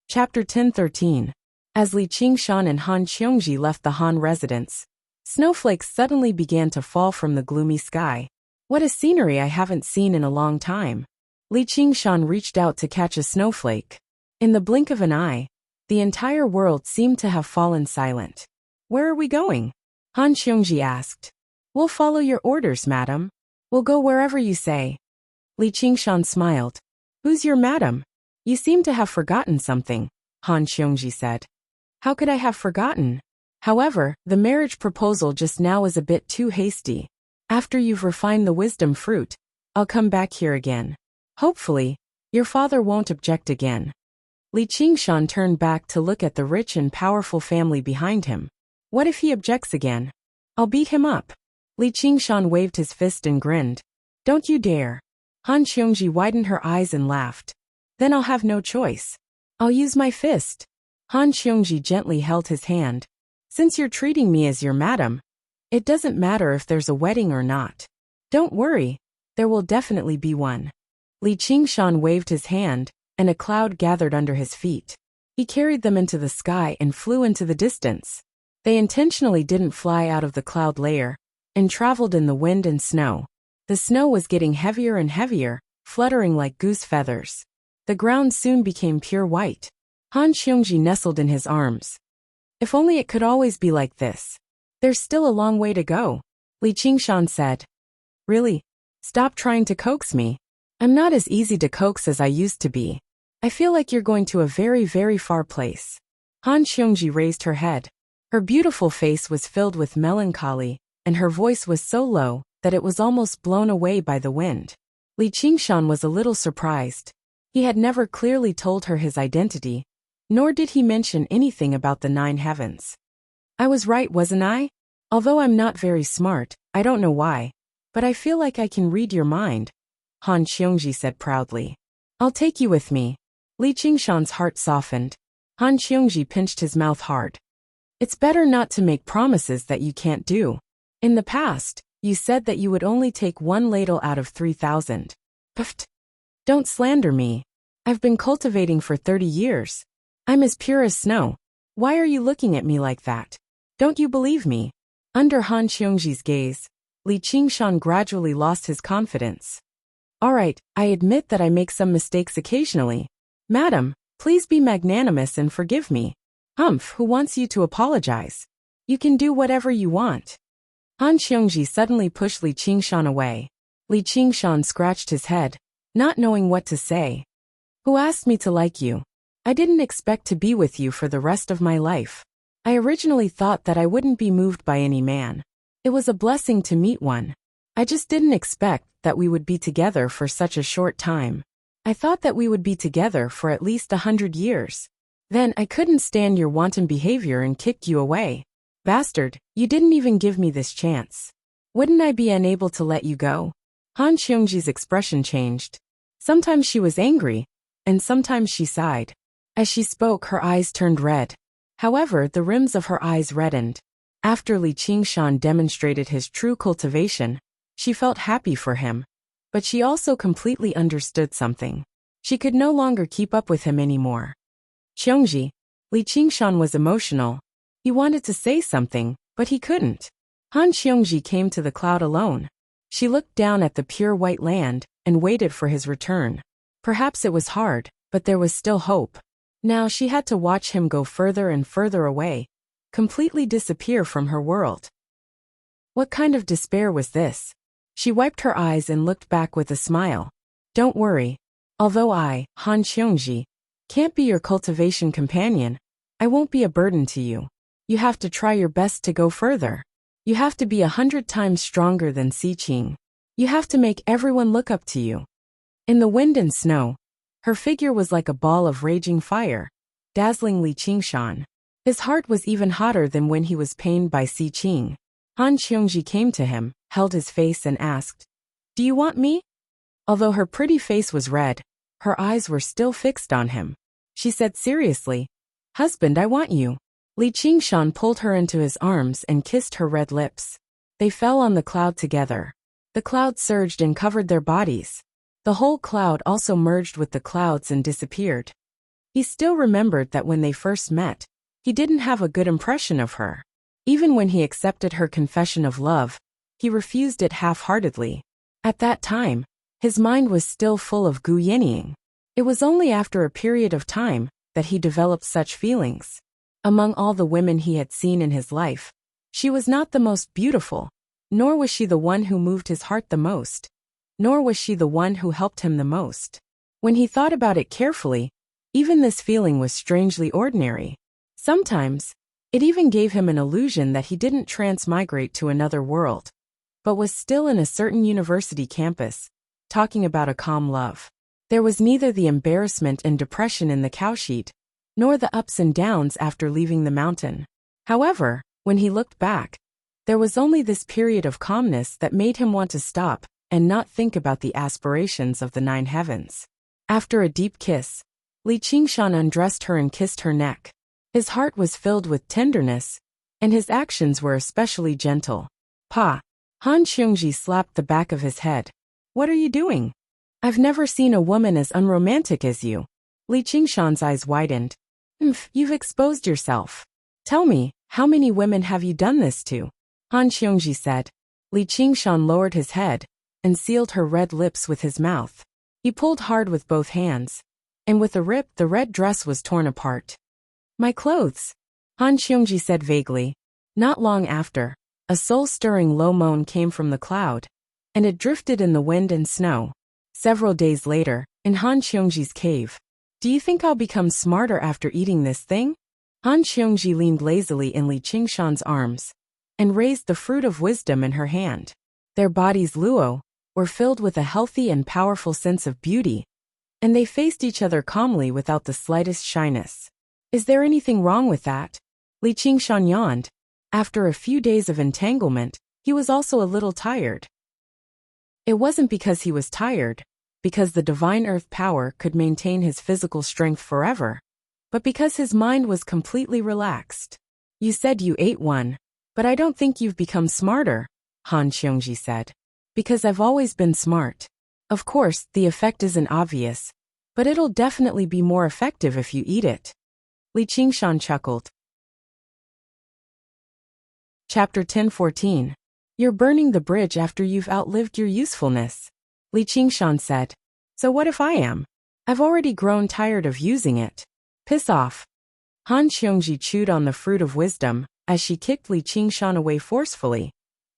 Chapter 10:13. As Li Qingshan and Han Qiongji left the Han residence, snowflakes suddenly began to fall from the gloomy sky. What a scenery I haven't seen in a long time. Li Qingshan reached out to catch a snowflake. In the blink of an eye, the entire world seemed to have fallen silent. Where are we going? Han Qiongji asked. We'll follow your orders, madam. We'll go wherever you say. Li Qingshan smiled. Who's your madam? You seem to have forgotten something, Han Qiongji said. How could I have forgotten? However, the marriage proposal just now is a bit too hasty. After you've refined the wisdom fruit, I'll come back here again. Hopefully, your father won't object again. Li Qingshan turned back to look at the rich and powerful family behind him. What if he objects again? I'll beat him up. Li Qingshan waved his fist and grinned. Don't you dare. Han Qiongji widened her eyes and laughed. Then I'll have no choice. I'll use my fist. Han Qiongji gently held his hand. Since you're treating me as your madam, it doesn't matter if there's a wedding or not. Don't worry, there will definitely be one. Li Qingshan waved his hand, and a cloud gathered under his feet. He carried them into the sky and flew into the distance. They intentionally didn't fly out of the cloud layer, and traveled in the wind and snow. The snow was getting heavier and heavier, fluttering like goose feathers. The ground soon became pure white. Han Qiongji nestled in his arms. If only it could always be like this. There's still a long way to go, Li Qingshan said. Really? Stop trying to coax me. I'm not as easy to coax as I used to be. I feel like you're going to a very, very far place. Han Qiongji raised her head. Her beautiful face was filled with melancholy, and her voice was so low that it was almost blown away by the wind. Li Qingshan was a little surprised. He had never clearly told her his identity, nor did he mention anything about the 9 heavens. I was right, wasn't I? Although I'm not very smart, I don't know why, but I feel like I can read your mind, Han Qiongji said proudly. I'll take you with me. Li Qingshan's heart softened. Han Qiongji pinched his mouth hard. It's better not to make promises that you can't do. In the past, you said that you would only take 1 ladle out of 3,000. Pfft. Don't slander me. I've been cultivating for 30 years. I'm as pure as snow. Why are you looking at me like that? Don't you believe me? Under Han Qiongji's gaze, Li Qingshan gradually lost his confidence. All right, I admit that I make some mistakes occasionally. Madam, please be magnanimous and forgive me. Humph, who wants you to apologize? You can do whatever you want. Han Qiongji suddenly pushed Li Qingshan away. Li Qingshan scratched his head, not knowing what to say. Who asked me to like you? I didn't expect to be with you for the rest of my life. I originally thought that I wouldn't be moved by any man. It was a blessing to meet one. I just didn't expect that we would be together for such a short time. I thought that we would be together for at least 100 years. Then I couldn't stand your wanton behavior and kicked you away. Bastard, you didn't even give me this chance. Wouldn't I be unable to let you go? Han Qiongji's expression changed. Sometimes she was angry, and sometimes she sighed. As she spoke, her eyes turned red. However, the rims of her eyes reddened. After Li Qingshan demonstrated his true cultivation, she felt happy for him. But she also completely understood something. She could no longer keep up with him anymore. Qiongji. Li Qingshan was emotional. He wanted to say something, but he couldn't. Han Qiongji came to the cloud alone. She looked down at the pure white land and waited for his return. Perhaps it was hard, but there was still hope. Now she had to watch him go further and further away, completely disappear from her world. What kind of despair was this? She wiped her eyes and looked back with a smile. Don't worry. Although I, Han Qiongji, can't be your cultivation companion, I won't be a burden to you. You have to try your best to go further. You have to be 100 times stronger than Xiqing. You have to make everyone look up to you. In the wind and snow, her figure was like a ball of raging fire, dazzling Li Qingshan. His heart was even hotter than when he was pained by Xiqing. Han Qiongji came to him, held his face and asked, Do you want me? Although her pretty face was red, her eyes were still fixed on him. She said seriously, Husband, I want you. Li Qingshan pulled her into his arms and kissed her red lips. They fell on the cloud together. The cloud surged and covered their bodies. The whole cloud also merged with the clouds and disappeared. He still remembered that when they first met, he didn't have a good impression of her. Even when he accepted her confession of love, he refused it half-heartedly. At that time, his mind was still full of Gu Yenying. It was only after a period of time that he developed such feelings. Among all the women he had seen in his life, she was not the most beautiful, nor was she the one who moved his heart the most, nor was she the one who helped him the most. When he thought about it carefully, even this feeling was strangely ordinary. Sometimes, it even gave him an illusion that he didn't transmigrate to another world, but was still in a certain university campus, talking about a calm love. There was neither the embarrassment and depression in the cowsheet, nor the ups and downs after leaving the mountain. However, when he looked back, there was only this period of calmness that made him want to stop and not think about the aspirations of the 9 heavens. After a deep kiss, Li Qingshan undressed her and kissed her neck. His heart was filled with tenderness, and his actions were especially gentle. Pa! Han Xiongji slapped the back of his head. What are you doing? I've never seen a woman as unromantic as you. Li Qingshan's eyes widened. You've exposed yourself. Tell me, how many women have you done this to? Han Xiongji said. Li Qingshan lowered his head and sealed her red lips with his mouth. He pulled hard with both hands, and with a rip the red dress was torn apart. My clothes, Han Xiongji said vaguely. Not long after, a soul-stirring low moan came from the cloud, and it drifted in the wind and snow. Several days later, in Han Xiongji's cave. Do you think I'll become smarter after eating this thing? Han Xiongji leaned lazily in Li Qingshan's arms, and raised the fruit of wisdom in her hand. Their bodies luo were filled with a healthy and powerful sense of beauty, and they faced each other calmly without the slightest shyness. Is there anything wrong with that? Li Qingshan yawned. After a few days of entanglement, he was also a little tired. It wasn't because he was tired, because the divine earth power could maintain his physical strength forever, but because his mind was completely relaxed. You said you ate one, but I don't think you've become smarter, Han Xiongji said. Because I've always been smart. Of course, the effect isn't obvious, but it'll definitely be more effective if you eat it. Li Qingshan chuckled. Chapter 10:14. You're burning the bridge after you've outlived your usefulness. Li Qingshan said. So what if I am? I've already grown tired of using it. Piss off. Han Xiongji chewed on the fruit of wisdom as she kicked Li Qingshan away forcefully,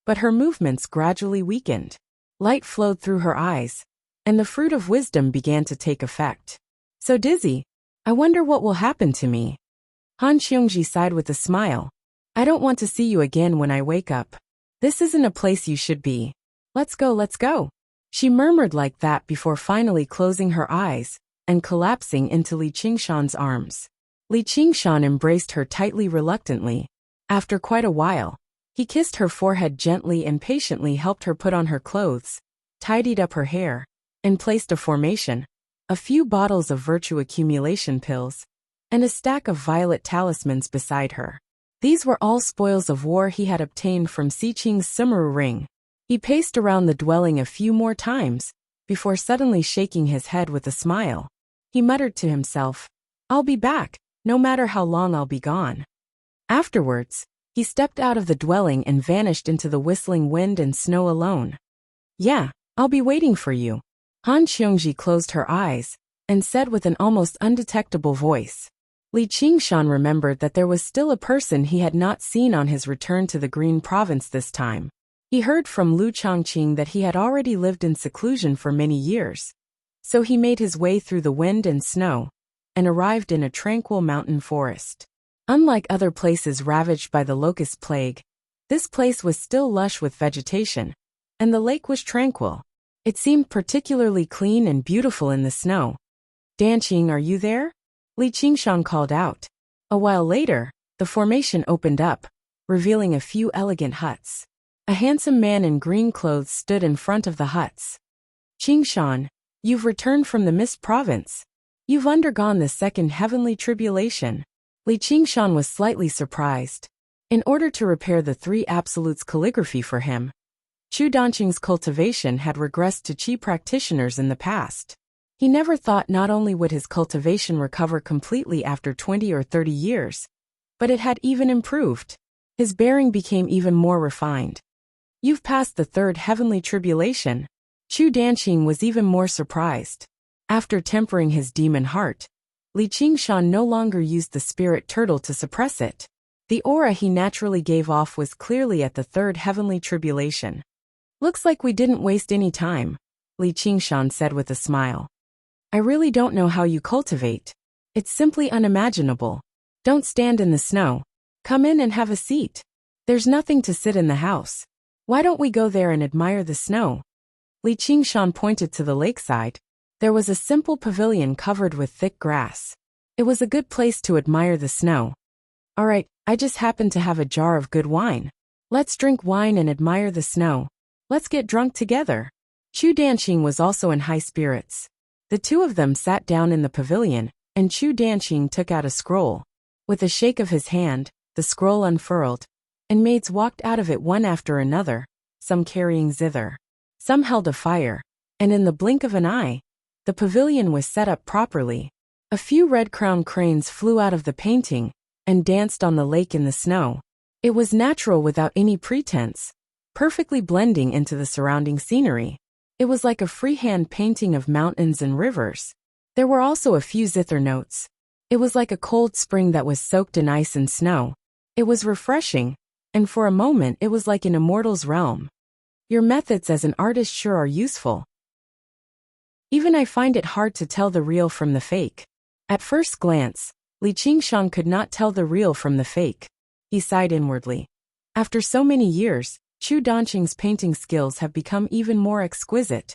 but her movements gradually weakened. Light flowed through her eyes, and the fruit of wisdom began to take effect. So dizzy. I wonder what will happen to me. Han Xiongji sighed with a smile. I don't want to see you again when I wake up. This isn't a place you should be. Let's go, let's go. She murmured like that before finally closing her eyes and collapsing into Li Qingshan's arms. Li Qingshan embraced her tightly reluctantly. After quite a while, he kissed her forehead gently and patiently helped her put on her clothes, tidied up her hair, and placed a formation, a few bottles of virtue accumulation pills, and a stack of violet talismans beside her. These were all spoils of war he had obtained from Xiqing's Sumeru ring. He paced around the dwelling a few more times, before suddenly shaking his head with a smile. He muttered to himself, I'll be back, no matter how long I'll be gone. Afterwards, he stepped out of the dwelling and vanished into the whistling wind and snow alone. Yeah, I'll be waiting for you. Han Xiongji closed her eyes and said with an almost undetectable voice. Li Qingshan remembered that there was still a person he had not seen on his return to the Green Province this time. He heard from Lu Chongqing that he had already lived in seclusion for many years. So he made his way through the wind and snow, and arrived in a tranquil mountain forest. Unlike other places ravaged by the locust plague, this place was still lush with vegetation, and the lake was tranquil. It seemed particularly clean and beautiful in the snow. Danqing, are you there? Li Qingshan called out. A while later, the formation opened up, revealing a few elegant huts. A handsome man in green clothes stood in front of the huts. Qingshan, you've returned from the Mist Province. You've undergone the second heavenly tribulation. Li Qingshan was slightly surprised. In order to repair the Three Absolutes calligraphy for him, Chu Danqing's cultivation had regressed to Qi practitioners in the past. He never thought not only would his cultivation recover completely after 20 or 30 years, but it had even improved. His bearing became even more refined. You've passed the third heavenly tribulation. Chu Danqing was even more surprised. After tempering his demon heart, Li Qingshan no longer used the spirit turtle to suppress it. The aura he naturally gave off was clearly at the third heavenly tribulation. Looks like we didn't waste any time, Li Qingshan said with a smile. I really don't know how you cultivate. It's simply unimaginable. Don't stand in the snow. Come in and have a seat. There's nothing to sit in the house. Why don't we go there and admire the snow? Li Qingshan pointed to the lakeside. There was a simple pavilion covered with thick grass. It was a good place to admire the snow. All right, I just happen to have a jar of good wine. Let's drink wine and admire the snow. Let's get drunk together. Chu Danqing was also in high spirits. The two of them sat down in the pavilion, and Chu Danqing took out a scroll. With a shake of his hand, the scroll unfurled, and maids walked out of it one after another, some carrying zither. Some held a fire, and in the blink of an eye, the pavilion was set up properly. A few red-crowned cranes flew out of the painting and danced on the lake in the snow. It was natural without any pretense, perfectly blending into the surrounding scenery. It was like a freehand painting of mountains and rivers. There were also a few zither notes. It was like a cold spring that was soaked in ice and snow. It was refreshing, and for a moment it was like an immortal's realm. Your methods as an artist sure are useful. Even I find it hard to tell the real from the fake. At first glance, Li Qingshan could not tell the real from the fake. He sighed inwardly. After so many years, Chu Danqing's painting skills have become even more exquisite.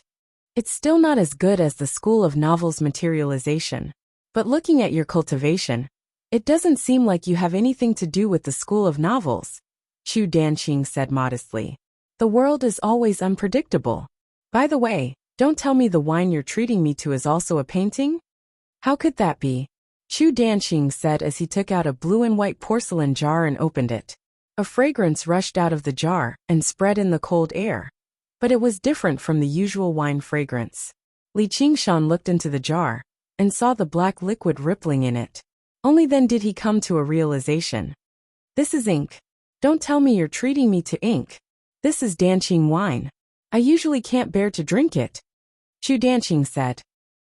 It's still not as good as the school of novels materialization. But looking at your cultivation, it doesn't seem like you have anything to do with the school of novels, Chu Danqing said modestly. The world is always unpredictable. By the way, don't tell me the wine you're treating me to is also a painting? How could that be? Chu Danqing said as he took out a blue and white porcelain jar and opened it. A fragrance rushed out of the jar and spread in the cold air. But it was different from the usual wine fragrance. Li Qingshan looked into the jar and saw the black liquid rippling in it. Only then did he come to a realization. This is ink. Don't tell me you're treating me to ink. This is Danqing wine. I usually can't bear to drink it. Chu Danqing said.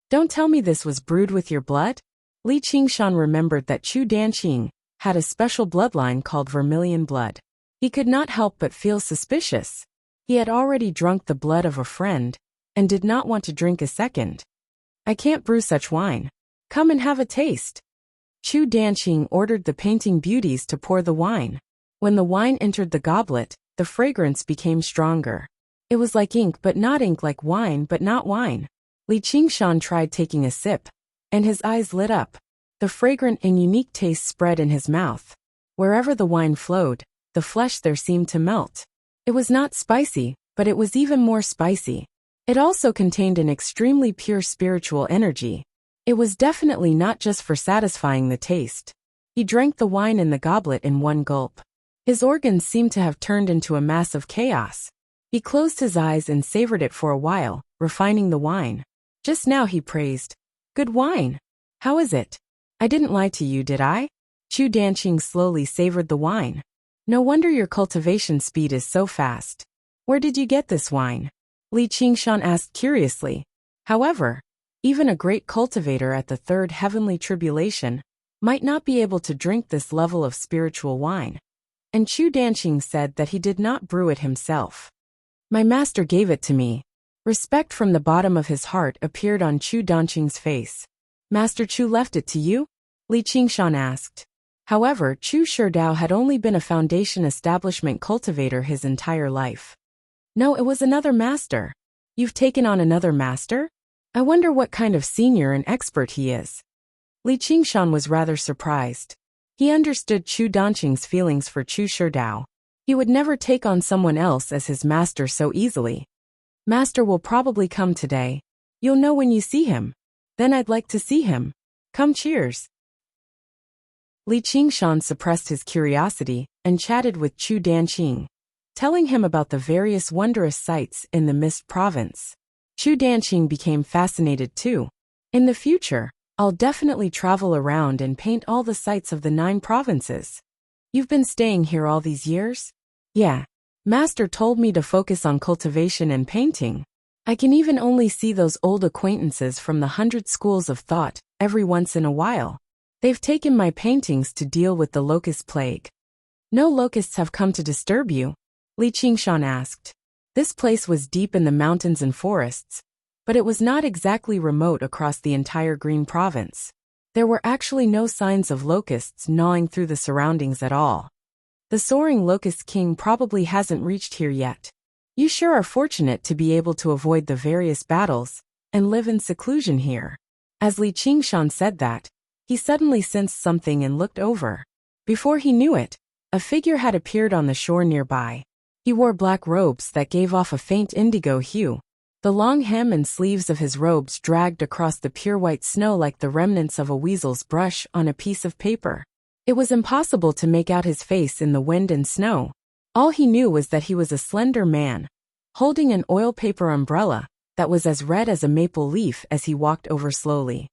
Don't tell me this was brewed with your blood? Li Qingshan remembered that Chu Danqing had a special bloodline called vermilion blood. He could not help but feel suspicious. He had already drunk the blood of a friend, and did not want to drink a second. I can't brew such wine. Come and have a taste. Chu Danqing ordered the painting beauties to pour the wine. When the wine entered the goblet, the fragrance became stronger. It was like ink but not ink, like wine but not wine. Li Qingshan tried taking a sip, and his eyes lit up. The fragrant and unique taste spread in his mouth. Wherever the wine flowed, the flesh there seemed to melt. It was not spicy, but it was even more spicy. It also contained an extremely pure spiritual energy. It was definitely not just for satisfying the taste. He drank the wine in the goblet in one gulp. His organs seemed to have turned into a mass of chaos. He closed his eyes and savored it for a while, refining the wine. Just now he praised. Good wine. How is it? I didn't lie to you, did I? Chu Danqing slowly savored the wine. No wonder your cultivation speed is so fast. Where did you get this wine? Li Qingshan asked curiously. However, even a great cultivator at the third heavenly tribulation might not be able to drink this level of spiritual wine. And Chu Danqing said that he did not brew it himself. My master gave it to me. Respect from the bottom of his heart appeared on Chu Danqing's face. Master Chu left it to you? Li Qingshan asked. However, Chu Sherdao had only been a foundation establishment cultivator his entire life. No, it was another master. You've taken on another master? I wonder what kind of senior and expert he is. Li Qingshan was rather surprised. He understood Chu Danqing's feelings for Chu Sherdao. He would never take on someone else as his master so easily. Master will probably come today. You'll know when you see him. Then I'd like to see him. Come, cheers. Li Qingshan suppressed his curiosity and chatted with Chu Danqing, telling him about the various wondrous sights in the Mist Province. Chu Danqing became fascinated too. In the future, I'll definitely travel around and paint all the sites of the 9 provinces. You've been staying here all these years? Yeah. Master told me to focus on cultivation and painting. I can even only see those old acquaintances from the 100 schools of thought every once in a while. They've taken my paintings to deal with the locust plague. No locusts have come to disturb you? Li Qingshan asked. This place was deep in the mountains and forests, but it was not exactly remote across the entire Green Province. There were actually no signs of locusts gnawing through the surroundings at all. The soaring locust king probably hasn't reached here yet. You sure are fortunate to be able to avoid the various battles and live in seclusion here. As Li Qingshan said that, he suddenly sensed something and looked over. Before he knew it, a figure had appeared on the shore nearby. He wore black robes that gave off a faint indigo hue. The long hem and sleeves of his robes dragged across the pure white snow like the remnants of a weasel's brush on a piece of paper. It was impossible to make out his face in the wind and snow. All he knew was that he was a slender man, holding an oil paper umbrella that was as red as a maple leaf as he walked over slowly.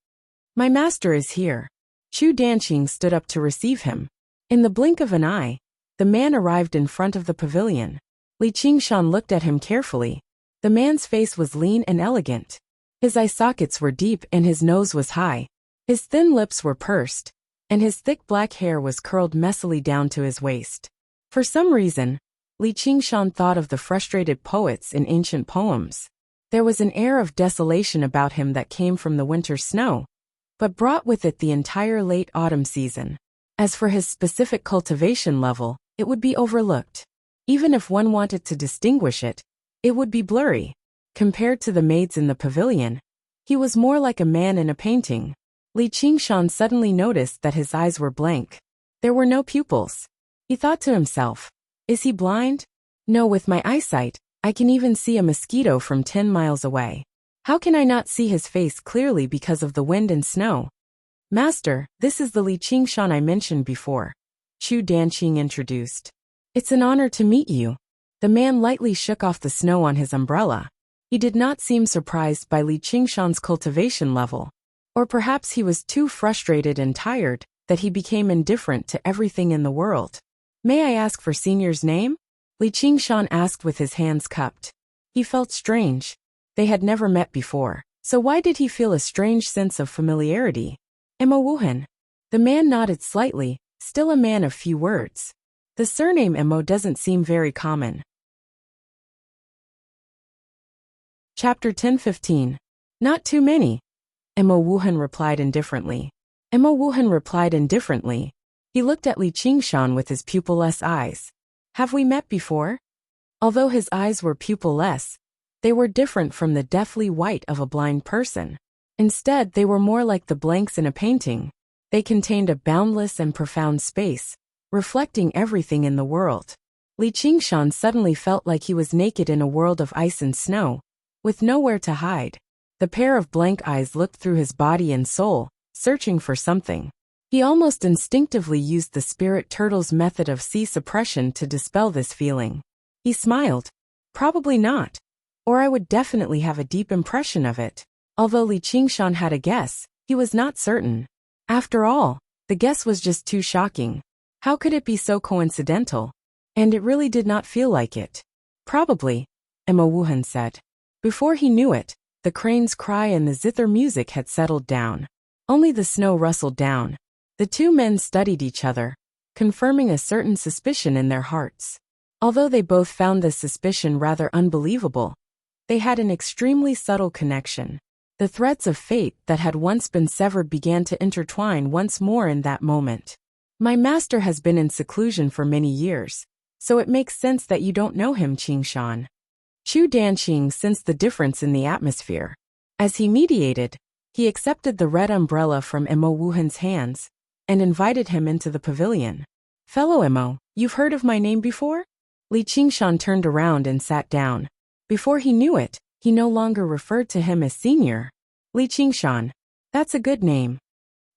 My master is here. Chu Danqing stood up to receive him. In the blink of an eye, the man arrived in front of the pavilion. Li Qingshan looked at him carefully. The man's face was lean and elegant. His eye sockets were deep and his nose was high. His thin lips were pursed, and his thick black hair was curled messily down to his waist. For some reason, Li Qingshan thought of the frustrated poets in ancient poems. There was an air of desolation about him that came from the winter snow, but brought with it the entire late autumn season. As for his specific cultivation level, it would be overlooked. Even if one wanted to distinguish it, it would be blurry. Compared to the maids in the pavilion, he was more like a man in a painting. Li Qingshan suddenly noticed that his eyes were blank. There were no pupils. He thought to himself, is he blind? No, with my eyesight, I can even see a mosquito from 10 miles away. How can I not see his face clearly because of the wind and snow? Master, this is the Li Qingshan I mentioned before. Chu Danqing introduced. It's an honor to meet you. The man lightly shook off the snow on his umbrella. He did not seem surprised by Li Qingshan's cultivation level. Or perhaps he was too frustrated and tired that he became indifferent to everything in the world. May I ask for Senior's name? Li Qingshan asked with his hands cupped. He felt strange. They had never met before, so why did he feel a strange sense of familiarity? Emma Wuhan. The man nodded slightly, still a man of few words. The surname Emo doesn't seem very common. Chapter 10:15. Not too many. Emo Wuhan replied indifferently. Emo Wuhan replied indifferently. He looked at Li Qingshan with his pupilless eyes. Have we met before? Although his eyes were pupilless, they were different from the deathly white of a blind person. Instead, they were more like the blanks in a painting. They contained a boundless and profound space, reflecting everything in the world. Li Qingshan suddenly felt like he was naked in a world of ice and snow, with nowhere to hide. The pair of blank eyes looked through his body and soul, searching for something. He almost instinctively used the spirit turtle's method of sea suppression to dispel this feeling. He smiled. Probably not. Or I would definitely have a deep impression of it. Although Li Qingshan had a guess, he was not certain. After all, the guess was just too shocking. How could it be so coincidental? And it really did not feel like it. Probably, Emma Wuhan said. Before he knew it, the crane's cry and the zither music had settled down. Only the snow rustled down. The two men studied each other, confirming a certain suspicion in their hearts. Although they both found this suspicion rather unbelievable, they had an extremely subtle connection. The threads of fate that had once been severed began to intertwine once more in that moment. My master has been in seclusion for many years, so it makes sense that you don't know him, Qingshan. Chu Danqing sensed the difference in the atmosphere. As he mediated, he accepted the red umbrella from Emo Wuhan's hands and invited him into the pavilion. Fellow Emo, you've heard of my name before? Li Qingshan turned around and sat down. Before he knew it, he no longer referred to him as senior. Li Qingshan. That's a good name.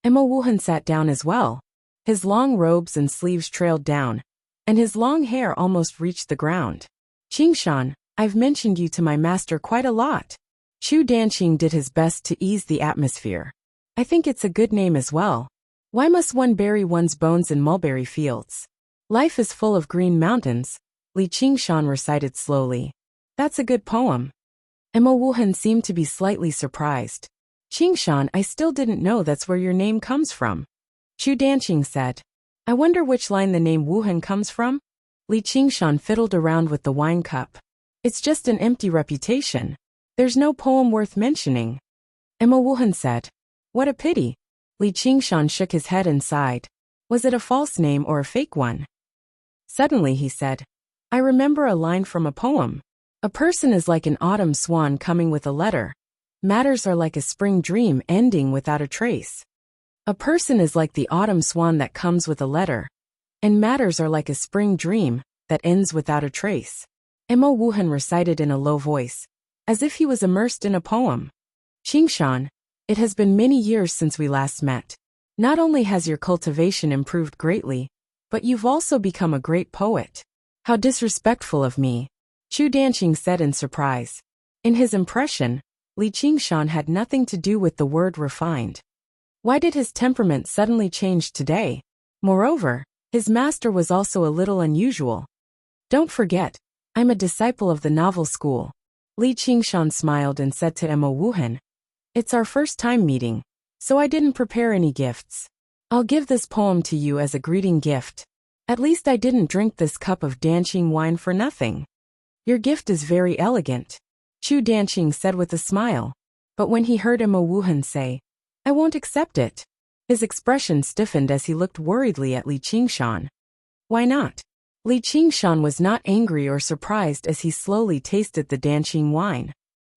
Emo Wuhan sat down as well. His long robes and sleeves trailed down, and his long hair almost reached the ground. Qingshan, I've mentioned you to my master quite a lot. Chu Danqing did his best to ease the atmosphere. I think it's a good name as well. Why must one bury one's bones in mulberry fields? Life is full of green mountains, Li Qingshan recited slowly. That's a good poem. Emma Wuhan seemed to be slightly surprised. Qingshan, I still didn't know that's where your name comes from. Chu Danqing said. I wonder which line the name Wuhan comes from? Li Qingshan fiddled around with the wine cup. It's just an empty reputation. There's no poem worth mentioning. Emma Wuhan said. What a pity. Li Qingshan shook his head and sighed. Was it a false name or a fake one? Suddenly he said. I remember a line from a poem. A person is like an autumn swan coming with a letter. Matters are like a spring dream ending without a trace. A person is like the autumn swan that comes with a letter. And matters are like a spring dream that ends without a trace. Emma Wuhan recited in a low voice, as if he was immersed in a poem. Qingshan, it has been many years since we last met. Not only has your cultivation improved greatly, but you've also become a great poet. How disrespectful of me, Chu Danqing said in surprise. In his impression, Li Qingshan had nothing to do with the word refined. Why did his temperament suddenly change today? Moreover, his master was also a little unusual. Don't forget, I'm a disciple of the novel school. Li Qingshan smiled and said to Emma Wuhan, it's our first time meeting, so I didn't prepare any gifts. I'll give this poem to you as a greeting gift. At least I didn't drink this cup of Danqing wine for nothing. Your gift is very elegant, Chu Danqing said with a smile. But when he heard Emma Wuhan say, I won't accept it, his expression stiffened as he looked worriedly at Li Qingshan. Why not? Li Qingshan was not angry or surprised as he slowly tasted the Danqing wine.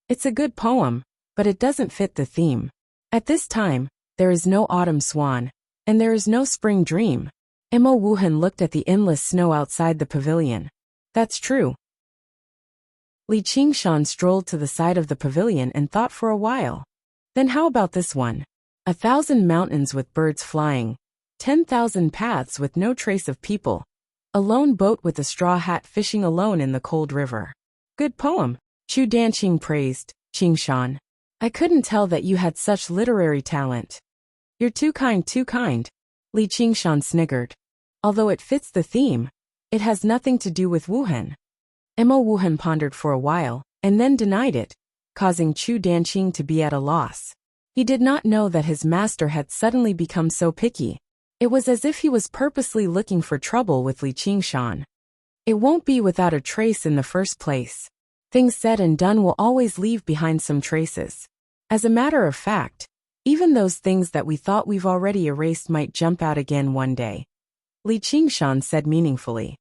It's a good poem, but it doesn't fit the theme. At this time, there is no autumn swan, and there is no spring dream. Emma Wuhan looked at the endless snow outside the pavilion. That's true. Li Qingshan strolled to the side of the pavilion and thought for a while. Then how about this one? 1,000 mountains with birds flying, 10,000 paths with no trace of people, a lone boat with a straw hat fishing alone in the cold river. Good poem, Chu Danqing praised. Qingshan, I couldn't tell that you had such literary talent. You're too kind, Li Qingshan sniggered. Although it fits the theme, it has nothing to do with Wuhan. Emma Wuhan pondered for a while, and then denied it, causing Chu Danqing to be at a loss. He did not know that his master had suddenly become so picky. It was as if he was purposely looking for trouble with Li Qingshan. It won't be without a trace in the first place. Things said and done will always leave behind some traces. As a matter of fact, even those things that we thought we've already erased might jump out again one day. Li Qingshan said meaningfully.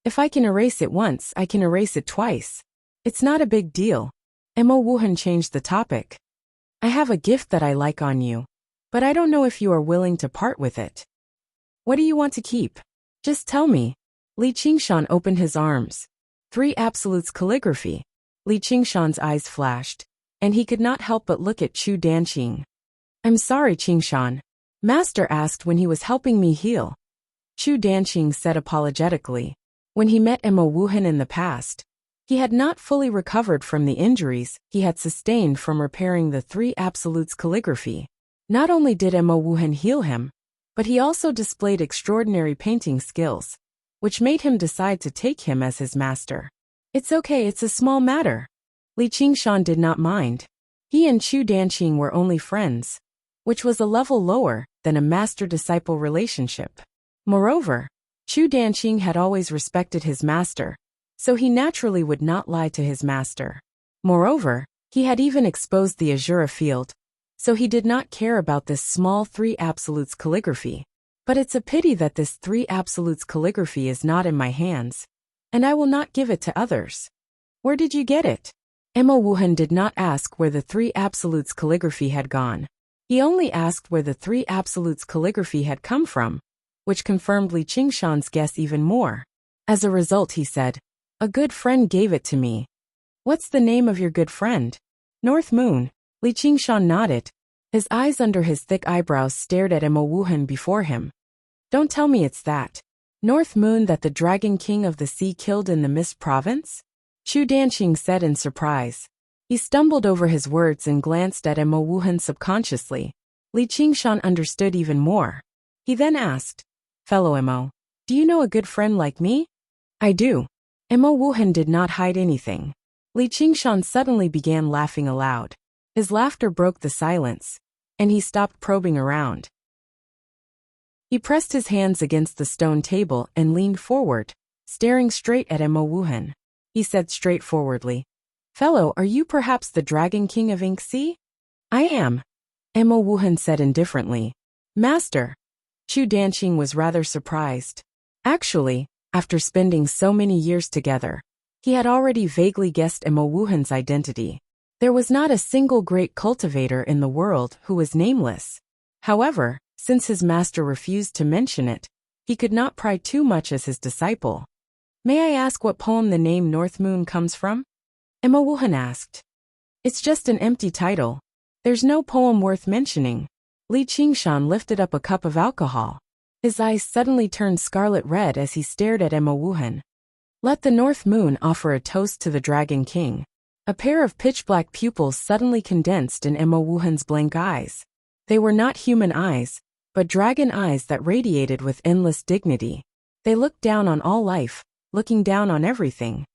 If I can erase it once, I can erase it twice. It's not a big deal. Emma Wuhan changed the topic. I have a gift that I like on you, but I don't know if you are willing to part with it. What do you want to keep? Just tell me. Li Qingshan opened his arms. 3 absolutes calligraphy. Li Qingshan's eyes flashed, and he could not help but look at Chu Danqing. I'm sorry, Qingshan. Master asked when he was helping me heal. Chu Danqing said apologetically. When he met Emma Wuhan in the past, he had not fully recovered from the injuries he had sustained from repairing the 3 absolutes calligraphy. Not only did Emma Wuhan heal him, but he also displayed extraordinary painting skills, which made him decide to take him as his master. It's okay, it's a small matter. Li Qingshan did not mind. He and Chu Danqing were only friends, which was a level lower than a master-disciple relationship. Moreover, Chu Danqing had always respected his master, so he naturally would not lie to his master. Moreover, he had even exposed the Azura field, so he did not care about this small 3 absolutes calligraphy. But it's a pity that this 3 absolutes calligraphy is not in my hands, and I will not give it to others. Where did you get it? Emma Wuhan did not ask where the 3 absolutes calligraphy had gone. He only asked where the 3 absolutes calligraphy had come from, which confirmed Li Qingshan's guess even more. As a result, he said, a good friend gave it to me. What's the name of your good friend? North Moon. Li Qingshan nodded. His eyes under his thick eyebrows stared at Emma Wuhan before him. Don't tell me it's that North Moon that the Dragon King of the Sea killed in the Mist Province? Chu Danqing said in surprise. He stumbled over his words and glanced at Mo Wuhan subconsciously. Li Qingshan understood even more. He then asked, "Fellow Mo, do you know a good friend like me?" "I do." Mo Wuhan did not hide anything. Li Qingshan suddenly began laughing aloud. His laughter broke the silence, and he stopped probing around. He pressed his hands against the stone table and leaned forward, staring straight at Mo Wuhan. He said straightforwardly, "Fellow, are you perhaps the Dragon King of Inxi?" "I am," Mo Wuhan said indifferently. "Master." Chu Danqing was rather surprised. Actually, after spending so many years together, he had already vaguely guessed Mo Wuhan's identity. There was not a single great cultivator in the world who was nameless. However, since his master refused to mention it, he could not pry too much as his disciple. "May I ask what poem the name North Moon comes from?" Mo Wuhan asked. "It's just an empty title. There's no poem worth mentioning." Li Qingshan lifted up a cup of alcohol. His eyes suddenly turned scarlet red as he stared at Mo Wuhan. "Let the North Moon offer a toast to the Dragon King." A pair of pitch-black pupils suddenly condensed in Mo Wuhan's blank eyes. They were not human eyes, but dragon eyes that radiated with endless dignity. They looked down on all life, looking down on everything.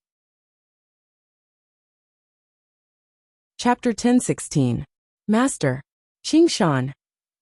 Chapter 10:16. Master. Qingshan.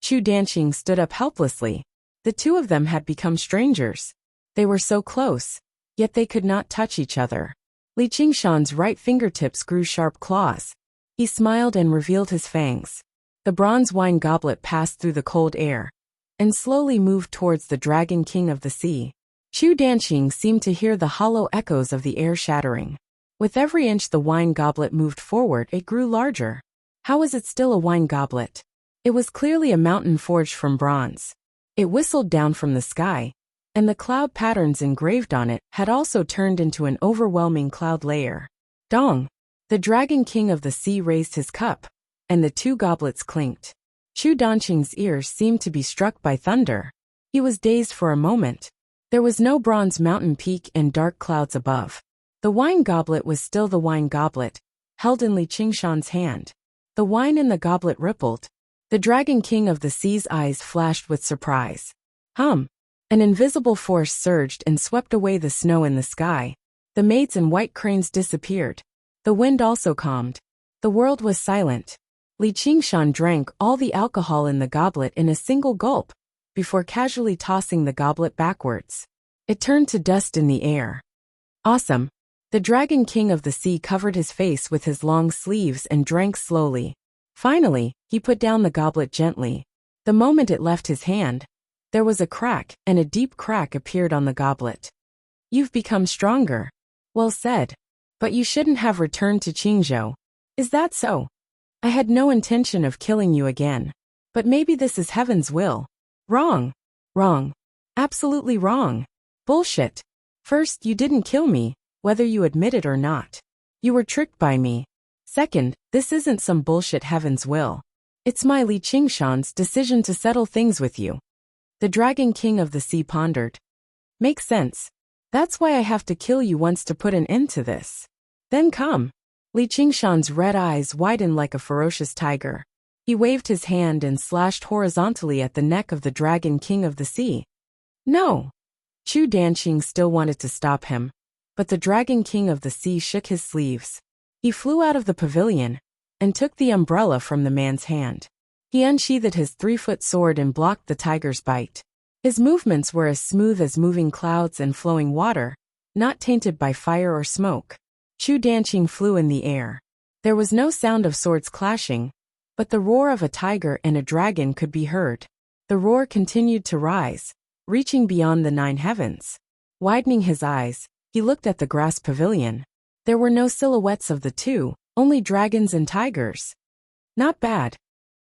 Chu Danqing stood up helplessly. The two of them had become strangers. They were so close, yet they could not touch each other. Li Qingshan's right fingertips grew sharp claws. He smiled and revealed his fangs. The bronze wine goblet passed through the cold air and slowly moved towards the Dragon King of the Sea. Chu Danqing seemed to hear the hollow echoes of the air shattering. With every inch the wine goblet moved forward, it grew larger. How was it still a wine goblet? It was clearly a mountain forged from bronze. It whistled down from the sky, and the cloud patterns engraved on it had also turned into an overwhelming cloud layer. Dong! The Dragon King of the Sea raised his cup, and the two goblets clinked. Chu Danqing's ears seemed to be struck by thunder. He was dazed for a moment. There was no bronze mountain peak and dark clouds above. The wine goblet was still the wine goblet, held in Li Qingshan's hand. The wine in the goblet rippled. The Dragon King of the Sea's eyes flashed with surprise. An invisible force surged and swept away the snow in the sky. The maids and white cranes disappeared. The wind also calmed. The world was silent. Li Qingshan drank all the alcohol in the goblet in a single gulp, before casually tossing the goblet backwards. It turned to dust in the air. Awesome! The Dragon King of the Sea covered his face with his long sleeves and drank slowly. Finally, he put down the goblet gently. The moment it left his hand, there was a crack, and a deep crack appeared on the goblet. "You've become stronger." "Well said. But you shouldn't have returned to Qingzhou." "Is that so?" "I had no intention of killing you again. But maybe this is heaven's will." "Wrong. Wrong. Absolutely wrong. Bullshit. First, you didn't kill me, whether you admit it or not. You were tricked by me. Second, this isn't some bullshit heaven's will. It's my Li Qingshan's decision to settle things with you." The Dragon King of the Sea pondered. "Makes sense. That's why I have to kill you once to put an end to this." "Then come." Li Qingshan's red eyes widened like a ferocious tiger. He waved his hand and slashed horizontally at the neck of the Dragon King of the Sea. "No." Chu Danqing still wanted to stop him, but the Dragon King of the Sea shook his sleeves. He flew out of the pavilion and took the umbrella from the man's hand. He unsheathed his 3-foot sword and blocked the tiger's bite. His movements were as smooth as moving clouds and flowing water, not tainted by fire or smoke. Chu Danqing flew in the air. There was no sound of swords clashing, but the roar of a tiger and a dragon could be heard. The roar continued to rise, reaching beyond the 9 heavens. Widening his eyes, he looked at the grass pavilion. There were no silhouettes of the two, only dragons and tigers. Not bad.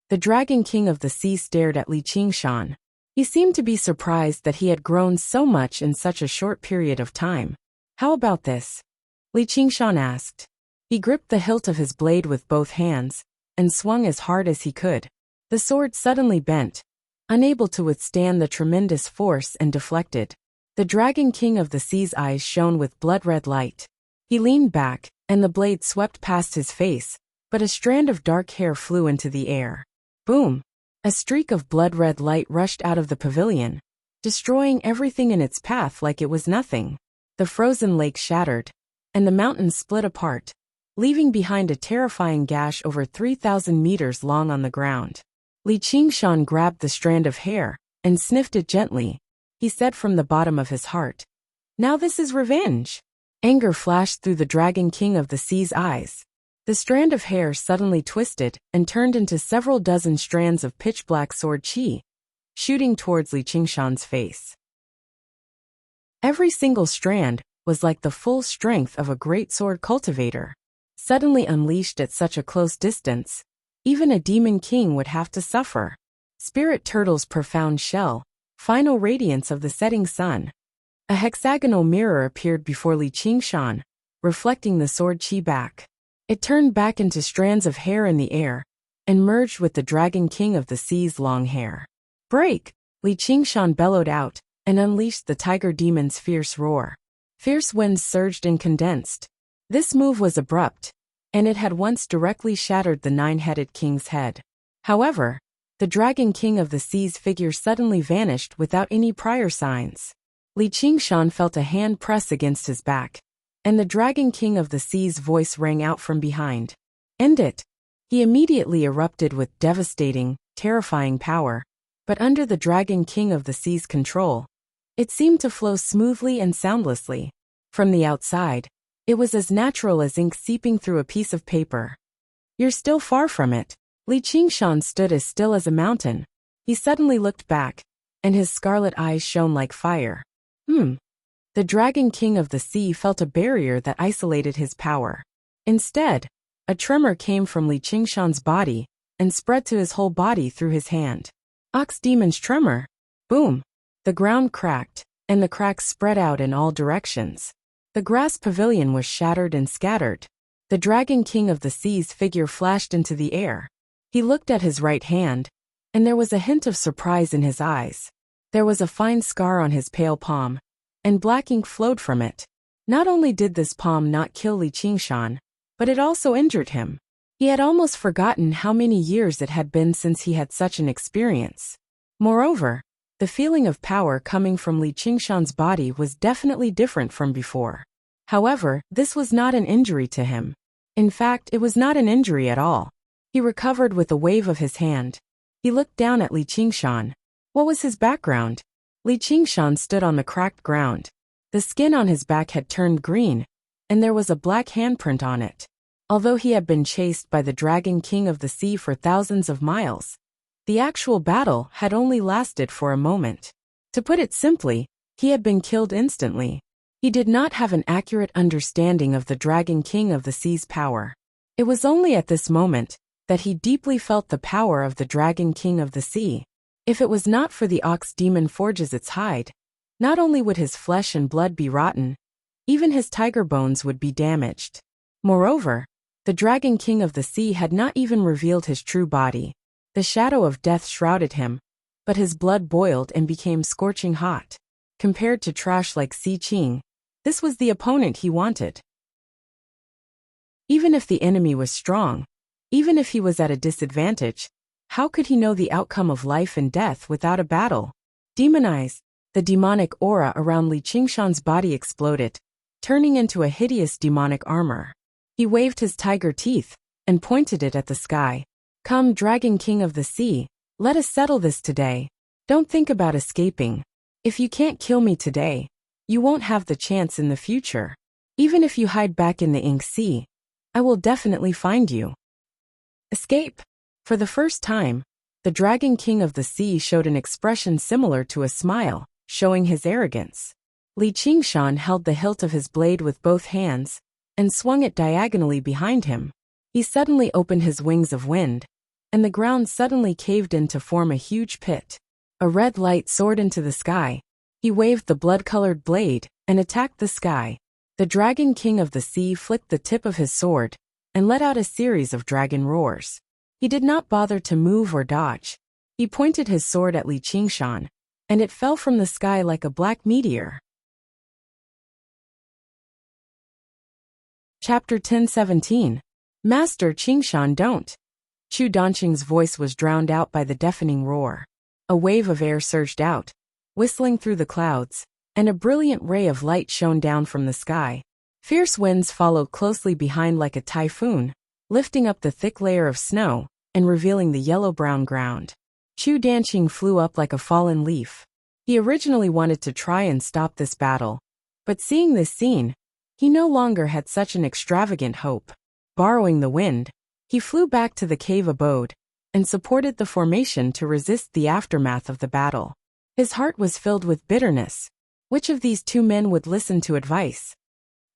The Dragon King of the Sea stared at Li Qingshan. He seemed to be surprised that he had grown so much in such a short period of time. "How about this?" Li Qingshan asked. He gripped the hilt of his blade with both hands and swung as hard as he could. The sword suddenly bent, unable to withstand the tremendous force, and deflected. The Dragon King of the Sea's eyes shone with blood-red light. He leaned back, and the blade swept past his face, but a strand of dark hair flew into the air. Boom! A streak of blood-red light rushed out of the pavilion, destroying everything in its path like it was nothing. The frozen lake shattered, and the mountains split apart, leaving behind a terrifying gash over 3,000 meters long on the ground. Li Qingshan grabbed the strand of hair and sniffed it gently. He said from the bottom of his heart, "Now this is revenge." Anger flashed through the Dragon King of the Sea's eyes. The strand of hair suddenly twisted and turned into several dozen strands of pitch-black sword qi, shooting towards Li Qingshan's face. Every single strand was like the full strength of a great sword cultivator. Suddenly unleashed at such a close distance, even a demon king would have to suffer. Spirit Turtle's profound shell, final radiance of the setting sun. A hexagonal mirror appeared before Li Qingshan, reflecting the sword qi back. It turned back into strands of hair in the air, and merged with the Dragon King of the Sea's long hair. "Break!" Li Qingshan bellowed out, and unleashed the tiger demon's fierce roar. Fierce winds surged and condensed. This move was abrupt, and it had once directly shattered the nine-headed king's head. However, the Dragon King of the Sea's figure suddenly vanished without any prior signs. Li Qingshan felt a hand press against his back, and the Dragon King of the Sea's voice rang out from behind. "End it!" He immediately erupted with devastating, terrifying power, but under the Dragon King of the Sea's control, it seemed to flow smoothly and soundlessly. From the outside, it was as natural as ink seeping through a piece of paper. "You're still far from it." Li Qingshan stood as still as a mountain. He suddenly looked back, and his scarlet eyes shone like fire. The Dragon King of the Sea felt a barrier that isolated his power. Instead, a tremor came from Li Qingshan's body and spread to his whole body through his hand. Ox Demon's tremor. Boom! The ground cracked, and the cracks spread out in all directions. The grass pavilion was shattered and scattered. The Dragon King of the Sea's figure flashed into the air. He looked at his right hand, and there was a hint of surprise in his eyes. There was a fine scar on his pale palm, and black ink flowed from it. Not only did this palm not kill Li Qingshan, but it also injured him. He had almost forgotten how many years it had been since he had such an experience. Moreover, the feeling of power coming from Li Qingshan's body was definitely different from before. However, this was not an injury to him. In fact, it was not an injury at all. He recovered with a wave of his hand. He looked down at Li Qingshan. What was his background? Li Qingshan stood on the cracked ground. The skin on his back had turned green, and there was a black handprint on it. Although he had been chased by the Dragon King of the Sea for thousands of miles, the actual battle had only lasted for a moment. To put it simply, he had been killed instantly. He did not have an accurate understanding of the Dragon King of the Sea's power. It was only at this moment that he deeply felt the power of the Dragon King of the Sea. If it was not for the ox demon forges its hide, not only would his flesh and blood be rotten, even his tiger bones would be damaged. Moreover, the Dragon King of the Sea had not even revealed his true body. The shadow of death shrouded him, but his blood boiled and became scorching hot. Compared to trash like Si Qing, this was the opponent he wanted. Even if the enemy was strong, even if he was at a disadvantage, how could he know the outcome of life and death without a battle? Demon eyes. The demonic aura around Li Qingshan's body exploded, turning into a hideous demonic armor. He waved his tiger teeth and pointed it at the sky. "Come, Dragon King of the Sea, let us settle this today. Don't think about escaping. If you can't kill me today, you won't have the chance in the future. Even if you hide back in the Ink Sea, I will definitely find you." Escape? For the first time, the Dragon King of the Sea showed an expression similar to a smile, showing his arrogance. Li Qingshan held the hilt of his blade with both hands and swung it diagonally behind him. He suddenly opened his wings of wind, and the ground suddenly caved in to form a huge pit. A red light soared into the sky. He waved the blood-colored blade and attacked the sky. The Dragon King of the Sea flicked the tip of his sword and let out a series of dragon roars. He did not bother to move or dodge. He pointed his sword at Li Qingshan, and it fell from the sky like a black meteor. Chapter 10:17. Master Qingshan, don't. Chu Danqing's voice was drowned out by the deafening roar. A wave of air surged out, whistling through the clouds, and a brilliant ray of light shone down from the sky. Fierce winds followed closely behind like a typhoon, lifting up the thick layer of snow and revealing the yellow-brown ground. Chu Danqing flew up like a fallen leaf. He originally wanted to try and stop this battle, but seeing this scene, he no longer had such an extravagant hope. Borrowing the wind, he flew back to the cave abode and supported the formation to resist the aftermath of the battle. His heart was filled with bitterness. Which of these two men would listen to advice?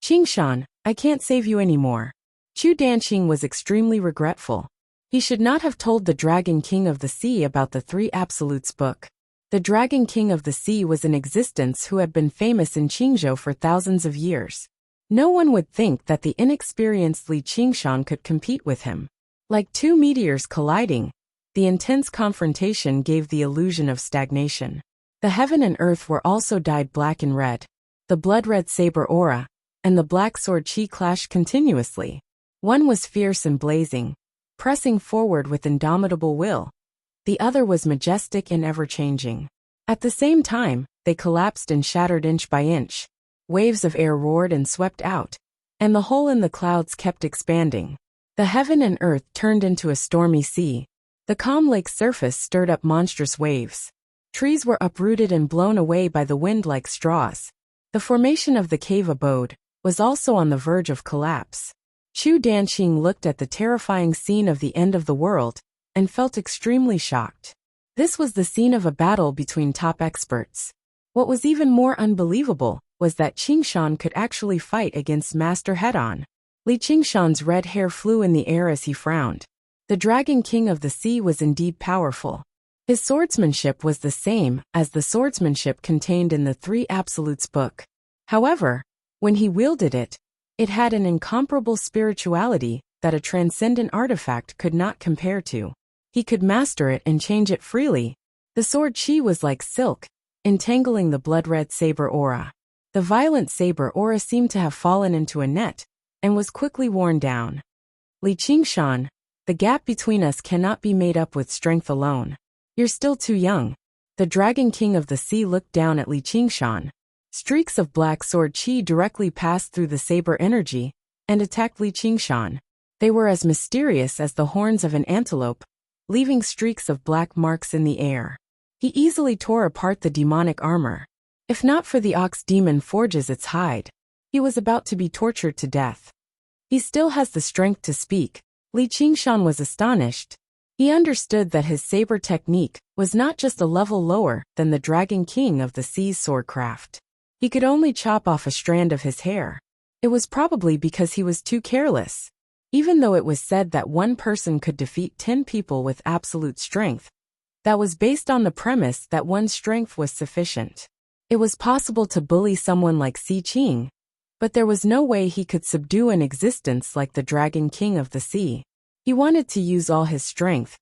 Qingshan, I can't save you anymore. Chu Danqing was extremely regretful. He should not have told the Dragon King of the Sea about the Three Absolutes book. The Dragon King of the Sea was in existence who had been famous in Qingzhou for thousands of years. No one would think that the inexperienced Li Qingshan could compete with him. Like two meteors colliding, the intense confrontation gave the illusion of stagnation. The heaven and earth were also dyed black and red. The blood-red saber aura and the black sword qi clashed continuously. One was fierce and blazing, pressing forward with indomitable will. The other was majestic and ever-changing. At the same time, they collapsed and shattered inch by inch. Waves of air roared and swept out, and the hole in the clouds kept expanding. The heaven and earth turned into a stormy sea. The calm lake's surface stirred up monstrous waves. Trees were uprooted and blown away by the wind like straws. The formation of the cave abode was also on the verge of collapse. Chu Danqing looked at the terrifying scene of the end of the world and felt extremely shocked. This was the scene of a battle between top experts. What was even more unbelievable was that Qingshan could actually fight against Master head-on. Li Qingshan's red hair flew in the air as he frowned. The Dragon King of the Sea was indeed powerful. His swordsmanship was the same as the swordsmanship contained in the Three Absolutes book. However, when he wielded it, it had an incomparable spirituality that a transcendent artifact could not compare to. He could master it and change it freely. The sword qi was like silk, entangling the blood-red saber aura. The violent saber aura seemed to have fallen into a net and was quickly worn down. Li Qingshan, the gap between us cannot be made up with strength alone. You're still too young. The Dragon King of the Sea looked down at Li Qingshan. Streaks of black sword qi directly passed through the saber energy and attacked Li Qingshan. They were as mysterious as the horns of an antelope, leaving streaks of black marks in the air. He easily tore apart the demonic armor. If not for the ox demon forges its hide, he was about to be tortured to death. He still has the strength to speak. Li Qingshan was astonished. He understood that his saber technique was not just a level lower than the Dragon King of the Sea's swordcraft. He could only chop off a strand of his hair. It was probably because he was too careless. Even though it was said that one person could defeat 10 people with absolute strength, that was based on the premise that one's strength was sufficient. It was possible to bully someone like Si Qing, but there was no way he could subdue an existence like the Dragon King of the Sea. He wanted to use all his strength,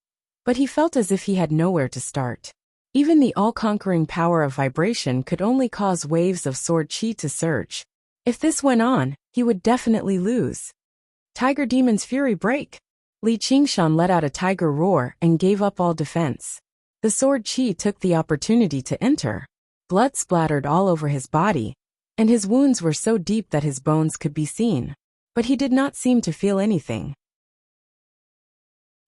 but he felt as if he had nowhere to start. Even the all-conquering power of vibration could only cause waves of sword qi to surge. If this went on, he would definitely lose. Tiger Demon's fury break! Li Qingshan let out a tiger roar and gave up all defense. The sword qi took the opportunity to enter. Blood splattered all over his body, and his wounds were so deep that his bones could be seen. But he did not seem to feel anything.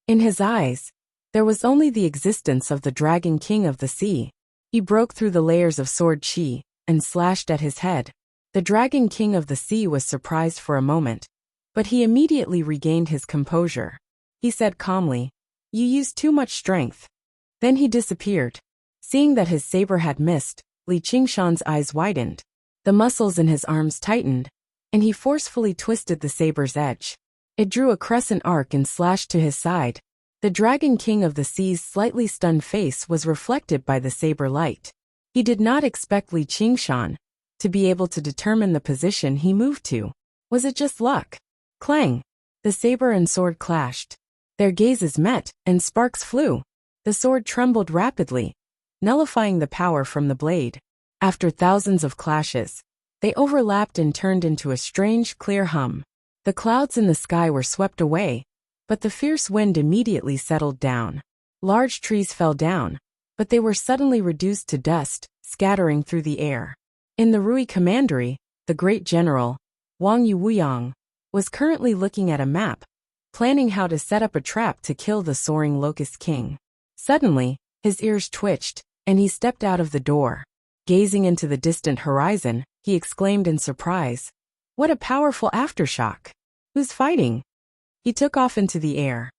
In his eyes, there was only the existence of the Dragon King of the Sea. He broke through the layers of sword qi and slashed at his head. The Dragon King of the Sea was surprised for a moment, but he immediately regained his composure. He said calmly, "You used too much strength." Then he disappeared. Seeing that his saber had missed, Li Qingshan's eyes widened. The muscles in his arms tightened, and he forcefully twisted the saber's edge. It drew a crescent arc and slashed to his side. The Dragon King of the Sea's slightly stunned face was reflected by the saber light. He did not expect Li Qingshan to be able to determine the position he moved to. Was it just luck? Clang! The saber and sword clashed. Their gazes met, and sparks flew. The sword trembled rapidly, nullifying the power from the blade. After thousands of clashes, they overlapped and turned into a strange, clear hum. The clouds in the sky were swept away, but the fierce wind immediately settled down. Large trees fell down, but they were suddenly reduced to dust, scattering through the air. In the Rui Commandery, the great general, Wang Yuwuyang, was currently looking at a map, planning how to set up a trap to kill the soaring locust king. Suddenly, his ears twitched, and he stepped out of the door. Gazing into the distant horizon, he exclaimed in surprise, "What a powerful aftershock! Who's fighting?" He took off into the air.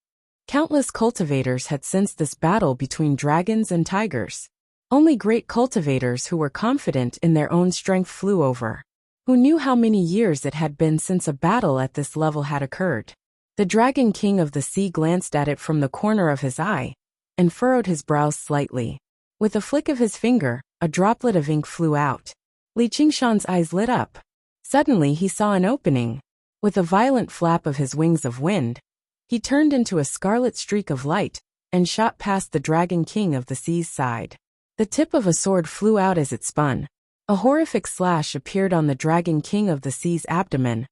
Countless cultivators had sensed this battle between dragons and tigers. Only great cultivators who were confident in their own strength flew over. Who knew how many years it had been since a battle at this level had occurred? The Dragon King of the Sea glanced at it from the corner of his eye, and furrowed his brows slightly. With a flick of his finger, a droplet of ink flew out. Li Qingshan's eyes lit up. Suddenly he saw an opening. With a violent flap of his wings of wind, he turned into a scarlet streak of light, and shot past the Dragon King of the Sea's side. The tip of a sword flew out as it spun. A horrific slash appeared on the Dragon King of the Sea's abdomen,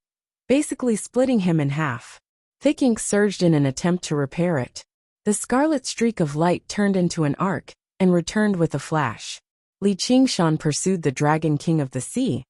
basically splitting him in half. Thick ink surged in an attempt to repair it. The scarlet streak of light turned into an arc, and returned with a flash. Li Qingshan pursued the Dragon King of the Sea,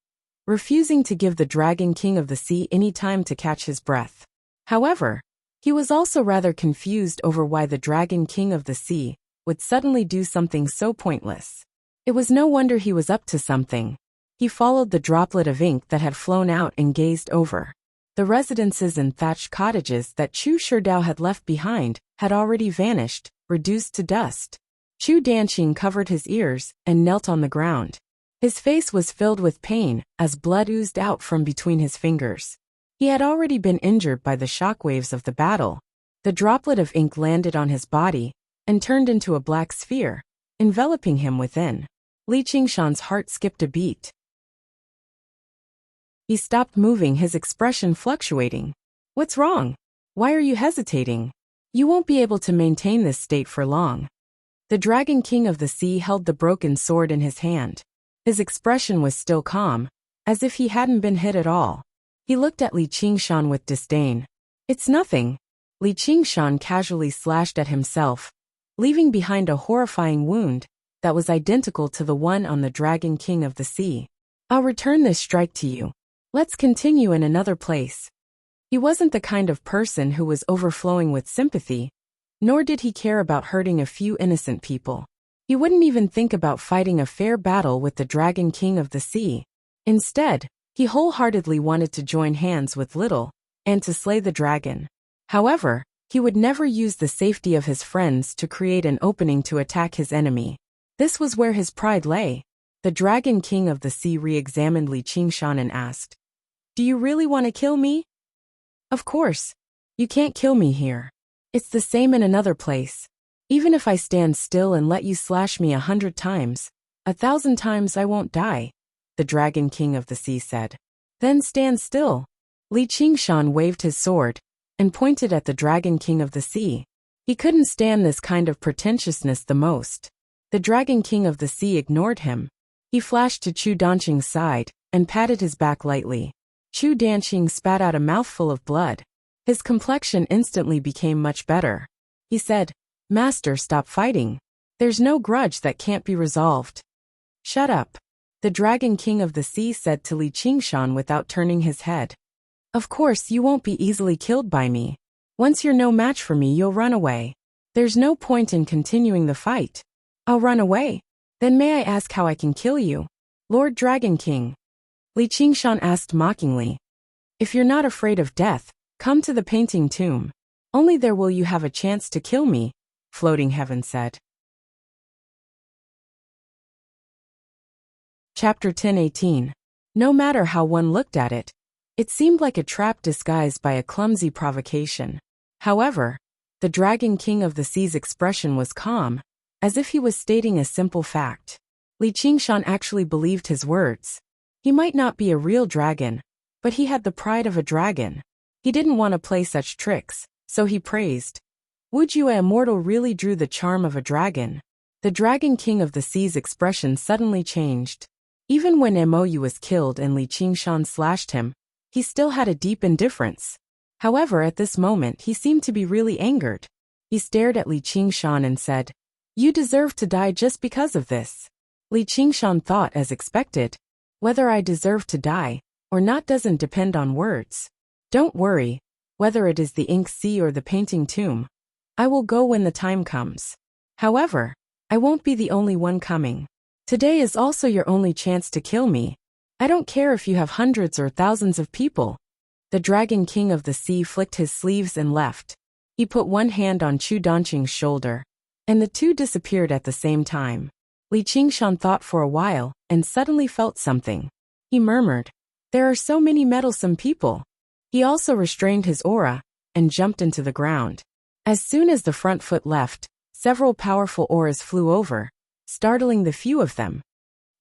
refusing to give the Dragon King of the Sea any time to catch his breath. However, he was also rather confused over why the Dragon King of the Sea would suddenly do something so pointless. It was no wonder he was up to something. He followed the droplet of ink that had flown out and gazed over. The residences and thatched cottages that Chu Sherdao had left behind had already vanished, reduced to dust. Chu Danqing covered his ears and knelt on the ground. His face was filled with pain as blood oozed out from between his fingers. He had already been injured by the shockwaves of the battle. The droplet of ink landed on his body and turned into a black sphere, enveloping him within. Li Qingshan's heart skipped a beat. He stopped moving, his expression fluctuating. "What's wrong? Why are you hesitating? You won't be able to maintain this state for long." The Dragon King of the Sea held the broken sword in his hand. His expression was still calm, as if he hadn't been hit at all. He looked at Li Qingshan with disdain. "It's nothing." Li Qingshan casually slashed at himself, leaving behind a horrifying wound that was identical to the one on the Dragon King of the Sea. "I'll return this strike to you. Let's continue in another place." He wasn't the kind of person who was overflowing with sympathy, nor did he care about hurting a few innocent people. He wouldn't even think about fighting a fair battle with the Dragon King of the Sea. Instead, he wholeheartedly wanted to join hands with Little, and to slay the dragon. However, he would never use the safety of his friends to create an opening to attack his enemy. This was where his pride lay. The Dragon King of the Sea re-examined Li Qingshan and asked, "Do you really want to kill me?" "Of course. You can't kill me here. It's the same in another place. Even if I stand still and let you slash me 100 times, 1,000 times I won't die," the Dragon King of the Sea said. "Then stand still." Li Qingshan waved his sword and pointed at the Dragon King of the Sea. He couldn't stand this kind of pretentiousness the most. The Dragon King of the Sea ignored him. He flashed to Chu Danqing's side and patted his back lightly. Chu Danqing spat out a mouthful of blood. His complexion instantly became much better. He said, "Master, stop fighting. There's no grudge that can't be resolved." "Shut up," the Dragon King of the Sea said to Li Qingshan without turning his head. "Of course you won't be easily killed by me. Once you're no match for me, you'll run away. There's no point in continuing the fight." "I'll run away? Then may I ask how I can kill you, Lord Dragon King?" Li Qingshan asked mockingly. "If you're not afraid of death, come to the painting tomb. Only there will you have a chance to kill me," Floating Heaven said. Chapter 10:18. No matter how one looked at it, it seemed like a trap disguised by a clumsy provocation. However, the Dragon King of the Sea's expression was calm, as if he was stating a simple fact. Li Qingshan actually believed his words. He might not be a real dragon, but he had the pride of a dragon. He didn't want to play such tricks, so he praised. "Would you, a mortal, really drew the charm of a dragon?" The Dragon King of the Sea's expression suddenly changed. Even when Mou was killed and Li Qingshan slashed him, He still had a deep indifference. However, at this moment he seemed to be really angered. He stared at Li Qingshan and said, "You deserve to die just because of this." Li Qingshan thought as expected. "Whether I deserve to die or not doesn't depend on words. Don't worry, whether it is the ink sea or the painting tomb. I will go when the time comes. However, I won't be the only one coming. Today is also your only chance to kill me. I don't care if you have hundreds or thousands of people." The Dragon King of the Sea flicked his sleeves and left. He put one hand on Chu Donqing's shoulder, and the two disappeared at the same time. Li Qingshan thought for a while and suddenly felt something. He murmured, "There are so many meddlesome people." He also restrained his aura and jumped into the ground. As soon as the front foot left, several powerful auras flew over, startling the few of them.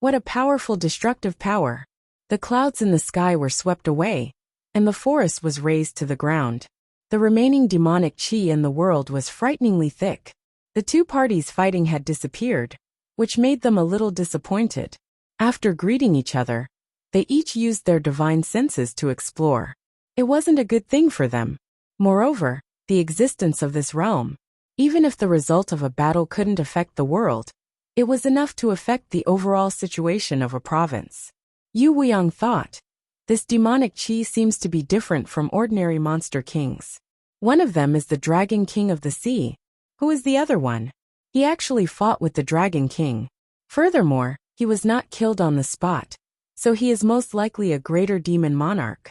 What a powerful destructive power! The clouds in the sky were swept away, and the forest was razed to the ground. The remaining demonic chi in the world was frighteningly thick. The two parties fighting had disappeared, which made them a little disappointed. After greeting each other, they each used their divine senses to explore. It wasn't a good thing for them. Moreover, the existence of this realm, even if the result of a battle couldn't affect the world, it was enough to affect the overall situation of a province. Yu Weiyang thought, "This demonic chi seems to be different from ordinary monster kings. One of them is the Dragon King of the Sea. Who is the other one?" He actually fought with the Dragon King. Furthermore, he was not killed on the spot, so he is most likely a greater demon monarch.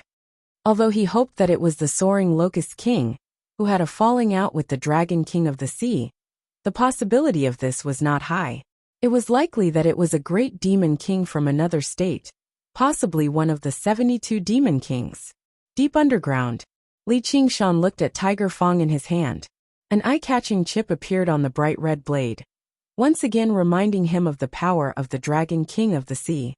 Although he hoped that it was the Soaring Locust King, who had a falling out with the Dragon King of the Sea, the possibility of this was not high. It was likely that it was a great demon king from another state, possibly one of the 72 demon kings. Deep underground, Li Qingshan looked at Tiger Fang in his hand. An eye-catching chip appeared on the bright red blade, once again reminding him of the power of the Dragon King of the Sea.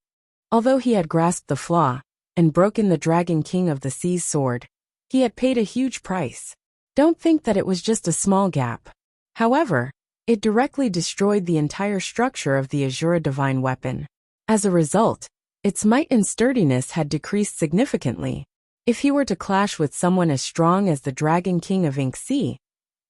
Although he had grasped the flaw and broken the Dragon King of the Sea's sword, he had paid a huge price. Don't think that it was just a small gap. However, it directly destroyed the entire structure of the Azura divine weapon. As a result, its might and sturdiness had decreased significantly. If he were to clash with someone as strong as the Dragon King of Ink Sea,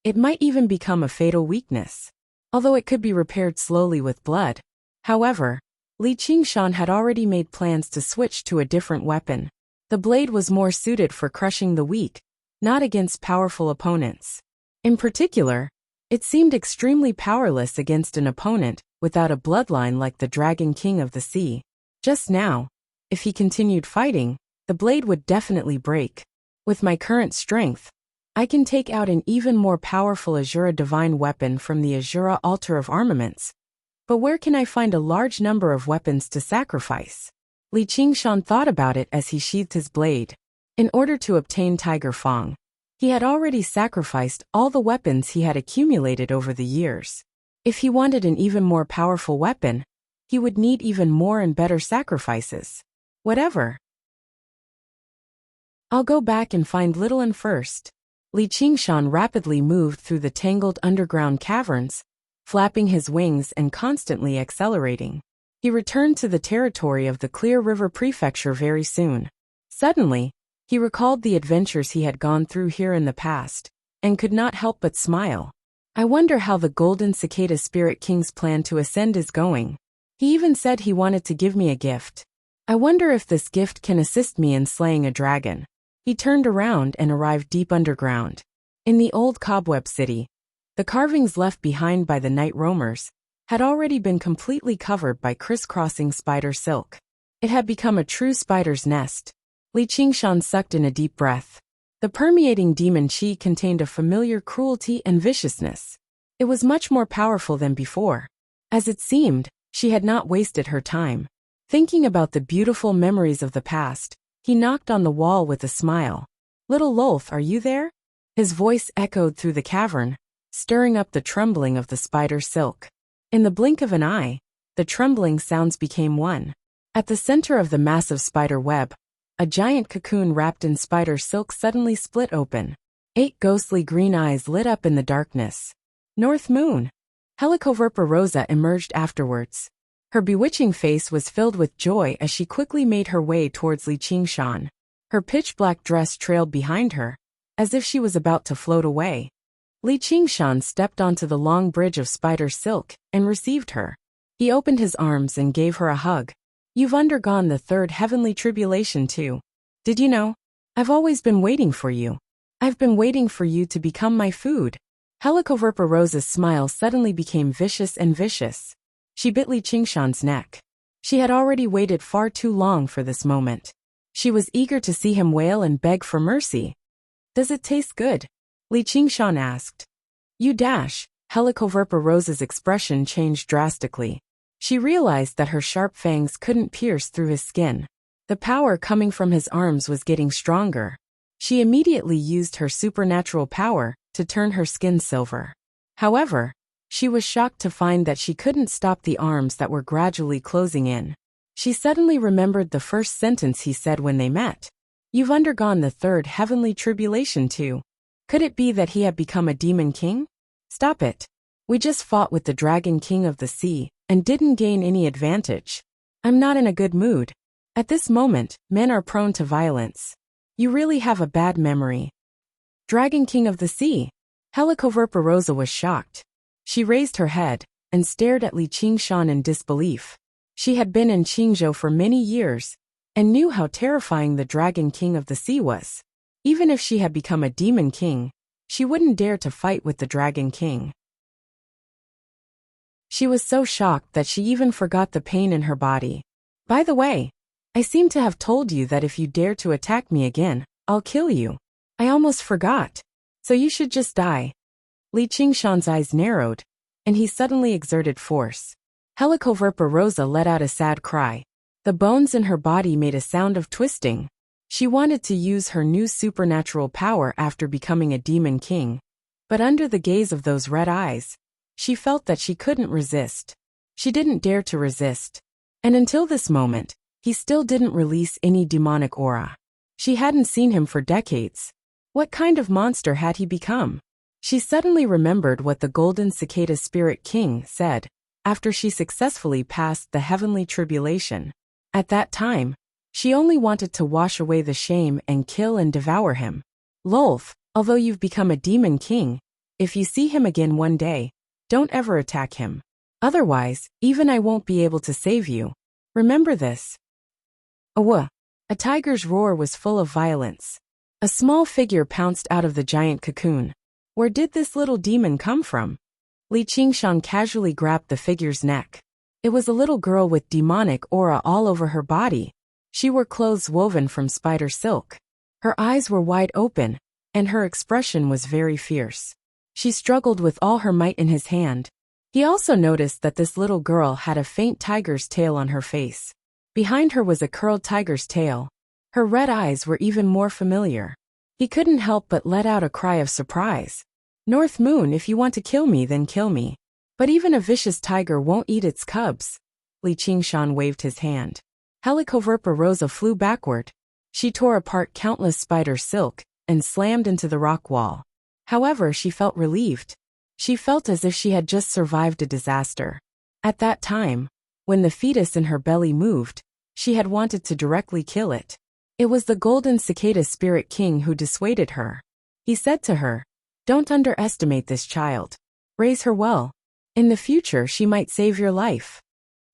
it might even become a fatal weakness, although it could be repaired slowly with blood. However, Li Qingshan had already made plans to switch to a different weapon. The blade was more suited for crushing the weak, not against powerful opponents. In particular, it seemed extremely powerless against an opponent without a bloodline like the Dragon King of the Sea. Just now, if he continued fighting, the blade would definitely break. With my current strength, I can take out an even more powerful Azura divine weapon from the Azura altar of armaments. But where can I find a large number of weapons to sacrifice? Li Qingshan thought about it as he sheathed his blade. In order to obtain Tiger Fang, he had already sacrificed all the weapons he had accumulated over the years. If he wanted an even more powerful weapon, he would need even more and better sacrifices. Whatever. I'll go back and find Little One first. Li Qingshan rapidly moved through the tangled underground caverns, flapping his wings and constantly accelerating. He returned to the territory of the Clear River Prefecture very soon. Suddenly, he recalled the adventures he had gone through here in the past, and could not help but smile. I wonder how the Golden Cicada Spirit King's plan to ascend is going. He even said he wanted to give me a gift. I wonder if this gift can assist me in slaying a dragon. He turned around and arrived deep underground. In the old cobweb city, the carvings left behind by the night roamers had already been completely covered by crisscrossing spider silk. It had become a true spider's nest. Li Qingshan sucked in a deep breath. The permeating demon chi contained a familiar cruelty and viciousness. It was much more powerful than before. As it seemed, she had not wasted her time. Thinking about the beautiful memories of the past, he knocked on the wall with a smile. "Little Lolth, are you there?" His voice echoed through the cavern, stirring up the trembling of the spider silk. In the blink of an eye, the trembling sounds became one. At the center of the massive spider web, a giant cocoon wrapped in spider silk suddenly split open. 8 ghostly green eyes lit up in the darkness. North Moon. Helicoverpa Rosa emerged afterwards. Her bewitching face was filled with joy as she quickly made her way towards Li Qingshan. Her pitch-black dress trailed behind her, as if she was about to float away. Li Qingshan stepped onto the long bridge of spider silk and received her. He opened his arms and gave her a hug. "You've undergone the third heavenly tribulation too. Did you know? I've always been waiting for you. I've been waiting for you to become my food." Helicoverpa Rosa's smile suddenly became vicious and vicious. She bit Li Qingshan's neck. She had already waited far too long for this moment. She was eager to see him wail and beg for mercy. "Does it taste good?" Li Qingshan asked. "You dash." Helicoverpa Rosa's expression changed drastically. She realized that her sharp fangs couldn't pierce through his skin. The power coming from his arms was getting stronger. She immediately used her supernatural power to turn her skin silver. However, she was shocked to find that she couldn't stop the arms that were gradually closing in. She suddenly remembered the first sentence he said when they met. "You've undergone the third heavenly tribulation too." Could it be that he had become a demon king? "Stop it. We just fought with the dragon king of the sea and didn't gain any advantage. I'm not in a good mood. At this moment, men are prone to violence. You really have a bad memory." Dragon king of the sea? Helicoverpa Rosa was shocked. She raised her head and stared at Li Qingshan in disbelief. She had been in Qingzhou for many years and knew how terrifying the Dragon King of the Sea was. Even if she had become a demon king, she wouldn't dare to fight with the Dragon King. She was so shocked that she even forgot the pain in her body. "By the way, I seem to have told you that if you dare to attack me again, I'll kill you. I almost forgot. So you should just die." Li Qingshan's eyes narrowed, and he suddenly exerted force. Helicoverpa Rosa let out a sad cry. The bones in her body made a sound of twisting. She wanted to use her new supernatural power after becoming a demon king, but under the gaze of those red eyes, she felt that she couldn't resist. She didn't dare to resist. And until this moment, he still didn't release any demonic aura. She hadn't seen him for decades. What kind of monster had he become? She suddenly remembered what the Golden Cicada Spirit King said after she successfully passed the heavenly tribulation. At that time, she only wanted to wash away the shame and kill and devour him. "Lolth, although you've become a demon king, if you see him again one day, don't ever attack him. Otherwise, even I won't be able to save you. Remember this." Awa! A tiger's roar was full of violence. A small figure pounced out of the giant cocoon. Where did this little demon come from? Li Qingshan casually grabbed the figure's neck. It was a little girl with demonic aura all over her body. She wore clothes woven from spider silk. Her eyes were wide open, and her expression was very fierce. She struggled with all her might in his hand. He also noticed that this little girl had a faint tiger's tail on her face. Behind her was a curled tiger's tail. Her red eyes were even more familiar. He couldn't help but let out a cry of surprise. "North Moon, if you want to kill me, then kill me. But even a vicious tiger won't eat its cubs." Li Qingshan waved his hand. Helicoverpa Rosa flew backward. She tore apart countless spider silk and slammed into the rock wall. However, she felt relieved. She felt as if she had just survived a disaster. At that time, when the fetus in her belly moved, she had wanted to directly kill it. It was the Golden Cicada Spirit King who dissuaded her. He said to her, "Don't underestimate this child. Raise her well. In the future she might save your life."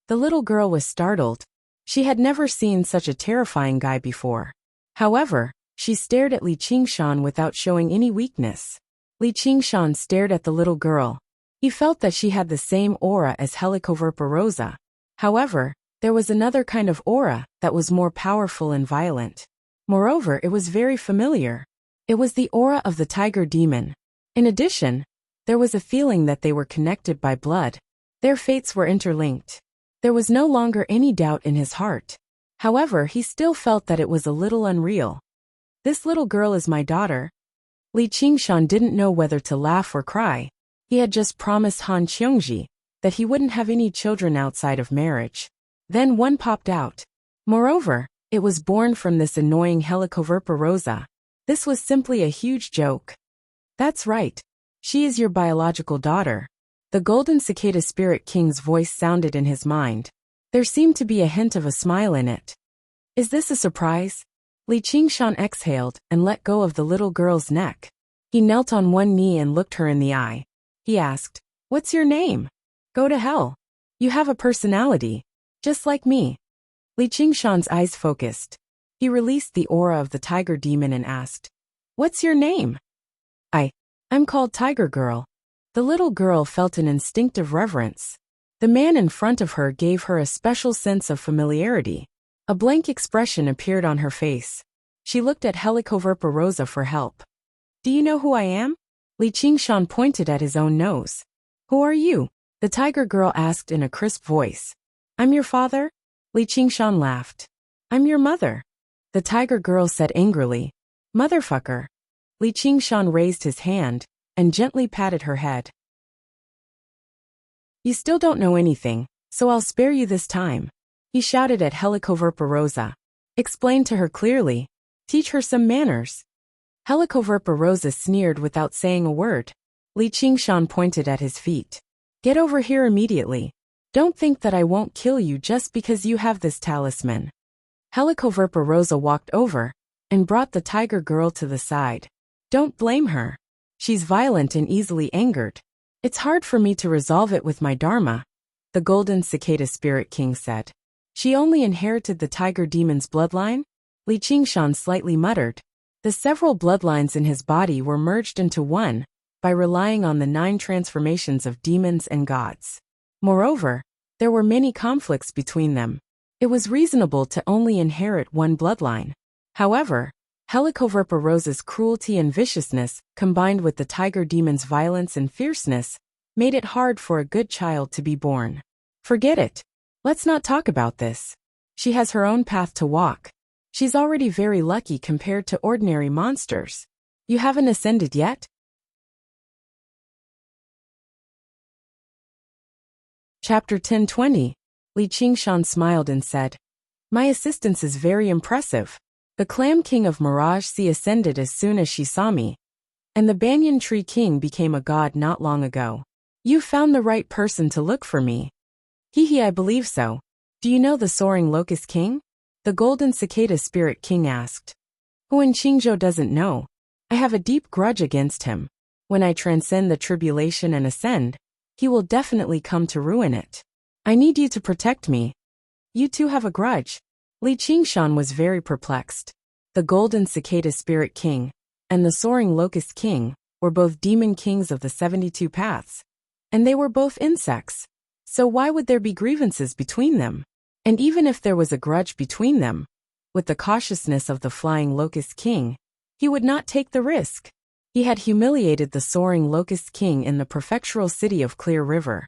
The little girl was startled. She had never seen such a terrifying guy before. However, she stared at Li Qingshan without showing any weakness. Li Qingshan stared at the little girl. He felt that she had the same aura as Helicoverpa Rosa. However, there was another kind of aura that was more powerful and violent. Moreover, it was very familiar. It was the aura of the tiger demon. In addition, there was a feeling that they were connected by blood. Their fates were interlinked. There was no longer any doubt in his heart. However, he still felt that it was a little unreal. "This little girl is my daughter." Li Qingshan didn't know whether to laugh or cry. He had just promised Han Qiongji that he wouldn't have any children outside of marriage. Then one popped out. Moreover, it was born from this annoying Helicoverpa Rosa. This was simply a huge joke. "That's right. She is your biological daughter." The Golden Cicada Spirit King's voice sounded in his mind. There seemed to be a hint of a smile in it. "Is this a surprise?" Li Qingshan exhaled and let go of the little girl's neck. He knelt on one knee and looked her in the eye. He asked, "What's your name?" "Go to hell. You have a personality. Just like me." Li Qingshan's eyes focused. He released the aura of the tiger demon and asked, "What's your name?" I'm called Tiger Girl." The little girl felt an instinctive reverence. The man in front of her gave her a special sense of familiarity. A blank expression appeared on her face. She looked at Helicoverpa for help. "Do you know who I am?" Li Qingshan pointed at his own nose. "Who are you?" the tiger girl asked in a crisp voice. "I'm your father?" Li Qingshan laughed. "I'm your mother," the tiger girl said angrily. "Motherfucker." Li Qingshan raised his hand and gently patted her head. "You still don't know anything, so I'll spare you this time," he shouted at Helicoverpa. "Explain to her clearly. Teach her some manners." Helicoverpa sneered without saying a word. Li Qingshan pointed at his feet. "Get over here immediately. Don't think that I won't kill you just because you have this talisman." Helicoverpa walked over and brought the tiger girl to the side. "Don't blame her. She's violent and easily angered. It's hard for me to resolve it with my dharma," the golden cicada spirit king said. "She only inherited the tiger demon's bloodline?" Li Qingshan slightly muttered. The several bloodlines in his body were merged into one by relying on the 9 transformations of demons and gods. Moreover, there were many conflicts between them. It was reasonable to only inherit one bloodline. However, Helicoverpa cruelty and viciousness, combined with the tiger demon's violence and fierceness, made it hard for a good child to be born. "Forget it. Let's not talk about this. She has her own path to walk. She's already very lucky compared to ordinary monsters. You haven't ascended yet?" Chapter 10:20. Li Qingshan smiled and said, "My assistance is very impressive. The Clam King of Mirage Sea ascended as soon as she saw me, and the Banyan Tree King became a god not long ago. You found the right person to look for me." "Hee, I believe so. Do you know the Soaring Locust King?" the Golden Cicada Spirit King asked. "Huan Qingzhou doesn't know. I have a deep grudge against him. When I transcend the tribulation and ascend, he will definitely come to ruin it. I need you to protect me." "You too have a grudge?" Li Qingshan was very perplexed. The Golden Cicada Spirit King and the Soaring Locust King were both demon kings of the 72 paths, and they were both insects. So why would there be grievances between them? And even if there was a grudge between them, with the cautiousness of the Flying Locust King, he would not take the risk. He had humiliated the Soaring Locust King in the prefectural city of Clear River.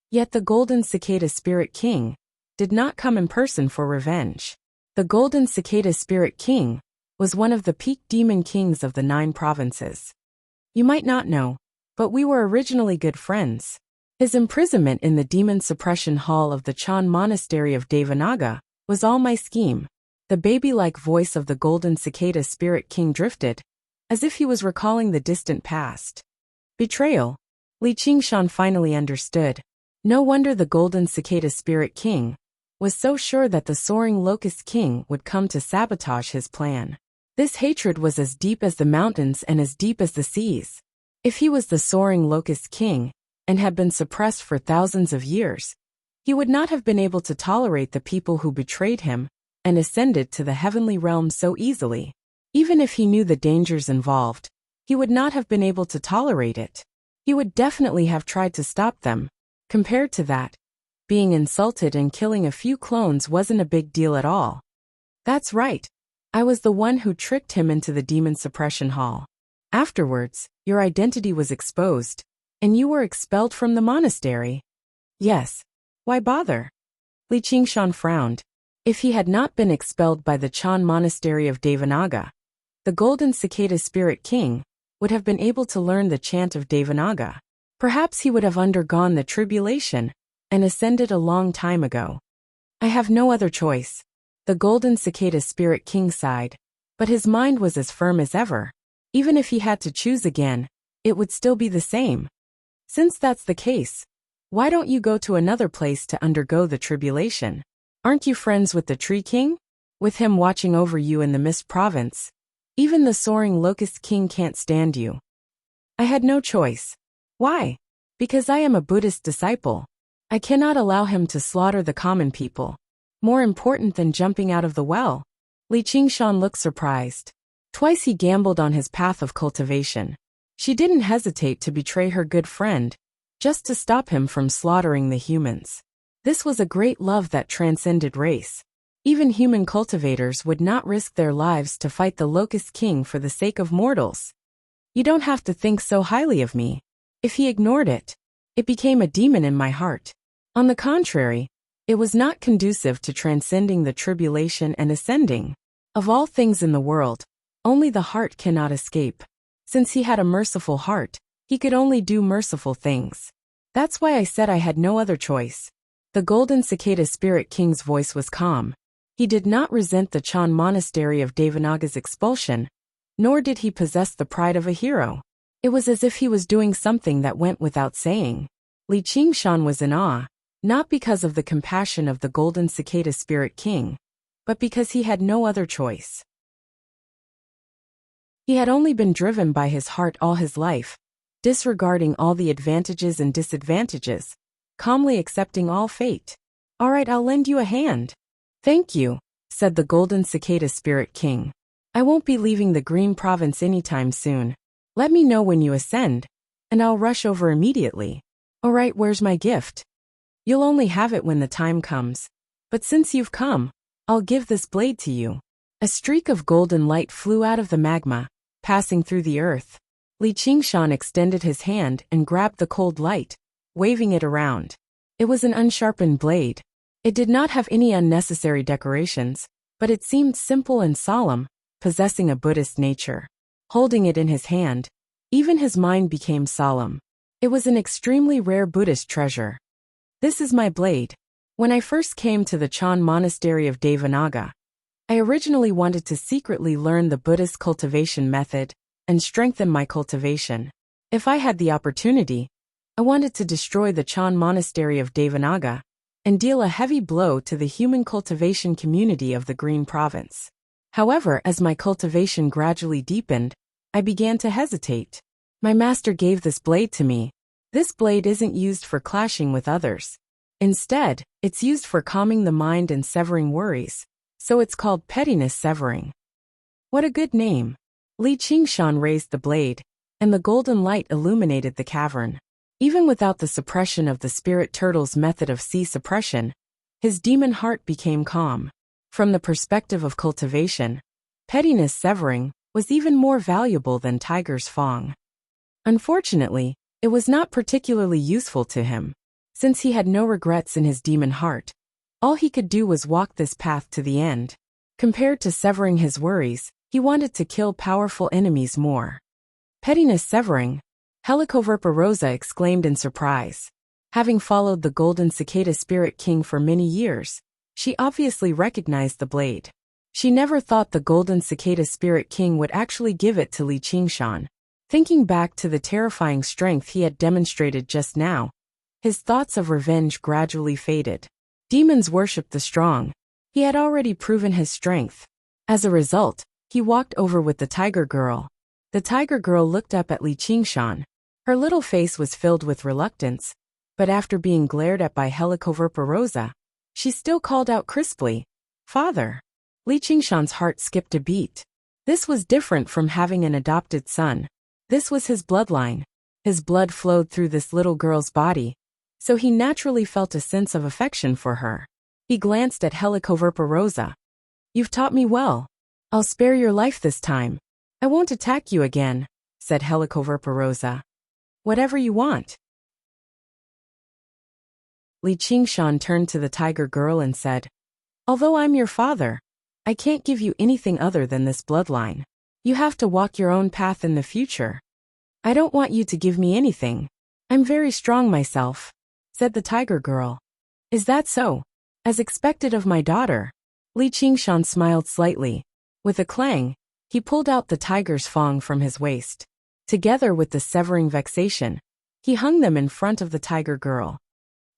Yet the Golden Cicada Spirit King did not come in person for revenge. The Golden Cicada Spirit King was one of the peak demon kings of the 9 provinces. You might not know, but we were originally good friends. His imprisonment in the demon suppression hall of the Chan Monastery of Devanaga was all my scheme. The baby-like voice of the Golden Cicada Spirit King drifted, as if he was recalling the distant past. Betrayal. Li Qingshan finally understood. No wonder the Golden Cicada Spirit King was so sure that the Soaring Locust King would come to sabotage his plan. This hatred was as deep as the mountains and as deep as the seas. If he was the Soaring Locust King and had been suppressed for thousands of years, he would not have been able to tolerate the people who betrayed him and ascended to the heavenly realm so easily. Even if he knew the dangers involved, he would not have been able to tolerate it. He would definitely have tried to stop them. Compared to that, being insulted and killing a few clones wasn't a big deal at all. That's right. I was the one who tricked him into the demon suppression hall. Afterwards, your identity was exposed, and you were expelled from the monastery. Yes. Why bother? Li Qingshan frowned. If he had not been expelled by the Chan Monastery of Devanaga, the Golden Cicada Spirit King would have been able to learn the chant of Devanaga. Perhaps he would have undergone the tribulation and ascended a long time ago. I have no other choice. The Golden Cicada Spirit King sighed, but his mind was as firm as ever. Even if he had to choose again, it would still be the same. Since that's the case, why don't you go to another place to undergo the tribulation? Aren't you friends with the Tree King? with him watching over you in the Mist Province. Even the soaring Locust King can't stand you. I had no choice. Why? Because I am a Buddhist disciple. I cannot allow him to slaughter the common people. More important than jumping out of the well. Li Qingshan looked surprised. Twice he gambled on his path of cultivation. She didn't hesitate to betray her good friend, just to stop him from slaughtering the humans. This was a great love that transcended race. Even human cultivators would not risk their lives to fight the Locust King for the sake of mortals. You don't have to think so highly of me. If he ignored it, it became a demon in my heart. On the contrary, it was not conducive to transcending the tribulation and ascending. Of all things in the world, only the heart cannot escape. Since he had a merciful heart, he could only do merciful things. That's why I said I had no other choice. The Golden Cicada Spirit King's voice was calm. He did not resent the Chan monastery of Devanaga's expulsion, nor did he possess the pride of a hero. It was as if he was doing something that went without saying. Li Qingshan was in awe, not because of the compassion of the Golden Cicada Spirit King, but because he had no other choice. He had only been driven by his heart all his life, disregarding all the advantages and disadvantages, calmly accepting all fate. All right, I'll lend you a hand. Thank you, said the Golden Cicada Spirit King. I won't be leaving the Green Province anytime soon. Let me know when you ascend, and I'll rush over immediately. All right, where's my gift? You'll only have it when the time comes. But since you've come, I'll give this blade to you. A streak of golden light flew out of the magma, passing through the earth. Li Qingshan extended his hand and grabbed the cold light, waving it around. It was an unsharpened blade. It did not have any unnecessary decorations, but it seemed simple and solemn, possessing a Buddhist nature. Holding it in his hand, even his mind became solemn. It was an extremely rare Buddhist treasure. This is my blade. When I first came to the Chan monastery of Devanaga, I originally wanted to secretly learn the Buddhist cultivation method and strengthen my cultivation. If I had the opportunity, I wanted to destroy the Chan monastery of Devanaga and deal a heavy blow to the human cultivation community of the Green Province. However, as my cultivation gradually deepened, I began to hesitate. My master gave this blade to me. This blade isn't used for clashing with others. Instead, it's used for calming the mind and severing worries, so it's called pettiness severing. What a good name. Li Qingshan raised the blade, and the golden light illuminated the cavern. Even without the suppression of the spirit turtle's method of sea suppression, his demon heart became calm. From the perspective of cultivation, pettiness severing was even more valuable than Tiger's Fang. Unfortunately, it was not particularly useful to him. Since he had no regrets in his demon heart, all he could do was walk this path to the end. Compared to severing his worries, he wanted to kill powerful enemies more. Pettiness severing, Helicoverpa Rosa exclaimed in surprise. Having followed the Golden Cicada Spirit King for many years, she obviously recognized the blade. She never thought the Golden Cicada Spirit King would actually give it to Li Qingshan. Thinking back to the terrifying strength he had demonstrated just now, his thoughts of revenge gradually faded. Demons worshipped the strong. He had already proven his strength. As a result, he walked over with the tiger girl. The tiger girl looked up at Li Qingshan. Her little face was filled with reluctance, but after being glared at by Helicoverpa Rosa, she still called out crisply, "Father." Li Qingshan's heart skipped a beat. This was different from having an adopted son. This was his bloodline. His blood flowed through this little girl's body, so he naturally felt a sense of affection for her. He glanced at Helicoverpa Rosa. "You've taught me well. I'll spare your life this time. I won't attack you again," said Helicoverpa Rosa. "Whatever you want." Li Qingshan turned to the tiger girl and said, "Although I'm your father, I can't give you anything other than this bloodline. You have to walk your own path in the future. I don't want you to give me anything. I'm very strong myself," said the tiger girl. "Is that so? As expected of my daughter." Li Qingshan smiled slightly. With a clang, he pulled out the tiger's fang from his waist. Together with the severing vexation, he hung them in front of the tiger girl.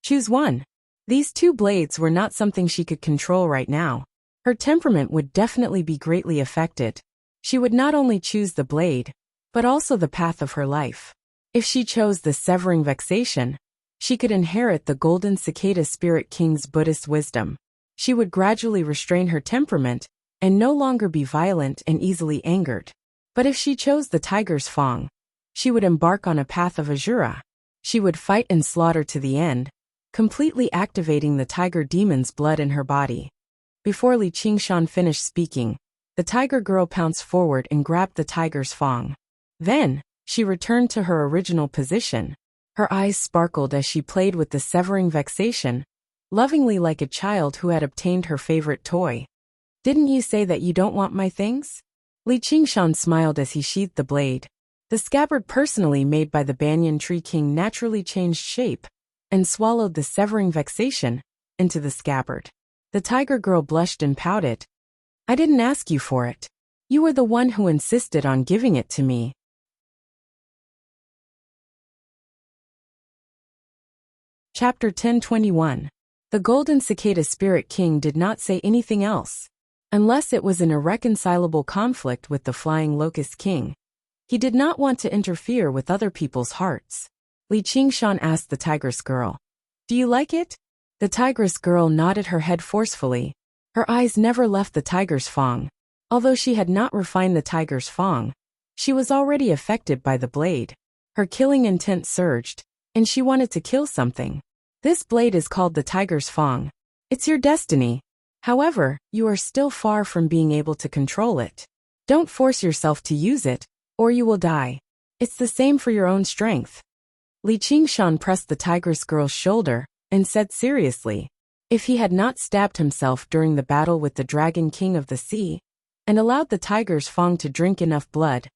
Choose one. These two blades were not something she could control right now. Her temperament would definitely be greatly affected. She would not only choose the blade, but also the path of her life. If she chose the severing vexation, she could inherit the golden cicada spirit king's Buddhist wisdom. She would gradually restrain her temperament and no longer be violent and easily angered. But if she chose the tiger's fang, she would embark on a path of Asura. She would fight and slaughter to the end, completely activating the tiger demon's blood in her body. Before Li Qingshan finished speaking, the tiger girl pounced forward and grabbed the tiger's fang. Then, she returned to her original position. Her eyes sparkled as she played with the severing vexation, lovingly like a child who had obtained her favorite toy. "Didn't you say that you don't want my things?" Li Qingshan smiled as he sheathed the blade. The scabbard personally made by the banyan tree king naturally changed shape and swallowed the severing vexation into the scabbard. The tiger girl blushed and pouted. "I didn't ask you for it. You were the one who insisted on giving it to me." Chapter 1021. The Golden Cicada Spirit King did not say anything else. Unless it was an irreconcilable conflict with the Flying Locust King. He did not want to interfere with other people's hearts. Li Qingshan asked the tigress girl, "Do you like it?" The tigress girl nodded her head forcefully. Her eyes never left the tiger's fang. Although she had not refined the tiger's fang, she was already affected by the blade. Her killing intent surged, and she wanted to kill something. This blade is called the tiger's fang. It's your destiny. However, you are still far from being able to control it. Don't force yourself to use it, or you will die. It's the same for your own strength. Li Qingshan pressed the tigress girl's shoulder and said seriously, if he had not stabbed himself during the battle with the Dragon King of the Sea and allowed the tiger's fang to drink enough blood,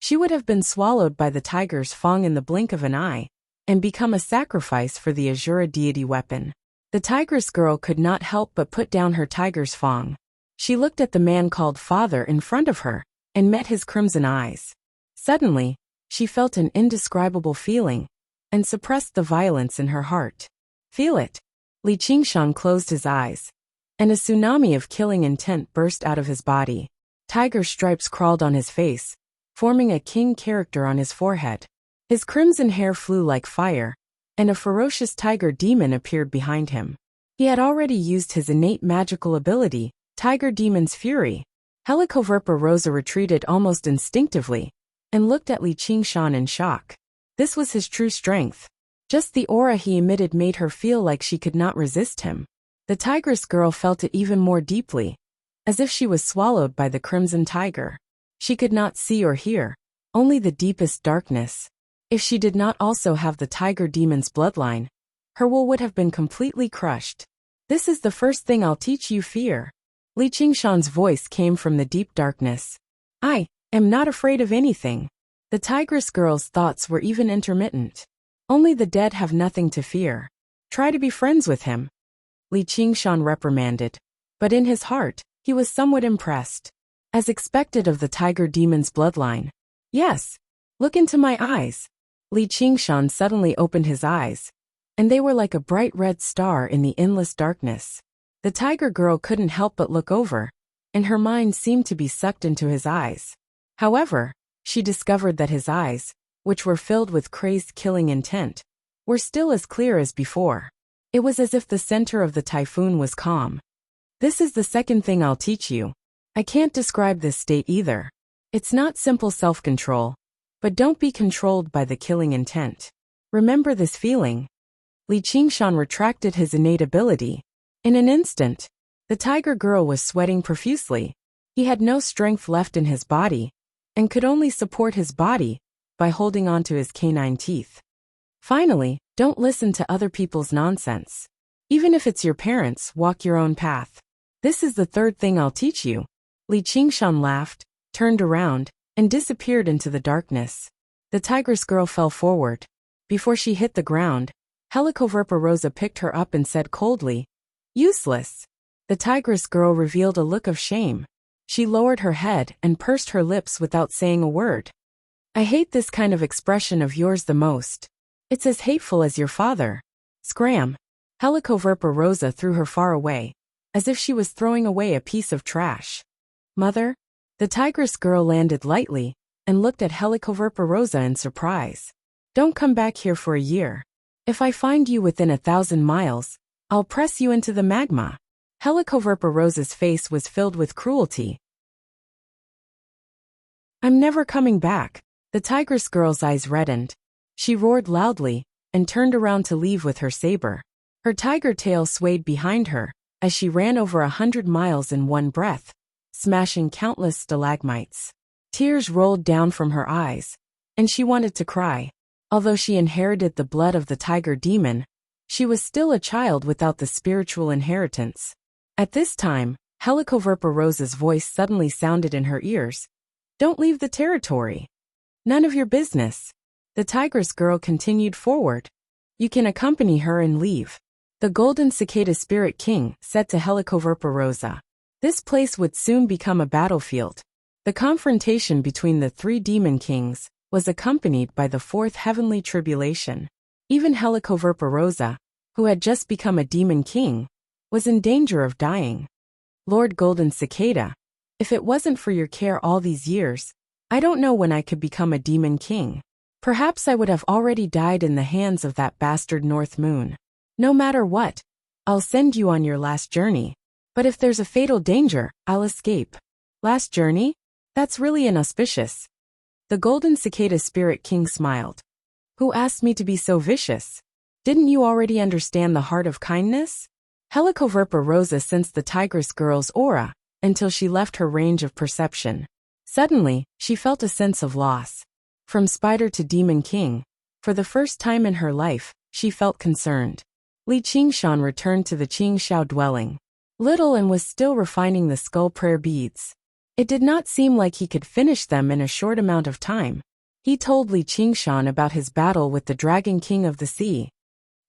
she would have been swallowed by the tiger's fang in the blink of an eye and become a sacrifice for the Asura deity weapon. The tigress girl could not help but put down her tiger's fang. She looked at the man called father in front of her and met his crimson eyes. Suddenly, she felt an indescribable feeling and suppressed the violence in her heart. "Feel it." Li Qingshan closed his eyes, and a tsunami of killing intent burst out of his body. Tiger stripes crawled on his face, forming a king character on his forehead. His crimson hair flew like fire, and a ferocious tiger demon appeared behind him. He had already used his innate magical ability, Tiger Demon's Fury. Helicoverpa Rosa retreated almost instinctively and looked at Li Qingshan in shock. This was his true strength. Just the aura he emitted made her feel like she could not resist him. The tigress girl felt it even more deeply, as if she was swallowed by the crimson tiger. She could not see or hear, only the deepest darkness. If she did not also have the tiger demon's bloodline, her will would have been completely crushed. "This is the first thing I'll teach you, fear." Li Qingshan's voice came from the deep darkness. "I am not afraid of anything." The tigress girl's thoughts were even intermittent. "Only the dead have nothing to fear. Try to be friends with him." Li Qingshan reprimanded. But in his heart, he was somewhat impressed. As expected of the tiger demon's bloodline. "Yes. Look into my eyes." Li Qingshan suddenly opened his eyes, and they were like a bright red star in the endless darkness. The tiger girl couldn't help but look over, and her mind seemed to be sucked into his eyes. However, she discovered that his eyes, which were filled with crazed killing intent, were still as clear as before. It was as if the center of the typhoon was calm. "This is the second thing I'll teach you. I can't describe this state either. It's not simple self-control, but don't be controlled by the killing intent. Remember this feeling." Li Qingshan retracted his innate ability. In an instant, the tiger girl was sweating profusely. He had no strength left in his body, and could only support his body by holding on to his canine teeth. Finally, don't listen to other people's nonsense. Even if it's your parents, walk your own path. This is the third thing I'll teach you. Li Qingshan laughed, turned around, and disappeared into the darkness. The tigress girl fell forward. Before she hit the ground, Helicoverpa Rosa picked her up and said coldly, "Useless." The tigress girl revealed a look of shame. She lowered her head and pursed her lips without saying a word. "I hate this kind of expression of yours the most. It's as hateful as your father." Scram! Helicoverpa Rosa threw her far away, as if she was throwing away a piece of trash. Mother? The tigress girl landed lightly and looked at Helicoverpa in surprise. Don't come back here for a year. If I find you within 1,000 miles, I'll press you into the magma. Helicoverpa's face was filled with cruelty. I'm never coming back. The tigress girl's eyes reddened. She roared loudly and turned around to leave with her saber. Her tiger tail swayed behind her as she ran over 100 miles in one breath, smashing countless stalagmites. Tears rolled down from her eyes, and she wanted to cry. Although she inherited the blood of the tiger demon, she was still a child without the spiritual inheritance. At this time, Helicoverpa's voice suddenly sounded in her ears. Don't leave the territory. None of your business. The tigress girl continued forward. You can accompany her and leave. The golden cicada spirit king said to Helicoverpa. This place would soon become a battlefield. The confrontation between the three demon kings was accompanied by the fourth heavenly tribulation. Even Helicoverpa, who had just become a demon king, was in danger of dying. Lord Golden Cicada, if it wasn't for your care all these years, I don't know when I could become a demon king. Perhaps I would have already died in the hands of that bastard North Moon. No matter what, I'll send you on your last journey. But if there's a fatal danger, I'll escape. Last journey? That's really inauspicious. The Golden Cicada Spirit King smiled. Who asked me to be so vicious? Didn't you already understand the heart of kindness? Helicoverpa sensed the tigress girl's aura until she left her range of perception. Suddenly, she felt a sense of loss. From spider to demon king, for the first time in her life, she felt concerned. Li Qingshan returned to the Qingxiao dwelling. Little and was still refining the skull prayer beads. It did not seem like he could finish them in a short amount of time. He told Li Qingshan about his battle with the Dragon King of the Sea.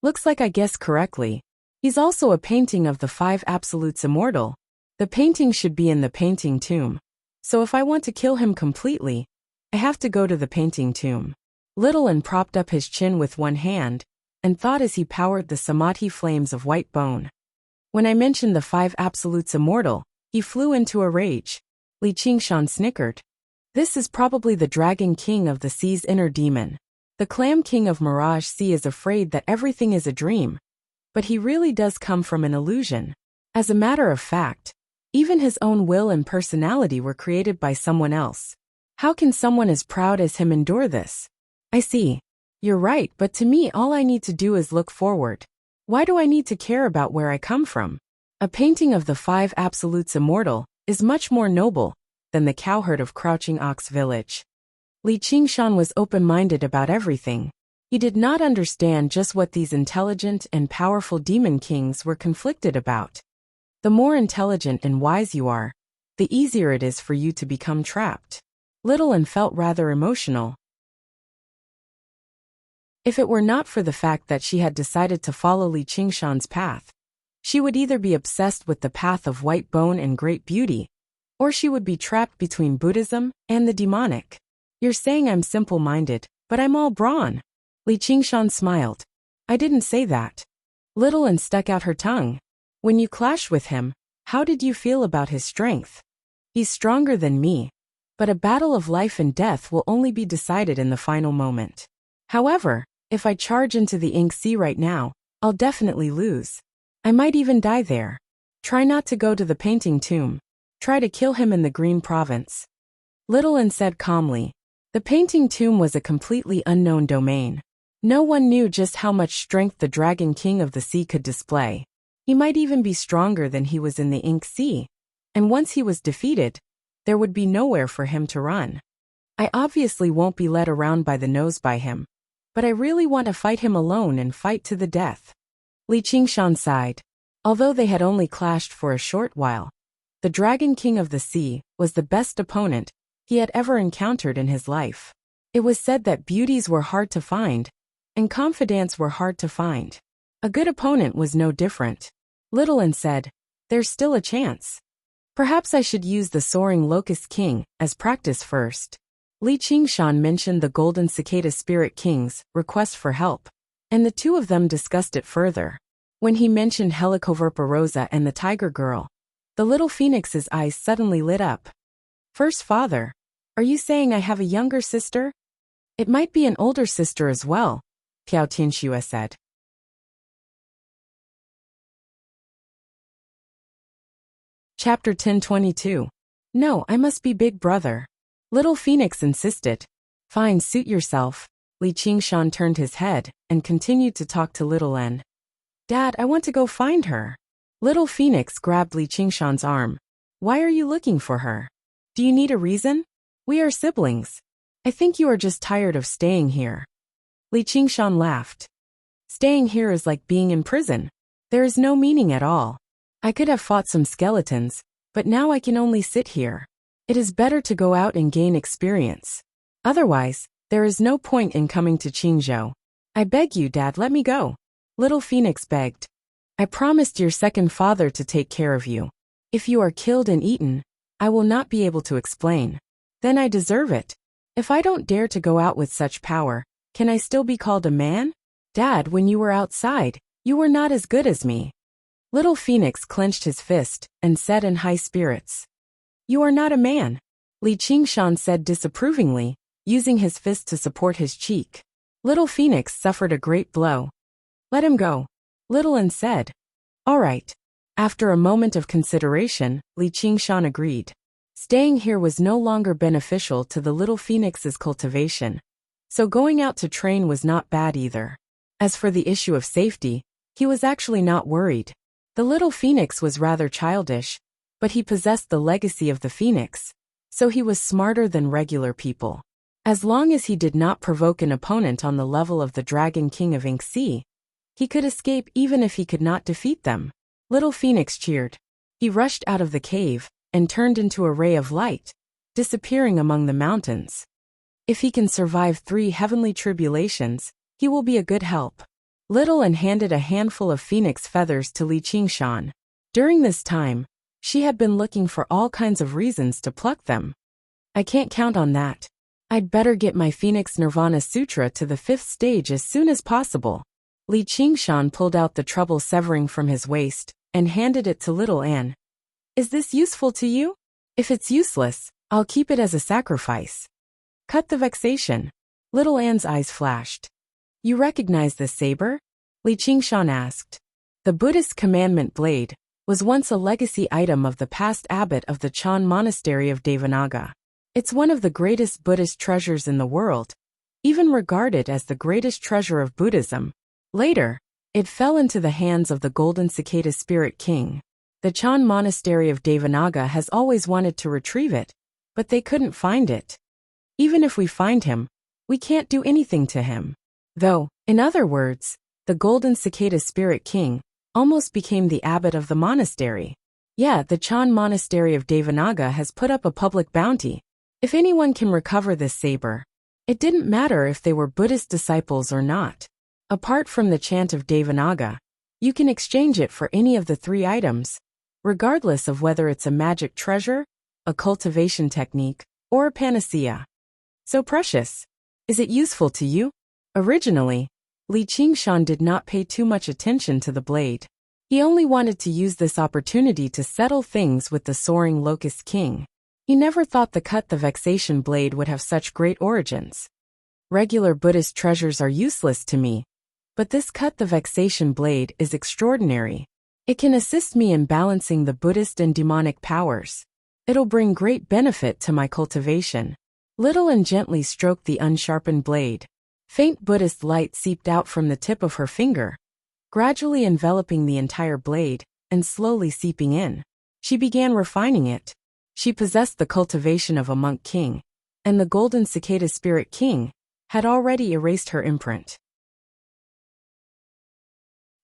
Looks like I guessed correctly. He's also a painting of the 5 Absolutes Immortal. The painting should be in the painting tomb. So if I want to kill him completely, I have to go to the painting tomb. Little'n propped up his chin with one hand and thought as he powered the samadhi flames of white bone. When I mentioned the 5 Absolutes Immortal, he flew into a rage. Li Qingshan snickered. This is probably the Dragon King of the Sea's inner demon. The Clam King of Mirage Sea is afraid that everything is a dream, but he really does come from an illusion. As a matter of fact, even his own will and personality were created by someone else. How can someone as proud as him endure this? I see. You're right, but to me all I need to do is look forward. Why do I need to care about where I come from? A painting of the 5 Absolutes Immortal is much more noble than the cowherd of Crouching Ox Village. Li Qingshan was open-minded about everything. He did not understand just what these intelligent and powerful demon kings were conflicted about. The more intelligent and wise you are, the easier it is for you to become trapped. Little'n felt rather emotional. If it were not for the fact that she had decided to follow Li Qingshan's path, she would either be obsessed with the path of white bone and great beauty, or she would be trapped between Buddhism and the demonic. You're saying I'm simple-minded, but I'm all brawn. Li Qingshan smiled. I didn't say that. Little'n stuck out her tongue. When you clashed with him, how did you feel about his strength? He's stronger than me, but a battle of life and death will only be decided in the final moment. However, if I charge into the Ink Sea right now, I'll definitely lose. I might even die there. Try not to go to the painting tomb. Try to kill him in the Green Province. Little'n said calmly. The painting tomb was a completely unknown domain. No one knew just how much strength the Dragon King of the Sea could display. He might even be stronger than he was in the Ink Sea. And once he was defeated, there would be nowhere for him to run. I obviously won't be led around by the nose by him, but I really want to fight him alone and fight to the death. Li Qingshan sighed. Although they had only clashed for a short while, the Dragon King of the Sea was the best opponent he had ever encountered in his life. It was said that beauties were hard to find, and confidants were hard to find. A good opponent was no different. Little'n said, there's still a chance. Perhaps I should use the Soaring Locust King as practice first. Li Qingshan mentioned the Golden Cicada Spirit King's request for help, and the two of them discussed it further. When he mentioned Helicoverpa rosa and the tiger girl, the little phoenix's eyes suddenly lit up. First father, are you saying I have a younger sister? It might be an older sister as well, Piao Tianxue said. Chapter 1022. No, I must be big brother. Little Phoenix insisted. Fine, suit yourself. Li Qingshan turned his head and continued to talk to Little N. Dad, I want to go find her. Little Phoenix grabbed Li Qingshan's arm. Why are you looking for her? Do you need a reason? We are siblings. I think you are just tired of staying here. Li Qingshan laughed. Staying here is like being in prison. There is no meaning at all. I could have fought some skeletons, but now I can only sit here. It is better to go out and gain experience. Otherwise, there is no point in coming to Qingzhou. I beg you, Dad, let me go. Little Phoenix begged. I promised your second father to take care of you. If you are killed and eaten, I will not be able to explain. Then I deserve it. If I don't dare to go out with such power, can I still be called a man? Dad, when you were outside, you were not as good as me. Little Phoenix clenched his fist and said in high spirits. You are not a man, Li Qingshan said disapprovingly, using his fist to support his cheek. Little Phoenix suffered a great blow. Let him go, Little N said. All right. After a moment of consideration, Li Qingshan agreed. Staying here was no longer beneficial to the Little Phoenix's cultivation, so going out to train was not bad either. As for the issue of safety, he was actually not worried. The Little Phoenix was rather childish, but he possessed the legacy of the Phoenix, so he was smarter than regular people. As long as he did not provoke an opponent on the level of the Dragon King of Yingxi, he could escape even if he could not defeat them. Little Phoenix cheered. He rushed out of the cave and turned into a ray of light, disappearing among the mountains. If he can survive 3 heavenly tribulations, he will be a good help. Little N handed a handful of phoenix feathers to Li Qingshan. During this time, she had been looking for all kinds of reasons to pluck them. I can't count on that. I'd better get my Phoenix Nirvana Sutra to the 5th stage as soon as possible. Li Qingshan pulled out the trouble severing from his waist and handed it to Little N. Is this useful to you? If it's useless, I'll keep it as a sacrifice. Cut the vexation. Little N's eyes flashed. You recognize this saber? Li Qingshan asked. The Buddhist commandment blade was once a legacy item of the past abbot of the Chan monastery of Devanaga. It's one of the greatest Buddhist treasures in the world, even regarded as the greatest treasure of Buddhism. Later, it fell into the hands of the Golden Cicada Spirit King. The Chan monastery of Devanaga has always wanted to retrieve it, but they couldn't find it. Even if we find him, we can't do anything to him. Though, in other words, the Golden Cicada Spirit King almost became the abbot of the monastery. Yeah, the Chan monastery of Devanaga has put up a public bounty. If anyone can recover this saber, it didn't matter if they were Buddhist disciples or not. Apart from the chant of Devanaga, you can exchange it for any of the 3 items, regardless of whether it's a magic treasure, a cultivation technique, or a panacea. So precious. Is it useful to you? Originally, Li Qingshan did not pay too much attention to the blade. He only wanted to use this opportunity to settle things with the soaring Locust King. He never thought the Cut the Vexation blade would have such great origins. Regular Buddhist treasures are useless to me, but this Cut the Vexation blade is extraordinary. It can assist me in balancing the Buddhist and demonic powers. It'll bring great benefit to my cultivation. Little and gently stroked the unsharpened blade. Faint Buddhist light seeped out from the tip of her finger, gradually enveloping the entire blade and slowly seeping in. She began refining it. She possessed the cultivation of a monk king, and the Golden Cicada Spirit King had already erased her imprint.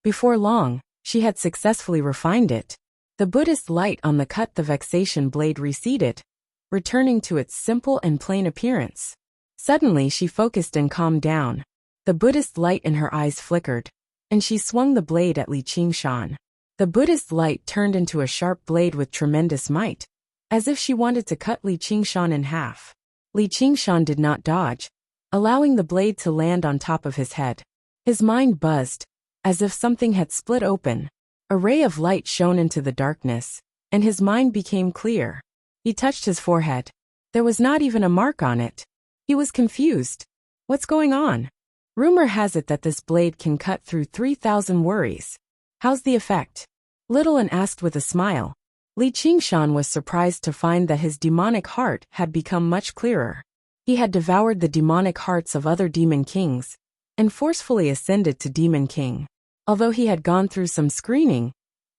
Before long, she had successfully refined it. The Buddhist light on the Cut the Vexation blade receded, returning to its simple and plain appearance. Suddenly she focused and calmed down. The Buddhist light in her eyes flickered, and she swung the blade at Li Qingshan. The Buddhist light turned into a sharp blade with tremendous might, as if she wanted to cut Li Qingshan in half. Li Qingshan did not dodge, allowing the blade to land on top of his head. His mind buzzed. as if something had split open. A ray of light shone into the darkness, and his mind became clear. He touched his forehead. There was not even a mark on it. He was confused. What's going on? Rumor has it that this blade can cut through 3,000 worries. How's the effect? Little An asked with a smile. Li Qingshan was surprised to find that his demonic heart had become much clearer. He had devoured the demonic hearts of other demon kings, and forcefully ascended to Demon King. Although he had gone through some screening,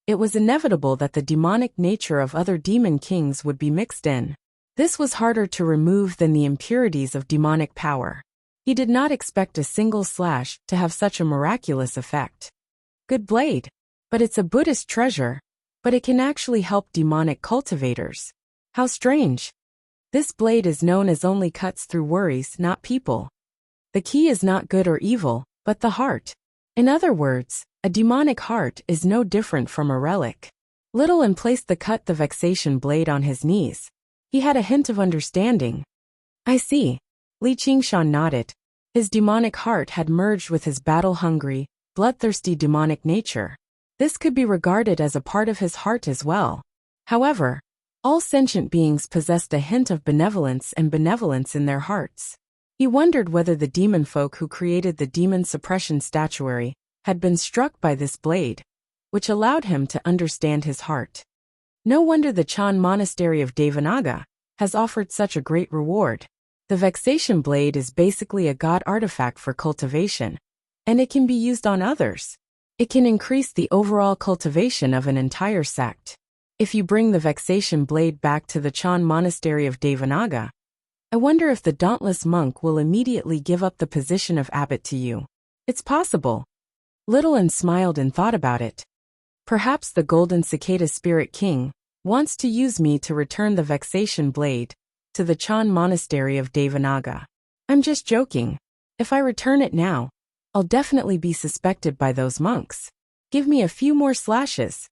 it was inevitable that the demonic nature of other demon kings would be mixed in. This was harder to remove than the impurities of demonic power. He did not expect a single slash to have such a miraculous effect. Good blade. But it's a Buddhist treasure. But it can actually help demonic cultivators. How strange. This blade is known as only cuts through worries, not people. The key is not good or evil, but the heart. In other words, a demonic heart is no different from a relic. Little An placed the vexation blade on his knees. He had a hint of understanding. I see. Li Qingshan nodded. His demonic heart had merged with his battle-hungry, bloodthirsty demonic nature. This could be regarded as a part of his heart as well. However, all sentient beings possessed a hint of benevolence in their hearts. He wondered whether the demon folk who created the demon suppression statuary had been struck by this blade, which allowed him to understand his heart. No wonder the Chan monastery of Devanaga has offered such a great reward. The vexation blade is basically a god artifact for cultivation, and it can be used on others. It can increase the overall cultivation of an entire sect. If you bring the vexation blade back to the Chan monastery of Devanaga, I wonder if the dauntless monk will immediately give up the position of abbot to you. It's possible. Little An smiled and thought about it. Perhaps the golden cicada spirit king wants to use me to return the vexation blade to the Chan monastery of Devanaga. I'm just joking. If I return it now, I'll definitely be suspected by those monks. Give me a few more slashes.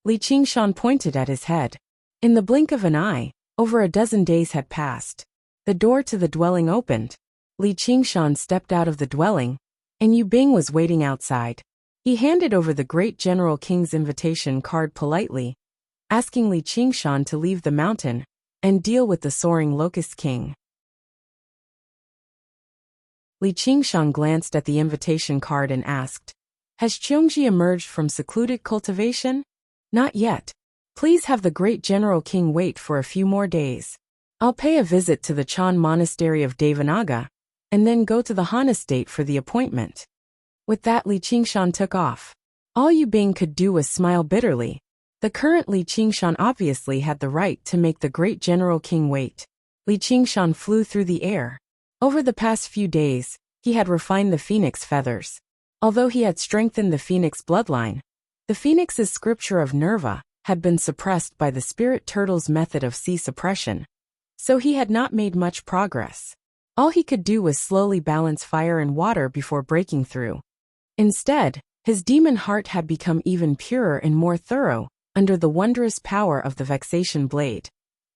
Li Qingshan pointed at his head. In the blink of an eye, over a dozen days had passed. The door to the dwelling opened. Li Qingshan stepped out of the dwelling, and Yu Bing was waiting outside. He handed over the great general king's invitation card politely, asking Li Qingshan to leave the mountain and deal with the soaring locust king. Li Qingshan glanced at the invitation card and asked, Has Qiongji emerged from secluded cultivation? Not yet. Please have the great general king wait for a few more days. I'll pay a visit to the Chan monastery of Devanaga, and then go to the Han estate for the appointment. With that, Li Qingshan took off. All Yu Bing could do was smile bitterly. The current Li Qingshan obviously had the right to make the great general king wait. Li Qingshan flew through the air. Over the past few days, he had refined the phoenix feathers. Although he had strengthened the phoenix bloodline, the phoenix's scripture of Nerva had been suppressed by the spirit turtle's method of sea suppression, so he had not made much progress. All he could do was slowly balance fire and water before breaking through. Instead, his demon heart had become even purer and more thorough under the wondrous power of the vexation blade,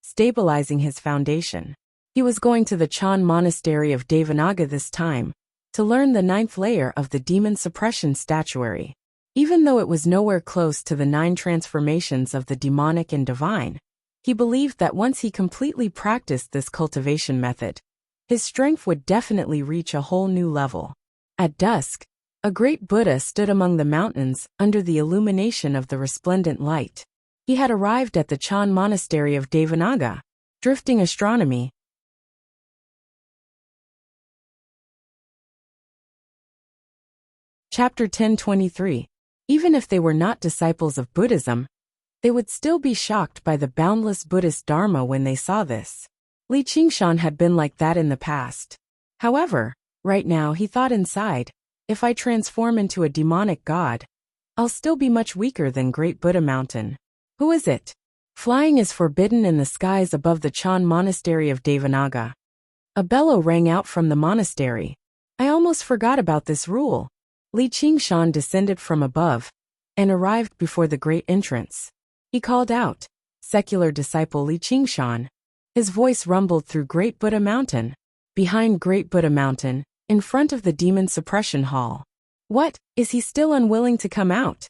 stabilizing his foundation. He was going to the Chan monastery of Devanaga this time to learn the 9th layer of the demon suppression statuary. Even though it was nowhere close to the 9 transformations of the demonic and divine, he believed that once he completely practiced this cultivation method, his strength would definitely reach a whole new level. At dusk, a great Buddha stood among the mountains under the illumination of the resplendent light. He had arrived at the Chan monastery of Devanaga. Drifting astronomy. Chapter 1023. Even if they were not disciples of Buddhism, they would still be shocked by the boundless Buddhist Dharma when they saw this. Li Qingshan had been like that in the past. However, right now he thought inside, if I transform into a demonic god, I'll still be much weaker than Great Buddha Mountain. Who is it? Flying is forbidden in the skies above the Chan monastery of Devanaga. A bellow rang out from the monastery. I almost forgot about this rule. Li Qingshan descended from above and arrived before the great entrance. He called out, Secular disciple Li Qingshan. His voice rumbled through Great Buddha Mountain. Behind Great Buddha Mountain, in front of the demon suppression hall, What, is he still unwilling to come out?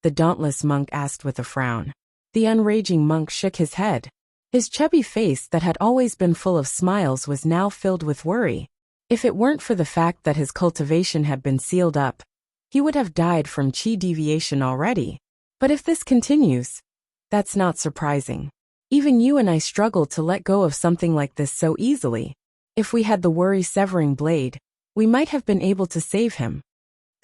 The dauntless monk asked with a frown. The unraging monk shook his head. His chubby face that had always been full of smiles was now filled with worry. If it weren't for the fact that his cultivation had been sealed up, he would have died from chi deviation already. But if this continues, that's not surprising. Even you and I struggle to let go of something like this so easily. If we had the worry-severing blade, we might have been able to save him.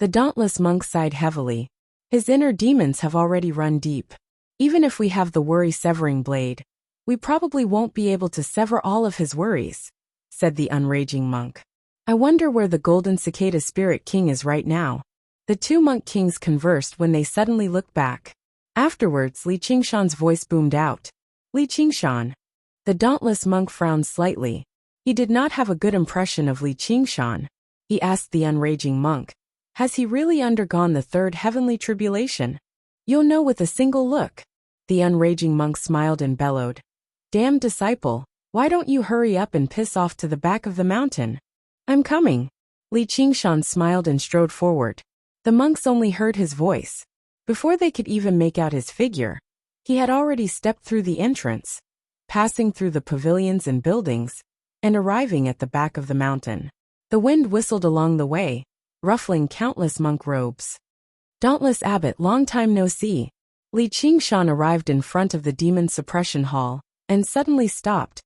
The dauntless monk sighed heavily. His inner demons have already run deep. Even if we have the worry-severing blade, we probably won't be able to sever all of his worries, said the unraging monk. I wonder where the golden cicada spirit king is right now. The two monk kings conversed when they suddenly looked back. Afterwards, Li Qingshan's voice boomed out. Li Qingshan. The dauntless monk frowned slightly. He did not have a good impression of Li Qingshan. He asked the unraging monk, has he really undergone the third heavenly tribulation? You'll know with a single look. The unraging monk smiled and bellowed. Damn disciple, why don't you hurry up and piss off to the back of the mountain? I'm coming. Li Qingshan smiled and strode forward. The monks only heard his voice. Before they could even make out his figure, he had already stepped through the entrance, passing through the pavilions and buildings, and arriving at the back of the mountain. The wind whistled along the way, ruffling countless monk robes. Dauntless Abbot, long time no see. Li Qingshan arrived in front of the demon suppression hall, and suddenly stopped,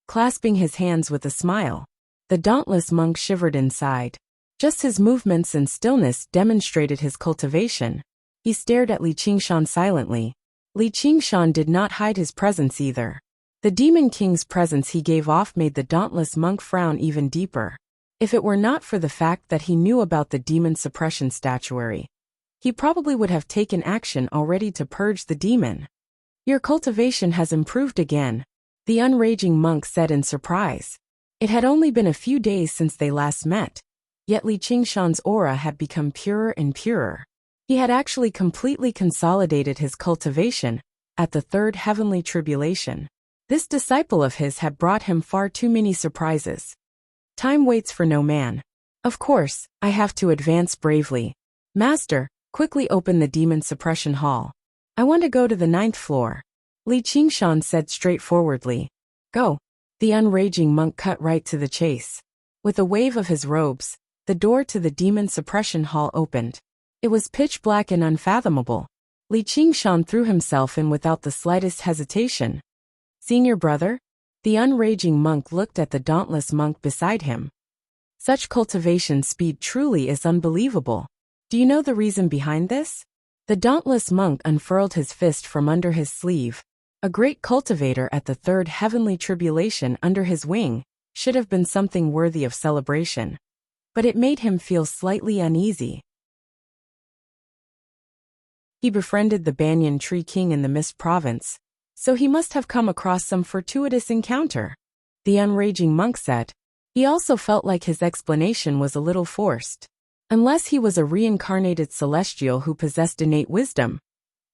clasping his hands with a smile. The dauntless monk shivered inside. Just his movements and stillness demonstrated his cultivation. He stared at Li Qingshan silently. Li Qingshan did not hide his presence either. The demon king's presence he gave off made the dauntless monk frown even deeper. If it were not for the fact that he knew about the demon suppression statuary, he probably would have taken action already to purge the demon. Your cultivation has improved again, the unraging monk said in surprise. It had only been a few days since they last met, yet Li Qingshan's aura had become purer and purer. He had actually completely consolidated his cultivation at the third heavenly tribulation. This disciple of his had brought him far too many surprises. Time waits for no man. Of course, I have to advance bravely. Master, quickly open the demon suppression hall. I want to go to the 9th floor. Li Qingshan said straightforwardly. Go. The unraging monk cut right to the chase. With a wave of his robes, the door to the demon suppression hall opened. It was pitch black and unfathomable. Li Qingshan threw himself in without the slightest hesitation. Senior brother? The unraging monk looked at the dauntless monk beside him. Such cultivation speed truly is unbelievable. Do you know the reason behind this? The dauntless monk unfurled his fist from under his sleeve. A great cultivator at the third heavenly tribulation under his wing should have been something worthy of celebration. But it made him feel slightly uneasy. He befriended the banyan tree king in the Mist province, so he must have come across some fortuitous encounter. The unraging monk said. He also felt like his explanation was a little forced. Unless he was a reincarnated celestial who possessed innate wisdom,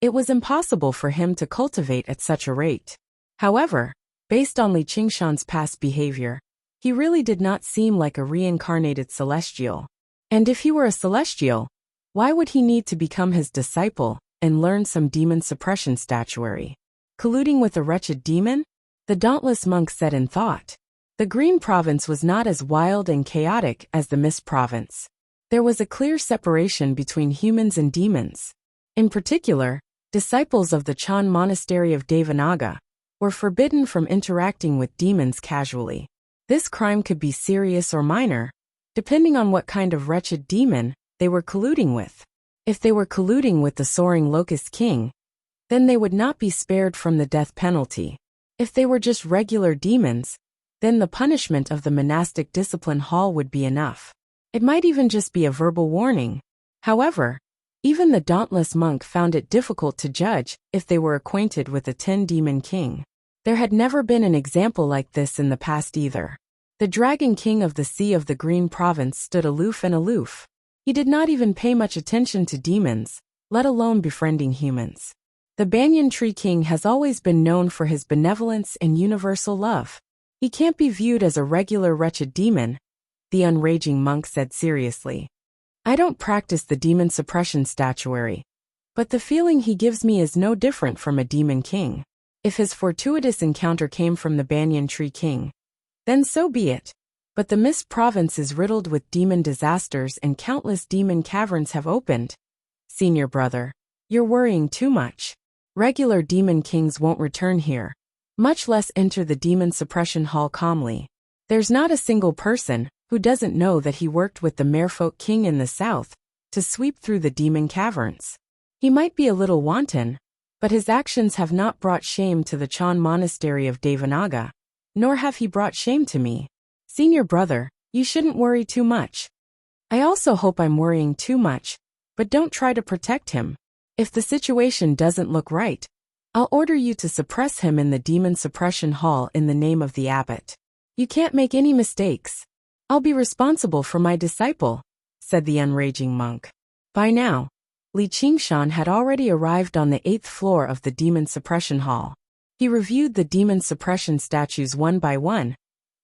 it was impossible for him to cultivate at such a rate. However, based on Li Qingshan's past behavior, he really did not seem like a reincarnated celestial. And if he were a celestial, why would he need to become his disciple and learn some demon suppression statuary? Colluding with a wretched demon? The dauntless monk said in thought. The Green Province was not as wild and chaotic as the Mist Province. There was a clear separation between humans and demons. In particular, disciples of the Chan Monastery of Devanaga were forbidden from interacting with demons casually. This crime could be serious or minor, depending on what kind of wretched demon they were colluding with. If they were colluding with the soaring Locust King, then they would not be spared from the death penalty. If they were just regular demons, then the punishment of the monastic discipline hall would be enough. It might even just be a verbal warning. However, even the dauntless monk found it difficult to judge if they were acquainted with the 10-demon king. There had never been an example like this in the past either. The Dragon King of the Sea of the Green Province stood aloof and aloof. He did not even pay much attention to demons, let alone befriending humans. The Banyan Tree King has always been known for his benevolence and universal love. He can't be viewed as a regular wretched demon, the unraging monk said seriously. I don't practice the demon suppression statuary, but the feeling he gives me is no different from a demon king. If his fortuitous encounter came from the Banyan Tree King, then so be it. But the Mist Province is riddled with demon disasters and countless demon caverns have opened. Senior brother, you're worrying too much. Regular demon kings won't return here, much less enter the demon suppression hall calmly. There's not a single person who doesn't know that he worked with the Merfolk King in the south to sweep through the demon caverns. He might be a little wanton, but his actions have not brought shame to the Chan Monastery of Devanaga, nor have he brought shame to me. Senior brother, you shouldn't worry too much. I also hope I'm worrying too much, but don't try to protect him. If the situation doesn't look right, I'll order you to suppress him in the demon suppression hall in the name of the abbot. You can't make any mistakes. I'll be responsible for my disciple, said the unraging monk. By now, Li Qingshan had already arrived on the 8th floor of the demon suppression hall. He reviewed the demon suppression statues one by one,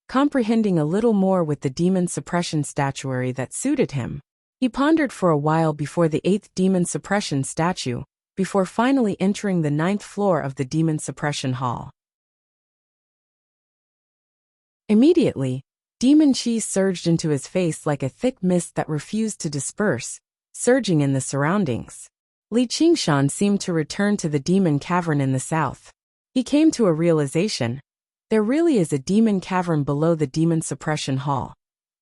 comprehending a little more with the demon suppression statuary that suited him. He pondered for a while before the 8th demon suppression statue, before finally entering the 9th floor of the demon suppression hall. Immediately, demon chi surged into his face like a thick mist that refused to disperse, surging in the surroundings. Li Qingshan seemed to return to the demon cavern in the south. He came to a realization. There really is a demon cavern below the demon suppression hall,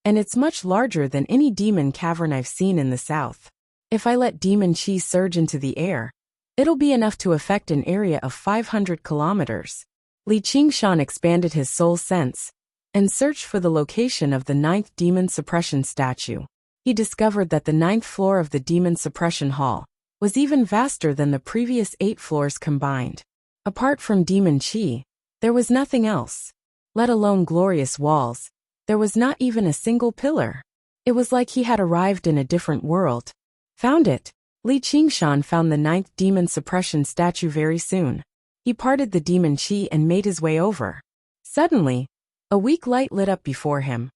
and it's much larger than any demon cavern I've seen in the south. If I let demon chi surge into the air, it'll be enough to affect an area of 500 kilometers. Li Qingshan expanded his soul sense and searched for the location of the 9th demon suppression statue. He discovered that the 9th floor of the demon suppression hall was even vaster than the previous 8 floors combined. Apart from demon chi, there was nothing else. Let alone glorious walls, there was not even a single pillar. It was like he had arrived in a different world. Found it. Li Qingshan found the 9th demon suppression statue very soon. He parted the demon chi and made his way over. Suddenly, a weak light lit up before him,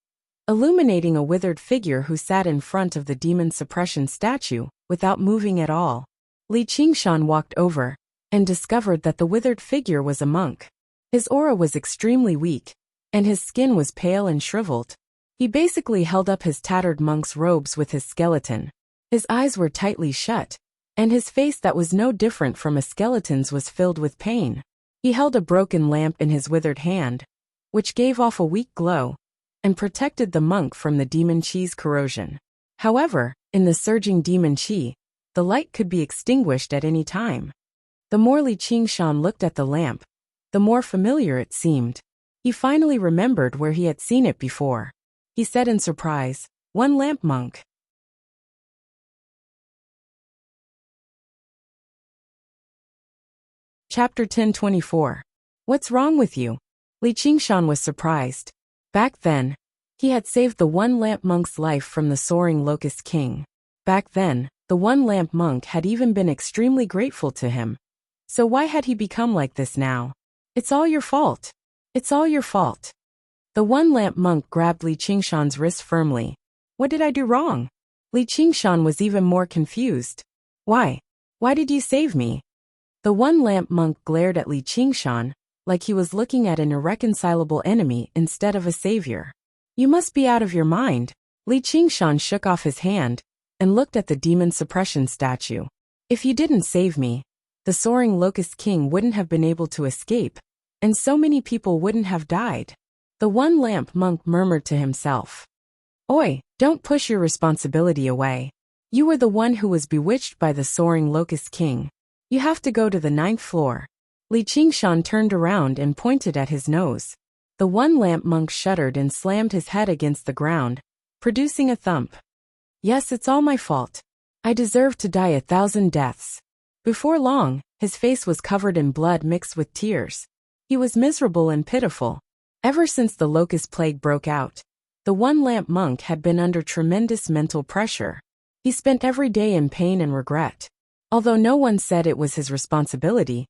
illuminating a withered figure who sat in front of the demon suppression statue without moving at all. Li Qingshan walked over and discovered that the withered figure was a monk. His aura was extremely weak, and his skin was pale and shriveled. He basically held up his tattered monk's robes with his skeleton. His eyes were tightly shut, and his face that was no different from a skeleton's was filled with pain. He held a broken lamp in his withered hand, which gave off a weak glow, and protected the monk from the demon chi's corrosion. However, in the surging demon chi, the light could be extinguished at any time. The more Li Qingshan looked at the lamp, the more familiar it seemed. He finally remembered where he had seen it before. He said in surprise, "One lamp, monk." Chapter 1024. What's wrong with you? Li Qingshan was surprised. Back then, he had saved the One Lamp monk's life from the soaring Locust King. Back then, the One Lamp monk had even been extremely grateful to him. So why had he become like this now? It's all your fault. It's all your fault. The One Lamp monk grabbed Li Qingshan's wrist firmly. What did I do wrong? Li Qingshan was even more confused. Why? Why did you save me? The One Lamp monk glared at Li Qingshan, like he was looking at an irreconcilable enemy instead of a savior. You must be out of your mind. Li Qingshan shook off his hand and looked at the demon suppression statue. If you didn't save me, the soaring Locust King wouldn't have been able to escape, and so many people wouldn't have died. The One Lamp monk murmured to himself. Oi, don't push your responsibility away. You were the one who was bewitched by the soaring Locust King. You have to go to the 9th floor. Li Qingshan turned around and pointed at his nose. The One Lamp monk shuddered and slammed his head against the ground, producing a thump. Yes, it's all my fault. I deserve to die 1,000 deaths. Before long, his face was covered in blood mixed with tears. He was miserable and pitiful. Ever since the locust plague broke out, the One Lamp monk had been under tremendous mental pressure. He spent every day in pain and regret. Although no one said it was his responsibility,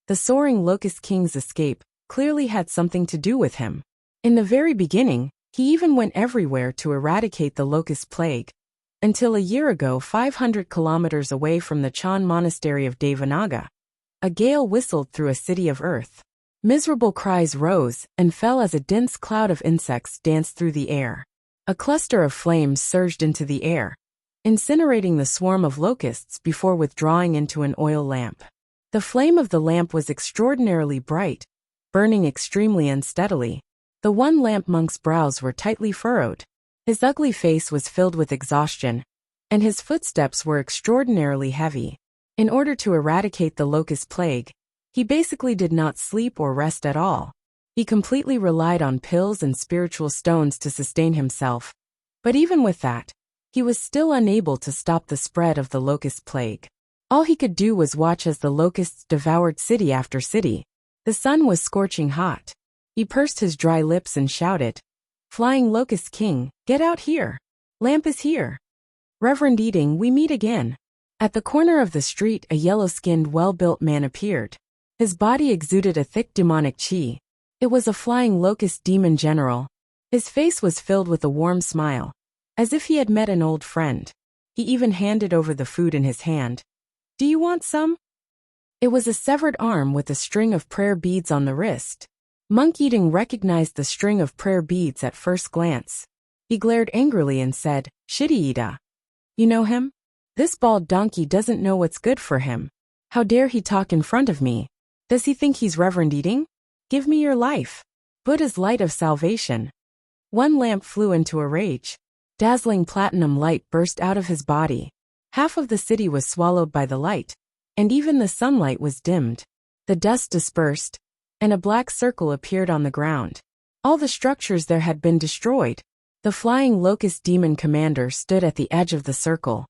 the soaring Locust King's escape clearly had something to do with him. In the very beginning, he even went everywhere to eradicate the locust plague, Until a year ago, 500 kilometers away from the Chan monastery of Devanaga, a gale whistled through a city of earth. Miserable cries rose and fell as a dense cloud of insects danced through the air. A cluster of flames surged into the air, incinerating the swarm of locusts before withdrawing into an oil lamp. The flame of the lamp was extraordinarily bright, burning extremely unsteadily. The one lamp monk's brows were tightly furrowed. His ugly face was filled with exhaustion, and his footsteps were extraordinarily heavy. In order to eradicate the locust plague, he basically did not sleep or rest at all. He completely relied on pills and spiritual stones to sustain himself. But even with that, he was still unable to stop the spread of the locust plague. All he could do was watch as the locusts devoured city after city. The sun was scorching hot. He pursed his dry lips and shouted, "Flying Locust King, get out here! Lamp is here! Reverend Eating, we meet again." At the corner of the street, a yellow-skinned, well-built man appeared. His body exuded a thick demonic chi. It was a flying locust demon general. His face was filled with a warm smile, as if he had met an old friend. He even handed over the food in his hand. "Do you want some?" It was a severed arm with a string of prayer beads on the wrist. Monk Eating recognized the string of prayer beads at first glance. He glared angrily and said, "Shitty-ida. You know him? This bald donkey doesn't know what's good for him. How dare he talk in front of me? Does he think he's Reverend Eating? Give me your life. Buddha's light of salvation." One lamp flew into a rage. Dazzling platinum light burst out of his body. Half of the city was swallowed by the light, and even the sunlight was dimmed. The dust dispersed, and a black circle appeared on the ground. All the structures there had been destroyed. The flying locust demon commander stood at the edge of the circle.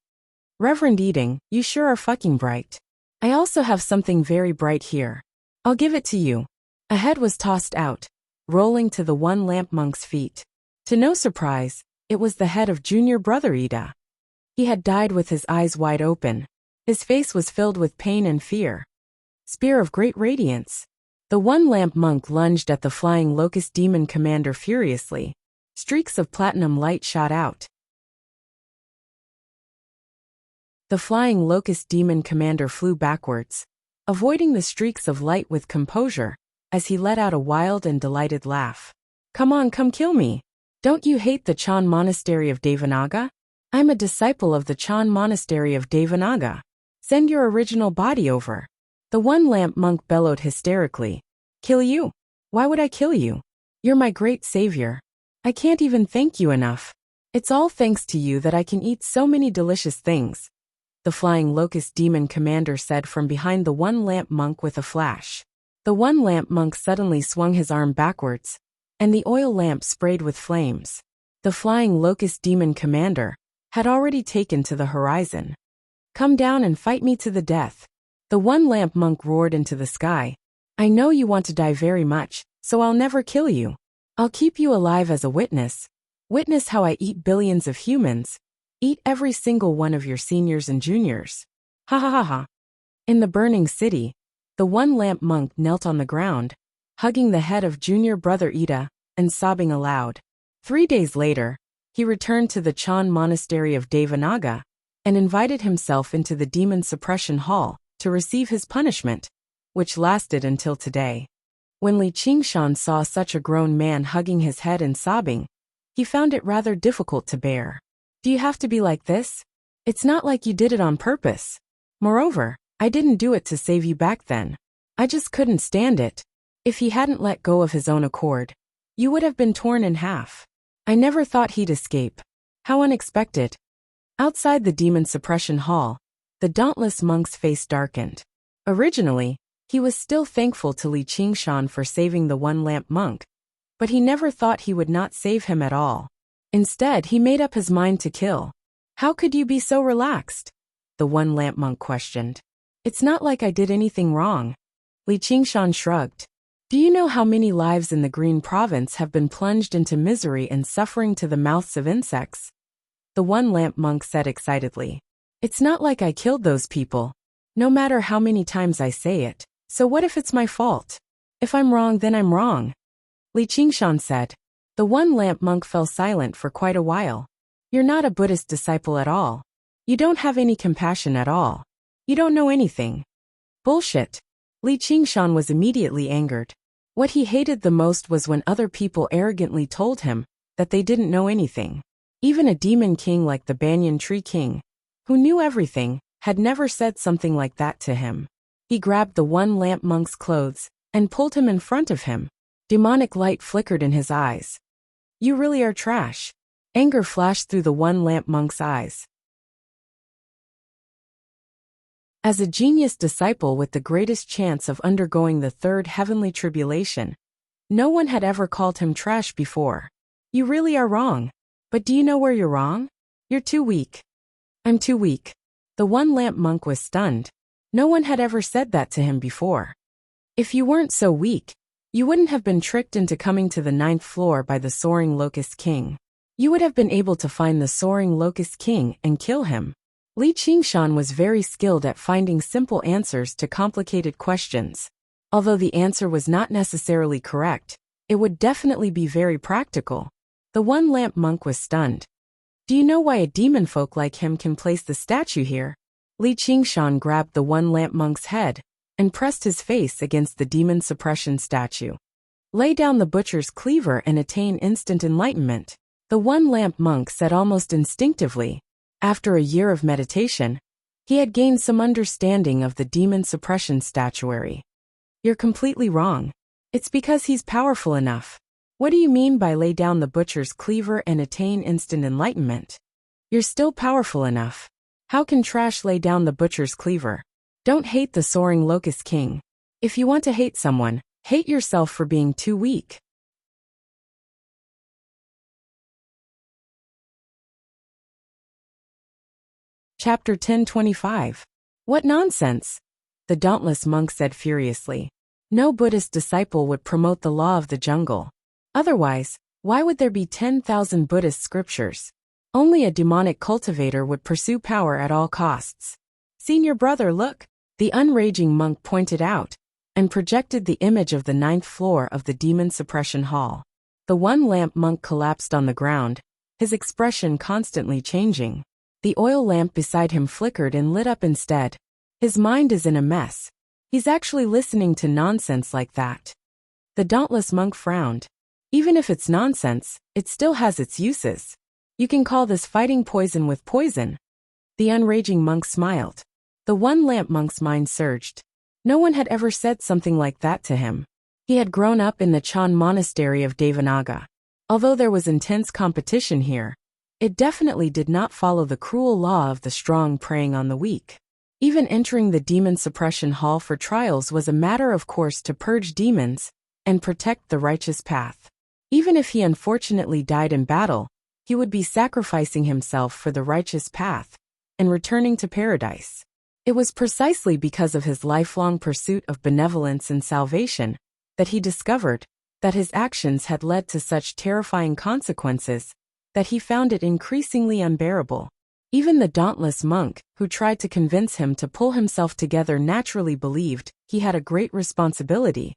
"Reverend Eating, you sure are fucking bright. I also have something very bright here. I'll give it to you." A head was tossed out, rolling to the one lamp monk's feet. To no surprise, it was the head of junior brother Ida. He had died with his eyes wide open. His face was filled with pain and fear. Spear of great radiance. The one lamp monk lunged at the flying locust demon commander furiously. Streaks of platinum light shot out. The flying locust demon commander flew backwards, avoiding the streaks of light with composure, as he let out a wild and delighted laugh. "Come on, come kill me. Don't you hate the Chan monastery of Devanaga? I'm a disciple of the Chan monastery of Devanaga. Send your original body over." The one lamp monk bellowed hysterically. "Kill you? Why would I kill you? You're my great savior. I can't even thank you enough. It's all thanks to you that I can eat so many delicious things," the flying locust demon commander said from behind the one lamp monk with a flash. The one lamp monk suddenly swung his arm backwards, and the oil lamp sprayed with flames. The flying locust demon commander had already taken to the horizon. "Come down and fight me to the death," the one lamp monk roared into the sky. "I know you want to die very much, so I'll never kill you. I'll keep you alive as a witness. Witness how I eat billions of humans. Eat every single one of your seniors and juniors. Ha ha ha ha." In the burning city, the one lamp monk knelt on the ground, hugging the head of junior brother Ida, and sobbing aloud. 3 days later, he returned to the Chan monastery of Devanaga, and invited himself into the demon suppression hall to receive his punishment, which lasted until today. When Li Qingshan saw such a grown man hugging his head and sobbing, he found it rather difficult to bear. "Do you have to be like this? It's not like you did it on purpose. Moreover, I didn't do it to save you back then. I just couldn't stand it. If he hadn't let go of his own accord, you would have been torn in half. I never thought he'd escape. How unexpected." Outside the demon suppression hall, the dauntless monk's face darkened. Originally, he was still thankful to Li Qingshan for saving the one lamp monk, but he never thought he would not save him at all. Instead, he made up his mind to kill. "How could you be so relaxed?" the one lamp monk questioned. "It's not like I did anything wrong." Li Qingshan shrugged. "Do you know how many lives in the Green Province have been plunged into misery and suffering to the mouths of insects?" the one lamp monk said excitedly. "It's not like I killed those people, no matter how many times I say it. So what if it's my fault? If I'm wrong, then I'm wrong," Li Qingshan said. The one lamp monk fell silent for quite a while. You're not a Buddhist disciple at all. You don't have any compassion at all. You don't know anything. Bullshit. Li Qingshan was immediately angered. What he hated the most was when other people arrogantly told him that they didn't know anything. Even a demon king like the Banyan Tree King, who knew everything, had never said something like that to him. He grabbed the one lamp monk's clothes and pulled him in front of him. Demonic light flickered in his eyes. You really are trash. Anger flashed through the one lamp monk's eyes. As a genius disciple with the greatest chance of undergoing the third heavenly tribulation, no one had ever called him trash before. You really are wrong. But do you know where you're wrong? You're too weak. I'm too weak. The one lamp monk was stunned. No one had ever said that to him before. If you weren't so weak, you wouldn't have been tricked into coming to the 9th floor by the Soaring Locust King. You would have been able to find the Soaring Locust King and kill him. Li Qingshan was very skilled at finding simple answers to complicated questions. Although the answer was not necessarily correct, it would definitely be very practical. The one lamp monk was stunned. Do you know why a demon folk like him can place the statue here? Li Qingshan grabbed the one lamp monk's head and pressed his face against the demon suppression statue. Lay down the butcher's cleaver and attain instant enlightenment. The one lamp monk said almost instinctively. After a year of meditation, he had gained some understanding of the demon suppression statuary. You're completely wrong. It's because he's powerful enough. What do you mean by lay down the butcher's cleaver and attain instant enlightenment? You're still powerful enough. How can trash lay down the butcher's cleaver? Don't hate the Soaring Locust King. If you want to hate someone, hate yourself for being too weak. Chapter 1025. What nonsense! The dauntless monk said furiously. No Buddhist disciple would promote the law of the jungle. Otherwise, why would there be 10,000 Buddhist scriptures? Only a demonic cultivator would pursue power at all costs. Senior brother, look, the unraging monk pointed out, and projected the image of the 9th floor of the demon suppression hall. The one lamp monk collapsed on the ground, his expression constantly changing. The oil lamp beside him flickered and lit up instead. His mind is in a mess. He's actually listening to nonsense like that. The dauntless monk frowned. Even if it's nonsense, it still has its uses. You can call this fighting poison with poison. The unraging monk smiled. The one lamp monk's mind surged. No one had ever said something like that to him. He had grown up in the Chan monastery of Devanaga. Although there was intense competition here, it definitely did not follow the cruel law of the strong preying on the weak. Even entering the demon suppression hall for trials was a matter of course to purge demons and protect the righteous path. Even if he unfortunately died in battle, he would be sacrificing himself for the righteous path and returning to paradise. It was precisely because of his lifelong pursuit of benevolence and salvation that he discovered that his actions had led to such terrifying consequences that he found it increasingly unbearable. Even the dauntless monk, who tried to convince him to pull himself together, naturally believed he had a great responsibility,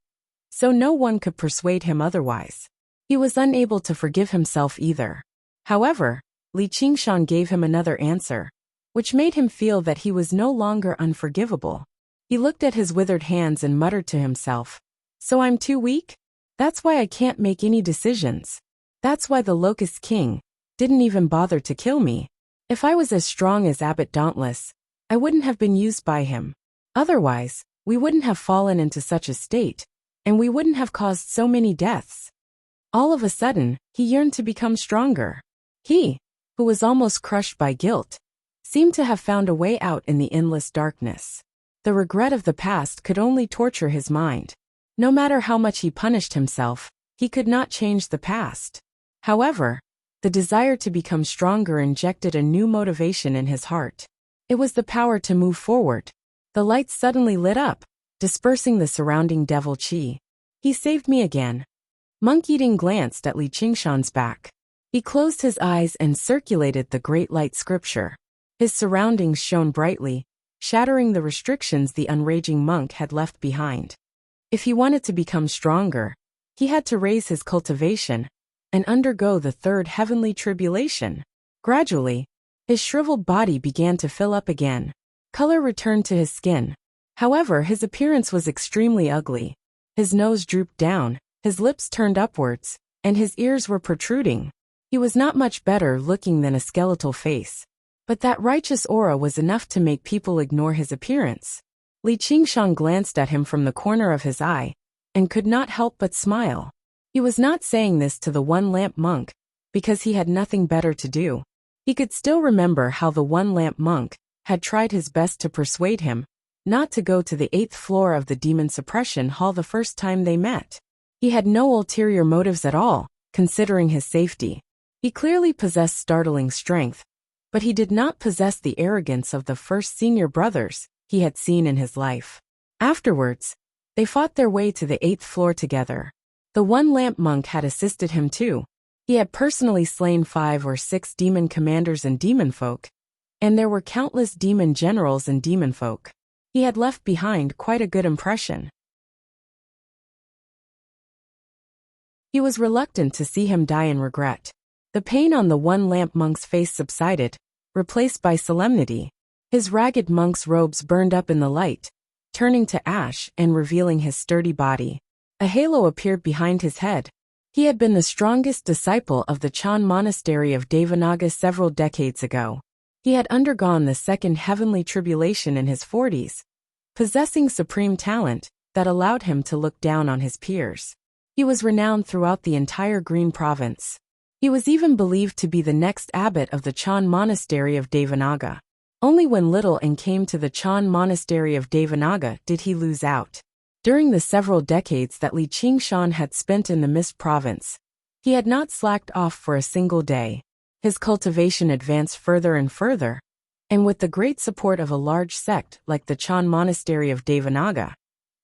so no one could persuade him otherwise. He was unable to forgive himself either. However, Li Qingshan gave him another answer, which made him feel that he was no longer unforgivable. He looked at his withered hands and muttered to himself, "So I'm too weak? That's why I can't make any decisions. That's why the Locust King didn't even bother to kill me. If I was as strong as Abbot Dauntless, I wouldn't have been used by him. Otherwise, we wouldn't have fallen into such a state, and we wouldn't have caused so many deaths." All of a sudden, he yearned to become stronger. He, who was almost crushed by guilt, seemed to have found a way out in the endless darkness. The regret of the past could only torture his mind. No matter how much he punished himself, he could not change the past. However, the desire to become stronger injected a new motivation in his heart. It was the power to move forward. The lights suddenly lit up, dispersing the surrounding devil chi. He saved me again. Monk-eating glanced at Li Qingshan's back. He closed his eyes and circulated the great light scripture. His surroundings shone brightly, shattering the restrictions the unraging monk had left behind. If he wanted to become stronger, he had to raise his cultivation and undergo the third heavenly tribulation. Gradually, his shriveled body began to fill up again. Color returned to his skin. However, his appearance was extremely ugly. His nose drooped down, his lips turned upwards, and his ears were protruding. He was not much better looking than a skeletal face. But that righteous aura was enough to make people ignore his appearance. Li Qingshan glanced at him from the corner of his eye, and could not help but smile. He was not saying this to the one-lamp monk, because he had nothing better to do. He could still remember how the one-lamp monk had tried his best to persuade him not to go to the 8th floor of the Demon Suppression Hall the first time they met. He had no ulterior motives at all, considering his safety. He clearly possessed startling strength, but he did not possess the arrogance of the first senior brothers he had seen in his life. Afterwards, they fought their way to the 8th floor together. The one-lamp monk had assisted him too. He had personally slain 5 or 6 demon commanders and demon folk, and there were countless demon generals and demon folk. He had left behind quite a good impression. He was reluctant to see him die in regret. The pain on the one-lamp monk's face subsided, replaced by solemnity. His ragged monk's robes burned up in the light, turning to ash and revealing his sturdy body. A halo appeared behind his head. He had been the strongest disciple of the Chan monastery of Devanaga several decades ago. He had undergone the second heavenly tribulation in his 40s, possessing supreme talent that allowed him to look down on his peers. He was renowned throughout the entire Green Province. He was even believed to be the next abbot of the Chan monastery of Devanaga. Only when little and came to the Chan monastery of Devanaga did he lose out. During the several decades that Li Qingshan had spent in the Mist Province, he had not slacked off for a single day. His cultivation advanced further and further, and with the great support of a large sect like the Chan monastery of Devanaga,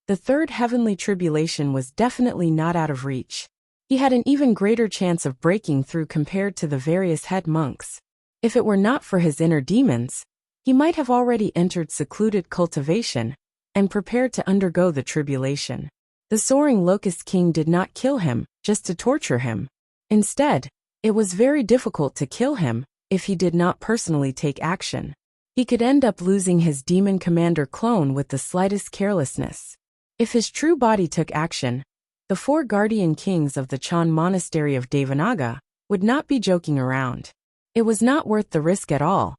the third heavenly tribulation was definitely not out of reach. He had an even greater chance of breaking through compared to the various head monks. If it were not for his inner demons, he might have already entered secluded cultivation and prepared to undergo the tribulation. The soaring Locust King did not kill him just to torture him. Instead, it was very difficult to kill him if he did not personally take action. He could end up losing his demon commander clone with the slightest carelessness. If his true body took action, the 4 guardian kings of the Chan monastery of Devanaga would not be joking around. It was not worth the risk at all,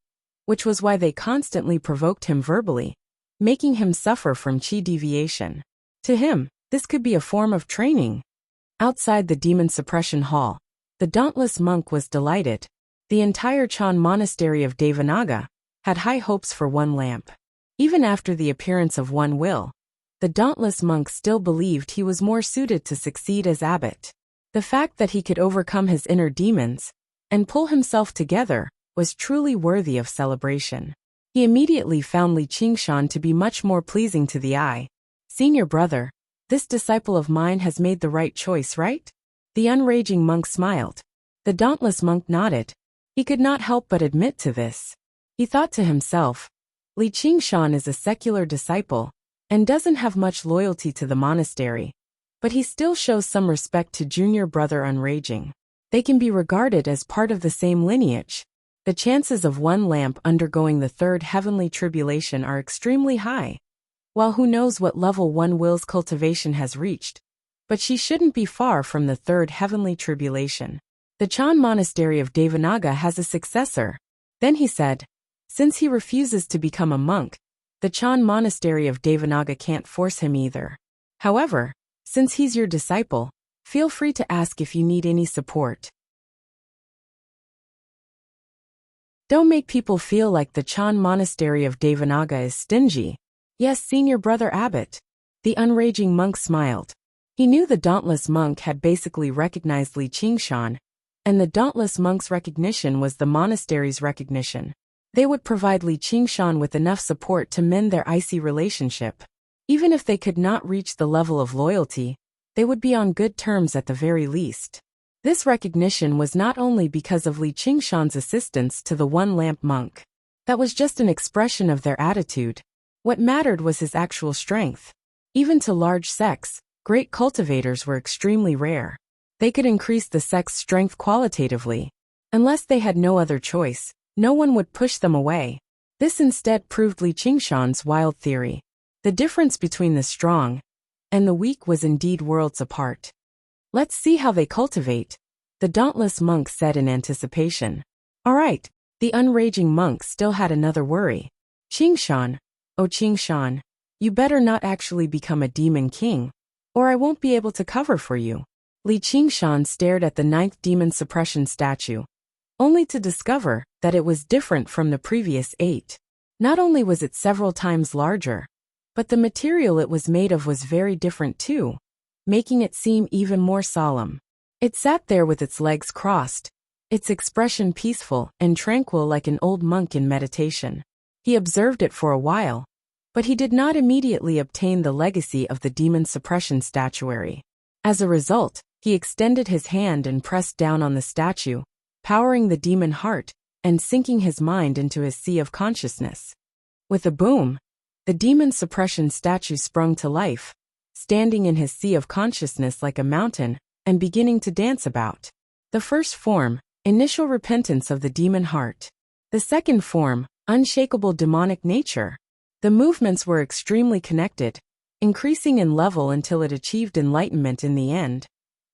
which was why they constantly provoked him verbally, making him suffer from chi deviation. To him, this could be a form of training. Outside the demon suppression hall, the dauntless monk was delighted. The entire Chan monastery of Devanaga had high hopes for one lamp. Even after the appearance of one will, the dauntless monk still believed he was more suited to succeed as abbot. The fact that he could overcome his inner demons and pull himself together was truly worthy of celebration. He immediately found Li Qingshan to be much more pleasing to the eye. "Senior brother, this disciple of mine has made the right choice, right?" The unraging monk smiled. The dauntless monk nodded. He could not help but admit to this. He thought to himself, Li Qingshan is a secular disciple and doesn't have much loyalty to the monastery, but he still shows some respect to junior brother Unraging. They can be regarded as part of the same lineage. The chances of one lamp undergoing the third heavenly tribulation are extremely high. While who knows what level one will's cultivation has reached, but she shouldn't be far from the third heavenly tribulation. The Chan monastery of Devanaga has a successor. Then he said, since he refuses to become a monk, the Chan monastery of Devanaga can't force him either. However, since he's your disciple, feel free to ask if you need any support. Don't make people feel like the Chan monastery of Devanaga is stingy. Yes, senior brother abbot. The unraging monk smiled. He knew the dauntless monk had basically recognized Li Qingshan, and the dauntless monk's recognition was the monastery's recognition. They would provide Li Qingshan with enough support to mend their icy relationship. Even if they could not reach the level of loyalty, they would be on good terms at the very least. This recognition was not only because of Li Qingshan's assistance to the one-lamp monk. That was just an expression of their attitude. What mattered was his actual strength. Even to large sects, great cultivators were extremely rare. They could increase the sect's strength qualitatively, Unless they had no other choice, no one would push them away. This instead proved Li Qingshan's wild theory. The difference between the strong and the weak was indeed worlds apart. Let's see how they cultivate, the dauntless monk said in anticipation. All right, the unraging monk still had another worry. Qingshan, oh Qingshan, you better not actually become a demon king, or I won't be able to cover for you. Li Qingshan stared at the 9th demon suppression statue, only to discover that it was different from the previous 8. Not only was it several times larger, but the material it was made of was very different too, making it seem even more solemn. It sat there with its legs crossed, its expression peaceful and tranquil like an old monk in meditation. He observed it for a while, but he did not immediately obtain the legacy of the demon suppression statuary. As a result, he extended his hand and pressed down on the statue, powering the demon heart and sinking his mind into his sea of consciousness. With a boom, the demon suppression statue sprung to life, standing in his sea of consciousness like a mountain and beginning to dance about. The first form, initial repentance of the demon heart. The second form, unshakable demonic nature. The movements were extremely connected, increasing in level until it achieved enlightenment in the end,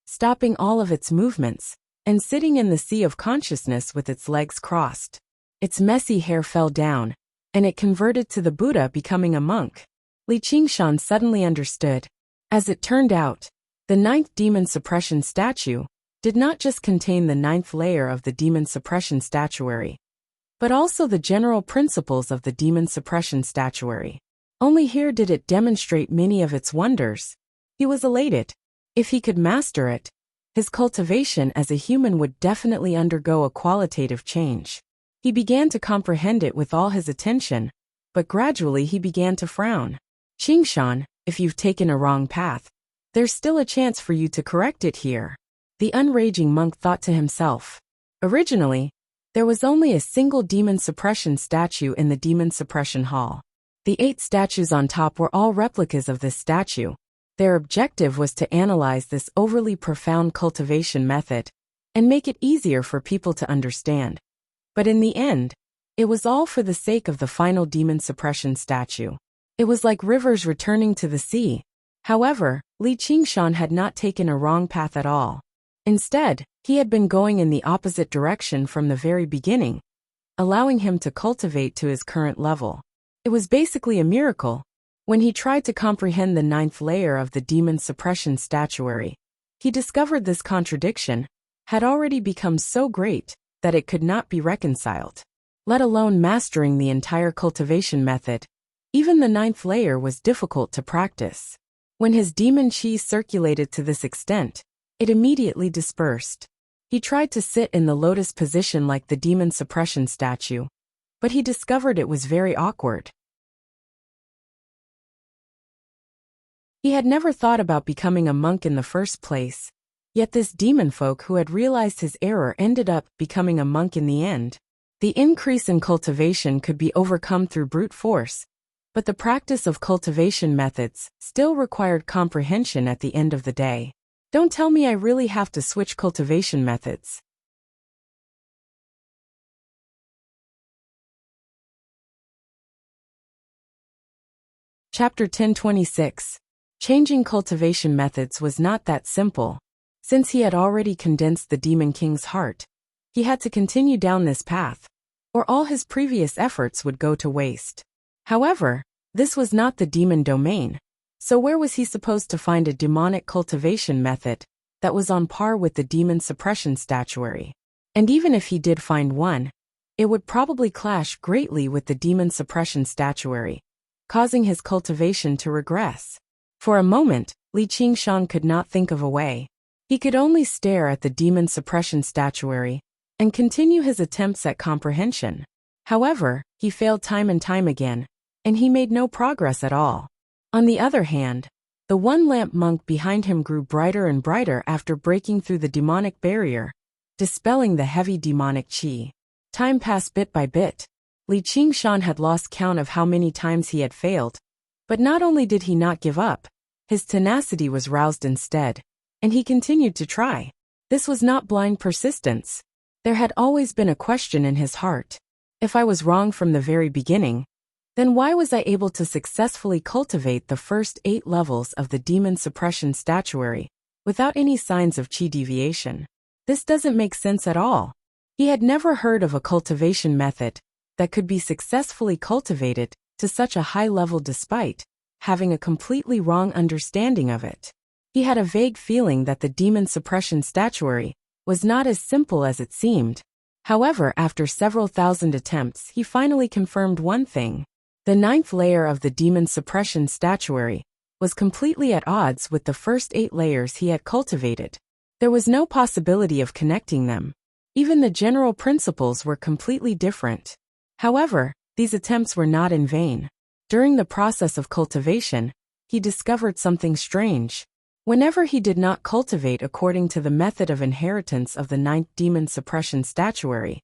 stopping all of its movements and sitting in the sea of consciousness with its legs crossed. Its messy hair fell down, and it converted to the Buddha, becoming a monk. Li Qingshan suddenly understood. As it turned out, the 9th demon suppression statue did not just contain the 9th layer of the demon suppression statuary, but also the general principles of the demon suppression statuary. Only here did it demonstrate many of its wonders. He was elated. If he could master it, his cultivation as a human would definitely undergo a qualitative change. He began to comprehend it with all his attention, but gradually he began to frown. Qingshan, if you've taken a wrong path, there's still a chance for you to correct it here. The unraging monk thought to himself. Originally, there was only a single demon suppression statue in the demon suppression hall. The 8 statues on top were all replicas of this statue. Their objective was to analyze this overly profound cultivation method and make it easier for people to understand. But in the end, it was all for the sake of the final demon suppression statue. It was like rivers returning to the sea. However, Li Qingshan had not taken a wrong path at all. Instead, he had been going in the opposite direction from the very beginning, allowing him to cultivate to his current level. It was basically a miracle. When he tried to comprehend the 9th layer of the demon suppression statuary, he discovered this contradiction had already become so great that it could not be reconciled. Let alone mastering the entire cultivation method, even the 9th layer was difficult to practice. When his demon chi circulated to this extent, it immediately dispersed. He tried to sit in the lotus position like the demon suppression statue, but he discovered it was very awkward. He had never thought about becoming a monk in the first place, yet this demon folk who had realized his error ended up becoming a monk in the end. The increase in cultivation could be overcome through brute force, but the practice of cultivation methods still required comprehension at the end of the day. Don't tell me I really have to switch cultivation methods. Chapter 1026. Changing cultivation methods was not that simple. Since he had already condensed the Demon King's heart, he had to continue down this path, or all his previous efforts would go to waste. However, this was not the demon domain, so where was he supposed to find a demonic cultivation method that was on par with the demon suppression statuary? And even if he did find one, it would probably clash greatly with the demon suppression statuary, causing his cultivation to regress. For a moment, Li Qingshan could not think of a way. He could only stare at the demon suppression statuary and continue his attempts at comprehension. However, he failed time and time again, and he made no progress at all. On the other hand, the one-lamp monk behind him grew brighter and brighter after breaking through the demonic barrier, dispelling the heavy demonic qi. Time passed bit by bit. Li Qingshan had lost count of how many times he had failed, but not only did he not give up, his tenacity was roused instead, and he continued to try. This was not blind persistence. There had always been a question in his heart. If I was wrong from the very beginning, then why was I able to successfully cultivate the first 8 levels of the demon suppression statuary without any signs of chi deviation? This doesn't make sense at all. He had never heard of a cultivation method that could be successfully cultivated to such a high level despite having a completely wrong understanding of it. He had a vague feeling that the demon suppression statuary was not as simple as it seemed. However, after several thousand attempts, he finally confirmed one thing. The 9th layer of the demon suppression statuary was completely at odds with the first 8 layers he had cultivated. There was no possibility of connecting them. Even the general principles were completely different. However, these attempts were not in vain. During the process of cultivation, he discovered something strange. Whenever he did not cultivate according to the method of inheritance of the 9th demon suppression statuary,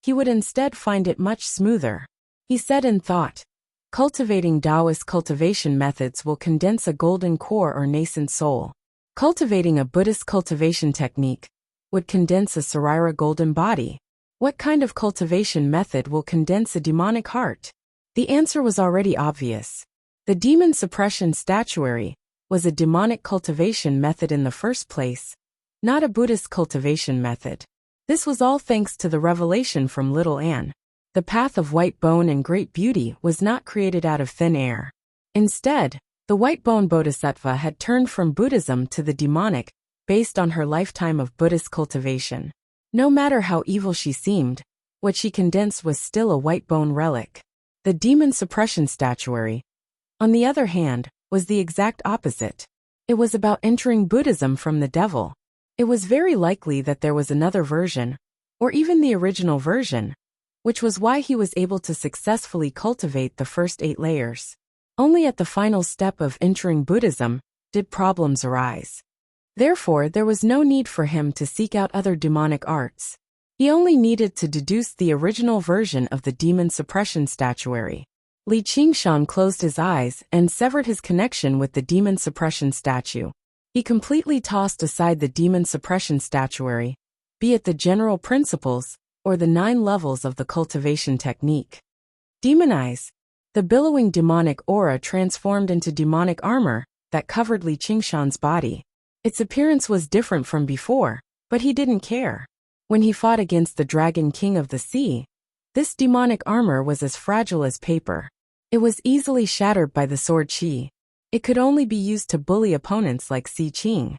he would instead find it much smoother. He said in thought, cultivating Taoist cultivation methods will condense a golden core or nascent soul. Cultivating a Buddhist cultivation technique would condense a Sarira golden body. What kind of cultivation method will condense a demonic heart? The answer was already obvious. The demon suppression statuary was a demonic cultivation method in the first place, not a Buddhist cultivation method. This was all thanks to the revelation from Little Anne. The path of white bone and great beauty was not created out of thin air. Instead, the white bone bodhisattva had turned from Buddhism to the demonic, based on her lifetime of Buddhist cultivation. No matter how evil she seemed, what she condensed was still a white bone relic. The demon suppression statuary, on the other hand, was the exact opposite. It was about entering Buddhism from the devil. It was very likely that there was another version, or even the original version, which was why he was able to successfully cultivate the first 8 layers. Only at the final step of entering Buddhism did problems arise. Therefore, there was no need for him to seek out other demonic arts. He only needed to deduce the original version of the demon suppression statuary. Li Qingshan closed his eyes and severed his connection with the demon suppression statue. He completely tossed aside the demon suppression statuary, be it the general principles or the 9 levels of the cultivation technique. Demonize. The billowing demonic aura transformed into demonic armor that covered Li Qingshan's body. Its appearance was different from before, but he didn't care. When he fought against the Dragon King of the Sea, this demonic armor was as fragile as paper. It was easily shattered by the sword qi. It could only be used to bully opponents like Si Qing.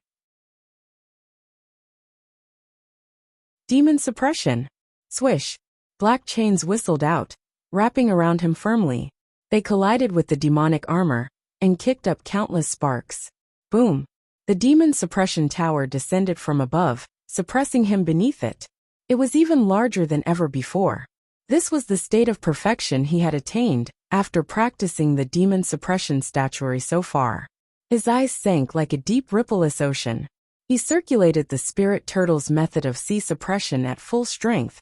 Demon suppression. Swish. Black chains whistled out, wrapping around him firmly. They collided with the demonic armor and kicked up countless sparks. Boom. The demon suppression tower descended from above, suppressing him beneath it. It was even larger than ever before. This was the state of perfection he had attained after practicing the demon suppression statuary so far. His eyes sank like a deep rippleless ocean. He circulated the spirit turtle's method of sea suppression at full strength.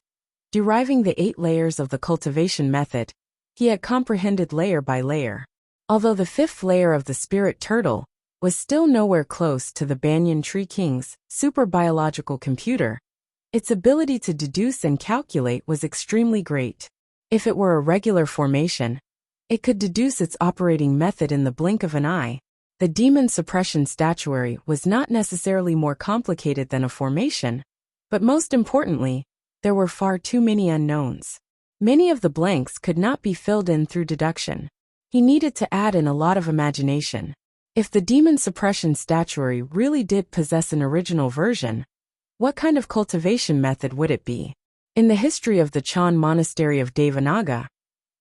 Deriving the 8 layers of the cultivation method, he had comprehended layer by layer. Although the 5th layer of the spirit turtle was still nowhere close to the Banyan Tree King's super biological computer, its ability to deduce and calculate was extremely great. If it were a regular formation, it could deduce its operating method in the blink of an eye. The demon suppression statuary was not necessarily more complicated than a formation, but most importantly, there were far too many unknowns. Many of the blanks could not be filled in through deduction. He needed to add in a lot of imagination. If the demon suppression statuary really did possess an original version, what kind of cultivation method would it be? In the history of the Chan monastery of Devanaga,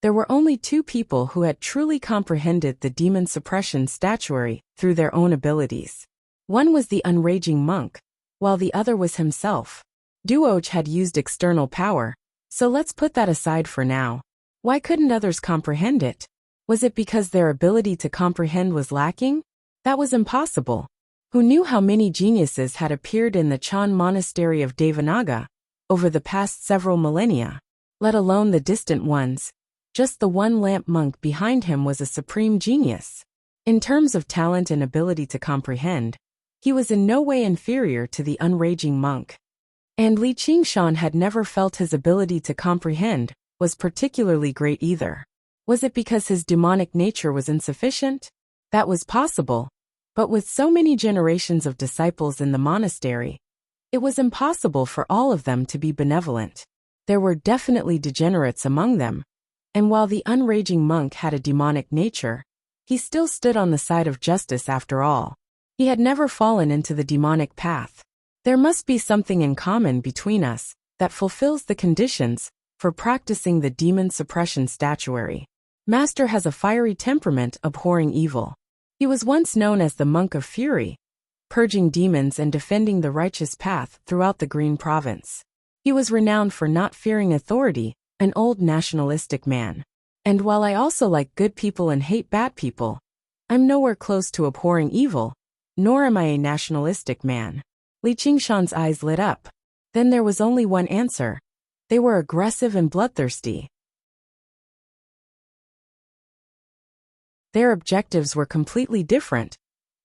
there were only 2 people who had truly comprehended the demon suppression statuary through their own abilities. One was the unraging monk, while the other was himself. Duoj had used external power, so let's put that aside for now. Why couldn't others comprehend it? Was it because their ability to comprehend was lacking? That was impossible. Who knew how many geniuses had appeared in the Chan monastery of Devanaga over the past several millennia, let alone the distant ones? Just the one lamp monk behind him was a supreme genius. In terms of talent and ability to comprehend, he was in no way inferior to the unraging monk. And Li Qingshan had never felt his ability to comprehend was particularly great either. Was it because his demonic nature was insufficient? That was possible, but with so many generations of disciples in the monastery, it was impossible for all of them to be benevolent. There were definitely degenerates among them, and while the unraging monk had a demonic nature, he still stood on the side of justice after all. He had never fallen into the demonic path. There must be something in common between us that fulfills the conditions for practicing the demon suppression statuary. Master has a fiery temperament abhorring evil. He was once known as the Monk of Fury, purging demons and defending the righteous path throughout the Green Province. He was renowned for not fearing authority, an old nationalistic man. And while I also like good people and hate bad people, I'm nowhere close to abhorring evil, nor am I a nationalistic man. Li Qingshan's eyes lit up. Then there was only one answer. They were aggressive and bloodthirsty. Their objectives were completely different,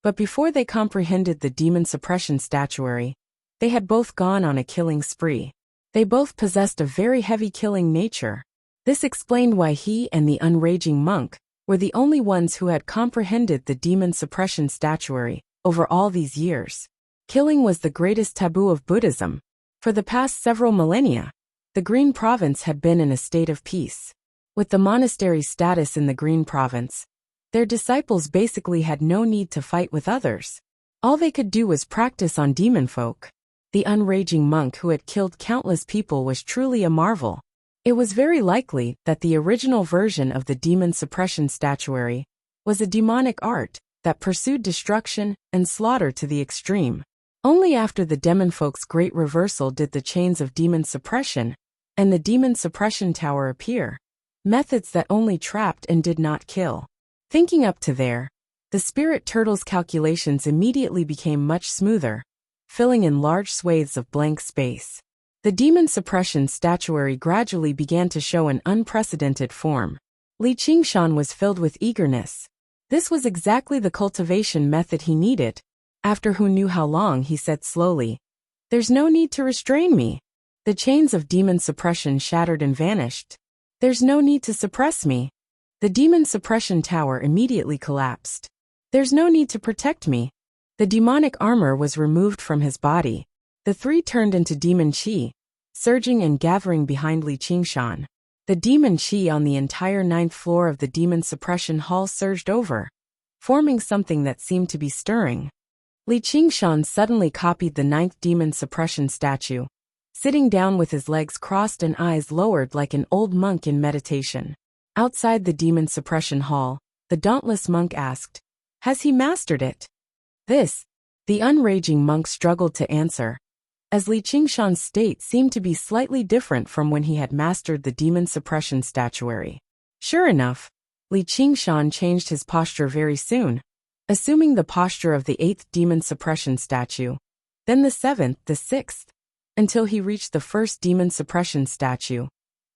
but before they comprehended the demon suppression statuary, they had both gone on a killing spree. They both possessed a very heavy killing nature. This explained why he and the unraging monk were the only ones who had comprehended the demon suppression statuary over all these years. Killing was the greatest taboo of Buddhism. For the past several millennia, the Green Province had been in a state of peace. With the monastery's status in the Green Province, their disciples basically had no need to fight with others. All they could do was practice on demon folk. The unraging monk who had killed countless people was truly a marvel. It was very likely that the original version of the demon suppression statuary was a demonic art that pursued destruction and slaughter to the extreme. Only after the demon folk's great reversal did the chains of demon suppression and the demon suppression tower appear, methods that only trapped and did not kill. Thinking up to there, the spirit turtle's calculations immediately became much smoother, filling in large swathes of blank space. The demon suppression statuary gradually began to show an unprecedented form. Li Qingshan was filled with eagerness. This was exactly the cultivation method he needed. After who knew how long, he said slowly, "There's no need to restrain me." The chains of demon suppression shattered and vanished. "There's no need to suppress me." The demon suppression tower immediately collapsed. "There's no need to protect me." The demonic armor was removed from his body. The three turned into demon chi, surging and gathering behind Li Qingshan. The demon chi on the entire 9th floor of the demon suppression hall surged over, forming something that seemed to be stirring. Li Qingshan suddenly copied the 9th demon suppression statue, sitting down with his legs crossed and eyes lowered like an old monk in meditation. Outside the demon suppression hall, the dauntless monk asked, "Has he mastered it?" The unraging monk struggled to answer, as Li Qingshan's state seemed to be slightly different from when he had mastered the demon suppression statuary. Sure enough, Li Qingshan changed his posture very soon, assuming the posture of the 8th demon suppression statue, then the 7th, the 6th, until he reached the 1st demon suppression statue,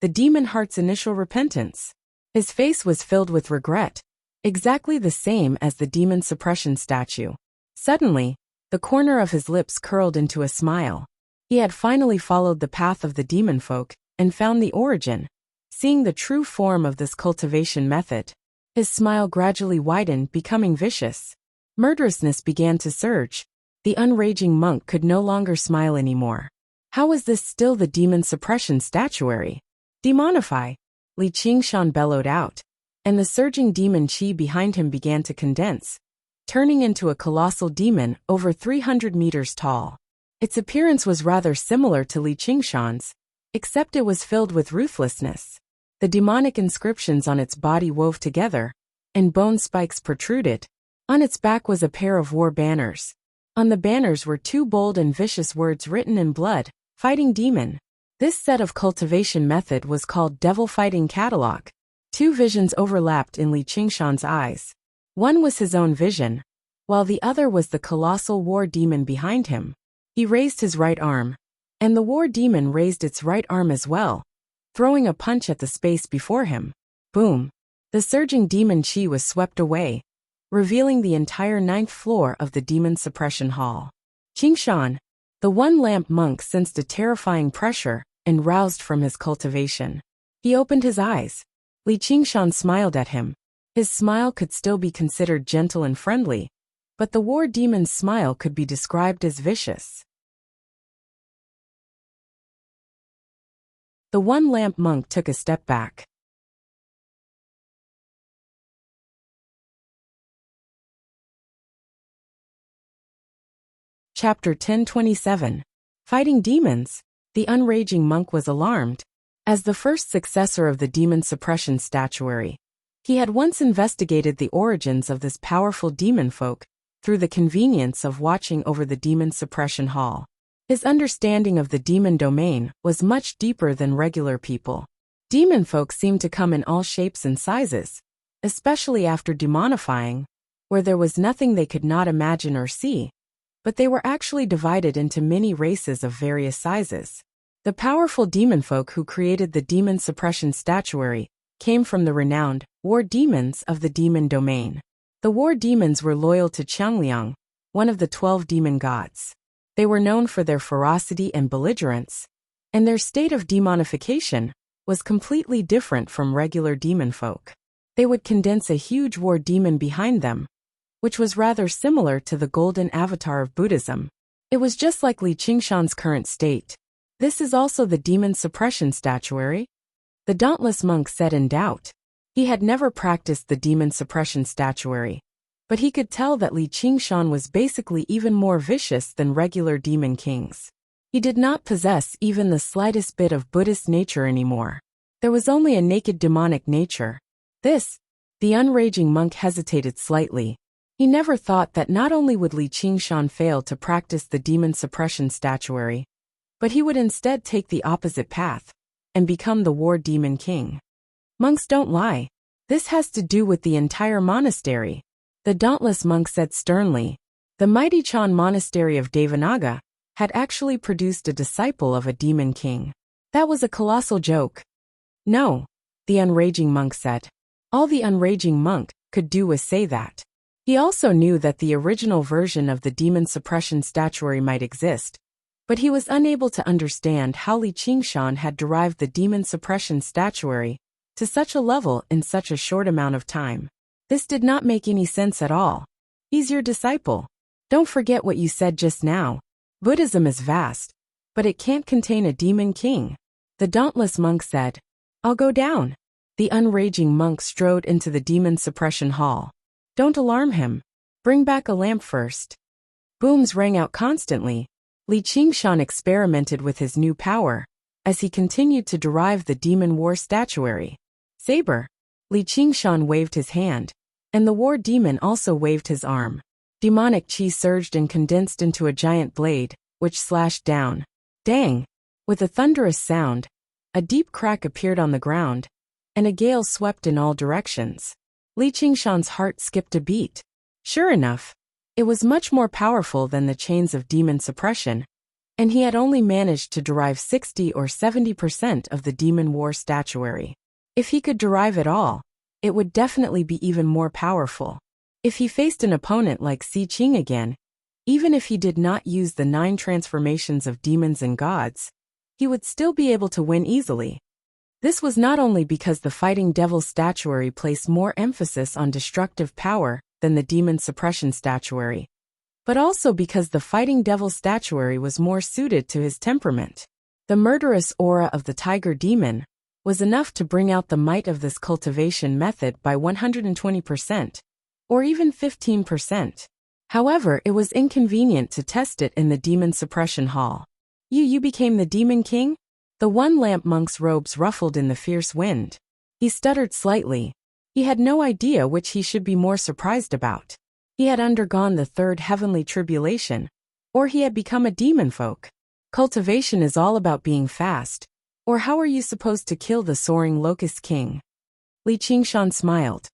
the demon heart's initial repentance. His face was filled with regret, exactly the same as the demon suppression statue. Suddenly, the corner of his lips curled into a smile. He had finally followed the path of the demon folk and found the origin, seeing the true form of this cultivation method. His smile gradually widened, becoming vicious. Murderousness began to surge. The unraging monk could no longer smile anymore. How was this still the demon suppression statuary? "Demonify!" Li Qingshan bellowed out, and the surging demon chi behind him began to condense, turning into a colossal demon over 300 meters tall. Its appearance was rather similar to Li Qingshan's, except it was filled with ruthlessness. The demonic inscriptions on its body wove together, and bone spikes protruded. On its back was a pair of war banners. On the banners were 2 bold and vicious words written in blood, "Fighting Demon." This set of cultivation method was called Devil Fighting Catalog. 2 visions overlapped in Li Qingshan's eyes. One was his own vision, while the other was the colossal war demon behind him. He raised his right arm, and the war demon raised its right arm as well, throwing a punch at the space before him. Boom! The surging demon chi was swept away, revealing the entire 9th floor of the demon suppression hall. "Qingshan, The one-lamp monk sensed a terrifying pressure and roused from his cultivation. He opened his eyes. Li Qingshan smiled at him. His smile could still be considered gentle and friendly, but the war demon's smile could be described as vicious. The one-lamp monk took a step back. Chapter 1027. Fighting Demons. The unraging monk was alarmed. As the first successor of the demon suppression statuary, he had once investigated the origins of this powerful demon folk through the convenience of watching over the demon suppression hall. His understanding of the demon domain was much deeper than regular people. Demon folk seemed to come in all shapes and sizes, especially after demonifying, where there was nothing they could not imagine or see, but they were actually divided into many races of various sizes. The powerful demon folk who created the demon suppression statuary came from the renowned war demons of the demon domain. The war demons were loyal to Qiangliang, one of the 12 demon gods. They were known for their ferocity and belligerence, and their state of demonification was completely different from regular demon folk. They would condense a huge war demon behind them, which was rather similar to the golden avatar of Buddhism. It was just like Li Qingshan's current state. This is also the demon suppression statuary? The dauntless monk said in doubt. He had never practiced the demon suppression statuary, but he could tell that Li Qingshan was basically even more vicious than regular demon kings. He did not possess even the slightest bit of Buddhist nature anymore. There was only a naked demonic nature. The unraging monk hesitated slightly. He never thought that not only would Li Qingshan fail to practice the demon suppression statuary, but he would instead take the opposite path and become the war demon king. Monks don't lie. This has to do with the entire monastery. The dauntless monk said sternly. The mighty Chan monastery of Devanaga had actually produced a disciple of a demon king. That was a colossal joke. No, the unraging monk said. All the unraging monk could do was say that. He also knew that the original version of the demon suppression statuary might exist, but he was unable to understand how Li Qingshan had derived the demon suppression statuary to such a level in such a short amount of time. This did not make any sense at all. He's your disciple. Don't forget what you said just now. Buddhism is vast, but it can't contain a demon king. The dauntless monk said. I'll go down. The unraging monk strode into the demon suppression hall. Don't alarm him. Bring back a lamp first. Booms rang out constantly. Li Qingshan experimented with his new power as he continued to derive the demon war statuary. Saber. Li Qingshan waved his hand, and the war demon also waved his arm. Demonic chi surged and condensed into a giant blade, which slashed down. Dang! With a thunderous sound, a deep crack appeared on the ground, and a gale swept in all directions. Li Qingshan's heart skipped a beat. Sure enough, it was much more powerful than the chains of demon suppression, and he had only managed to derive 60 or 70% of the demon war statuary. If he could derive it all, it would definitely be even more powerful. If he faced an opponent like Si Qing again, even if he did not use the 9 transformations of demons and gods, he would still be able to win easily. This was not only because the Fighting Devil statuary placed more emphasis on destructive power than the demon suppression statuary, but also because the Fighting Devil statuary was more suited to his temperament. The murderous aura of the tiger demon was enough to bring out the might of this cultivation method by 120%, or even 15%. However, it was inconvenient to test it in the demon suppression hall. You became the demon king? The one-lamp monk's robes ruffled in the fierce wind. He stuttered slightly. He had no idea which he should be more surprised about. He had undergone the 3rd heavenly tribulation, or he had become a demon folk. Cultivation is all about being fast, or how are you supposed to kill the soaring locust king? Li Qingshan smiled.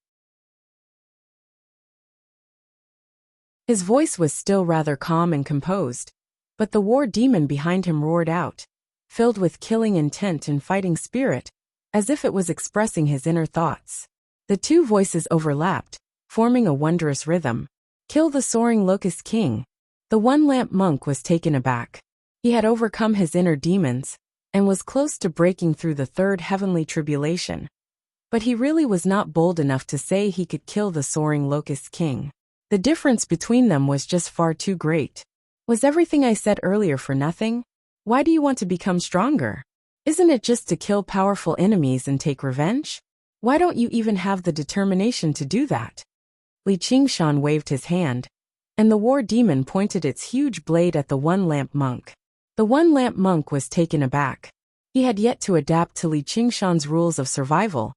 His voice was still rather calm and composed, but the war demon behind him roared out, filled with killing intent and fighting spirit, as if it was expressing his inner thoughts. The two voices overlapped, forming a wondrous rhythm. Kill the soaring locust king. The one-lamp monk was taken aback. He had overcome his inner demons and was close to breaking through the third heavenly tribulation. But he really was not bold enough to say he could kill the soaring locust king. The difference between them was just far too great. Was everything I said earlier for nothing? Why do you want to become stronger? Isn't it just to kill powerful enemies and take revenge? Why don't you even have the determination to do that? Li Qingshan waved his hand, and the war demon pointed its huge blade at the one-lamp monk. The one-lamp monk was taken aback. He had yet to adapt to Li Qingshan's rules of survival,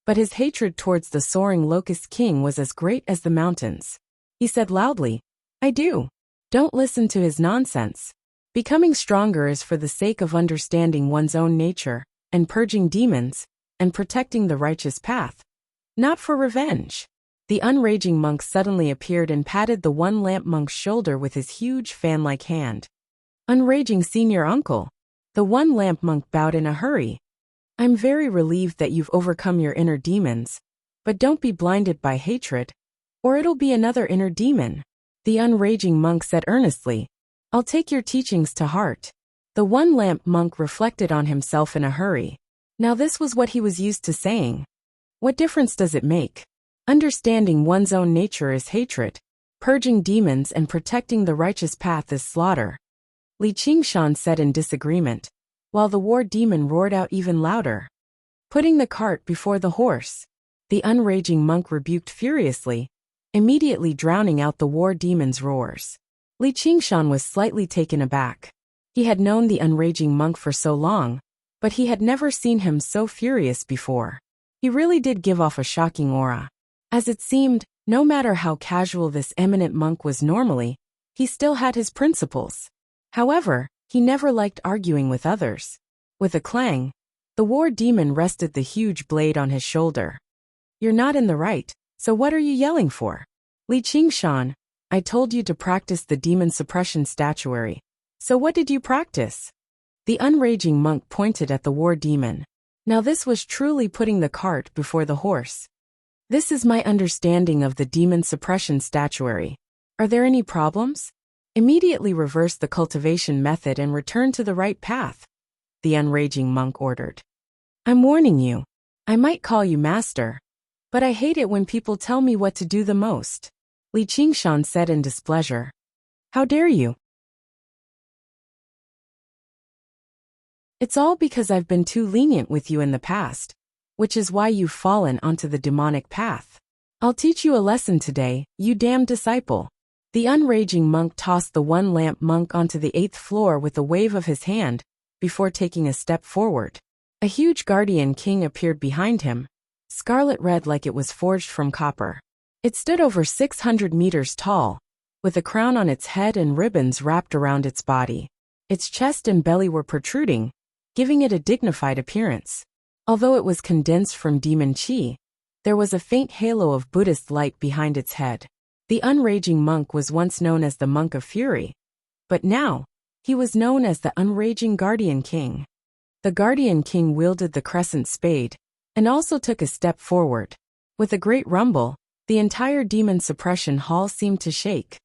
but his hatred towards the soaring locust king was as great as the mountains. He said loudly, "I do. Don't listen to his nonsense. Becoming stronger is for the sake of understanding one's own nature, and purging demons, and protecting the righteous path. Not for revenge." The unraging monk suddenly appeared and patted the one-lamp monk's shoulder with his huge fan-like hand. "Unraging senior uncle." The one-lamp monk bowed in a hurry. "I'm very relieved that you've overcome your inner demons, but don't be blinded by hatred, or it'll be another inner demon." The unraging monk said earnestly, "I'll take your teachings to heart." The one-lamp monk reflected on himself in a hurry. Now this was what he was used to saying. What difference does it make? Understanding one's own nature is hatred. Purging demons and protecting the righteous path is slaughter. Li Qingshan said in disagreement, while the war demon roared out even louder. "Putting the cart before the horse." The unraging monk rebuked furiously, immediately drowning out the war demon's roars. Li Qingshan was slightly taken aback. He had known the unraging monk for so long, but he had never seen him so furious before. He really did give off a shocking aura. As it seemed, no matter how casual this eminent monk was normally, he still had his principles. However, he never liked arguing with others. With a clang, the war demon rested the huge blade on his shoulder. "You're not in the right, so what are you yelling for?" "Li Qingshan, I told you to practice the demon suppression statuary. So what did you practice?" The unraging monk pointed at the war demon. Now this was truly putting the cart before the horse. "This is my understanding of the demon suppression statuary. Are there any problems? Immediately reverse the cultivation method and return to the right path," the unraging monk ordered. "I'm warning you. I might call you master, but I hate it when people tell me what to do the most," Li Qingshan said in displeasure. "How dare you?" "It's all because I've been too lenient with you in the past, which is why you've fallen onto the demonic path. I'll teach you a lesson today, you damned disciple." The unraging monk tossed the one-lamp monk onto the 8th floor with a wave of his hand, before taking a step forward. A huge guardian king appeared behind him, scarlet red like it was forged from copper. It stood over 600 meters tall, with a crown on its head and ribbons wrapped around its body. Its chest and belly were protruding, giving it a dignified appearance. Although it was condensed from demon chi, there was a faint halo of Buddhist light behind its head. The unraging monk was once known as the Monk of Fury, but now, he was known as the Unraging Guardian King. The Guardian King wielded the crescent spade, and also took a step forward. With a great rumble, the entire demon suppression hall seemed to shake.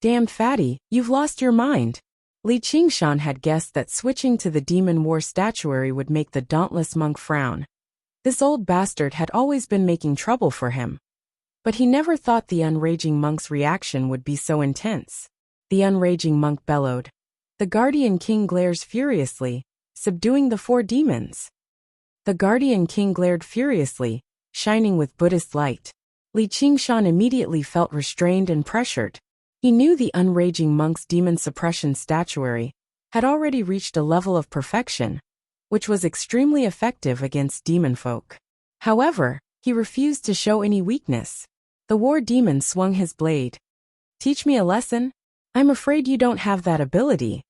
"Damn fatty, you've lost your mind." Li Qingshan had guessed that switching to the demon war statuary would make the dauntless monk frown. This old bastard had always been making trouble for him. But he never thought the unraging monk's reaction would be so intense. The unraging monk bellowed. The Guardian King glares furiously, subduing the 4 demons. The Guardian King glared furiously, shining with Buddhist light. Li Qingshan immediately felt restrained and pressured. He knew the unraging monk's demon suppression statuary had already reached a level of perfection, which was extremely effective against demon folk. However, he refused to show any weakness. The war demon swung his blade. "Teach me a lesson? I'm afraid you don't have that ability."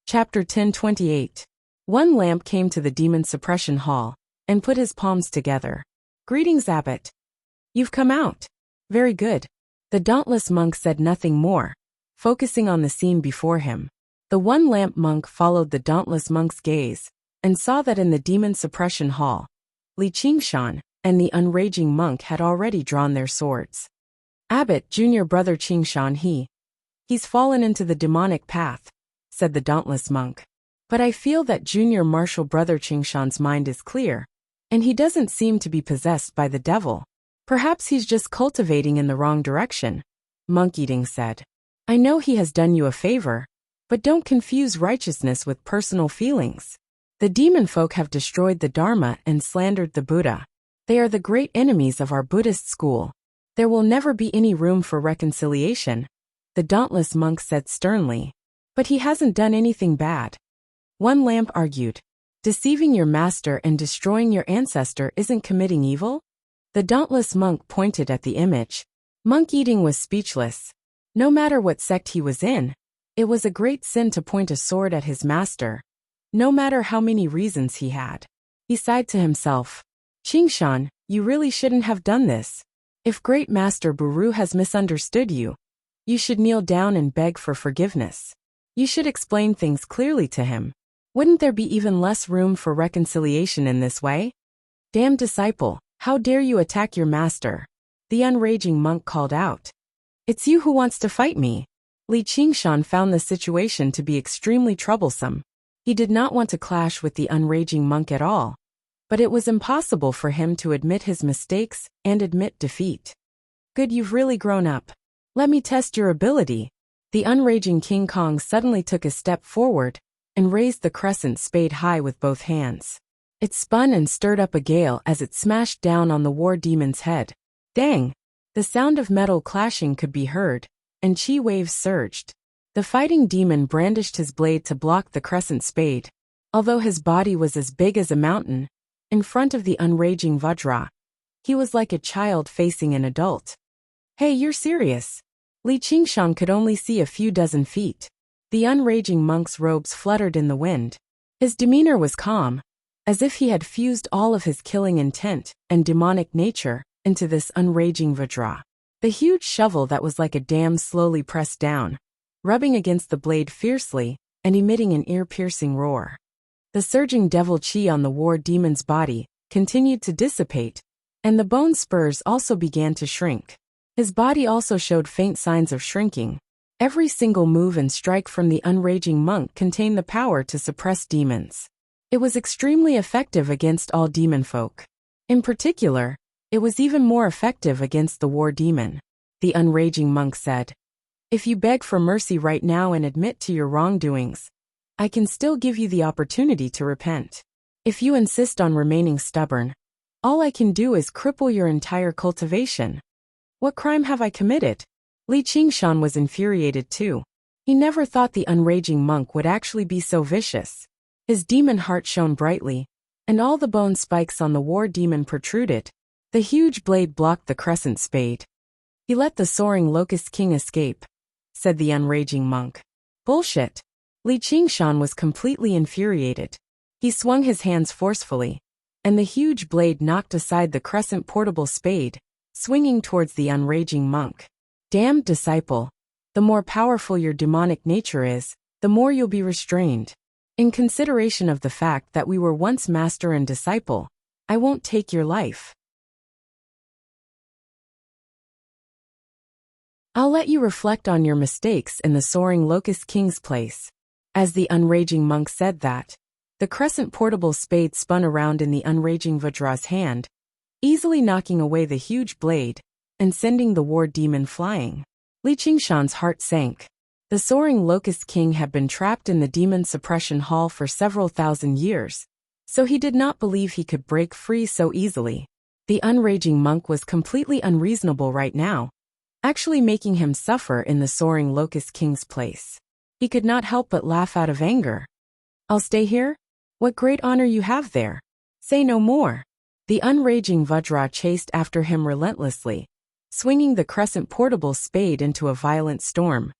Chapter 1028. One lamp came to the demon suppression hall, and put his palms together. "Greetings, Abbot. You've come out. Very good." The dauntless monk said nothing more, focusing on the scene before him. The one-lamp monk followed the dauntless monk's gaze, and saw that in the demon suppression hall, Li Qingshan, and the unraging monk had already drawn their swords. "Abbot, junior brother Qingshan, he's fallen into the demonic path," said the dauntless monk. "But I feel that junior martial brother Qingshan's mind is clear, and he doesn't seem to be possessed by the devil. Perhaps he's just cultivating in the wrong direction," Monk Eating said. "I know he has done you a favor, but don't confuse righteousness with personal feelings. The demon folk have destroyed the Dharma and slandered the Buddha. They are the great enemies of our Buddhist school. There will never be any room for reconciliation," the dauntless monk said sternly. "But he hasn't done anything bad," one lamp argued. "Deceiving your master and destroying your ancestor isn't committing evil?" The dauntless monk pointed at the image. Monk Eating was speechless. No matter what sect he was in, it was a great sin to point a sword at his master, no matter how many reasons he had. He sighed to himself. "Qingshan, you really shouldn't have done this. If Great Master Buru has misunderstood you, you should kneel down and beg for forgiveness. You should explain things clearly to him. Wouldn't there be even less room for reconciliation in this way?" "Damn disciple, how dare you attack your master?" the unraging monk called out. "It's you who wants to fight me." Li Qingshan found the situation to be extremely troublesome. He did not want to clash with the unraging monk at all, but it was impossible for him to admit his mistakes and admit defeat. "Good, you've really grown up. Let me test your ability." The unraging King Kong suddenly took a step forward and raised the crescent spade high with both hands. It spun and stirred up a gale as it smashed down on the war demon's head. Dang! The sound of metal clashing could be heard, and chi waves surged. The fighting demon brandished his blade to block the crescent spade. Although his body was as big as a mountain, in front of the unraging Vajra, he was like a child facing an adult. "Hey, you're serious?" Li Qingshan could only see a few dozen feet. The unraging monk's robes fluttered in the wind. His demeanor was calm, as if he had fused all of his killing intent and demonic nature into this unraging Vajra. The huge shovel that was like a dam slowly pressed down, rubbing against the blade fiercely and emitting an ear-piercing roar. The surging devil chi on the war demon's body continued to dissipate, and the bone spurs also began to shrink. His body also showed faint signs of shrinking. Every single move and strike from the unraging monk contained the power to suppress demons. It was extremely effective against all demon folk. In particular, it was even more effective against the war demon. The unraging monk said, "If you beg for mercy right now and admit to your wrongdoings, I can still give you the opportunity to repent. If you insist on remaining stubborn, all I can do is cripple your entire cultivation." "What crime have I committed?" Li Qingshan was infuriated too. He never thought the unraging monk would actually be so vicious. His demon heart shone brightly, and all the bone spikes on the war demon protruded. The huge blade blocked the crescent spade. "He let the soaring locust king escape," said the unraging monk. "Bullshit." Li Qingshan was completely infuriated. He swung his hands forcefully, and the huge blade knocked aside the crescent portable spade, swinging towards the unraging monk. "Damn disciple, the more powerful your demonic nature is, the more you'll be restrained. In consideration of the fact that we were once master and disciple, I won't take your life. I'll let you reflect on your mistakes in the soaring locust king's place." As the unraging monk said that, the crescent portable spade spun around in the unraging Vajra's hand, easily knocking away the huge blade and sending the war demon flying. Li Qingshan's heart sank. The soaring locust king had been trapped in the demon suppression hall for several thousand years, so he did not believe he could break free so easily. The unraging monk was completely unreasonable right now, actually making him suffer in the soaring locust king's place. He could not help but laugh out of anger. "I'll stay here? What great honor you have there. Say no more." The unraging Vajra chased after him relentlessly, swinging the crescent portable spade into a violent storm.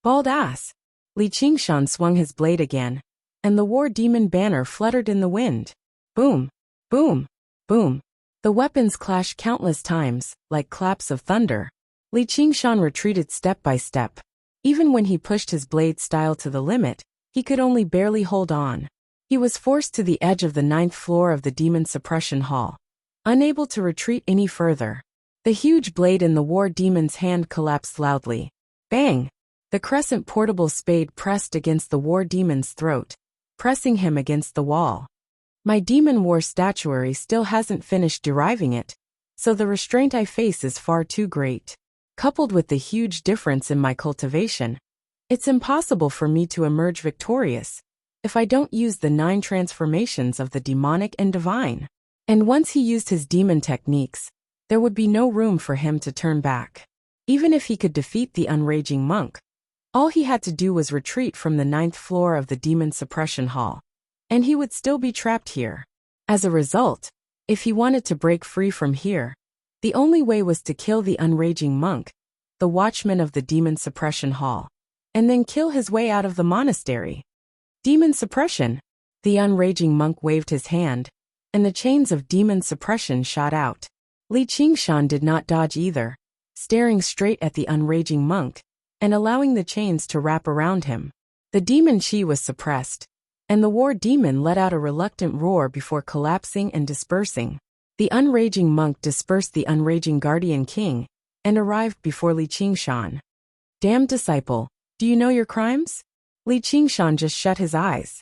"Bald ass!" Li Qingshan swung his blade again, and the war demon banner fluttered in the wind. Boom! Boom! Boom! The weapons clashed countless times, like claps of thunder. Li Qingshan retreated step by step. Even when he pushed his blade style to the limit, he could only barely hold on. He was forced to the edge of the 9th floor of the demon suppression hall. unable to retreat any further. The huge blade in the war demon's hand collapsed loudly. Bang! The crescent portable spade pressed against the war demon's throat, pressing him against the wall. My demon war statuary still hasn't finished deriving it, so the restraint I face is far too great. Coupled with the huge difference in my cultivation, it's impossible for me to emerge victorious if I don't use the 9 transformations of the demonic and divine. And once he used his demon techniques, there would be no room for him to turn back. Even if he could defeat the unraging monk, all he had to do was retreat from the 9th floor of the demon suppression hall, and he would still be trapped here. As a result, if he wanted to break free from here, the only way was to kill the unraging monk, the watchman of the demon suppression hall, and then kill his way out of the monastery. Demon suppression. The unraging monk waved his hand, and the chains of demon suppression shot out. Li Qingshan did not dodge either, staring straight at the unraging monk, and allowing the chains to wrap around him. The demon chi was suppressed, and the war demon let out a reluctant roar before collapsing and dispersing. The unraging monk dispersed the unraging guardian king, and arrived before Li Qingshan. Damned disciple, do you know your crimes? Li Qingshan just shut his eyes.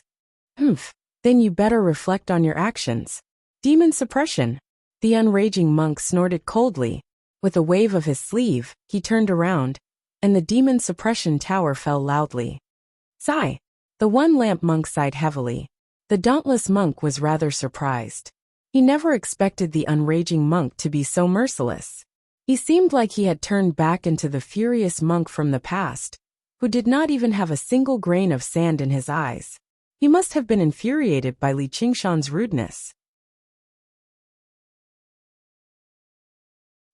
Then you better reflect on your actions. Demon suppression. The unraging monk snorted coldly. With a wave of his sleeve, he turned around, and the demon suppression tower fell loudly. Sigh. The one-lamp monk sighed heavily. The dauntless monk was rather surprised. He never expected the unraging monk to be so merciless. He seemed like he had turned back into the furious monk from the past, who did not even have a single grain of sand in his eyes. He must have been infuriated by Li Qingshan's rudeness.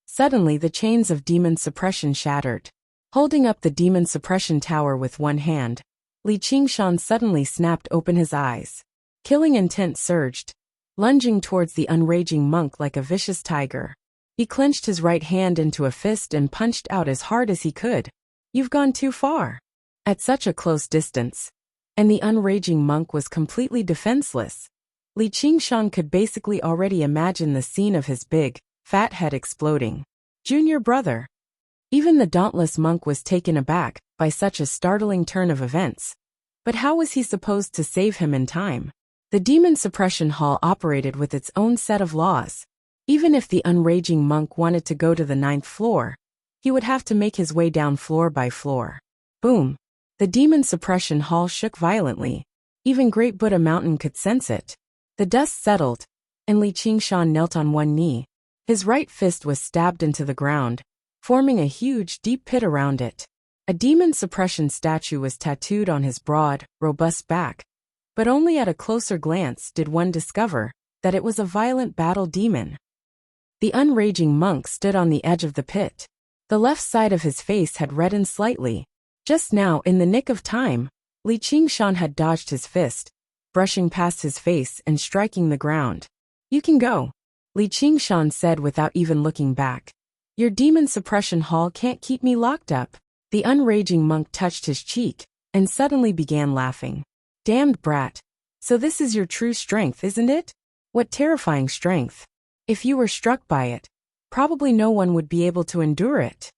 Suddenly the chains of demon suppression shattered. Holding up the demon suppression tower with one hand, Li Qingshan suddenly snapped open his eyes. Killing intent surged, lunging towards the unraging monk like a vicious tiger. He clenched his right hand into a fist and punched out as hard as he could. You've gone too far. At such a close distance, and the unraging monk was completely defenseless. Li Qingshan could basically already imagine the scene of his big, fat head exploding. Junior brother. Even the dauntless monk was taken aback by such a startling turn of events. But how was he supposed to save him in time? The demon suppression hall operated with its own set of laws. Even if the unraging monk wanted to go to the 9th floor, he would have to make his way down floor by floor. Boom! The demon suppression hall shook violently. Even Great Buddha Mountain could sense it. The dust settled, and Li Qingshan knelt on one knee. His right fist was stabbed into the ground, forming a huge, deep pit around it. A demon suppression statue was tattooed on his broad, robust back, but only at a closer glance did one discover that it was a violent battle demon. The unraging monk stood on the edge of the pit. The left side of his face had reddened slightly. Just now, in the nick of time, Li Qingshan had dodged his fist, brushing past his face and striking the ground. You can go, Li Qingshan said without even looking back. Your demon suppression hall can't keep me locked up. The unraging monk touched his cheek, and suddenly began laughing. Damned brat. So this is your true strength, isn't it? What terrifying strength. If you were struck by it, probably no one would be able to endure it.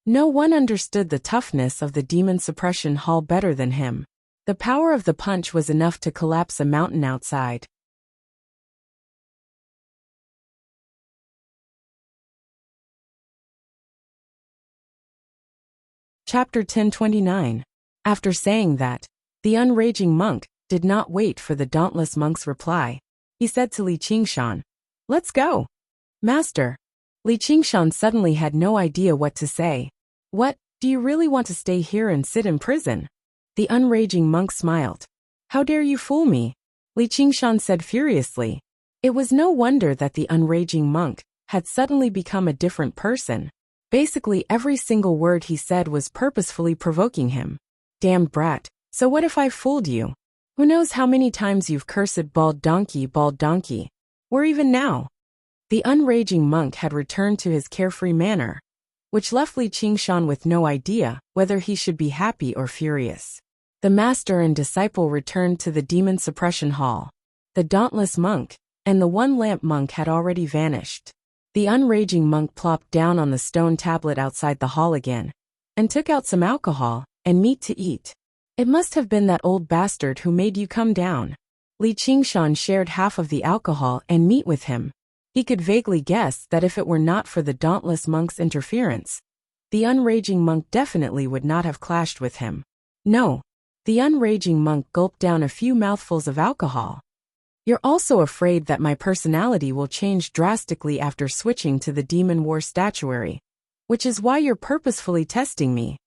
No one understood the toughness of the demon suppression hall better than him. The power of the punch was enough to collapse a mountain outside. Chapter 1029. After saying that, the unraging monk did not wait for the dauntless monk's reply. He said to Li Qingshan, "Let's go." Master. Li Qingshan suddenly had no idea what to say. What, do you really want to stay here and sit in prison? The unraging monk smiled. How dare you fool me? Li Qingshan said furiously. It was no wonder that the unraging monk had suddenly become a different person. Basically every single word he said was purposefully provoking him. Damned brat, so what if I fooled you? Who knows how many times you've cursed bald donkey, or even now. The unraging monk had returned to his carefree manner, which left Li Qingshan with no idea whether he should be happy or furious. The master and disciple returned to the demon suppression hall. The dauntless monk, and the one-lamp monk had already vanished. The unraging monk plopped down on the stone tablet outside the hall again, and took out some alcohol and meat to eat. It must have been that old bastard who made you come down. Li Qingshan shared half of the alcohol and meat with him. He could vaguely guess that if it were not for the dauntless monk's interference, the unraging monk definitely would not have clashed with him. No. The unraging monk gulped down a few mouthfuls of alcohol. You're also afraid that my personality will change drastically after switching to the demon war statuary, which is why you're purposefully testing me?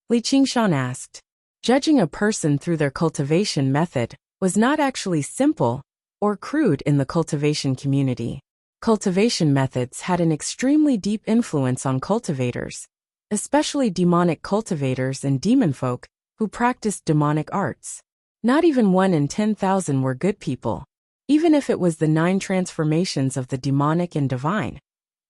Li Qingshan asked. Judging a person through their cultivation method was not actually simple or crude in the cultivation community. Cultivation methods had an extremely deep influence on cultivators, especially demonic cultivators and demon folk who practiced demonic arts. Not even 1 in 10,000 were good people, even if it was the 9 transformations of the demonic and divine.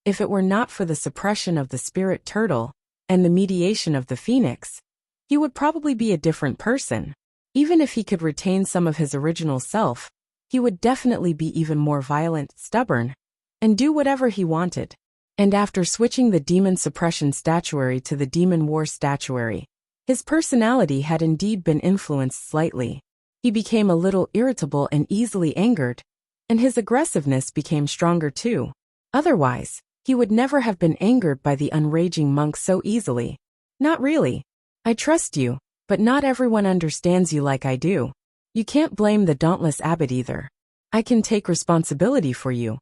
If it were not for the suppression of the spirit turtle and the mediation of the phoenix, he would probably be a different person. Even if he could retain some of his original self, he would definitely be even more violent, stubborn, and do whatever he wanted. And after switching the demon suppression statuary to the demon war statuary, his personality had indeed been influenced slightly. He became a little irritable and easily angered, and his aggressiveness became stronger too. Otherwise, he would never have been angered by the unraging monk so easily. Not really. I trust you, but not everyone understands you like I do. You can't blame the dauntless abbot either. I can take responsibility for you,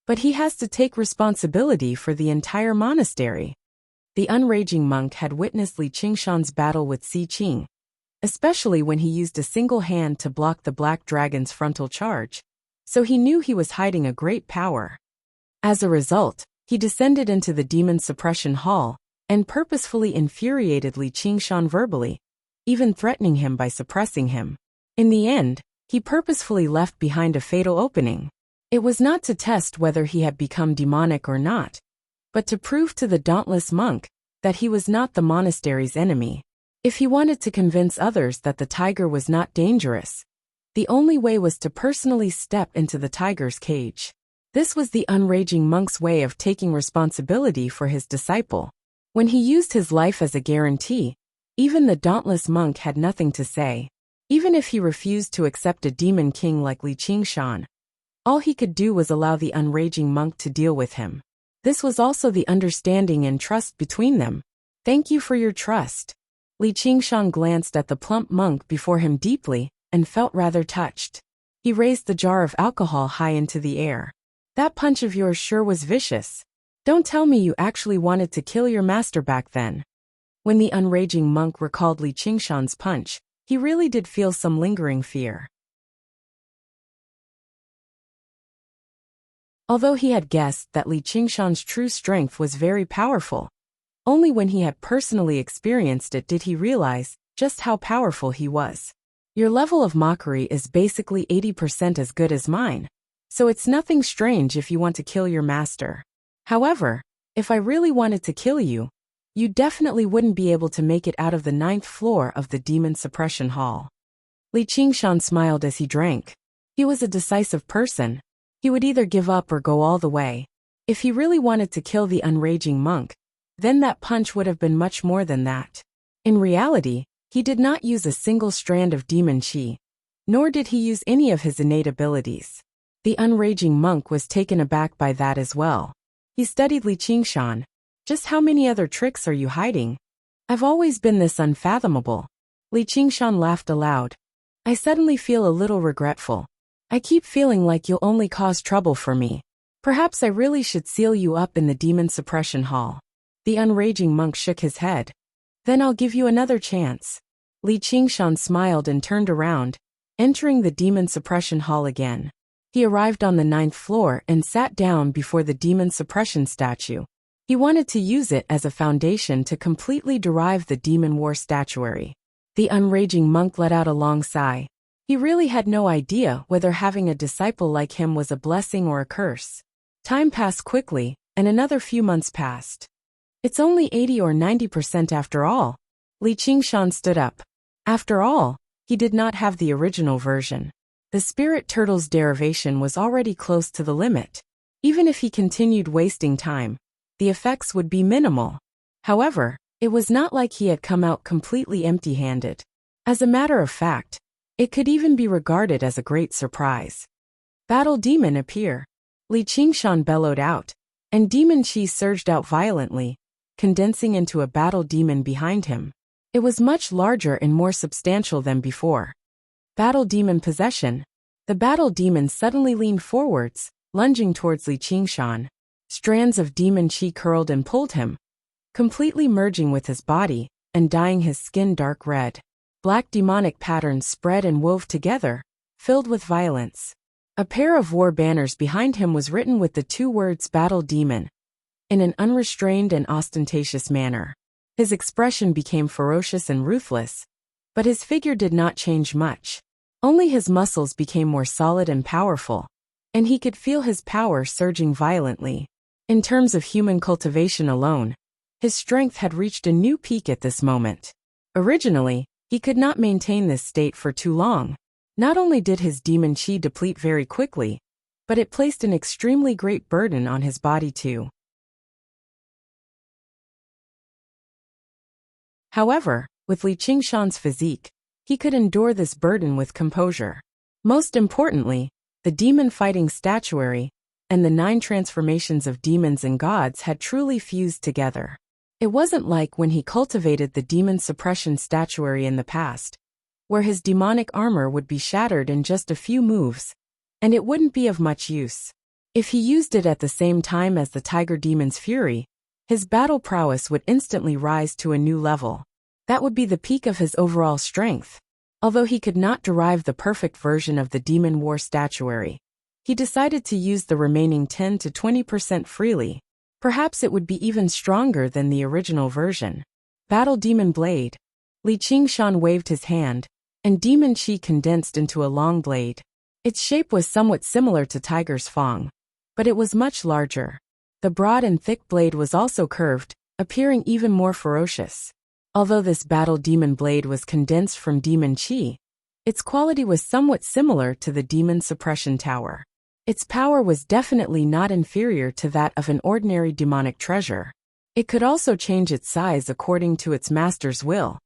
but he has to take responsibility for the entire monastery. The unraging monk had witnessed Li Qingshan's battle with Si Qing, especially when he used a single hand to block the black dragon's frontal charge, so he knew he was hiding a great power. As a result, he descended into the demon suppression hall and purposefully infuriated Li Qingshan verbally, even threatening him by suppressing him. In the end, he purposefully left behind a fatal opening. It was not to test whether he had become demonic or not, but to prove to the dauntless monk that he was not the monastery's enemy. If he wanted to convince others that the tiger was not dangerous, the only way was to personally step into the tiger's cage. This was the unraging monk's way of taking responsibility for his disciple. When he used his life as a guarantee, even the dauntless monk had nothing to say. Even if he refused to accept a demon king like Li Qingshan, all he could do was allow the unraging monk to deal with him. This was also the understanding and trust between them. Thank you for your trust. Li Qingshan glanced at the plump monk before him deeply and felt rather touched. He raised the jar of alcohol high into the air. That punch of yours sure was vicious. Don't tell me you actually wanted to kill your master back then. When the unraging monk recalled Li Qingshan's punch, he really did feel some lingering fear. Although he had guessed that Li Qingshan's true strength was very powerful, only when he had personally experienced it did he realize just how powerful he was. Your level of mockery is basically 80% as good as mine, so it's nothing strange if you want to kill your master. However, if I really wanted to kill you, you definitely wouldn't be able to make it out of the 9th floor of the demon suppression hall. Li Qingshan smiled as he drank. He was a decisive person. He would either give up or go all the way. If he really wanted to kill the unraging monk, then that punch would have been much more than that. In reality, he did not use a single strand of demon chi, nor did he use any of his innate abilities. The unraging monk was taken aback by that as well. He studied Li Qingshan. Just how many other tricks are you hiding? I've always been this unfathomable. Li Qingshan laughed aloud. I suddenly feel a little regretful. I keep feeling like you'll only cause trouble for me. Perhaps I really should seal you up in the demon suppression hall. The unraging monk shook his head. Then I'll give you another chance. Li Qingshan smiled and turned around, entering the demon suppression hall again. He arrived on the 9th floor and sat down before the demon suppression statue. He wanted to use it as a foundation to completely derive the demon war statuary. The unraging monk let out a long sigh. He really had no idea whether having a disciple like him was a blessing or a curse. Time passed quickly, and another few months passed. It's only 80 or 90% after all. Li Qingshan stood up. After all, he did not have the original version. The spirit turtle's derivation was already close to the limit. Even if he continued wasting time, the effects would be minimal. However, it was not like he had come out completely empty-handed. As a matter of fact, it could even be regarded as a great surprise. Battle Demon appear. Li Qingshan bellowed out, and demon chi surged out violently, condensing into a battle demon behind him. It was much larger and more substantial than before. Battle Demon possession. The battle demon suddenly leaned forwards, lunging towards Li Qingshan. Strands of demon chi curled and pulled him, completely merging with his body and dyeing his skin dark red. Black demonic patterns spread and wove together, filled with violence. A pair of war banners behind him was written with the two words Battle Demon, in an unrestrained and ostentatious manner. His expression became ferocious and ruthless, but his figure did not change much. Only his muscles became more solid and powerful, and he could feel his power surging violently. In terms of human cultivation alone, his strength had reached a new peak at this moment. Originally, he could not maintain this state for too long. Not only did his demon chi deplete very quickly, but it placed an extremely great burden on his body too. However, with Li Qingshan's physique, he could endure this burden with composure. Most importantly, the demon fighting statuary and the 9 transformations of demons and gods had truly fused together. It wasn't like when he cultivated the demon suppression statuary in the past, where his demonic armor would be shattered in just a few moves, and it wouldn't be of much use. If he used it at the same time as the tiger demon's fury, his battle prowess would instantly rise to a new level. That would be the peak of his overall strength. Although he could not derive the perfect version of the demon war statuary, he decided to use the remaining 10 to 20% freely. Perhaps it would be even stronger than the original version. Battle Demon Blade. Li Qingshan waved his hand, and demon chi condensed into a long blade. Its shape was somewhat similar to Tiger's Fang, but it was much larger. The broad and thick blade was also curved, appearing even more ferocious. Although this battle demon blade was condensed from demon chi, its quality was somewhat similar to the demon suppression tower. Its power was definitely not inferior to that of an ordinary demonic treasure. It could also change its size according to its master's will,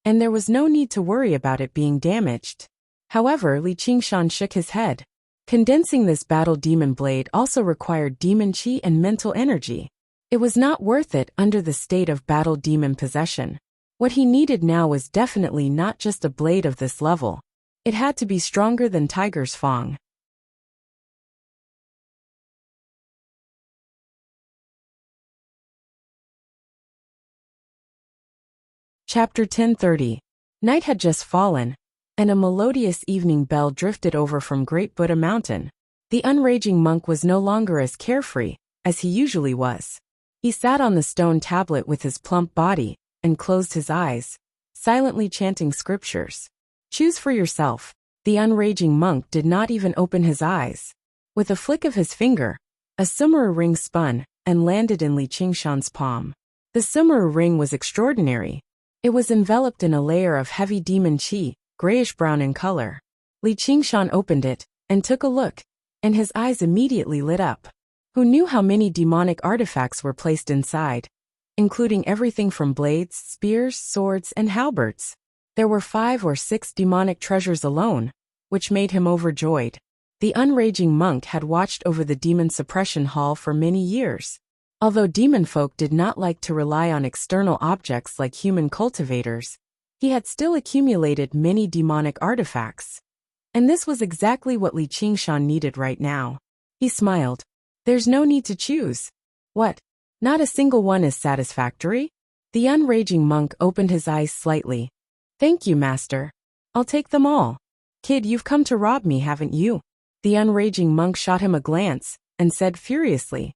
and there was no need to worry about it being damaged. However, Li Qingshan shook his head. Condensing this battle demon blade also required demon chi and mental energy. It was not worth it under the state of battle demon possession. What he needed now was definitely not just a blade of this level. It had to be stronger than Tiger's Fang. Chapter 1030. Night had just fallen, and a melodious evening bell drifted over from Great Buddha Mountain. The unraging monk was no longer as carefree as he usually was. He sat on the stone tablet with his plump body and closed his eyes, silently chanting scriptures. Choose for yourself. The unraging monk did not even open his eyes. With a flick of his finger, a Sumeru ring spun and landed in Li Qingshan's palm. The Sumeru ring was extraordinary. It was enveloped in a layer of heavy demon chi, grayish-brown in color. Li Qingshan opened it and took a look, and his eyes immediately lit up. Who knew how many demonic artifacts were placed inside, including everything from blades, spears, swords, and halberds? There were 5 or 6 demonic treasures alone, which made him overjoyed. The unraging monk had watched over the demon suppression hall for many years. Although demon folk did not like to rely on external objects like human cultivators, he had still accumulated many demonic artifacts. And this was exactly what Li Qingshan needed right now. He smiled. There's no need to choose. What? Not a single one is satisfactory? The unraging monk opened his eyes slightly. Thank you, master. I'll take them all. Kid, you've come to rob me, haven't you? The unraging monk shot him a glance and said furiously.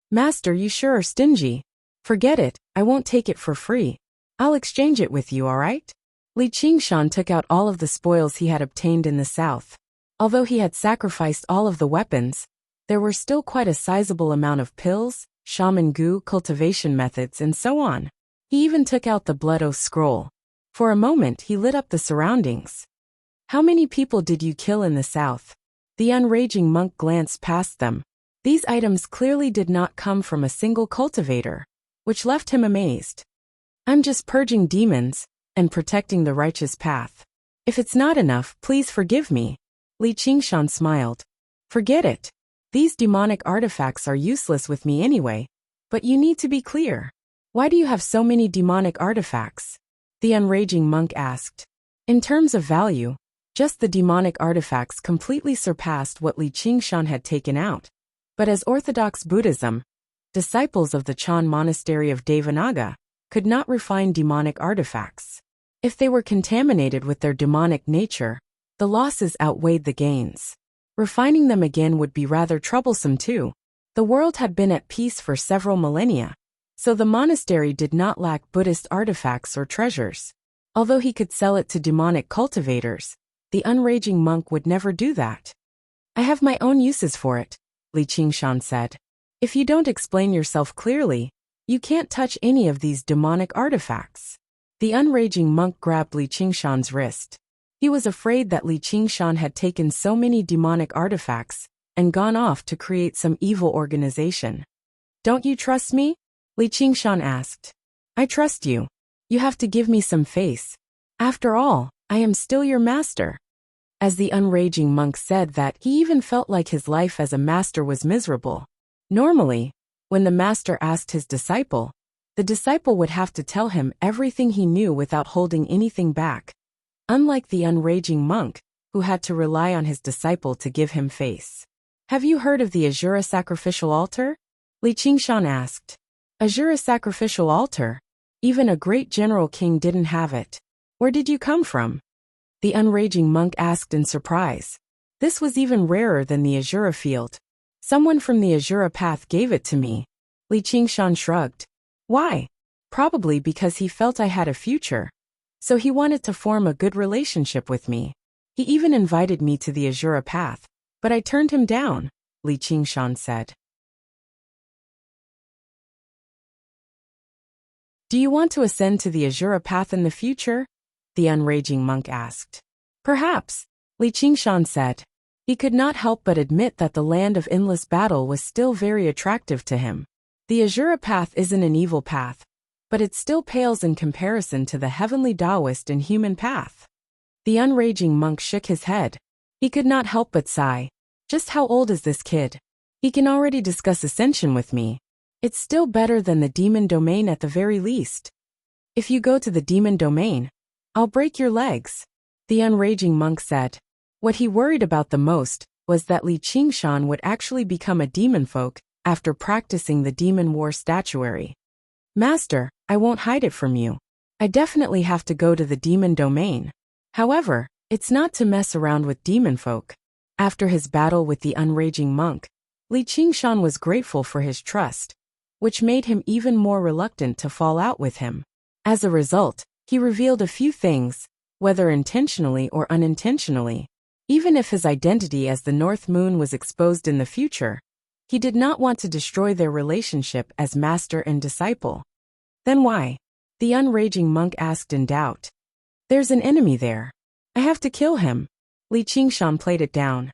Master, you sure are stingy. Forget it, I won't take it for free. I'll exchange it with you, all right? Li Qingshan took out all of the spoils he had obtained in the south. Although he had sacrificed all of the weapons, there were still quite a sizable amount of pills, shaman goo, cultivation methods, and so on. He even took out the blood oath scroll. For a moment he lit up the surroundings. How many people did you kill in the south? The unraging monk glanced past them. These items clearly did not come from a single cultivator, which left him amazed. I'm just purging demons and protecting the righteous path. If it's not enough, please forgive me. Li Qingshan smiled. Forget it. These demonic artifacts are useless with me anyway. But you need to be clear. Why do you have so many demonic artifacts? The unraging monk asked. In terms of value, just the demonic artifacts completely surpassed what Li Qingshan had taken out. But as Orthodox Buddhism, disciples of the Chan monastery of Devanaga could not refine demonic artifacts. If they were contaminated with their demonic nature, the losses outweighed the gains. Refining them again would be rather troublesome too. The world had been at peace for several millennia, so the monastery did not lack Buddhist artifacts or treasures. Although he could sell it to demonic cultivators, the unraging monk would never do that. I have my own uses for it, Li Qingshan said. If you don't explain yourself clearly, you can't touch any of these demonic artifacts. The unraging monk grabbed Li Qingshan's wrist. He was afraid that Li Qingshan had taken so many demonic artifacts and gone off to create some evil organization. Don't you trust me? Li Qingshan asked. I trust you. You have to give me some face. After all, I am still your master. As the unraging monk said that, he even felt like his life as a master was miserable. Normally, when the master asked his disciple, the disciple would have to tell him everything he knew without holding anything back. Unlike the unraging monk, who had to rely on his disciple to give him face. Have you heard of the Azura sacrificial altar? Li Qingshan asked. Azura sacrificial altar? Even a great general king didn't have it. Where did you come from? The unraging monk asked in surprise. This was even rarer than the Azura field. Someone from the Azura path gave it to me. Li Qingshan shrugged. Why? Probably because he felt I had a future. So he wanted to form a good relationship with me. He even invited me to the Azura path, but I turned him down, Li Qingshan said. Do you want to ascend to the Azura path in the future? The unraging monk asked. Perhaps, Li Qingshan said. He could not help but admit that the land of endless battle was still very attractive to him. The Azura path isn't an evil path, but it still pales in comparison to the heavenly Taoist and human path. The unraging monk shook his head. He could not help but sigh. Just how old is this kid? He can already discuss ascension with me. It's still better than the demon domain at the very least. If you go to the demon domain, I'll break your legs, the unraging monk said. What he worried about the most was that Li Qingshan would actually become a demon folk after practicing the demon war statuary. Master, I won't hide it from you. I definitely have to go to the demon domain. However, it's not to mess around with demon folk. After his battle with the unraging monk, Li Qingshan was grateful for his trust, which made him even more reluctant to fall out with him. As a result, he revealed a few things, whether intentionally or unintentionally. Even if his identity as the North Moon was exposed in the future, he did not want to destroy their relationship as master and disciple. Then why? The unraging monk asked in doubt. There's an enemy there. I have to kill him. Li Qingshan played it down.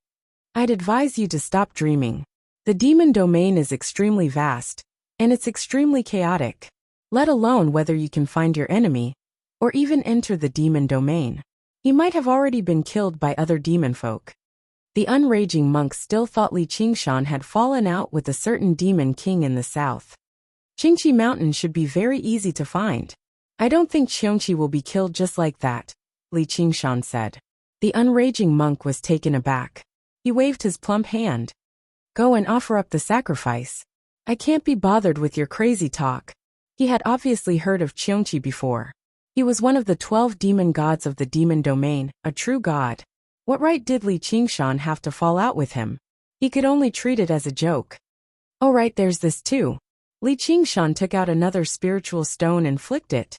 I'd advise you to stop dreaming. The demon domain is extremely vast, and it's extremely chaotic, let alone whether you can find your enemy, or even enter the demon domain. He might have already been killed by other demon folk. The unraging monk still thought Li Qingshan had fallen out with a certain demon king in the south. Qingqi Mountain should be very easy to find. I don't think Qiongqi will be killed just like that, Li Qingshan said. The unraging monk was taken aback. He waved his plump hand. Go and offer up the sacrifice. I can't be bothered with your crazy talk. He had obviously heard of Qiongqi before. He was one of the 12 demon gods of the demon domain, a true god. What right did Li Qingshan have to fall out with him? He could only treat it as a joke. Oh right, there's this too. Li Qingshan took out another spiritual stone and flicked it.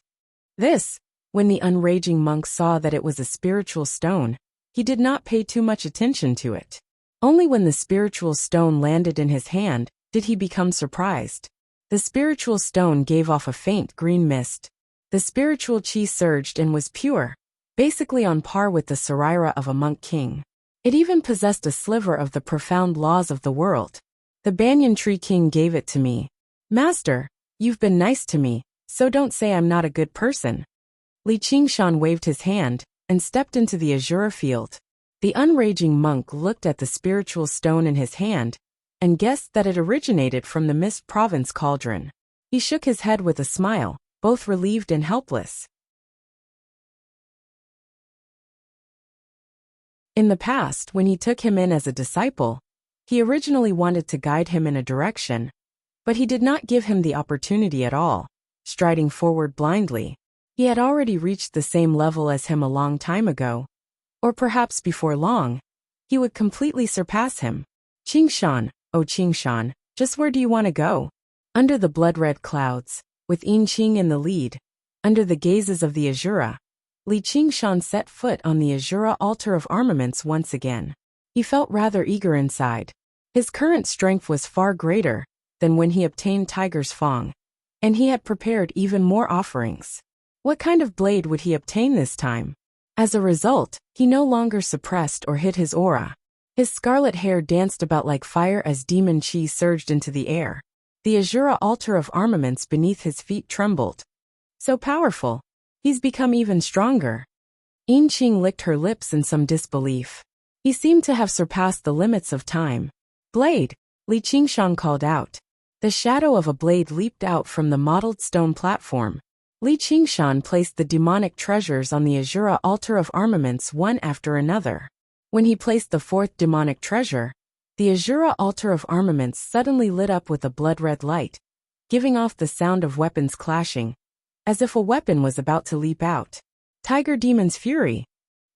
This, when the unraging monk saw that it was a spiritual stone, he did not pay too much attention to it. Only when the spiritual stone landed in his hand did he become surprised. The spiritual stone gave off a faint green mist. The spiritual chi surged and was pure, basically on par with the Saraira of a monk king. It even possessed a sliver of the profound laws of the world. The banyan tree king gave it to me. Master, you've been nice to me, so don't say I'm not a good person. Li Qingshan waved his hand and stepped into the azure field. The unraging monk looked at the spiritual stone in his hand and guessed that it originated from the Mist Province cauldron. He shook his head with a smile, both relieved and helpless. In the past, when he took him in as a disciple, he originally wanted to guide him in a direction, but he did not give him the opportunity at all, striding forward blindly. He had already reached the same level as him a long time ago, or perhaps before long, he would completely surpass him. Qingshan, oh Qingshan, just where do you want to go? Under the blood-red clouds, with Yin Qing in the lead, under the gazes of the Azura, Li Qingshan set foot on the Azura altar of armaments once again. He felt rather eager inside. His current strength was far greater than when he obtained Tiger's Fang, and he had prepared even more offerings. What kind of blade would he obtain this time? As a result, he no longer suppressed or hid his aura. His scarlet hair danced about like fire as demon chi surged into the air. The Azura altar of armaments beneath his feet trembled. So powerful. He's become even stronger. Yin Qing licked her lips in some disbelief. He seemed to have surpassed the limits of time. Blade! Li Qingshan called out. The shadow of a blade leaped out from the mottled stone platform. Li Qingshan placed the demonic treasures on the Azura altar of armaments one after another. When he placed the fourth demonic treasure, the Azura altar of armaments suddenly lit up with a blood-red light, giving off the sound of weapons clashing, as if a weapon was about to leap out. Tiger Demon's Fury!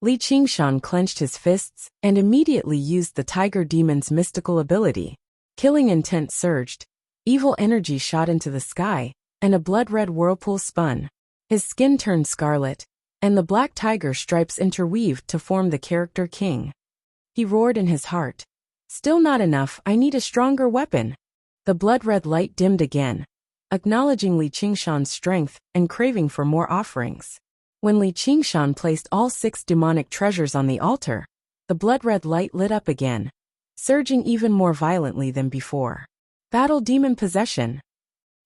Li Qingshan clenched his fists and immediately used the Tiger Demon's mystical ability. Killing intent surged, evil energy shot into the sky, and a blood-red whirlpool spun. His skin turned scarlet, and the black tiger stripes interweaved to form the character king. He roared in his heart. Still not enough, I need a stronger weapon. The blood-red light dimmed again, acknowledging Li Qingshan's strength and craving for more offerings. When Li Qingshan placed all 6 demonic treasures on the altar, the blood-red light lit up again, surging even more violently than before. Battle Demon Possession!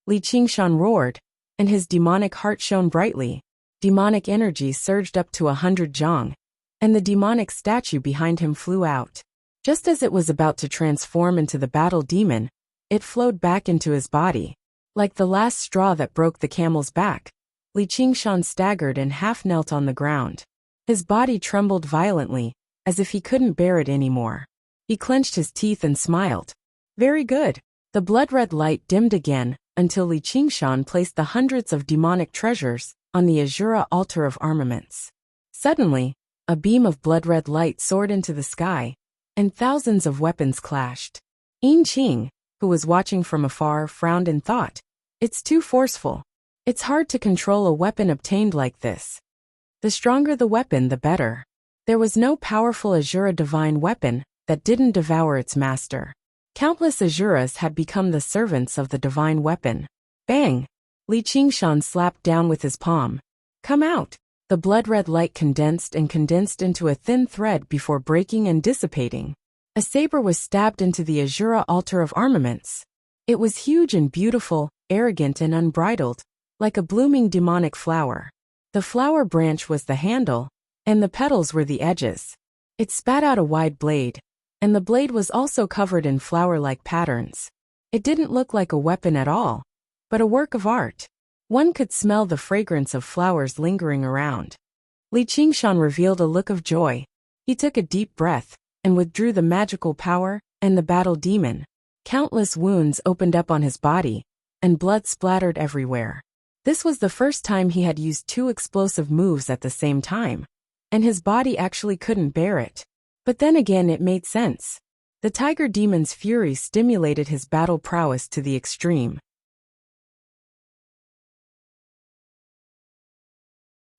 Li Qingshan roared, and his demonic heart shone brightly. Demonic energy surged up to 100 zhang, and the demonic statue behind him flew out. Just as it was about to transform into the battle demon, it flowed back into his body. Like the last straw that broke the camel's back, Li Qingshan staggered and half knelt on the ground. His body trembled violently, as if he couldn't bear it anymore. He clenched his teeth and smiled. Very good. The blood-red light dimmed again, until Li Qingshan placed the hundreds of demonic treasures on the Azura altar of armaments. Suddenly, a beam of blood-red light soared into the sky, and thousands of weapons clashed. Yin Qing, who was watching from afar, frowned and thought, "It's too forceful. It's hard to control a weapon obtained like this. The stronger the weapon, the better." There was no powerful Azura divine weapon that didn't devour its master. Countless Azuras had become the servants of the divine weapon. Bang! Li Qingshan slapped down with his palm. Come out! The blood-red light condensed into a thin thread before breaking and dissipating. A saber was stabbed into the Azura altar of armaments. It was huge and beautiful, arrogant and unbridled, like a blooming demonic flower. The flower branch was the handle, and the petals were the edges. It spat out a wide blade, and the blade was also covered in flower-like patterns. It didn't look like a weapon at all, but a work of art. One could smell the fragrance of flowers lingering around. Li Qingshan revealed a look of joy. He took a deep breath and withdrew the magical power and the battle demon. Countless wounds opened up on his body, and blood splattered everywhere. This was the first time he had used 2 explosive moves at the same time, and his body actually couldn't bear it. But then again, it made sense. The Tiger Demon's fury stimulated his battle prowess to the extreme.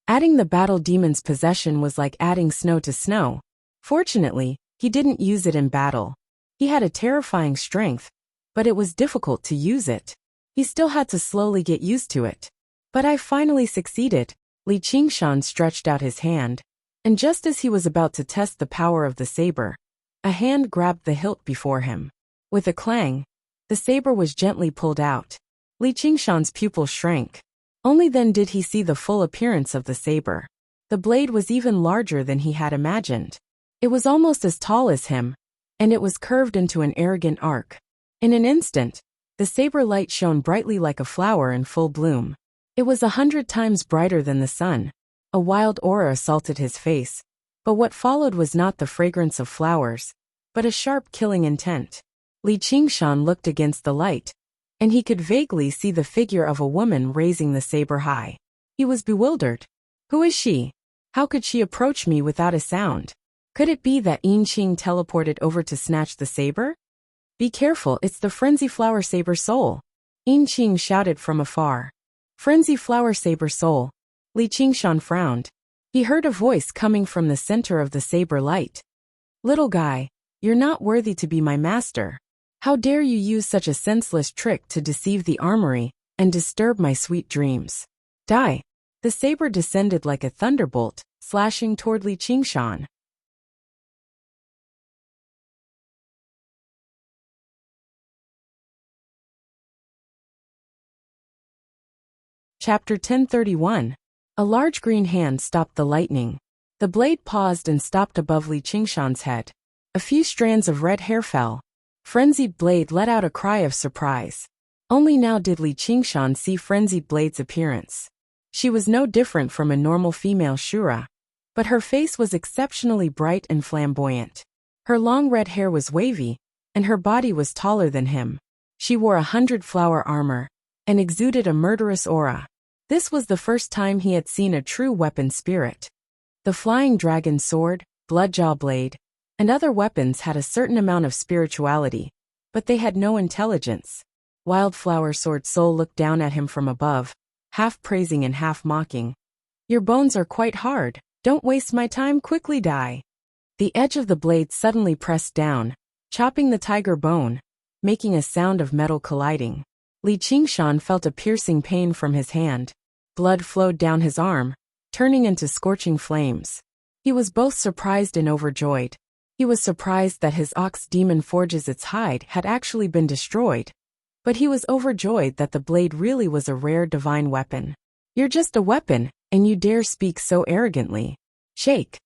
Adding the battle demon's possession was like adding snow to snow. Fortunately, he didn't use it in battle. He had a terrifying strength, but it was difficult to use it. He still had to slowly get used to it. But I finally succeeded. Li Qingshan stretched out his hand, And just as he was about to test the power of the saber, a hand grabbed the hilt before him. With a clang, the saber was gently pulled out. Li Qingshan's pupil shrank. Only then did he see the full appearance of the saber. The blade was even larger than he had imagined. It was almost as tall as him, and it was curved into an arrogant arc. In an instant, the saber light shone brightly like a flower in full bloom. It was 100 times brighter than the sun. A wild aura assaulted his face, but what followed was not the fragrance of flowers, but a sharp killing intent. Li Qingshan looked against the light, and he could vaguely see the figure of a woman raising the saber high. He was bewildered. Who is she? How could she approach me without a sound? Could it be that Yin Qing teleported over to snatch the saber? Be careful, it's the Frenzy Flower Saber Soul. Yin Qing shouted from afar. Frenzy Flower Saber Soul. Li Qingshan frowned. He heard a voice coming from the center of the saber light. Little guy, you're not worthy to be my master. How dare you use such a senseless trick to deceive the armory and disturb my sweet dreams? Die! The saber descended like a thunderbolt, slashing toward Li Qingshan. Chapter 1031. A large green hand stopped the lightning. The blade paused and stopped above Li Qingshan's head. A few strands of red hair fell. Frenzied Blade let out a cry of surprise. Only now did Li Qingshan see Frenzied Blade's appearance. She was no different from a normal female Shura, but her face was exceptionally bright and flamboyant. Her long red hair was wavy, and her body was taller than him. She wore 100-flower armor and exuded a murderous aura. This was the first time he had seen a true weapon spirit. The flying dragon sword, bloodjaw blade, and other weapons had a certain amount of spirituality, but they had no intelligence. Wildflower Sword Soul looked down at him from above, half praising and half mocking. Your bones are quite hard, don't waste my time, quickly die. The edge of the blade suddenly pressed down, chopping the tiger bone, making a sound of metal colliding. Li Qingshan felt a piercing pain from his hand. Blood flowed down his arm, turning into scorching flames. He was both surprised and overjoyed. He was surprised that his ox demon forges its hide had actually been destroyed, but he was overjoyed that the blade really was a rare divine weapon. You're just a weapon, and you dare speak so arrogantly. Shake.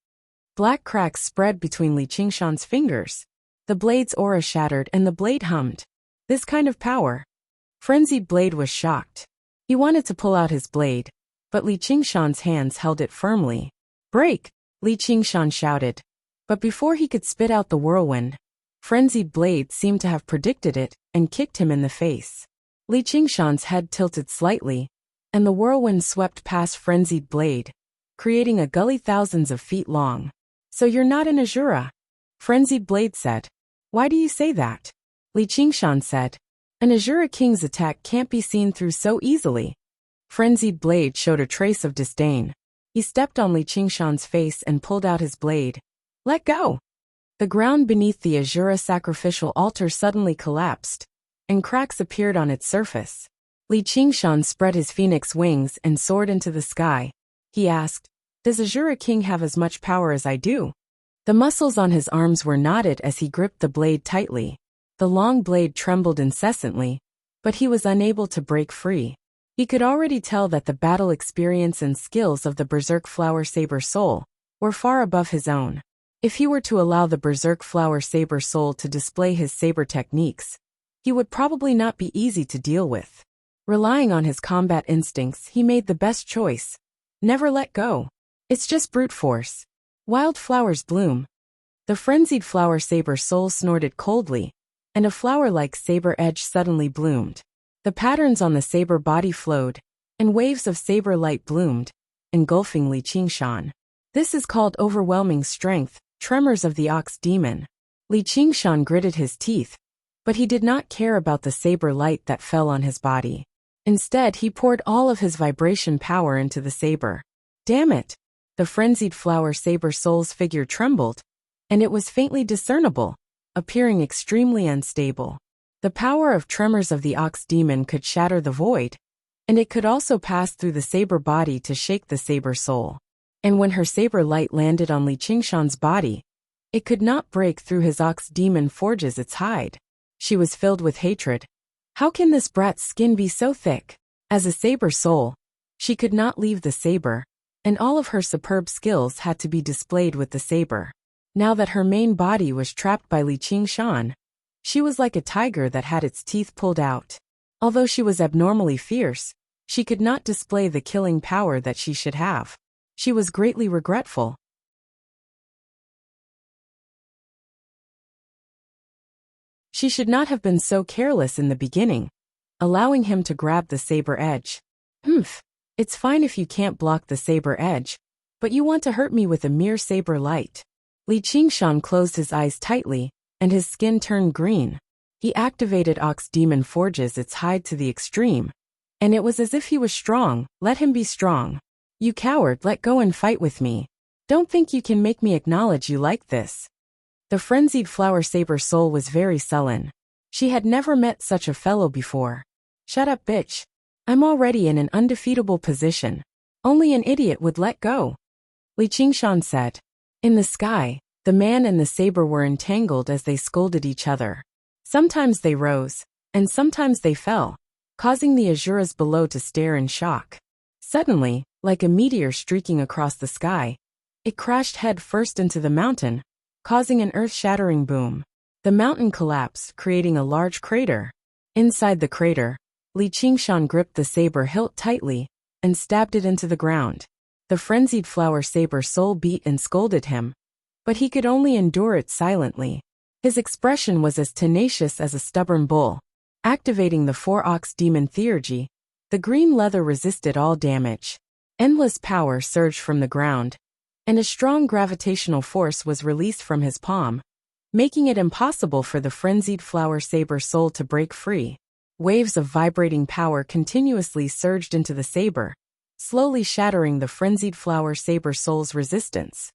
Black cracks spread between Li Qingshan's fingers. The blade's aura shattered and the blade hummed. This kind of power. Frenzied Blade was shocked. He wanted to pull out his blade, but Li Qingshan's hands held it firmly. Break! Li Qingshan shouted. But before he could spit out the whirlwind, Frenzied Blade seemed to have predicted it and kicked him in the face. Li Qingshan's head tilted slightly, and the whirlwind swept past Frenzied Blade, creating a gully thousands of feet long. So you're not an Azura? Frenzied Blade said. Why do you say that? Li Qingshan said. An Azura King's attack can't be seen through so easily. Frenzied Blade showed a trace of disdain. He stepped on Li Qingshan's face and pulled out his blade. Let go! The ground beneath the Azura sacrificial altar suddenly collapsed, and cracks appeared on its surface. Li Qingshan spread his phoenix wings and soared into the sky. He asked, Does Azura King have as much power as I do? The muscles on his arms were knotted as he gripped the blade tightly. The long blade trembled incessantly, but he was unable to break free. He could already tell that the battle experience and skills of the Berserk Flower Saber Soul were far above his own. If he were to allow the Berserk Flower Saber Soul to display his saber techniques, he would probably not be easy to deal with. Relying on his combat instincts, he made the best choice. Never let go. It's just brute force. Wild flowers bloom. The frenzied Flower Saber Soul snorted coldly, and a flower-like saber edge suddenly bloomed. The patterns on the saber body flowed, and waves of saber light bloomed, engulfing Li Qingshan. This is called overwhelming strength, tremors of the ox demon. Li Qingshan gritted his teeth, but he did not care about the saber light that fell on his body. Instead, he poured all of his vibration power into the saber. Damn it! The frenzied Flower Saber Soul's figure trembled, and it was faintly discernible, appearing extremely unstable. The power of tremors of the ox demon could shatter the void, and it could also pass through the saber body to shake the saber soul. And when her saber light landed on Li Qingshan's body, it could not break through his ox demon forges its hide. She was filled with hatred. How can this brat's skin be so thick? As a saber soul, she could not leave the saber, and all of her superb skills had to be displayed with the saber. Now that her main body was trapped by Li Qingshan, she was like a tiger that had its teeth pulled out. Although she was abnormally fierce, she could not display the killing power that she should have. She was greatly regretful. She should not have been so careless in the beginning, allowing him to grab the saber edge. It's fine if you can't block the saber edge, but you want to hurt me with a mere saber light. Li Qingshan closed his eyes tightly, and his skin turned green. He activated Ox Demon Forges its hide to the extreme, and it was as if he was strong. Let him be strong. You coward, let go and fight with me. Don't think you can make me acknowledge you like this. The frenzied flower saber soul was very sullen. She had never met such a fellow before. Shut up, bitch. I'm already in an undefeatable position. Only an idiot would let go. Li Qingshan said. In the sky, the man and the saber were entangled as they scolded each other. Sometimes they rose, and sometimes they fell, causing the Azuras below to stare in shock. Suddenly, like a meteor streaking across the sky, it crashed head first into the mountain, causing an earth-shattering boom. The mountain collapsed, creating a large crater. Inside the crater, Li Qingshan gripped the saber hilt tightly and stabbed it into the ground. The frenzied flower saber soul beat and scolded him, but he could only endure it silently. His expression was as tenacious as a stubborn bull. Activating the 4-ox demon theurgy, the green leather resisted all damage. Endless power surged from the ground, and a strong gravitational force was released from his palm, making it impossible for the frenzied flower saber soul to break free. Waves of vibrating power continuously surged into the saber, slowly shattering the frenzied flower saber soul's resistance.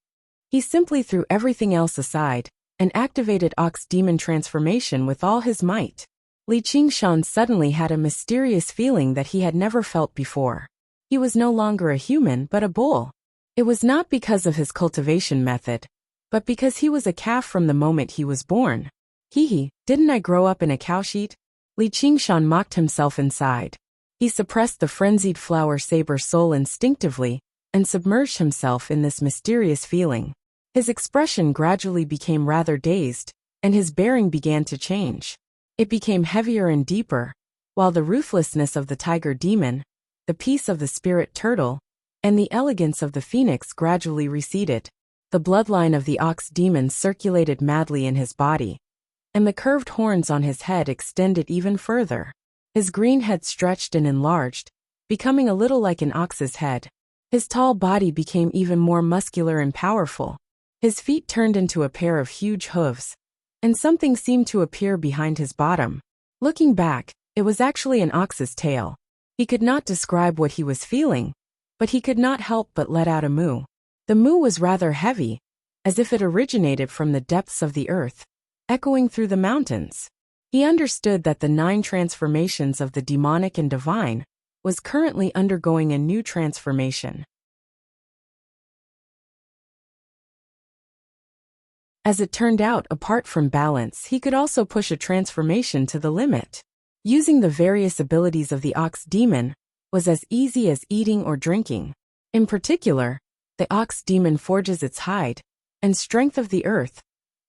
He simply threw everything else aside and activated Ox Demon Transformation with all his might. Li Qingshan suddenly had a mysterious feeling that he had never felt before. He was no longer a human but a bull. It was not because of his cultivation method, but because he was a calf from the moment he was born. Didn't I grow up in a cowshed? Li Qingshan mocked himself inside. He suppressed the frenzied flower saber soul instinctively and submerged himself in this mysterious feeling. His expression gradually became rather dazed, and his bearing began to change. It became heavier and deeper, while the ruthlessness of the tiger demon, the peace of the spirit turtle, and the elegance of the phoenix gradually receded. The bloodline of the ox demon circulated madly in his body, and the curved horns on his head extended even further. His green head stretched and enlarged, becoming a little like an ox's head. His tall body became even more muscular and powerful. His feet turned into a pair of huge hooves, and something seemed to appear behind his bottom. Looking back, it was actually an ox's tail. He could not describe what he was feeling, but he could not help but let out a moo. The moo was rather heavy, as if it originated from the depths of the earth, echoing through the mountains. He understood that the 9 transformations of the demonic and divine was currently undergoing a new transformation. As it turned out, apart from balance, he could also push a transformation to the limit. Using the various abilities of the ox demon was as easy as eating or drinking. In particular, the ox demon forges its hide, and strength of the earth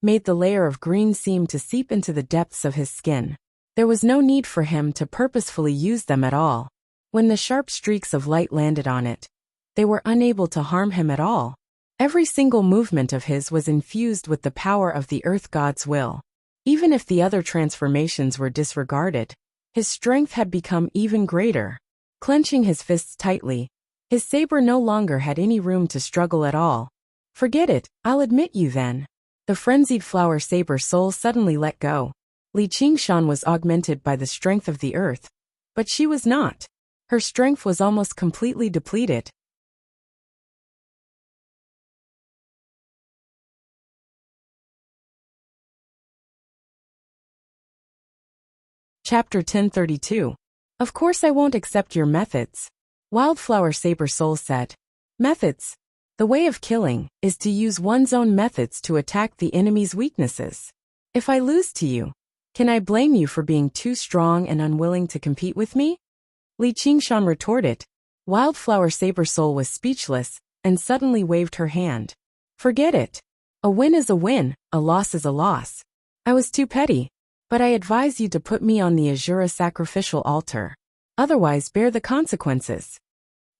made the layer of green seem to seep into the depths of his skin. There was no need for him to purposefully use them at all. When the sharp streaks of light landed on it, they were unable to harm him at all. Every single movement of his was infused with the power of the earth god's will. Even if the other transformations were disregarded, his strength had become even greater. Clenching his fists tightly, his saber no longer had any room to struggle at all. Forget it, I'll admit you then. The frenzied flower saber soul suddenly let go. Li Qingshan was augmented by the strength of the earth, but she was not. Her strength was almost completely depleted. Chapter 1032. Of course I won't accept your methods. Wildflower Saber Soul said. Methods? The way of killing is to use one's own methods to attack the enemy's weaknesses. If I lose to you, can I blame you for being too strong and unwilling to compete with me? Li Qingshan retorted. Wildflower Saber Soul was speechless and suddenly waved her hand. Forget it. A win is a win, a loss is a loss. I was too petty, but I advise you to put me on the Azura sacrificial altar. Otherwise bear the consequences.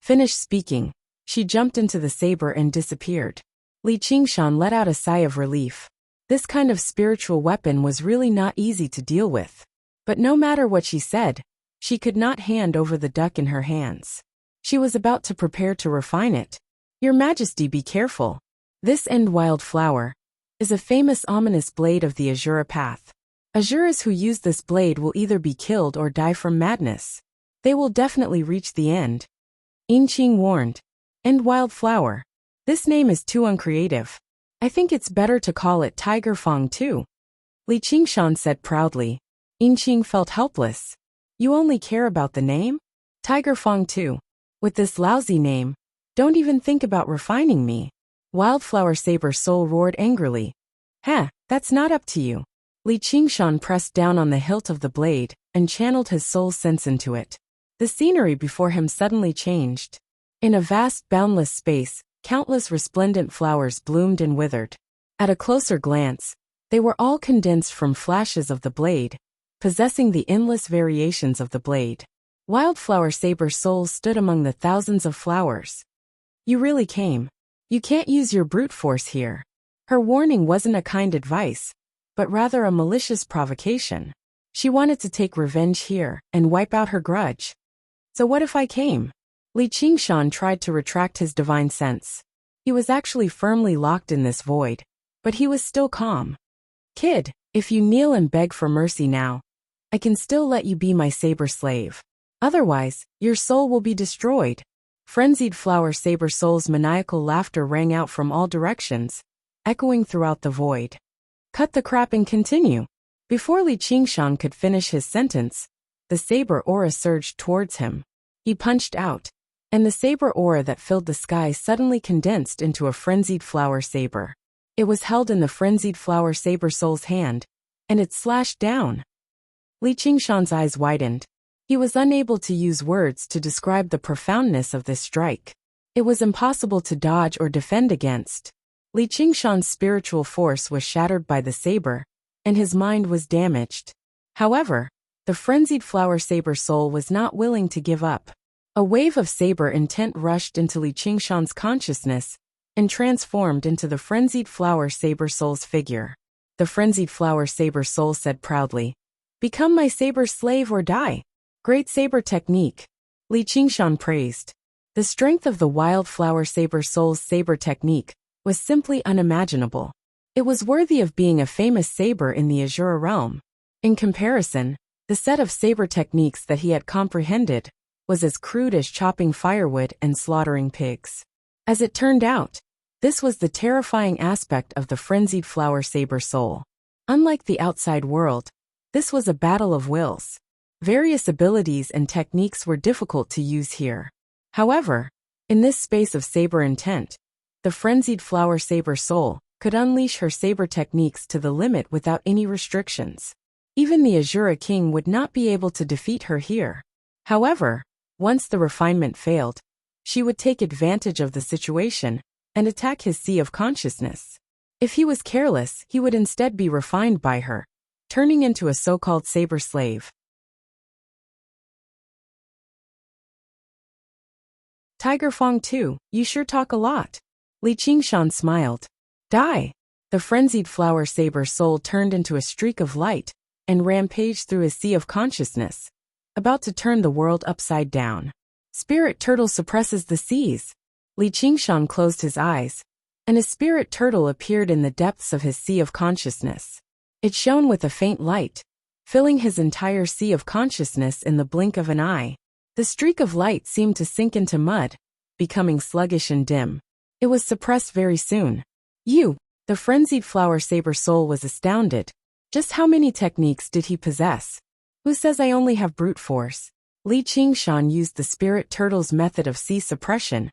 Finished speaking, she jumped into the saber and disappeared. Li Qingshan let out a sigh of relief. This kind of spiritual weapon was really not easy to deal with. But no matter what she said, she could not hand over the duck in her hands. She was about to prepare to refine it. Your Majesty, be careful. This end wildflower is a famous ominous blade of the Azura path. Azuras who use this blade will either be killed or die from madness. They will definitely reach the end. Yinqing warned. End wildflower. This name is too uncreative. I think it's better to call it Tiger Fang too. Li Qingshan said proudly. Yinqing felt helpless. You only care about the name? Tiger Fang too. With this lousy name, don't even think about refining me. Wildflower Saber Soul roared angrily. That's not up to you. Li Qingshan pressed down on the hilt of the blade and channeled his soul sense into it. The scenery before him suddenly changed. In a vast, boundless space, countless resplendent flowers bloomed and withered. At a closer glance, they were all condensed from flashes of the blade, possessing the endless variations of the blade. Wildflower Saber Soul stood among the thousands of flowers. You really came. You can't use your brute force here. Her warning wasn't a kind advice, but rather a malicious provocation. She wanted to take revenge here and wipe out her grudge. So what if I came? Li Qingshan tried to retract his divine sense. He was actually firmly locked in this void, but he was still calm. Kid, if you kneel and beg for mercy now, I can still let you be my saber slave. Otherwise, your soul will be destroyed. Frenzied Flower Saber Soul's maniacal laughter rang out from all directions, echoing throughout the void. Cut the crap and continue. Before Li Qingshan could finish his sentence, the saber aura surged towards him. He punched out, and the saber aura that filled the sky suddenly condensed into a frenzied flower saber. It was held in the frenzied Flower Saber Soul's hand, and it slashed down. Li Qingshan's eyes widened. He was unable to use words to describe the profoundness of this strike. It was impossible to dodge or defend against. Li Qingshan's spiritual force was shattered by the saber, and his mind was damaged. However, the frenzied Flower Saber Soul was not willing to give up. A wave of saber intent rushed into Li Qingshan's consciousness and transformed into the frenzied Flower Saber Soul's figure. The frenzied Flower Saber Soul said proudly, "Become my saber slave or die." Great saber technique. Li Qingshan praised. The strength of the Wildflower Saber Soul's saber technique was simply unimaginable. It was worthy of being a famous saber in the Azura realm. In comparison, the set of saber techniques that he had comprehended was as crude as chopping firewood and slaughtering pigs. As it turned out, this was the terrifying aspect of the frenzied Flower Saber Soul. Unlike the outside world, this was a battle of wills. Various abilities and techniques were difficult to use here. However, in this space of saber intent, the frenzied Flower Saber Soul could unleash her saber techniques to the limit without any restrictions. Even the Azura King would not be able to defeat her here. However, once the refinement failed, she would take advantage of the situation and attack his sea of consciousness. If he was careless, he would instead be refined by her, turning into a so-called saber slave. Tiger Fang too, you sure talk a lot. Li Qingshan smiled. Die! The frenzied Flower Saber Soul turned into a streak of light and rampaged through his sea of consciousness, about to turn the world upside down. Spirit Turtle suppresses the seas. Li Qingshan closed his eyes, and a spirit turtle appeared in the depths of his sea of consciousness. It shone with a faint light, filling his entire sea of consciousness in the blink of an eye. The streak of light seemed to sink into mud, becoming sluggish and dim. It was suppressed very soon. The frenzied Flower Saber Soul was astounded. Just how many techniques did he possess? Who says I only have brute force? Li Qingshan used the spirit turtle's method of sea suppression,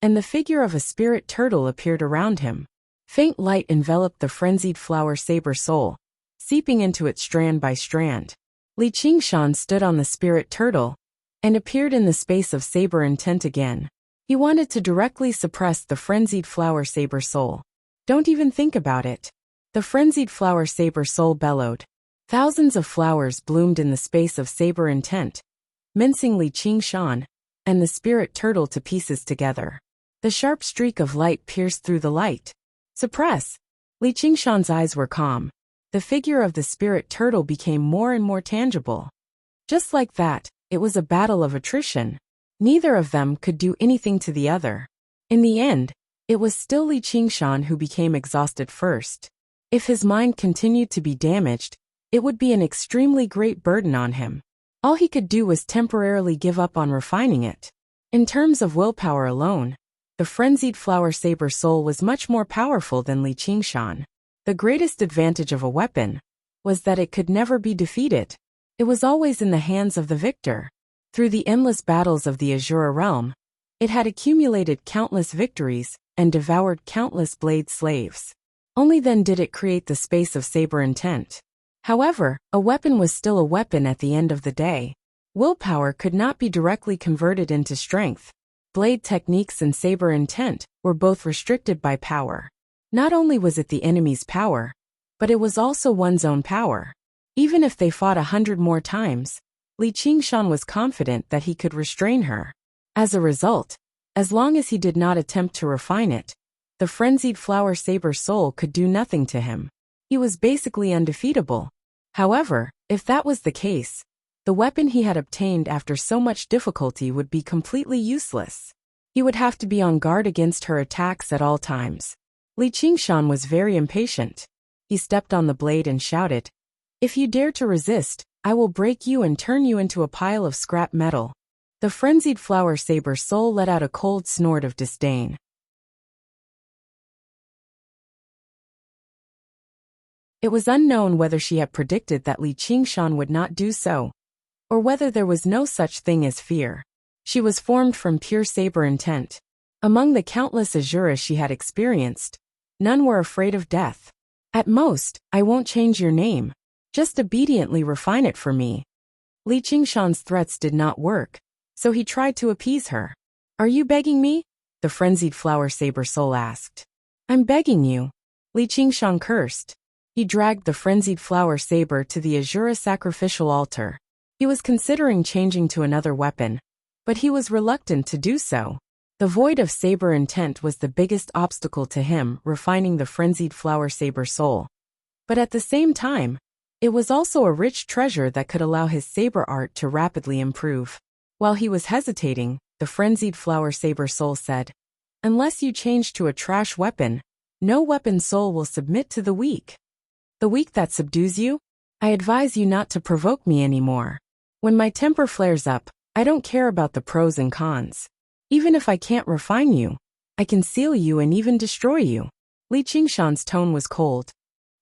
and the figure of a spirit turtle appeared around him. Faint light enveloped the frenzied flower saber soul, seeping into it strand by strand. Li Qingshan stood on the spirit turtle and appeared in the space of saber intent again. He wanted to directly suppress the frenzied flower saber soul. Don't even think about it. The frenzied flower saber soul bellowed. Thousands of flowers bloomed in the space of saber intent, mincing Li Qingshan and the spirit turtle to pieces together. The sharp streak of light pierced through the light. Suppress! Li Qingshan's eyes were calm. The figure of the spirit turtle became more and more tangible. Just like that, it was a battle of attrition. Neither of them could do anything to the other. In the end, it was still Li Qingshan who became exhausted first. If his mind continued to be damaged, it would be an extremely great burden on him. All he could do was temporarily give up on refining it. In terms of willpower alone, the frenzied flower saber soul was much more powerful than Li Qingshan. The greatest advantage of a weapon was that it could never be defeated. It was always in the hands of the victor. Through the endless battles of the Azura realm, it had accumulated countless victories and devoured countless blade slaves. Only then did it create the space of saber intent. However, a weapon was still a weapon at the end of the day. Willpower could not be directly converted into strength. Blade techniques and saber intent were both restricted by power. Not only was it the enemy's power, but it was also one's own power. Even if they fought 100 more times, Li Qingshan was confident that he could restrain her. As a result, as long as he did not attempt to refine it, the frenzied flower saber soul could do nothing to him. He was basically undefeatable. However, if that was the case, the weapon he had obtained after so much difficulty would be completely useless. He would have to be on guard against her attacks at all times. Li Qingshan was very impatient. He stepped on the blade and shouted, "If you dare to resist, I will break you and turn you into a pile of scrap metal." The frenzied flower saber soul let out a cold snort of disdain. It was unknown whether she had predicted that Li Qingshan would not do so, or whether there was no such thing as fear. She was formed from pure saber intent. Among the countless Azuras she had experienced, none were afraid of death. At most, I won't change your name. Just obediently refine it for me. Li Qingshan's threats did not work, so he tried to appease her. Are you begging me? The frenzied flower saber soul asked. I'm begging you. Li Qingshan cursed. He dragged the frenzied flower saber to the Azura sacrificial altar. He was considering changing to another weapon, but he was reluctant to do so. The void of saber intent was the biggest obstacle to him refining the frenzied flower saber soul. But at the same time, it was also a rich treasure that could allow his saber art to rapidly improve. While he was hesitating, the frenzied flower saber soul said, "Unless you change to a trash weapon, no weapon soul will submit to the weak. The weak that subdues you? I advise you not to provoke me anymore. When my temper flares up, I don't care about the pros and cons. Even if I can't refine you, I can seal you and even destroy you." Li Qingshan's tone was cold.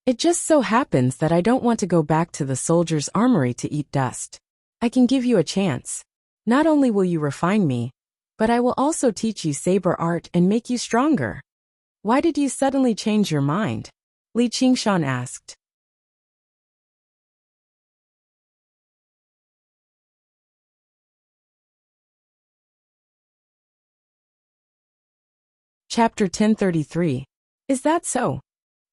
It just so happens that I don't want to go back to the soldier's armory to eat dust. I can give you a chance. Not only will you refine me, but I will also teach you saber art and make you stronger. Why did you suddenly change your mind? Li Qingshan asked. Chapter 1033. Is that so?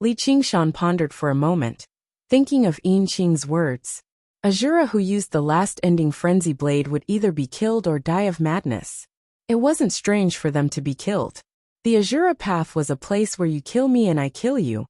Li Qingshan pondered for a moment, thinking of Yin Qing's words. Azura who used the last-ending frenzy blade would either be killed or die of madness. It wasn't strange for them to be killed. The Azura path was a place where you kill me and I kill you,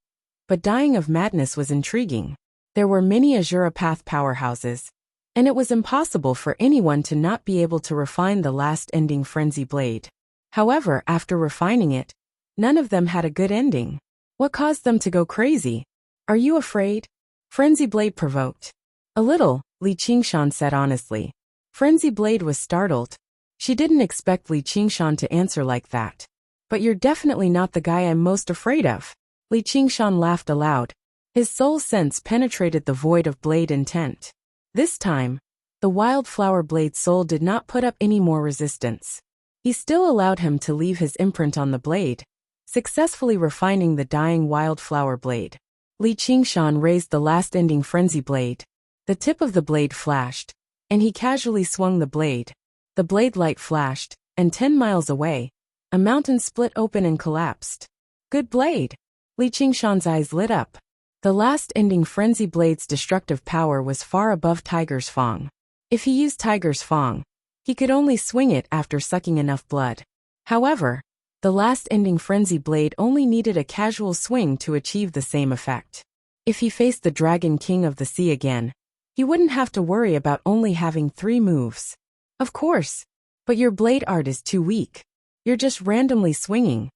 but dying of madness was intriguing. There were many Azura path powerhouses, and it was impossible for anyone to not be able to refine the last-ending frenzy blade. However, after refining it, none of them had a good ending. What caused them to go crazy? Are you afraid? Frenzy Blade provoked. A little, Li Qingshan said honestly. Frenzy Blade was startled. She didn't expect Li Qingshan to answer like that. But you're definitely not the guy I'm most afraid of. Li Qingshan laughed aloud. His soul sense penetrated the void of blade intent. This time, the wildflower blade soul did not put up any more resistance. He still allowed him to leave his imprint on the blade, successfully refining the dying wildflower blade. Li Qingshan raised the last-ending frenzy blade. The tip of the blade flashed, and he casually swung the blade. The blade light flashed, and 10 miles away, a mountain split open and collapsed. Good blade! Li Qingshan's eyes lit up. The last-ending frenzy blade's destructive power was far above Tiger's Fang. If he used Tiger's Fang, he could only swing it after sucking enough blood. However, the last-ending frenzy blade only needed a casual swing to achieve the same effect. If he faced the Dragon King of the Sea again, he wouldn't have to worry about only having 3 moves. Of course, but your blade art is too weak. You're just randomly swinging.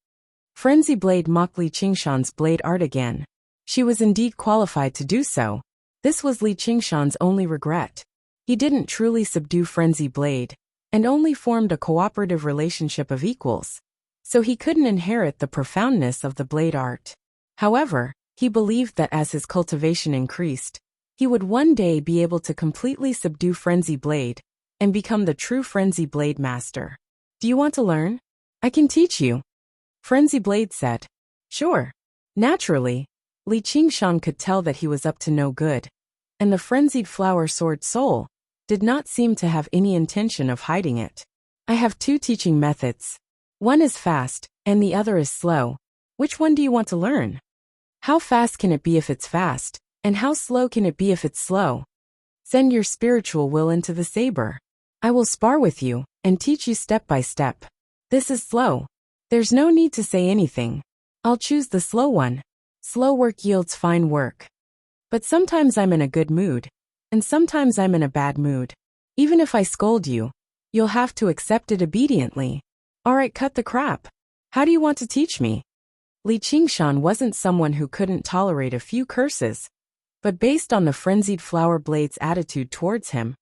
Frenzy Blade mocked Li Qingshan's blade art again. She was indeed qualified to do so. This was Li Qingshan's only regret. He didn't truly subdue Frenzy Blade, and only formed a cooperative relationship of equals, so he couldn't inherit the profoundness of the blade art. However, he believed that as his cultivation increased, he would one day be able to completely subdue Frenzy Blade and become the true Frenzy Blade master. Do you want to learn? I can teach you. Frenzy Blade said. Sure. Naturally, Li Qingshan could tell that he was up to no good, and the frenzied flower sword soul did not seem to have any intention of hiding it. I have 2 teaching methods. One is fast, and the other is slow. Which one do you want to learn? How fast can it be if it's fast, and how slow can it be if it's slow? Send your spiritual will into the saber. I will spar with you, and teach you step by step. This is slow. There's no need to say anything. I'll choose the slow one. Slow work yields fine work. But sometimes I'm in a good mood, and sometimes I'm in a bad mood. Even if I scold you, you'll have to accept it obediently. Alright, cut the crap. How do you want to teach me? Li Qingshan wasn't someone who couldn't tolerate a few curses, but based on the frenzied flower blade's attitude towards him,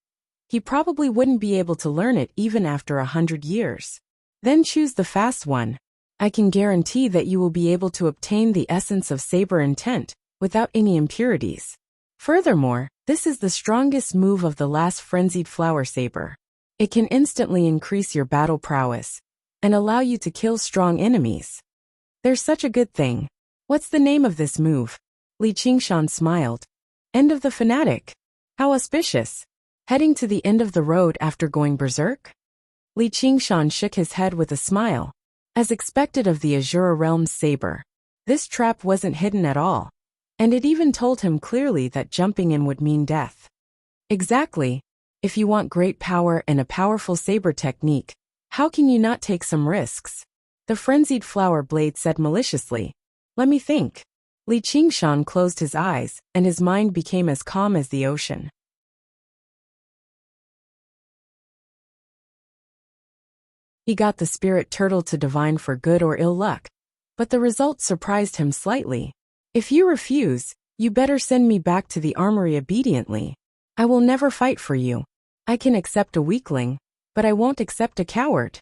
he probably wouldn't be able to learn it even after 100 years. Then choose the fast one. I can guarantee that you will be able to obtain the essence of saber intent without any impurities. Furthermore, this is the strongest move of the last frenzied flower saber. It can instantly increase your battle prowess and allow you to kill strong enemies. There's such a good thing. What's the name of this move? Li Qingshan smiled. End of the Fanatic. How auspicious. Heading to the end of the road after going berserk? Li Qingshan shook his head with a smile. As expected of the Azura Realm's saber, this trap wasn't hidden at all, and it even told him clearly that jumping in would mean death. Exactly. If you want great power and a powerful saber technique, how can you not take some risks? The frenzied flower blade said maliciously. Let me think. Li Qingshan closed his eyes, and his mind became as calm as the ocean. He got the spirit turtle to divine for good or ill luck, but the result surprised him slightly. If you refuse, you better send me back to the armory obediently. I will never fight for you. I can accept a weakling, but I won't accept a coward.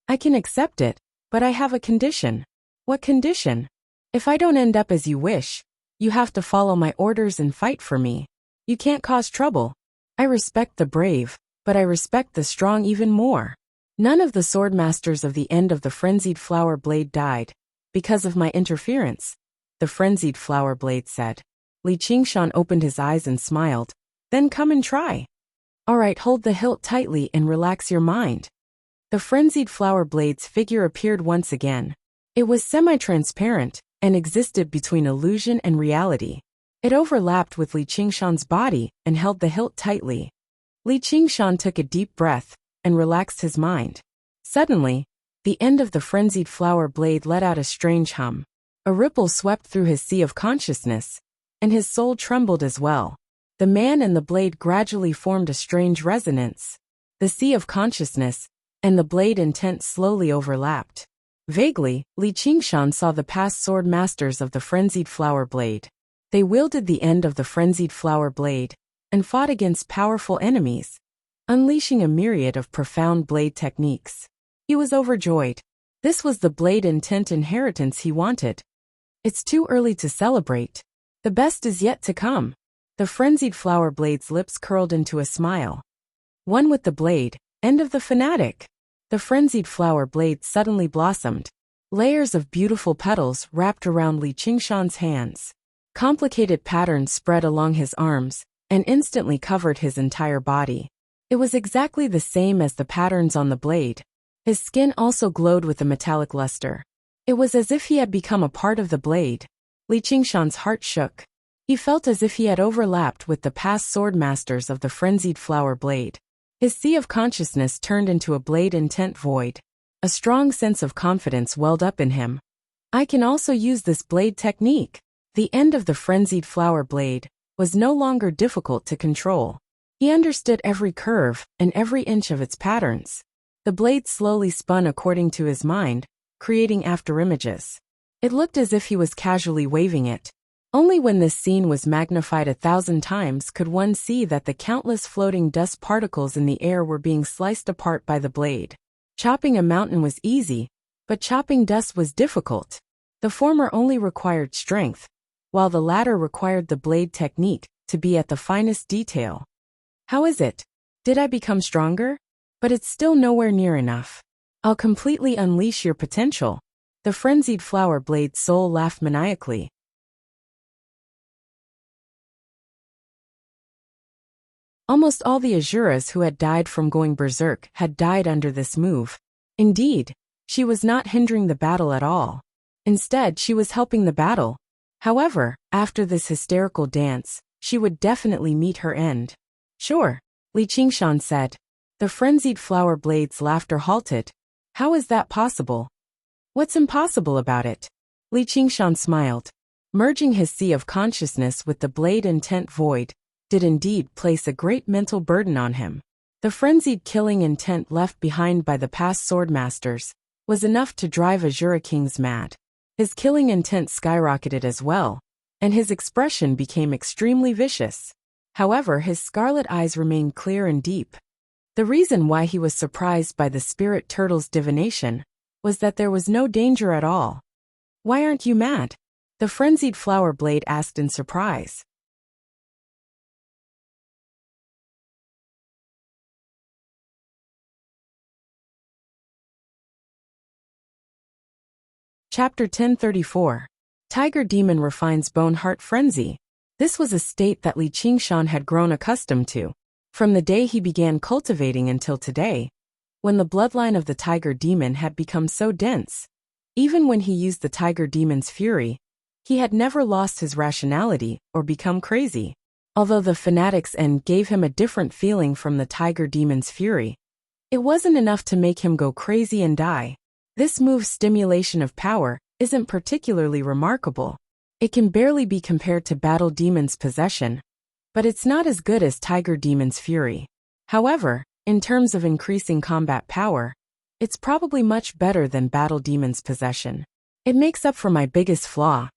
I can accept it, but I have a condition. What condition? If I don't end up as you wish, you have to follow my orders and fight for me. You can't cause trouble. I respect the brave, but I respect the strong even more. None of the swordmasters of the end of the frenzied flower blade died because of my interference, the frenzied flower blade said. Li Qingshan opened his eyes and smiled. Then come and try. Alright, hold the hilt tightly and relax your mind. The frenzied flower blade's figure appeared once again. It was semi-transparent and existed between illusion and reality. It overlapped with Li Qingshan's body and held the hilt tightly. Li Qingshan took a deep breath and relaxed his mind. Suddenly, the end of the frenzied flower blade let out a strange hum. A ripple swept through his sea of consciousness, and his soul trembled as well. The man and the blade gradually formed a strange resonance. The sea of consciousness and the blade intent slowly overlapped. Vaguely, Li Qingshan saw the past sword masters of the frenzied flower blade. They wielded the end of the frenzied flower blade and fought against powerful enemies, unleashing a myriad of profound blade techniques. He was overjoyed. This was the blade intent inheritance he wanted. It's too early to celebrate. The best is yet to come. The frenzied flower blade's lips curled into a smile. One with the blade, end of the fanatic. The frenzied flower blade suddenly blossomed. Layers of beautiful petals wrapped around Li Qingshan's hands. Complicated patterns spread along his arms and instantly covered his entire body. It was exactly the same as the patterns on the blade. His skin also glowed with a metallic luster. It was as if he had become a part of the blade. Li Qingshan's heart shook. He felt as if he had overlapped with the past sword masters of the frenzied flower blade. His sea of consciousness turned into a blade intent void. A strong sense of confidence welled up in him. I can also use this blade technique. The end of the frenzied flower blade was no longer difficult to control. He understood every curve and every inch of its patterns. The blade slowly spun according to his mind, creating afterimages. It looked as if he was casually waving it. Only when this scene was magnified 1,000 times could one see that the countless floating dust particles in the air were being sliced apart by the blade. Chopping a mountain was easy, but chopping dust was difficult. The former only required strength, while the latter required the blade technique to be at the finest detail. How is it? Did I become stronger? But it's still nowhere near enough. I'll completely unleash your potential. The frenzied flower blade soul laughed maniacally. Almost all the Azuras who had died from going berserk had died under this move. Indeed, she was not hindering the battle at all. Instead, she was helping the battle. However, after this hysterical dance, she would definitely meet her end. Sure, Li Qingshan said. The frenzied flower blade's laughter halted. How is that possible? What's impossible about it? Li Qingshan smiled. Merging his sea of consciousness with the blade intent void did indeed place a great mental burden on him. The frenzied killing intent left behind by the past swordmasters was enough to drive Azura Kings mad. His killing intent skyrocketed as well, and his expression became extremely vicious. However, his scarlet eyes remained clear and deep. The reason why he was surprised by the spirit turtle's divination was that there was no danger at all. Why aren't you mad? The frenzied flower blade asked in surprise. Chapter 1034. Tiger Demon refines Bone Heart Frenzy. This was a state that Li Qingshan had grown accustomed to. From the day he began cultivating until today, when the bloodline of the Tiger Demon had become so dense, even when he used the Tiger Demon's fury, he had never lost his rationality or become crazy. Although the fanatic's end gave him a different feeling from the Tiger Demon's fury, it wasn't enough to make him go crazy and die. This move's stimulation of power isn't particularly remarkable. It can barely be compared to Battle Demon's possession, but it's not as good as Tiger Demon's fury. However, in terms of increasing combat power, it's probably much better than Battle Demon's possession. It makes up for my biggest flaw.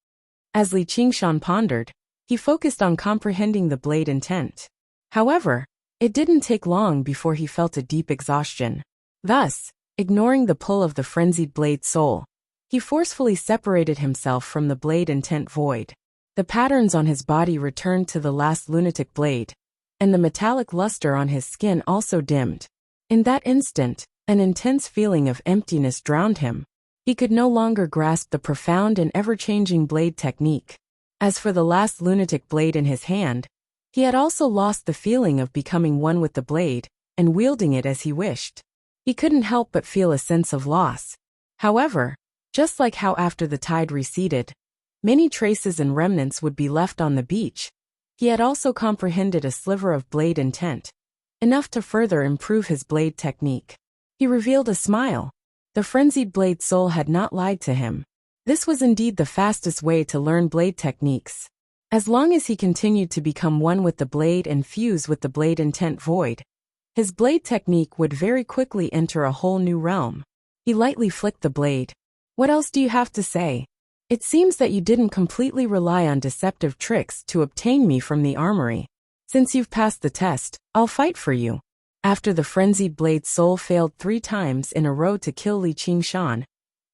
As Li Qingshan pondered, he focused on comprehending the blade intent. However, it didn't take long before he felt a deep exhaustion. Thus, ignoring the pull of the frenzied blade soul, he forcefully separated himself from the blade intent void. The patterns on his body returned to the last lunatic blade, and the metallic luster on his skin also dimmed. In that instant, an intense feeling of emptiness drowned him. He could no longer grasp the profound and ever-changing blade technique. As for the last lunatic blade in his hand, he had also lost the feeling of becoming one with the blade and wielding it as he wished. He couldn't help but feel a sense of loss. However, just like how after the tide receded, many traces and remnants would be left on the beach, he had also comprehended a sliver of blade intent, enough to further improve his blade technique. He revealed a smile. The frenzied blade soul had not lied to him. This was indeed the fastest way to learn blade techniques. As long as he continued to become one with the blade and fuse with the blade intent void, his blade technique would very quickly enter a whole new realm. He lightly flicked the blade. What else do you have to say? It seems that you didn't completely rely on deceptive tricks to obtain me from the armory. Since you've passed the test, I'll fight for you. After the frenzied blade soul failed 3 times in a row to kill Li Qingshan,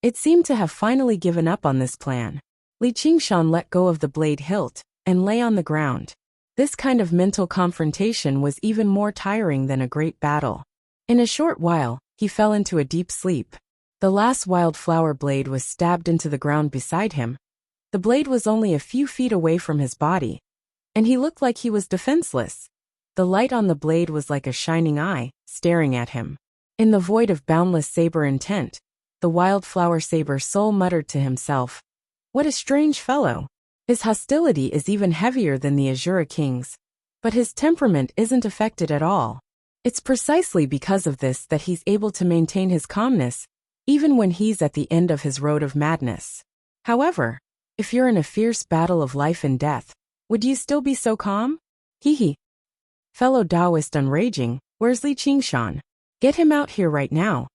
it seemed to have finally given up on this plan. Li Qingshan let go of the blade hilt and lay on the ground. This kind of mental confrontation was even more tiring than a great battle. In a short while, he fell into a deep sleep. The last wildflower blade was stabbed into the ground beside him. The blade was only a few feet away from his body, and he looked like he was defenseless. The light on the blade was like a shining eye, staring at him. In the void of boundless saber intent, the wildflower saber soul muttered to himself, "What a strange fellow. His hostility is even heavier than the Azura King's, but his temperament isn't affected at all. It's precisely because of this that he's able to maintain his calmness, even when he's at the end of his road of madness. However, if you're in a fierce battle of life and death, would you still be so calm? Hee. Fellow Taoist unraging, where's Li Qingshan? Get him out here right now."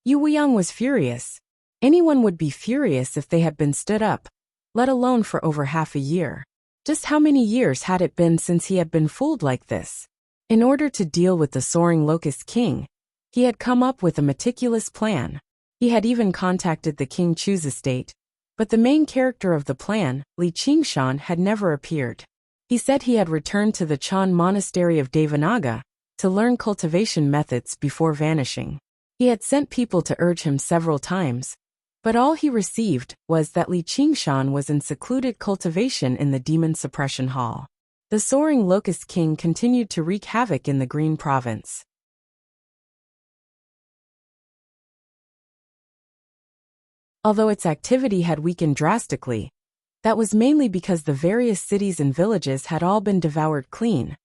Yu Weiyang was furious. Anyone would be furious if they had been stood up, let alone for over half a year. Just how many years had it been since he had been fooled like this? In order to deal with the soaring Locust King, he had come up with a meticulous plan. He had even contacted the King Chu's estate, but the main character of the plan, Li Qingshan, had never appeared. He said he had returned to the Chan Monastery of Devanaga to learn cultivation methods before vanishing. He had sent people to urge him several times, but all he received was that Li Qingshan was in secluded cultivation in the Demon Suppression Hall. The soaring Locust King continued to wreak havoc in the Green Province. Although its activity had weakened drastically, that was mainly because the various cities and villages had all been devoured clean,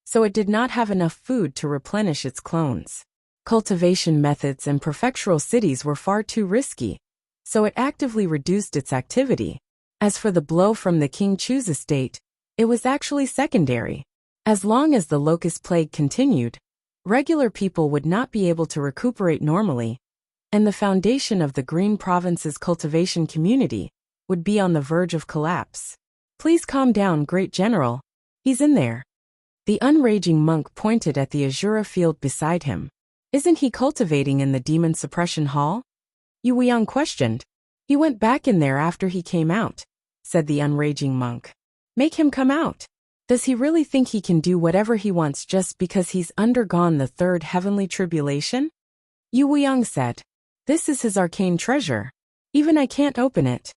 so it did not have enough food to replenish its clones. Cultivation methods and prefectural cities were far too risky, so it actively reduced its activity. As for the blow from the King Chu's estate, it was actually secondary. As long as the locust plague continued, regular people would not be able to recuperate normally, and the foundation of the Green Province's cultivation community would be on the verge of collapse. "Please calm down, Great General. He's in there." The unraging monk pointed at the Azura field beside him. "Isn't he cultivating in the Demon Suppression Hall?" Yu Weiyang questioned. "He went back in there after he came out," said the unraging monk. "Make him come out. Does he really think he can do whatever he wants just because he's undergone the third heavenly tribulation?" Yu Weiyang said, "This is his arcane treasure. Even I can't open it."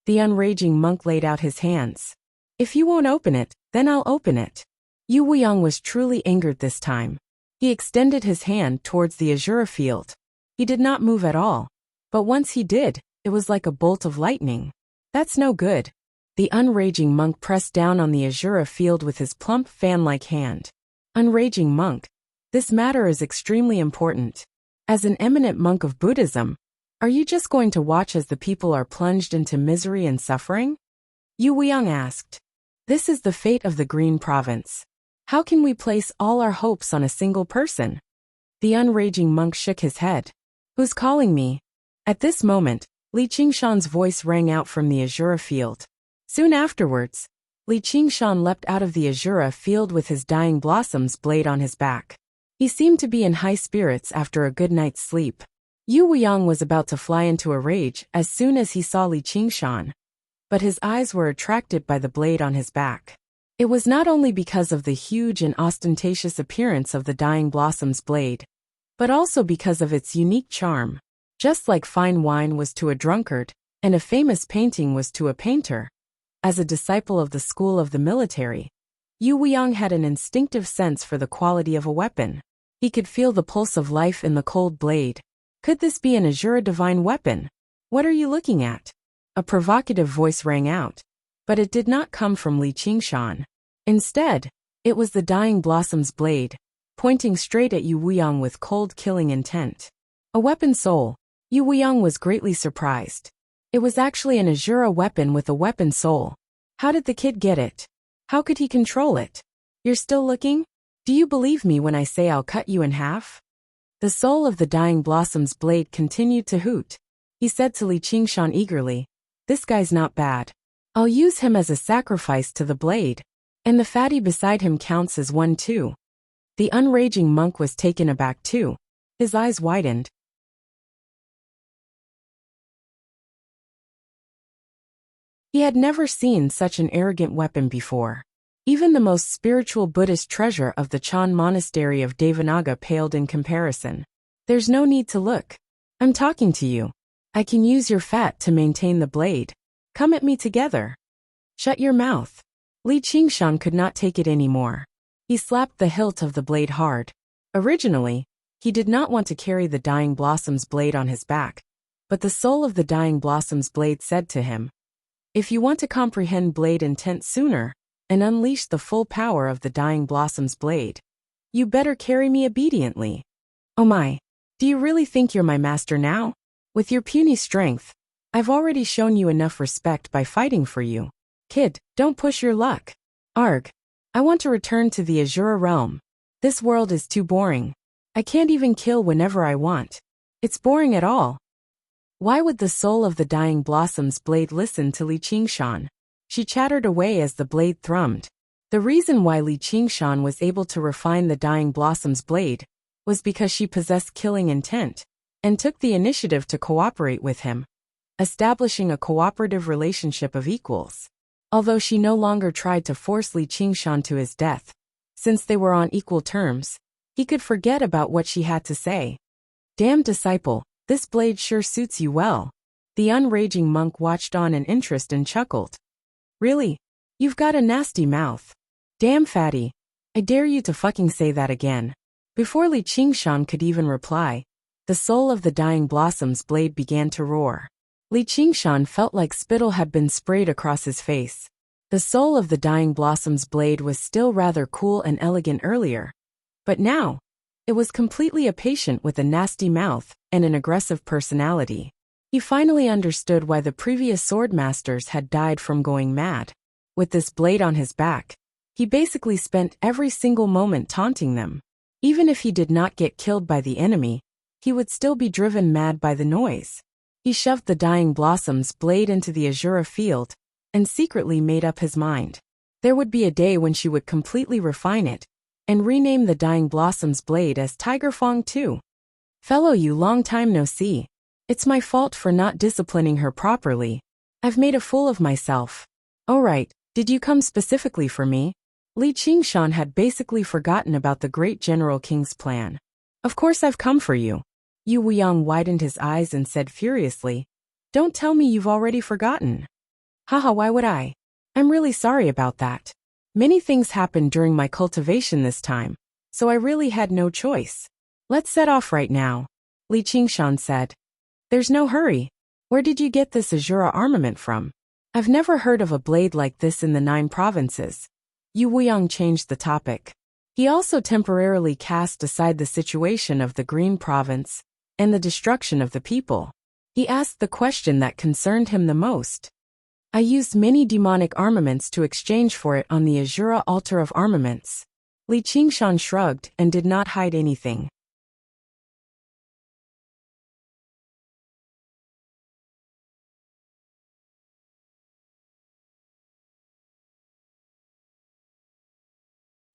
The unraging monk laid out his hands. "If you won't open it, then I'll open it." Yu Weiyang was truly angered this time. He extended his hand towards the Azura field. He did not move at all, but once he did, it was like a bolt of lightning. "That's no good." The unraging monk pressed down on the Azura field with his plump fan-like hand. "Unraging monk, this matter is extremely important. As an eminent monk of Buddhism, are you just going to watch as the people are plunged into misery and suffering?" Yu Weiyang asked. "This is the fate of the Green Province. How can we place all our hopes on a single person?" The unraging monk shook his head. "Who's calling me?" At this moment, Li Qingshan's voice rang out from the Azura field. Soon afterwards, Li Qingshan leapt out of the Azura field with his dying blossoms blade on his back. He seemed to be in high spirits after a good night's sleep. Yu Weiyang was about to fly into a rage as soon as he saw Li Qingshan, but his eyes were attracted by the blade on his back. It was not only because of the huge and ostentatious appearance of the dying blossoms blade, but also because of its unique charm. Just like fine wine was to a drunkard, and a famous painting was to a painter. As a disciple of the school of the military, Yu Weiyang had an instinctive sense for the quality of a weapon. He could feel the pulse of life in the cold blade. Could this be an Azura divine weapon? "What are you looking at?" A provocative voice rang out, but it did not come from Li Qingshan. Instead, it was the dying blossoms blade, pointing straight at Yu Weiyang with cold killing intent. A weapon soul. Yu Weiyang was greatly surprised. It was actually an Azura weapon with a weapon soul. How did the kid get it? How could he control it? "You're still looking? Do you believe me when I say I'll cut you in half?" The soul of the dying blossoms blade continued to hoot. He said to Li Qingshan eagerly, "This guy's not bad. I'll use him as a sacrifice to the blade. And the fatty beside him counts as one too." The unraging monk was taken aback too. His eyes widened. He had never seen such an arrogant weapon before. Even the most spiritual Buddhist treasure of the Chan Monastery of Devanaga paled in comparison. There's no need to look. I'm talking to you. I can use your fat to maintain the blade. Come at me together. Shut your mouth. Li Qingshan could not take it anymore. He slapped the hilt of the blade hard. Originally, he did not want to carry the Dying Blossom's blade on his back, but the soul of the Dying Blossom's blade said to him, "If you want to comprehend blade intent sooner and unleash the full power of the Dying Blossom's blade, you better carry me obediently." Oh my, do you really think you're my master now? With your puny strength, I've already shown you enough respect by fighting for you. Kid, don't push your luck. Arg, I want to return to the Azura realm. This world is too boring. I can't even kill whenever I want. It's boring at all. Why would the soul of the Dying Blossom's blade listen to Li Qingshan? She chattered away as the blade thrummed. The reason why Li Qingshan was able to refine the Dying Blossom's blade was because she possessed killing intent and took the initiative to cooperate with him, establishing a cooperative relationship of equals. Although she no longer tried to force Li Qingshan to his death, since they were on equal terms, he could forget about what she had to say. Damn disciple, this blade sure suits you well. The unraging monk watched on in interest and chuckled. Really? You've got a nasty mouth. Damn fatty. I dare you to fucking say that again. Before Li Qingshan could even reply, the soul of the Dying Blossom's blade began to roar. Li Qingshan felt like spittle had been sprayed across his face. The soul of the Dying Blossom's blade was still rather cool and elegant earlier, but now, it was completely a patient with a nasty mouth and an aggressive personality. He finally understood why the previous sword masters had died from going mad. With this blade on his back, he basically spent every single moment taunting them. Even if he did not get killed by the enemy, he would still be driven mad by the noise. He shoved the Dying Blossom's blade into the Azura field and secretly made up his mind. There would be a day when she would completely refine it and rename the Dying Blossom's blade as Tiger Fang too. Fellow, you long time no see. It's my fault for not disciplining her properly. I've made a fool of myself. Oh right, did you come specifically for me? Li Qingshan had basically forgotten about the great General King's plan. Of course I've come for you. Yu Wuyang widened his eyes and said furiously, "Don't tell me you've already forgotten." Haha, why would I? I'm really sorry about that. Many things happened during my cultivation this time, so I really had no choice. Let's set off right now, Li Qingshan said. There's no hurry. Where did you get this Azura armament from? I've never heard of a blade like this in the 9 provinces. Yu Wuyang changed the topic. He also temporarily cast aside the situation of the Green Province and the destruction of the people. He asked the question that concerned him the most. I used many demonic armaments to exchange for it on the Azura altar of armaments. Li Qingshan shrugged and did not hide anything.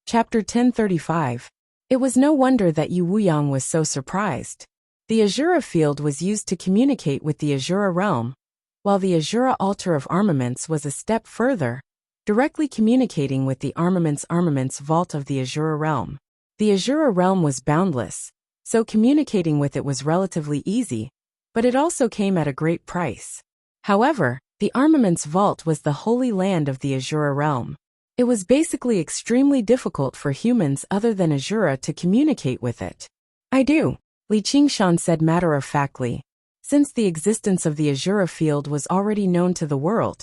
Chapter 1035. It was no wonder that Yu Wuyang was so surprised. The Azura field was used to communicate with the Azura realm, while the Azura altar of armaments was a step further, directly communicating with the armaments vault of the Azura realm. The Azura realm was boundless, so communicating with it was relatively easy, but it also came at a great price. However, the armaments vault was the holy land of the Azura realm. It was basically extremely difficult for humans other than Azura to communicate with it. I do, Li Qingshan said matter-of-factly. Since the existence of the Azura field was already known to the world,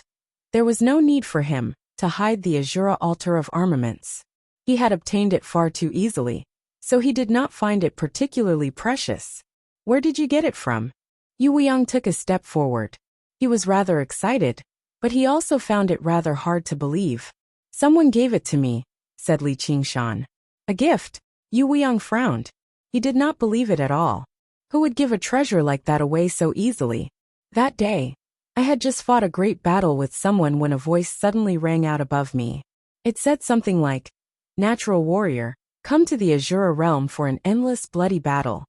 there was no need for him to hide the Azura altar of armaments. He had obtained it far too easily, so he did not find it particularly precious. Where did you get it from? Yu Wuyang took a step forward. He was rather excited, but he also found it rather hard to believe. Someone gave it to me, said Li Qingshan. A gift? Yu Wuyang frowned. He did not believe it at all. Who would give a treasure like that away so easily? That day, I had just fought a great battle with someone when a voice suddenly rang out above me. It said something like, "Natural warrior, come to the Azura realm for an endless bloody battle."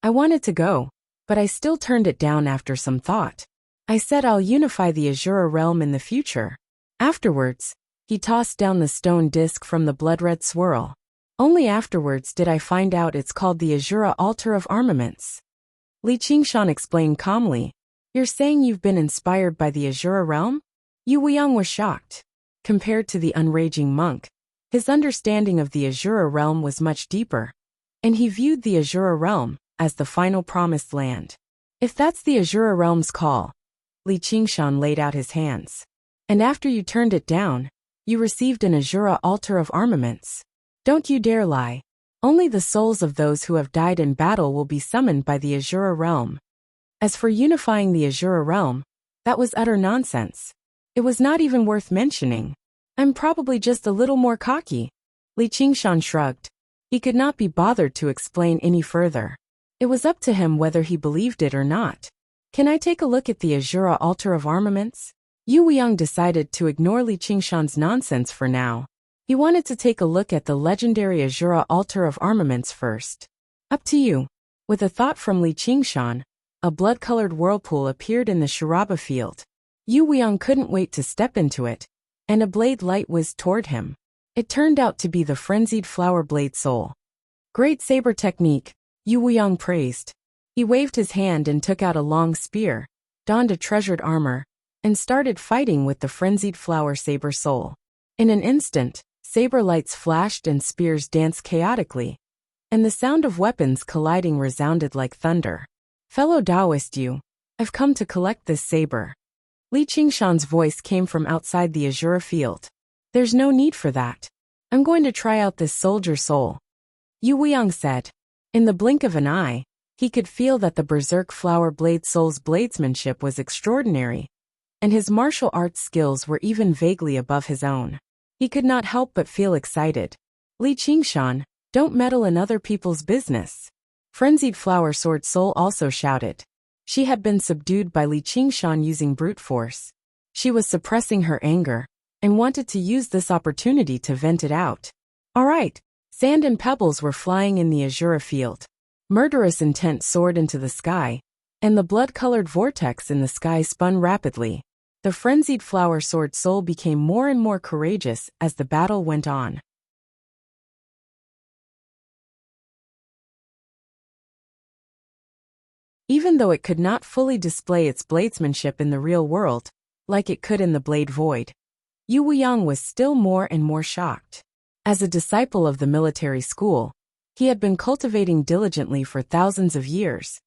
I wanted to go, but I still turned it down after some thought. I said I'll unify the Azura realm in the future. Afterwards, he tossed down the stone disc from the blood-red swirl. Only afterwards did I find out it's called the Azura Altar of Armaments. Li Qingshan explained calmly. You're saying you've been inspired by the Azura realm? Yu Weiyang was shocked. Compared to the unraging monk, his understanding of the Azura realm was much deeper, and he viewed the Azura realm as the final promised land. If that's the Azura realm's call, Li Qingshan laid out his hands. And after you turned it down, you received an Azura altar of armaments. Don't you dare lie. Only the souls of those who have died in battle will be summoned by the Azura realm. As for unifying the Azura realm, that was utter nonsense. It was not even worth mentioning. I'm probably just a little more cocky. Li Qingshan shrugged. He could not be bothered to explain any further. It was up to him whether he believed it or not. Can I take a look at the Azura altar of armaments? Yu Weiyang decided to ignore Li Qingshan's nonsense for now. He wanted to take a look at the legendary Azura altar of armaments first. Up to you. With a thought from Li Qingshan, a blood-colored whirlpool appeared in the Shiraba field. Yu Weiyang couldn't wait to step into it, and a blade light whizzed toward him. It turned out to be the frenzied flower blade soul. Great saber technique, Yu Weiyang praised. He waved his hand and took out a long spear, donned a treasured armor, and started fighting with the frenzied flower saber soul. In an instant, saber lights flashed and spears danced chaotically, and the sound of weapons colliding resounded like thunder. Fellow Taoist Yu, I've come to collect this saber. Li Qingshan's voice came from outside the Azura field. There's no need for that. I'm going to try out this soldier soul. Yu Weiyang said. In the blink of an eye, he could feel that the berserk flower blade soul's bladesmanship was extraordinary, and his martial arts skills were even vaguely above his own. He could not help but feel excited. Li Qingshan, don't meddle in other people's business. Frenzied flower sword soul also shouted. She had been subdued by Li Qingshan using brute force. She was suppressing her anger, and wanted to use this opportunity to vent it out. All right. Sand and pebbles were flying in the Azura field. Murderous intent soared into the sky, and the blood-colored vortex in the sky spun rapidly. The frenzied flower sword soul became more and more courageous as the battle went on. Even though it could not fully display its bladesmanship in the real world, like it could in the Blade Void, Yu Weiyang was still more and more shocked. As a disciple of the military school, he had been cultivating diligently for thousands of years,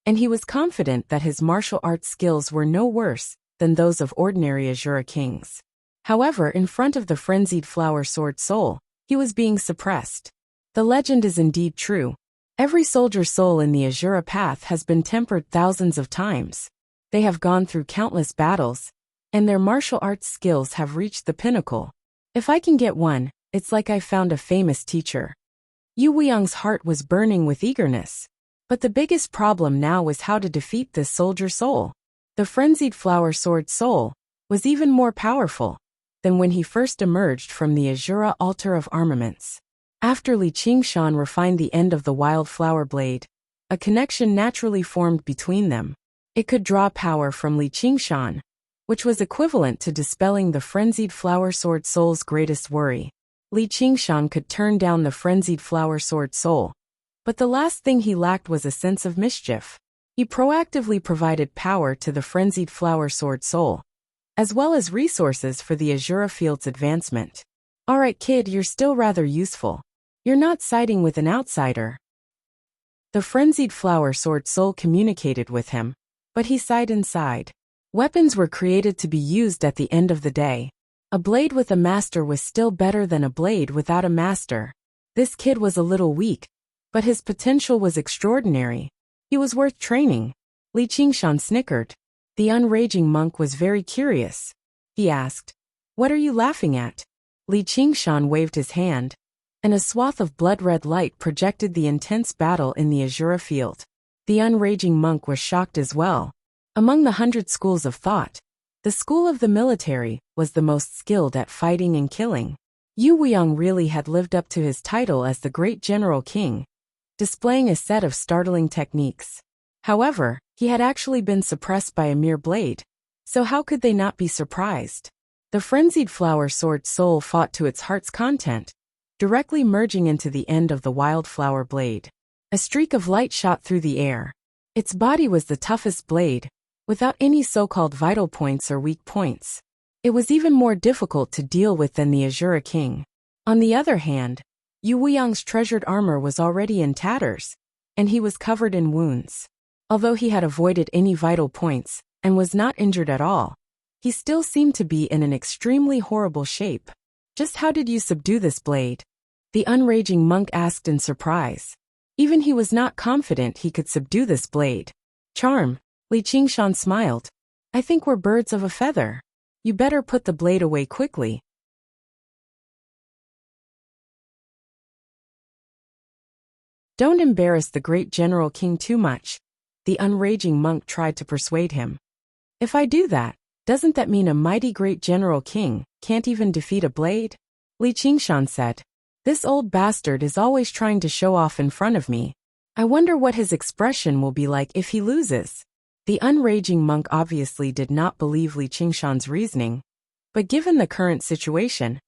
and he was confident that his martial arts skills were no worse than those of ordinary Azura kings. However, in front of the frenzied flower sword soul, he was being suppressed. The legend is indeed true. Every soldier soul in the Azura path has been tempered thousands of times. They have gone through countless battles, and their martial arts skills have reached the pinnacle. If I can get one, it's like I found a famous teacher. Yu Weiyang's heart was burning with eagerness. But the biggest problem now was how to defeat this soldier soul. The frenzied flower sword soul was even more powerful than when he first emerged from the Azura altar of armaments. After Li Qingshan refined the end of the wild flower blade, a connection naturally formed between them. It could draw power from Li Qingshan, which was equivalent to dispelling the frenzied flower sword soul's greatest worry. Li Qingshan could turn down the frenzied flower sword soul, but the last thing he lacked was a sense of mischief. He proactively provided power to the frenzied flower sword soul, as well as resources for the Azura field's advancement. Alright kid, you're still rather useful. You're not siding with an outsider. The frenzied flower sword soul communicated with him, but he sighed inside. Weapons were created to be used at the end of the day. A blade with a master was still better than a blade without a master. This kid was a little weak, but his potential was extraordinary. He was worth training. Li Qingshan snickered. The unraging monk was very curious. He asked, "What are you laughing at?" Li Qingshan waved his hand, and a swath of blood-red light projected the intense battle in the Azura field. The unraging monk was shocked as well. Among the 100 schools of thought, the school of the military was the most skilled at fighting and killing. Yu Weiyang really had lived up to his title as the great general king, displaying a set of startling techniques. However, he had actually been suppressed by a mere blade, so how could they not be surprised? The frenzied flower sword soul fought to its heart's content, directly merging into the end of the wildflower blade. A streak of light shot through the air. Its body was the toughest blade, without any so-called vital points or weak points. It was even more difficult to deal with than the Azura King. On the other hand, Yu Wuyang's treasured armor was already in tatters, and he was covered in wounds. Although he had avoided any vital points, and was not injured at all, he still seemed to be in an extremely horrible shape. Just how did you subdue this blade? The unraging monk asked in surprise. Even he was not confident he could subdue this blade. Charm, Li Qingshan smiled. I think we're birds of a feather. You better put the blade away quickly. Don't embarrass the great General King too much. The unraging monk tried to persuade him. If I do that, doesn't that mean a mighty great General King can't even defeat a blade? Li Qingshan said. This old bastard is always trying to show off in front of me. I wonder what his expression will be like if he loses. The unraging monk obviously did not believe Li Qingshan's reasoning, but given the current situation,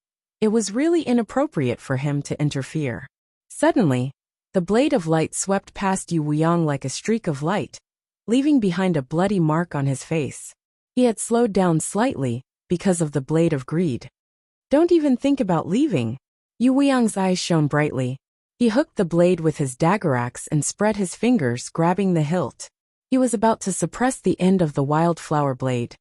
it was really inappropriate for him to interfere. Suddenly, the blade of light swept past Yu Wuyang like a streak of light, leaving behind a bloody mark on his face. He had slowed down slightly because of the blade of greed. Don't even think about leaving. Yu Wuyang's eyes shone brightly. He hooked the blade with his dagger axe and spread his fingers, grabbing the hilt. He was about to suppress the end of the wildflower blade.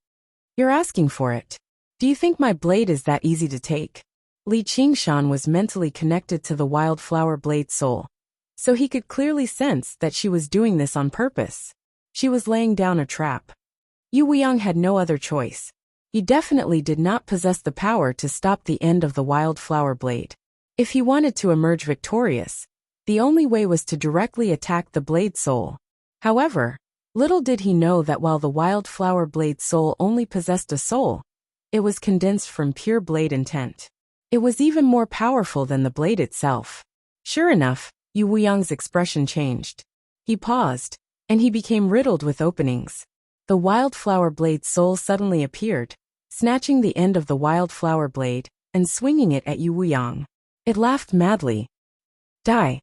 You're asking for it. Do you think my blade is that easy to take? Li Qingshan was mentally connected to the wildflower blade's soul, so he could clearly sense that she was doing this on purpose. She was laying down a trap. Yu Wuyang had no other choice. He definitely did not possess the power to stop the end of the wildflower blade. If he wanted to emerge victorious, the only way was to directly attack the blade soul. However, little did he know that while the wildflower blade soul only possessed a soul, it was condensed from pure blade intent. It was even more powerful than the blade itself. Sure enough, Yu Wuyang's expression changed. He paused, and he became riddled with openings. The wildflower blade soul suddenly appeared, snatching the end of the wildflower blade and swinging it at Yu Wuyang. It laughed madly. Die.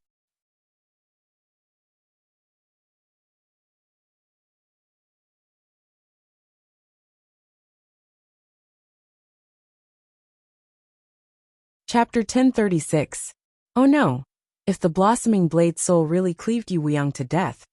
Chapter 1036. Oh no. If the blossoming blade soul really cleaved Yu Wuyang to death,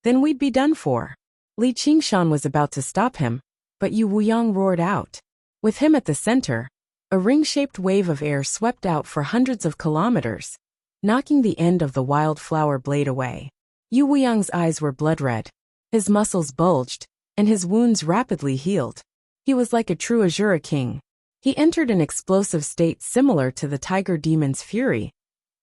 then we'd be done for. Li Qingshan was about to stop him, but Yu Wuyang roared out. With him at the center, a ring-shaped wave of air swept out for hundreds of kilometers, knocking the end of the wildflower blade away. Yu Wuyang's eyes were blood-red. His muscles bulged, and his wounds rapidly healed. He was like a true Azura King. He entered an explosive state similar to the tiger demon's fury,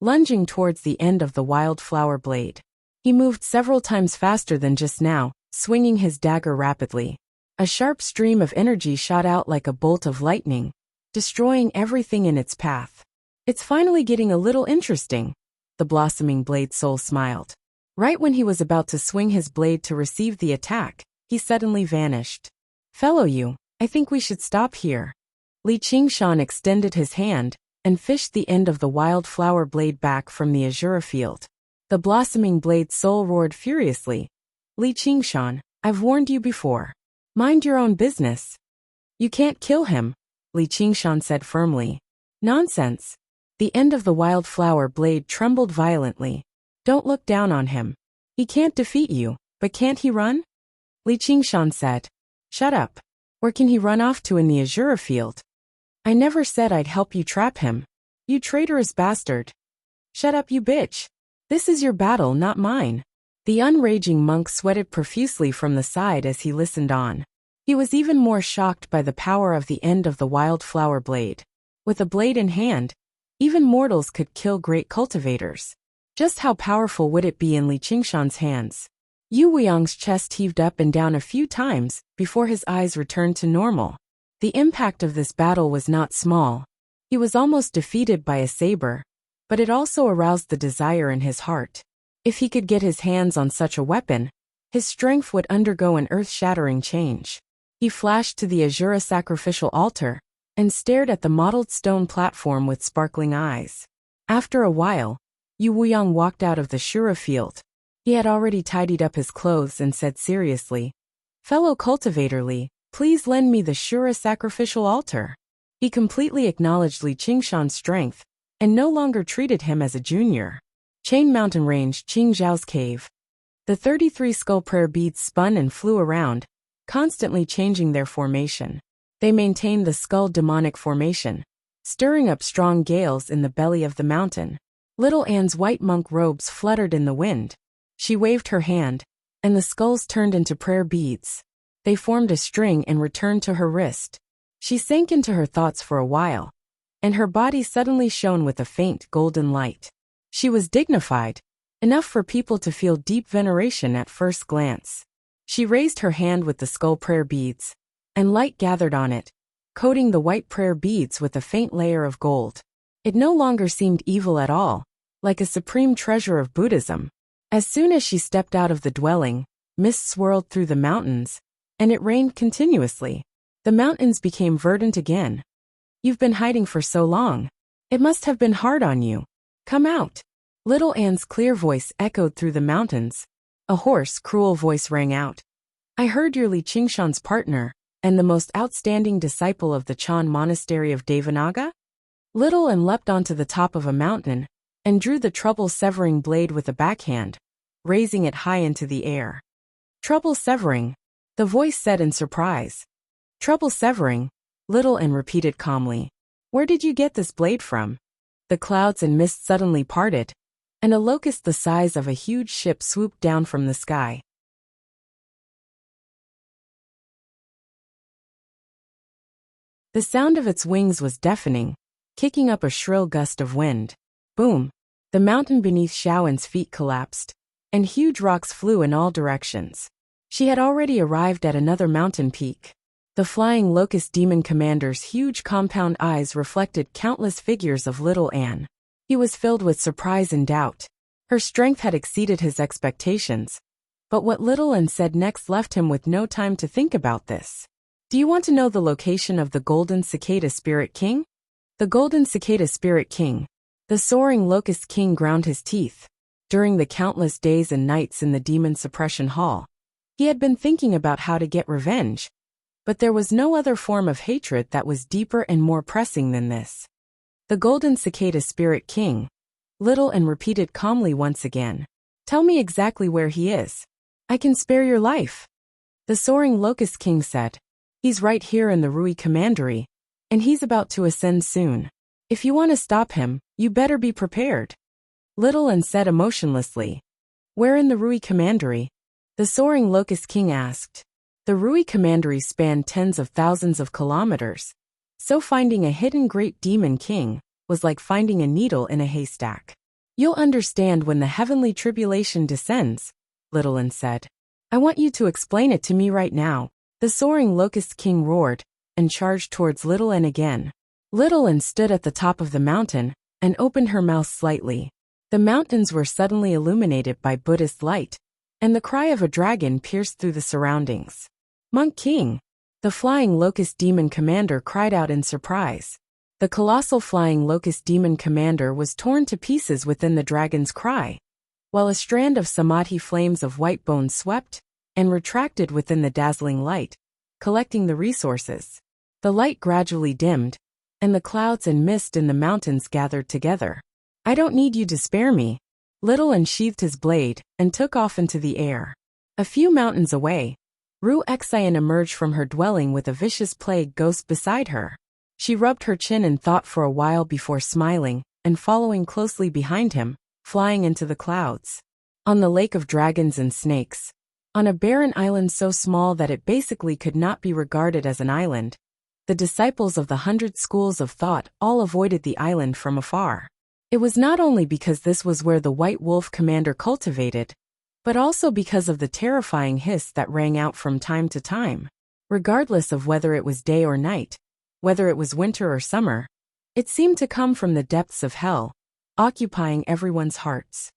lunging towards the end of the wildflower blade. He moved several times faster than just now, swinging his dagger rapidly. A sharp stream of energy shot out like a bolt of lightning, destroying everything in its path. It's finally getting a little interesting, the blossoming blade soul smiled. Right when he was about to swing his blade to receive the attack, he suddenly vanished. Fellow Yu, I think we should stop here. Li Qingshan extended his hand and fished the end of the wildflower blade back from the azure field. The blossoming blade soul roared furiously. Li Qingshan, I've warned you before. Mind your own business. You can't kill him, Li Qingshan said firmly. Nonsense. The end of the wildflower blade trembled violently. Don't look down on him. He can't defeat you, but can't he run? Li Qingshan said. Shut up. Where can he run off to in the azure field? I never said I'd help you trap him. You traitorous bastard. Shut up, you bitch. This is your battle, not mine. The unraging monk sweated profusely from the side as he listened on. He was even more shocked by the power of the end of the wildflower blade. With a blade in hand, even mortals could kill great cultivators. Just how powerful would it be in Li Qingshan's hands? Yu Wuyang's chest heaved up and down a few times before his eyes returned to normal. The impact of this battle was not small. He was almost defeated by a saber, but it also aroused the desire in his heart. If he could get his hands on such a weapon, his strength would undergo an earth-shattering change. He flashed to the Azura sacrificial altar and stared at the mottled stone platform with sparkling eyes. After a while, Yu Wuyang walked out of the Shura field. He had already tidied up his clothes and said seriously, "Fellow cultivator Li, please lend me the Shura sacrificial altar." He completely acknowledged Li Qingshan's strength and no longer treated him as a junior. Chain Mountain Range, Qingzhao's cave. The 33 skull prayer beads spun and flew around, constantly changing their formation. They maintained the skull demonic formation, stirring up strong gales in the belly of the mountain. Little Anne's white monk robes fluttered in the wind. She waved her hand, and the skulls turned into prayer beads. They formed a string and returned to her wrist. She sank into her thoughts for a while, and her body suddenly shone with a faint golden light. She was dignified, enough for people to feel deep veneration at first glance. She raised her hand with the skull prayer beads, and light gathered on it, coating the white prayer beads with a faint layer of gold. It no longer seemed evil at all, like a supreme treasure of Buddhism. As soon as she stepped out of the dwelling, mist swirled through the mountains, and it rained continuously. The mountains became verdant again. "You've been hiding for so long. It must have been hard on you. Come out." Little Anne's clear voice echoed through the mountains. A hoarse, cruel voice rang out. "I heard you're Li Qingshan's partner, and the most outstanding disciple of the Chan monastery of Devanaga?" Little Anne leapt onto the top of a mountain, and drew the trouble-severing blade with a backhand, raising it high into the air. "Trouble-severing," the voice said in surprise. "Trouble-severing," Little Anne repeated calmly. "Where did you get this blade from?" The clouds and mist suddenly parted, and a locust the size of a huge ship swooped down from the sky. The sound of its wings was deafening, kicking up a shrill gust of wind. Boom! The mountain beneath Xiaowen's feet collapsed, and huge rocks flew in all directions. She had already arrived at another mountain peak. The flying locust demon commander's huge compound eyes reflected countless figures of Little Anne. He was filled with surprise and doubt. Her strength had exceeded his expectations. But what Little Anne said next left him with no time to think about this. "Do you want to know the location of the Golden Cicada Spirit King?" The Golden Cicada Spirit King. The soaring locust king ground his teeth. During the countless days and nights in the demon suppression hall, he had been thinking about how to get revenge. But there was no other form of hatred that was deeper and more pressing than this. "The Golden Cicada Spirit King," Little Anne repeated calmly once again. "Tell me exactly where he is. I can spare your life." The soaring locust king said. "He's right here in the Rui Commandery, and he's about to ascend soon. If you want to stop him, you better be prepared." Little Anne said emotionlessly. "Where in the Rui Commandery?" The soaring locust king asked. The Rui Commandery spanned tens of thousands of kilometers, so finding a hidden great demon king was like finding a needle in a haystack. "You'll understand when the heavenly tribulation descends," Little Anne said. "I want you to explain it to me right now." The soaring locust king roared and charged towards Little Anne again. Little Anne stood at the top of the mountain and opened her mouth slightly. The mountains were suddenly illuminated by Buddhist light, and the cry of a dragon pierced through the surroundings. "Monk King!" The flying locust demon commander cried out in surprise. The colossal flying locust demon commander was torn to pieces within the dragon's cry, while a strand of samadhi flames of white bone swept and retracted within the dazzling light, collecting the resources. The light gradually dimmed, and the clouds and mist in the mountains gathered together. "I don't need you to spare me." Little Anne sheathed his blade and took off into the air. A few mountains away, Ru Xian emerged from her dwelling with a vicious plague ghost beside her. She rubbed her chin in thought for a while before smiling and following closely behind him, flying into the clouds. On the lake of dragons and snakes, on a barren island so small that it basically could not be regarded as an island, the disciples of the 100 schools of thought all avoided the island from afar. It was not only because this was where the White Wolf commander cultivated, but also because of the terrifying hiss that rang out from time to time. Regardless of whether it was day or night, whether it was winter or summer, it seemed to come from the depths of hell, occupying everyone's hearts.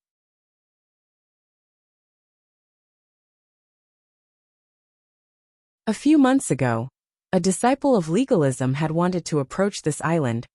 A few months ago, a disciple of legalism had wanted to approach this island,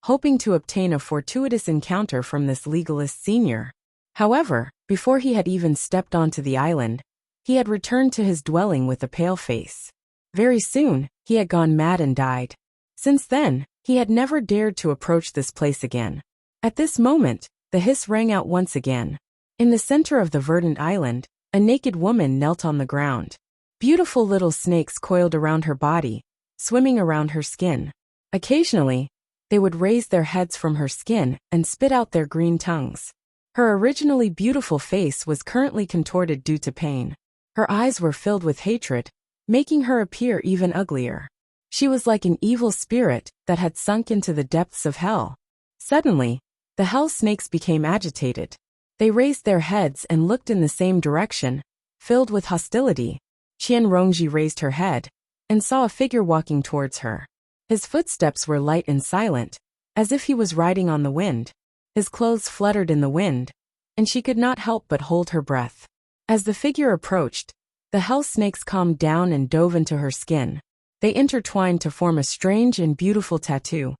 hoping to obtain a fortuitous encounter from this legalist senior. However, before he had even stepped onto the island, he had returned to his dwelling with a pale face. Very soon, he had gone mad and died. Since then, he had never dared to approach this place again. At this moment, the hiss rang out once again. In the center of the verdant island, a naked woman knelt on the ground. Beautiful little snakes coiled around her body, swimming around her skin. Occasionally, they would raise their heads from her skin and spit out their green tongues. Her originally beautiful face was currently contorted due to pain. Her eyes were filled with hatred, making her appear even uglier. She was like an evil spirit that had sunk into the depths of hell. Suddenly, the hell snakes became agitated. They raised their heads and looked in the same direction, filled with hostility. Qian Rongji raised her head and saw a figure walking towards her. His footsteps were light and silent, as if he was riding on the wind. His clothes fluttered in the wind, and she could not help but hold her breath. As the figure approached, the hell snakes calmed down and dove into her skin. They intertwined to form a strange and beautiful tattoo.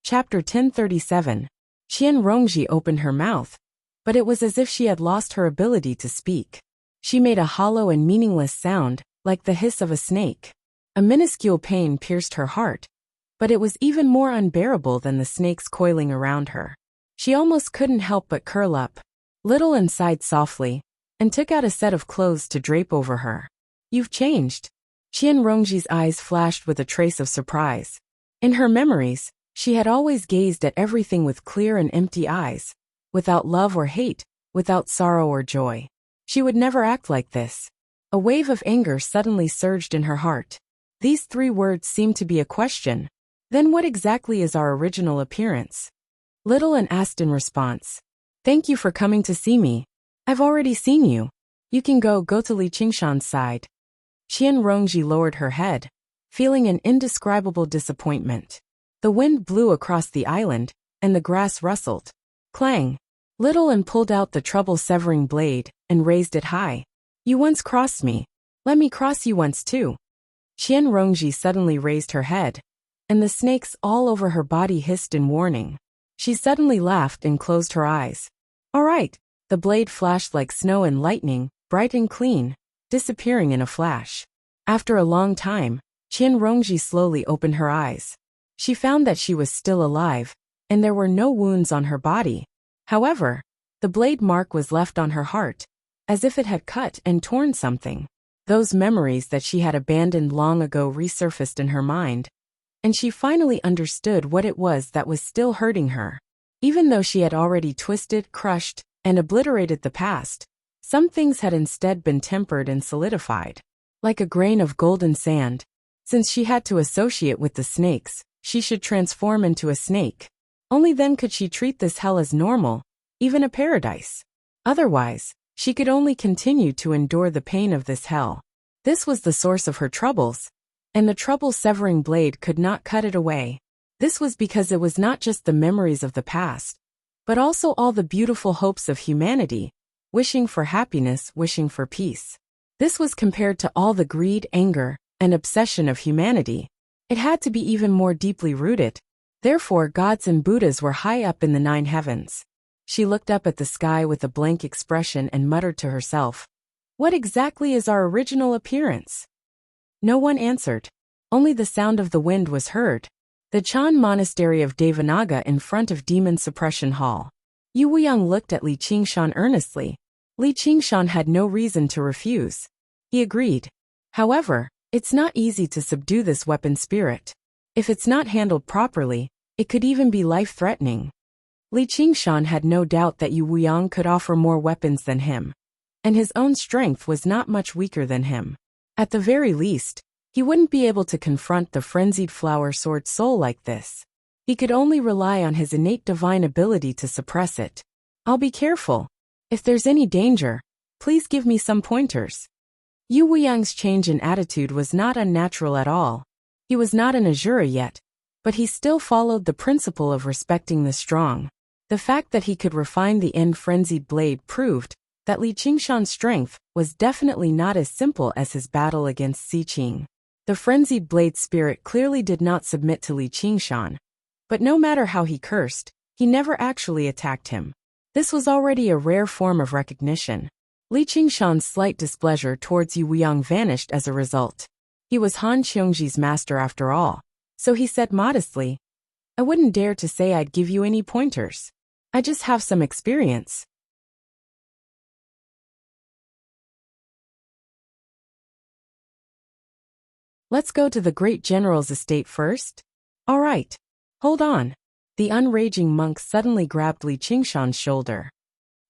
Chapter 1037. Qian Rongji opened her mouth, but it was as if she had lost her ability to speak. She made a hollow and meaningless sound, like the hiss of a snake. A minuscule pain pierced her heart, but it was even more unbearable than the snakes coiling around her. She almost couldn't help but curl up, little and sighed softly, and took out a set of clothes to drape over her. "You've changed." Qian Rongji's eyes flashed with a trace of surprise. In her memories, she had always gazed at everything with clear and empty eyes, without love or hate, without sorrow or joy. She would never act like this. A wave of anger suddenly surged in her heart. These 3 words seemed to be a question. Then what exactly is our original appearance? Little and asked in response. "Thank you for coming to see me. I've already seen you. You can go to Li Qingshan's side." Qian Rongji lowered her head, feeling an indescribable disappointment. The wind blew across the island, and the grass rustled. Clang! Little and pulled out the trouble-severing blade and raised it high. "You once crossed me. Let me cross you once too." Qian Rongji suddenly raised her head, and the snakes all over her body hissed in warning. She suddenly laughed and closed her eyes. "All right." The blade flashed like snow and lightning, bright and clean, disappearing in a flash. After a long time, Qian Rongji slowly opened her eyes. She found that she was still alive, and there were no wounds on her body. However, the blade mark was left on her heart, as if it had cut and torn something. Those memories that she had abandoned long ago resurfaced in her mind, and she finally understood what it was that was still hurting her. Even though she had already twisted, crushed, and obliterated the past, some things had instead been tempered and solidified. Like a grain of golden sand. Since she had to associate with the snakes, she should transform into a snake. Only then could she treat this hell as normal, even a paradise. Otherwise, she could only continue to endure the pain of this hell. This was the source of her troubles, and the trouble-severing blade could not cut it away. This was because it was not just the memories of the past, but also all the beautiful hopes of humanity, wishing for happiness, wishing for peace. This was compared to all the greed, anger, and obsession of humanity. It had to be even more deeply rooted. Therefore, gods and Buddhas were high up in the 9 heavens. She looked up at the sky with a blank expression and muttered to herself, "What exactly is our original appearance?" No one answered. Only the sound of the wind was heard. The Chan Monastery of Devanaga in front of Demon Suppression Hall. Yu Wuyang looked at Li Qingshan earnestly. Li Qingshan had no reason to refuse. He agreed. However, it's not easy to subdue this weapon spirit. If it's not handled properly, it could even be life-threatening. Li Qingshan had no doubt that Yu Wuyang could offer more weapons than him, and his own strength was not much weaker than him. At the very least, he wouldn't be able to confront the frenzied flower sword soul like this. He could only rely on his innate divine ability to suppress it. "I'll be careful. If there's any danger, please give me some pointers." Yu Wuyang's change in attitude was not unnatural at all. He was not an Azura yet, but he still followed the principle of respecting the strong. The fact that he could refine the end-frenzied blade proved that Li Qingshan's strength was definitely not as simple as his battle against Si Qing. The frenzied blade spirit clearly did not submit to Li Qingshan, but no matter how he cursed, he never actually attacked him. This was already a rare form of recognition. Li Qingshan's slight displeasure towards Yu Wuyang vanished as a result. He was Han Qiongji's master after all, so he said modestly, "I wouldn't dare to say I'd give you any pointers. I just have some experience." Let's go to the great general's estate first? All right. Hold on. The unraging monk suddenly grabbed Li Qingshan's shoulder.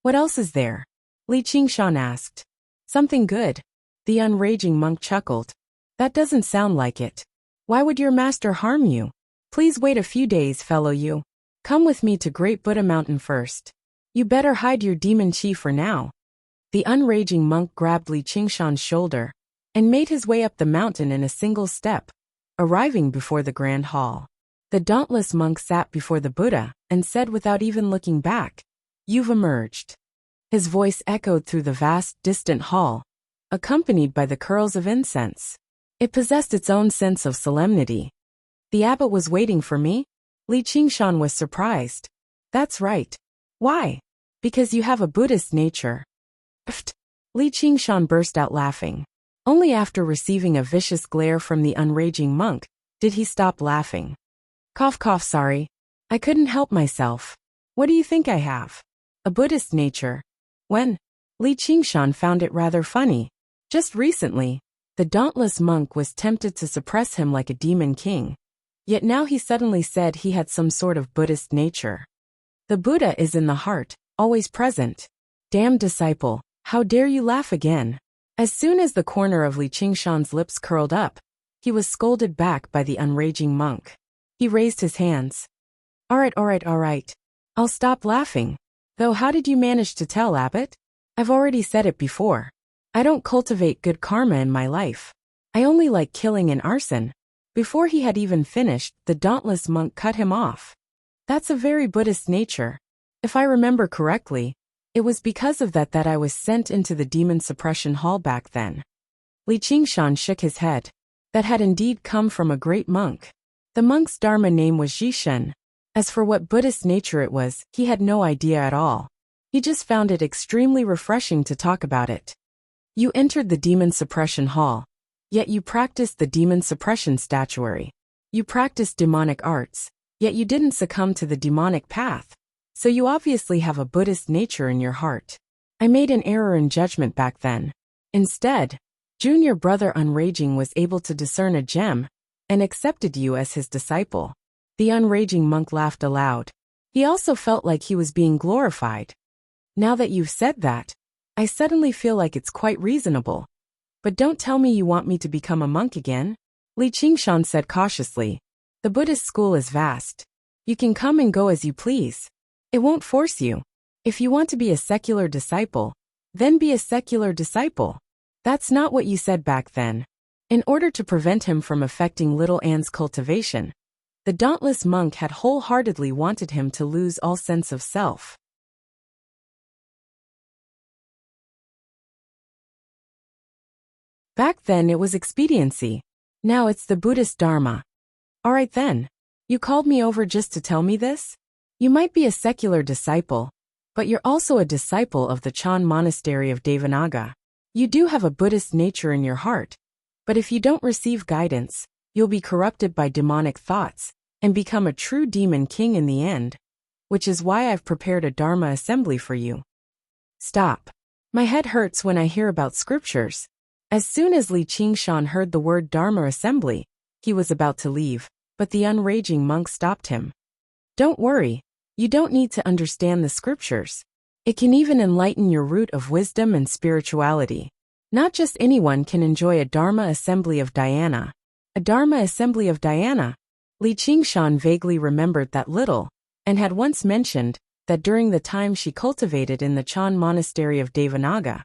"What else is there?" Li Qingshan asked. "Something good." The unraging monk chuckled. "That doesn't sound like it. Why would your master harm you? Please wait a few days, fellow you. Come with me to Great Buddha Mountain first. You better hide your demon chi for now." The unraging monk grabbed Li Qingshan's shoulder and made his way up the mountain in a single step, arriving before the grand hall. The dauntless monk sat before the Buddha and said without even looking back, "You've emerged." His voice echoed through the vast, distant hall, accompanied by the curls of incense. It possessed its own sense of solemnity. "The abbot was waiting for me?" Li Qingshan was surprised. "That's right. Why?" "Because you have a Buddhist nature." Pfft! Li Qingshan burst out laughing. Only after receiving a vicious glare from the unraging monk did he stop laughing. Cough cough, sorry. I couldn't help myself. What do you think I have? A Buddhist nature. When? Li Qingshan found it rather funny. Just recently, the dauntless monk was tempted to suppress him like a demon king. Yet now he suddenly said he had some sort of Buddhist nature. The Buddha is in the heart, always present. Damn disciple, how dare you laugh again? As soon as the corner of Li Qingshan's lips curled up, he was scolded back by the unraging monk. He raised his hands. All right. I'll stop laughing. Though how did you manage to tell, Abbot? I've already said it before. I don't cultivate good karma in my life. I only like killing and arson. Before he had even finished, the dauntless monk cut him off. That's a very Buddhist nature. If I remember correctly, it was because of that I was sent into the demon suppression hall back then. Li Qingshan shook his head. That had indeed come from a great monk. The monk's dharma name was Jishen. As for what Buddhist nature it was, he had no idea at all. He just found it extremely refreshing to talk about it. You entered the demon suppression hall. Yet you practiced the demon suppression statuary. You practiced demonic arts, yet you didn't succumb to the demonic path. So you obviously have a Buddhist nature in your heart. I made an error in judgment back then. Instead, junior brother Unraging was able to discern a gem and accepted you as his disciple. The unraging monk laughed aloud. He also felt like he was being glorified. Now that you've said that, I suddenly feel like it's quite reasonable. But don't tell me you want me to become a monk again? Li Qingshan said cautiously. The Buddhist school is vast. You can come and go as you please. It won't force you. If you want to be a secular disciple, then be a secular disciple. That's not what you said back then. In order to prevent him from affecting little Anne's cultivation, the dauntless monk had wholeheartedly wanted him to lose all sense of self. Back then it was expediency. Now it's the Buddhist Dharma. All right then. You called me over just to tell me this? You might be a secular disciple, but you're also a disciple of the Chan monastery of Devanaga. You do have a Buddhist nature in your heart, but if you don't receive guidance, you'll be corrupted by demonic thoughts and become a true demon king in the end, which is why I've prepared a Dharma assembly for you. Stop. My head hurts when I hear about scriptures. As soon as Li Qingshan heard the word Dharma assembly, he was about to leave, but the unraging monk stopped him. Don't worry. You don't need to understand the scriptures. It can even enlighten your root of wisdom and spirituality. Not just anyone can enjoy a Dharma assembly of Diana. A Dharma assembly of Diana? Li Qingshan vaguely remembered that little, and had once mentioned that during the time she cultivated in the Chan monastery of Devanaga,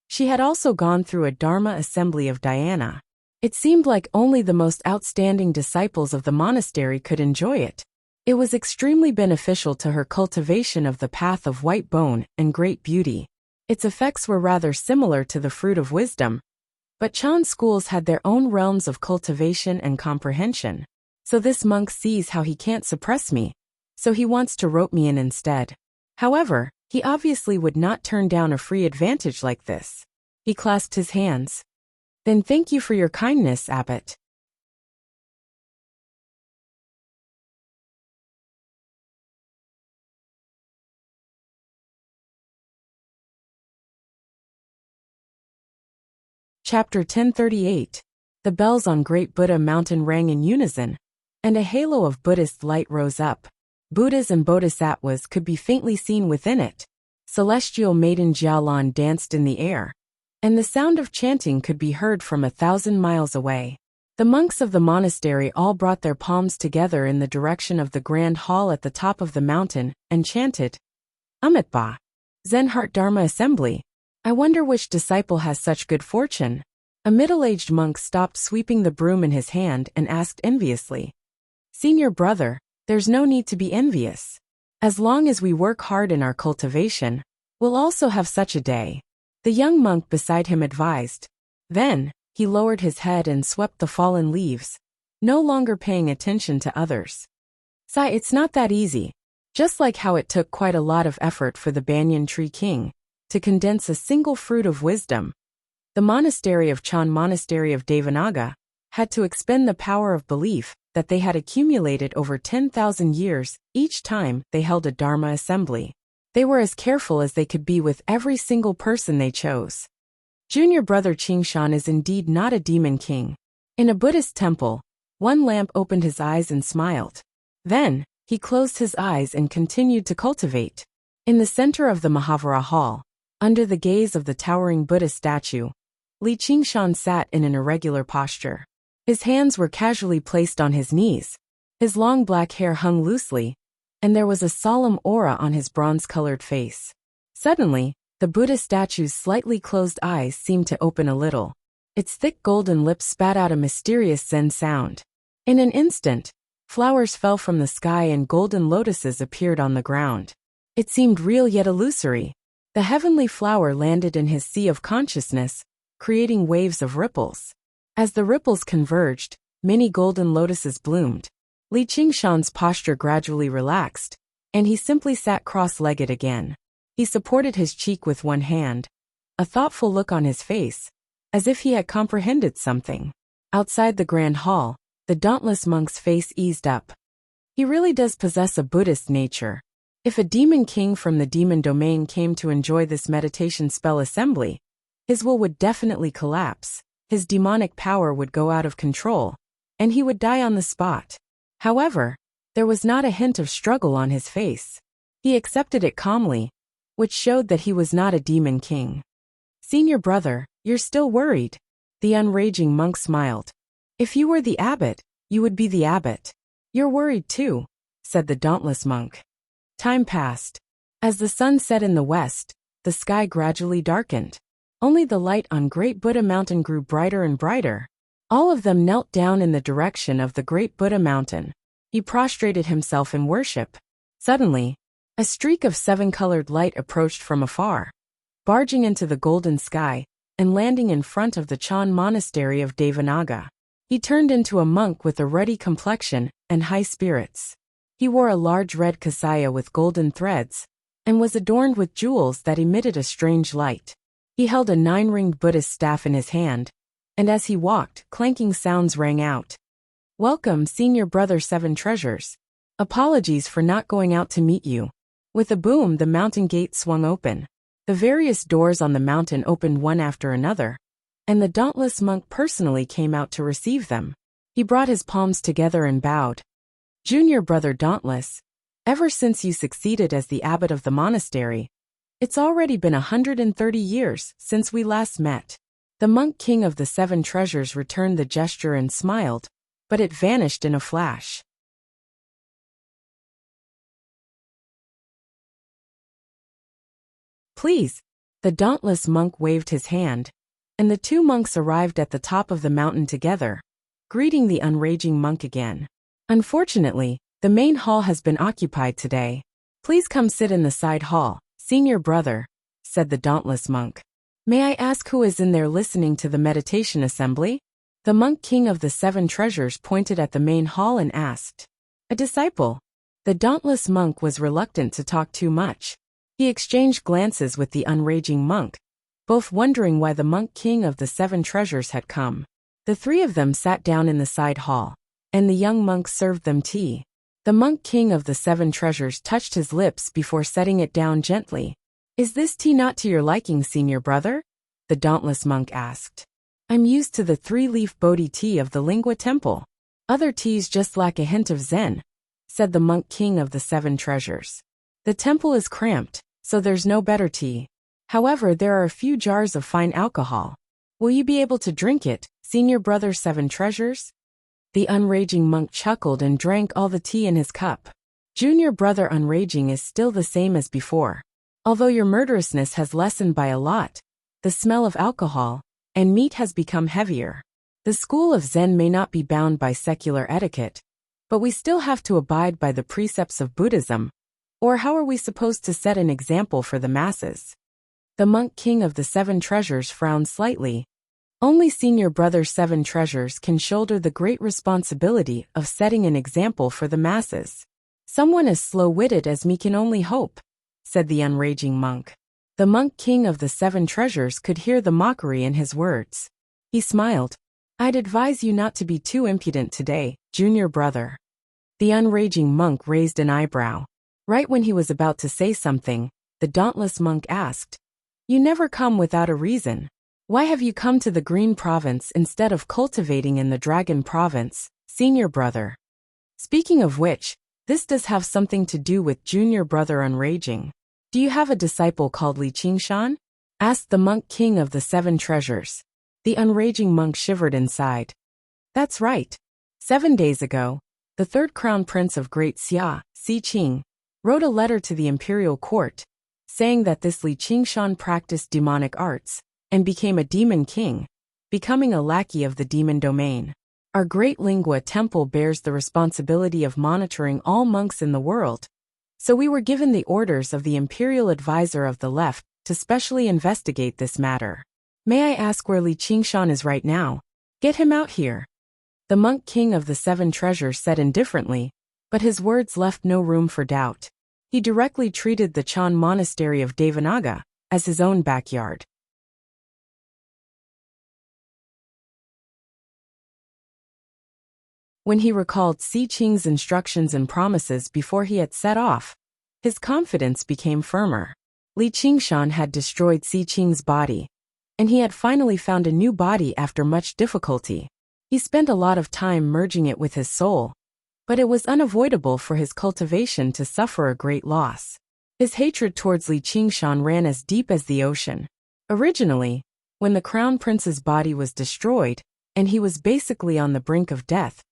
she had also gone through a Dharma assembly of Diana. It seemed like only the most outstanding disciples of the monastery could enjoy it. It was extremely beneficial to her cultivation of the path of white bone and great beauty. Its effects were rather similar to the fruit of wisdom, but Chan schools had their own realms of cultivation and comprehension. So this monk sees how he can't suppress me, so he wants to rope me in instead. However, he obviously would not turn down a free advantage like this. He clasped his hands. Then thank you for your kindness, Abbot. Chapter 1038. The bells on Great Buddha Mountain rang in unison, and a halo of Buddhist light rose up. Buddhas and bodhisattvas could be faintly seen within it. Celestial maiden Jialan danced in the air, and the sound of chanting could be heard from 1,000 miles away. The monks of the monastery all brought their palms together in the direction of the grand hall at the top of the mountain and chanted, Amitba, Zen Heart Dharma Assembly. I wonder which disciple has such good fortune. A middle-aged monk stopped sweeping the broom in his hand and asked enviously, Senior brother, there's no need to be envious. As long as we work hard in our cultivation, we'll also have such a day. The young monk beside him advised. Then, he lowered his head and swept the fallen leaves, no longer paying attention to others. Sai, it's not that easy. Just like how it took quite a lot of effort for the banyan tree king to condense a single fruit of wisdom, the monastery of Chan Monastery of Devanaga had to expend the power of belief that they had accumulated over 10,000 years each time they held a Dharma assembly. They were as careful as they could be with every single person they chose. Junior brother Qingshan is indeed not a demon king. In a Buddhist temple, one lamp opened his eyes and smiled. Then, he closed his eyes and continued to cultivate. In the center of the Mahavira Hall, under the gaze of the towering Buddha statue, Li Qingshan sat in an irregular posture. His hands were casually placed on his knees, his long black hair hung loosely, and there was a solemn aura on his bronze-colored face. Suddenly, the Buddha statue's slightly closed eyes seemed to open a little. Its thick golden lips spat out a mysterious Zen sound. In an instant, flowers fell from the sky and golden lotuses appeared on the ground. It seemed real yet illusory. The heavenly flower landed in his sea of consciousness, creating waves of ripples. As the ripples converged, many golden lotuses bloomed. Li Qingshan's posture gradually relaxed, and he simply sat cross-legged again. He supported his cheek with one hand, a thoughtful look on his face, as if he had comprehended something. Outside the grand hall, the dauntless monk's face eased up. He really does possess a Buddhist nature. If a demon king from the demon domain came to enjoy this meditation spell assembly, his will would definitely collapse, his demonic power would go out of control, and he would die on the spot. However, there was not a hint of struggle on his face. He accepted it calmly, which showed that he was not a demon king. Senior brother, you're still worried. The unraging monk smiled. If you were the abbot, you would be the abbot. You're worried too, said the dauntless monk. Time passed. As the sun set in the west, the sky gradually darkened. Only the light on Great Buddha Mountain grew brighter and brighter. All of them knelt down in the direction of the Great Buddha Mountain. He prostrated himself in worship. Suddenly, a streak of seven-colored light approached from afar, barging into the golden sky and landing in front of the Chan Monastery of Devanaga. He turned into a monk with a ruddy complexion and high spirits. He wore a large red kasaya with golden threads and was adorned with jewels that emitted a strange light. He held a 9-ringed Buddhist staff in his hand, and as he walked, clanking sounds rang out. Welcome, Senior Brother Seven Treasures. Apologies for not going out to meet you. With a boom, the mountain gate swung open. The various doors on the mountain opened one after another, and the dauntless monk personally came out to receive them. He brought his palms together and bowed. Junior Brother Dauntless, ever since you succeeded as the abbot of the monastery, it's already been 130 years since we last met. The monk king of the Seven Treasures returned the gesture and smiled, but it vanished in a flash. Please, the dauntless monk waved his hand, and the two monks arrived at the top of the mountain together, greeting the unraging monk again. Unfortunately, The main hall has been occupied today. Please come sit in the side hall, senior brother, said the dauntless monk. May I ask who is in there listening to the meditation assembly? The monk king of the 7 treasures pointed at the main hall and asked. A disciple. The dauntless monk was reluctant to talk too much. He exchanged glances with the unraging monk, both wondering why the monk king of the 7 treasures had come. The 3 of them sat down in the side hall, and the young monk served them tea. The monk king of the 7 treasures touched his lips before setting it down gently. Is this tea not to your liking, senior brother? The dauntless monk asked. I'm used to the 3-leaf Bodhi tea of the Lingua Temple. Other teas just lack a hint of Zen, said the monk king of the 7 treasures. The temple is cramped, so there's no better tea. However, there are a few jars of fine alcohol. Will you be able to drink it, senior brother 7 treasures? The unraging monk chuckled and drank all the tea in his cup. Junior brother unraging is still the same as before. Although your murderousness has lessened by a lot, the smell of alcohol and meat has become heavier. The school of Zen may not be bound by secular etiquette, but we still have to abide by the precepts of Buddhism, or how are we supposed to set an example for the masses? The monk king of the 7 treasures frowned slightly. Only senior brother 7 treasures can shoulder the great responsibility of setting an example for the masses. Someone as slow-witted as me can only hope, said the unraging monk. The monk king of the 7 treasures could hear the mockery in his words. He smiled. I'd advise you not to be too impudent today, junior brother. The unraging monk raised an eyebrow. Right when he was about to say something, the dauntless monk asked, You never come without a reason. Why have you come to the Green Province instead of cultivating in the Dragon Province, senior brother? Speaking of which, this does have something to do with junior brother unraging. Do you have a disciple called Li Qingshan? Asked the monk king of the 7 treasures. The unraging monk shivered inside. That's right. 7 days ago, the 3rd crown prince of Great Xia, Xi Qing, wrote a letter to the imperial court, saying that this Li Qingshan practiced demonic arts and became a demon king, becoming a lackey of the demon domain. Our great Lingua Temple bears the responsibility of monitoring all monks in the world, so we were given the orders of the imperial advisor of the left to specially investigate this matter. May I ask where Li Qingshan is right now? Get him out here. The monk king of the 7 treasures said indifferently, but his words left no room for doubt. He directly treated the Chan monastery of Devanaga as his own backyard. When he recalled Xi Qing's instructions and promises before he had set off, his confidence became firmer. Li Qingshan had destroyed Xi Qing's body, and he had finally found a new body after much difficulty. He spent a lot of time merging it with his soul, but it was unavoidable for his cultivation to suffer a great loss. His hatred towards Li Qingshan ran as deep as the ocean. Originally, when the crown prince's body was destroyed, and he was basically on the brink of death,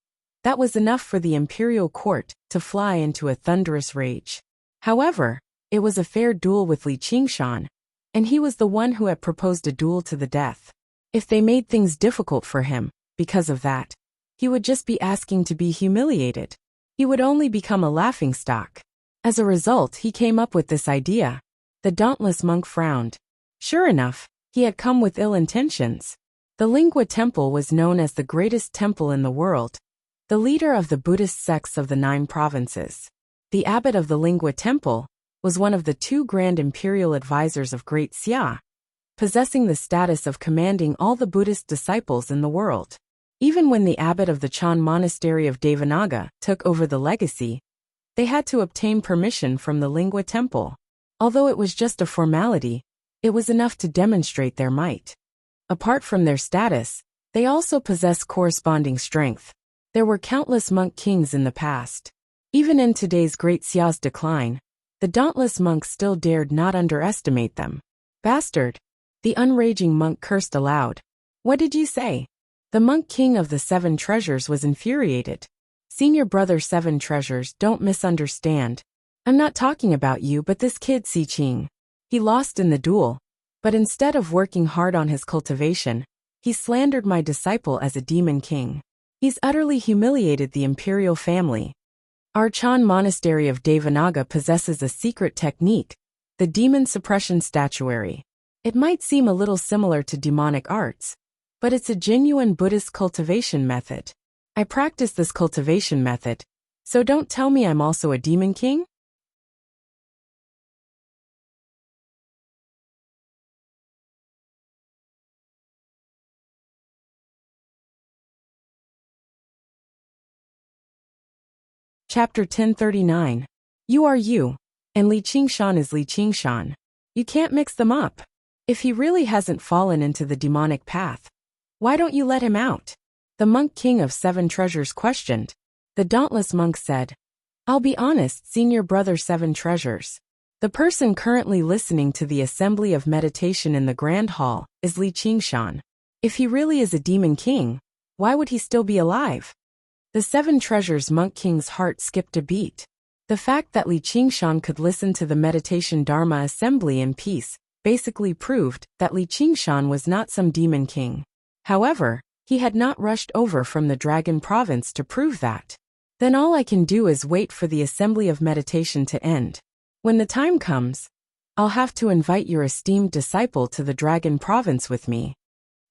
that was enough for the imperial court to fly into a thunderous rage. However, it was a fair duel with Li Qingshan, and he was the one who had proposed a duel to the death. If they made things difficult for him, because of that, he would just be asking to be humiliated. He would only become a laughingstock. As a result, he came up with this idea. The dauntless monk frowned. Sure enough, he had come with ill intentions. The Lingua Temple was known as the greatest temple in the world, the leader of the Buddhist sects of the 9 provinces. The abbot of the Lingua Temple was one of the 2 grand imperial advisors of Great Xia, possessing the status of commanding all the Buddhist disciples in the world. Even when the abbot of the Chan monastery of Devanaga took over the legacy, they had to obtain permission from the Lingua Temple. Although it was just a formality, it was enough to demonstrate their might. Apart from their status, they also possessed corresponding strength. There were countless monk kings in the past. Even in today's Great Xia's decline, the dauntless monks still dared not underestimate them. Bastard! The unraging monk cursed aloud. What did you say? The monk king of the 7 treasures was infuriated. Senior brother 7 treasures, don't misunderstand. I'm not talking about you but this kid Xi Qing. He lost in the duel, but instead of working hard on his cultivation, he slandered my disciple as a demon king. He's utterly humiliated the imperial family. Our Chan Monastery of Devanaga possesses a secret technique, the Demon Suppression Statuary. It might seem a little similar to demonic arts, but it's a genuine Buddhist cultivation method. I practice this cultivation method, so don't tell me I'm also a demon king? Chapter 1039. You are you, and Li Qingshan is Li Qingshan. You can't mix them up. If he really hasn't fallen into the demonic path, why don't you let him out? The monk king of 7 treasures questioned. The dauntless monk said, I'll be honest, senior brother 7 treasures. The person currently listening to the assembly of meditation in the Grand Hall is Li Qingshan. If he really is a demon king, why would he still be alive? The 7 treasures monk king's heart skipped a beat. The fact that Li Qingshan could listen to the meditation Dharma assembly in peace basically proved that Li Qingshan was not some demon king. However, he had not rushed over from the Dragon Province to prove that. Then all I can do is wait for the assembly of meditation to end. When the time comes, I'll have to invite your esteemed disciple to the Dragon Province with me.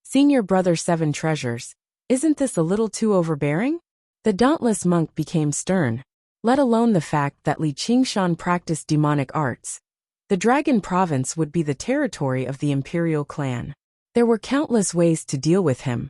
Senior brother 7 treasures, isn't this a little too overbearing? The dauntless monk became stern. Let alone the fact that Li Qingshan practiced demonic arts. The Dragon Province would be the territory of the imperial clan. There were countless ways to deal with him.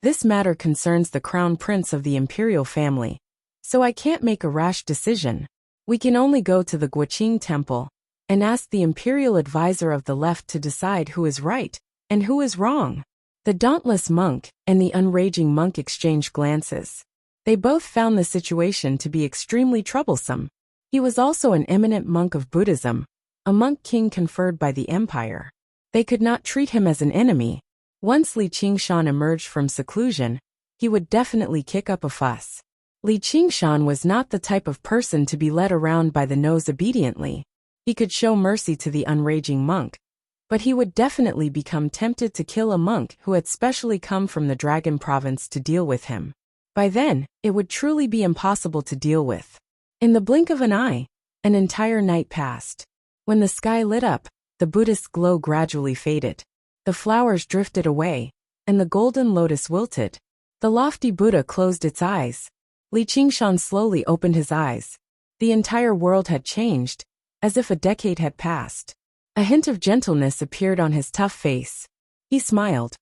This matter concerns the crown prince of the imperial family, so I can't make a rash decision. We can only go to the Guoqing temple and ask the imperial advisor of the left to decide who is right and who is wrong. The dauntless monk and the unraging monk exchanged glances. They both found the situation to be extremely troublesome. He was also an eminent monk of Buddhism, a monk king conferred by the empire. They could not treat him as an enemy. Once Li Qingshan emerged from seclusion, he would definitely kick up a fuss. Li Qingshan was not the type of person to be led around by the nose obediently. He could show mercy to the unraging monk, but he would definitely become tempted to kill a monk who had specially come from the Dragon Province to deal with him. By then, it would truly be impossible to deal with. In the blink of an eye, an entire night passed. When the sky lit up, the Buddhist glow gradually faded. The flowers drifted away, and the golden lotus wilted. The lofty Buddha closed its eyes. Li Qingshan slowly opened his eyes. The entire world had changed, as if a decade had passed. A hint of gentleness appeared on his tough face. He smiled.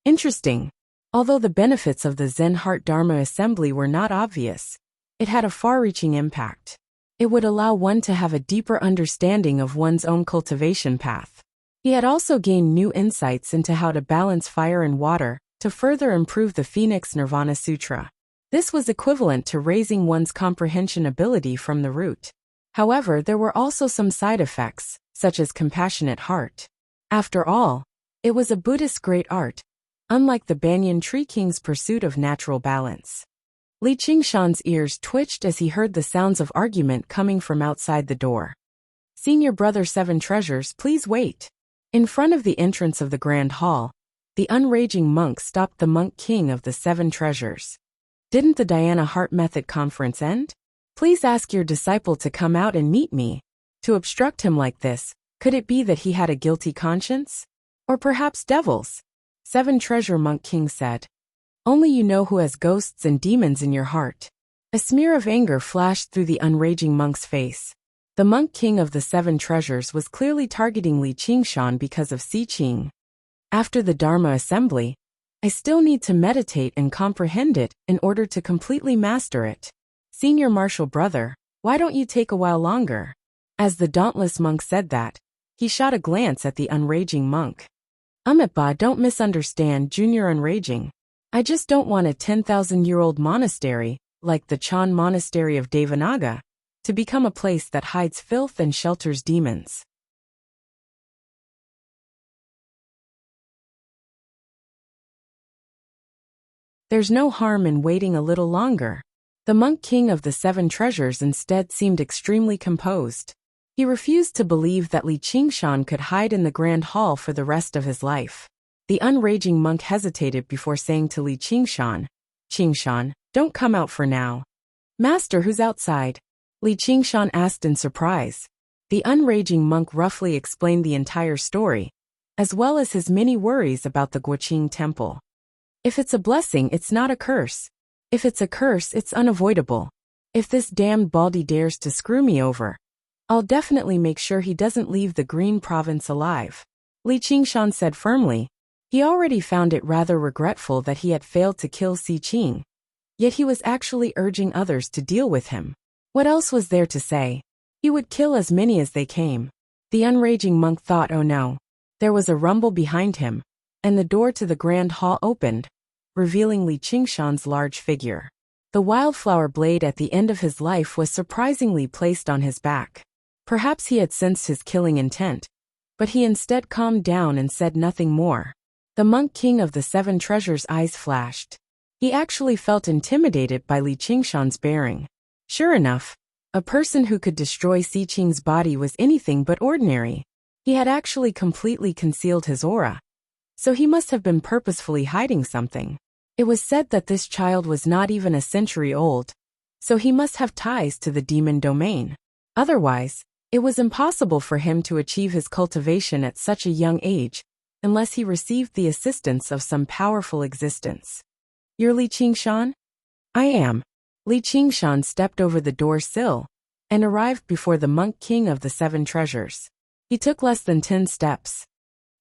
Interesting. Although the benefits of the Zen Heart Dharma assembly were not obvious, it had a far-reaching impact. It would allow one to have a deeper understanding of one's own cultivation path. He had also gained new insights into how to balance fire and water to further improve the Phoenix Nirvana Sutra. This was equivalent to raising one's comprehension ability from the root. However, there were also some side effects, such as compassionate heart. After all, it was a Buddhist great art, unlike the Banyan Tree King's pursuit of natural balance. Li Qingshan's ears twitched as he heard the sounds of argument coming from outside the door. Senior brother 7 treasures, please wait. In front of the entrance of the Grand Hall, the unraging monk stopped the monk king of the 7 treasures. Didn't the Dhyana Heart Method conference end? Please ask your disciple to come out and meet me. To obstruct him like this, could it be that he had a guilty conscience? Or perhaps devils? 7 treasure monk king said. Only you know who has ghosts and demons in your heart. A smear of anger flashed through the unraging monk's face. The monk king of the 7 treasures was clearly targeting Li Qingshan because of Si Qing. After the Dharma assembly, I still need to meditate and comprehend it in order to completely master it. Senior martial brother, why don't you take a while longer? As the dauntless monk said that, he shot a glance at the unraging monk. Amitba, don't misunderstand, Junior Unraging. I just don't want a 10,000-year-old monastery, like the Chan Monastery of Devanaga, to become a place that hides filth and shelters demons. There's no harm in waiting a little longer. The monk king of the 7 treasures instead seemed extremely composed. He refused to believe that Li Qingshan could hide in the Grand Hall for the rest of his life. The unraging monk hesitated before saying to Li Qingshan, Qingshan, don't come out for now. Master, who's outside? Li Qingshan asked in surprise. The unraging monk roughly explained the entire story, as well as his many worries about the Guoqing temple. If it's a blessing, it's not a curse. If it's a curse, it's unavoidable. If this damned Baldy dares to screw me over, I'll definitely make sure he doesn't leave the Green Province alive. Li Qingshan said firmly. He already found it rather regretful that he had failed to kill Si Qing, yet he was actually urging others to deal with him. What else was there to say? He would kill as many as they came. The unraging monk thought, oh no. There was a rumble behind him, and the door to the grand hall opened, revealing Li Qingshan's large figure. The wildflower blade at the end of his life was surprisingly placed on his back. Perhaps he had sensed his killing intent, but he instead calmed down and said nothing more. The monk king of the seven treasures' eyes flashed. He actually felt intimidated by Li Qingshan's bearing. Sure enough, a person who could destroy Si Qing's body was anything but ordinary. He had actually completely concealed his aura, so he must have been purposefully hiding something. It was said that this child was not even a century old, so he must have ties to the demon domain. Otherwise, it was impossible for him to achieve his cultivation at such a young age, unless he received the assistance of some powerful existence. You're Li Qingshan? I am. Li Qingshan stepped over the door sill and arrived before the monk king of the seven treasures. He took less than 10 steps.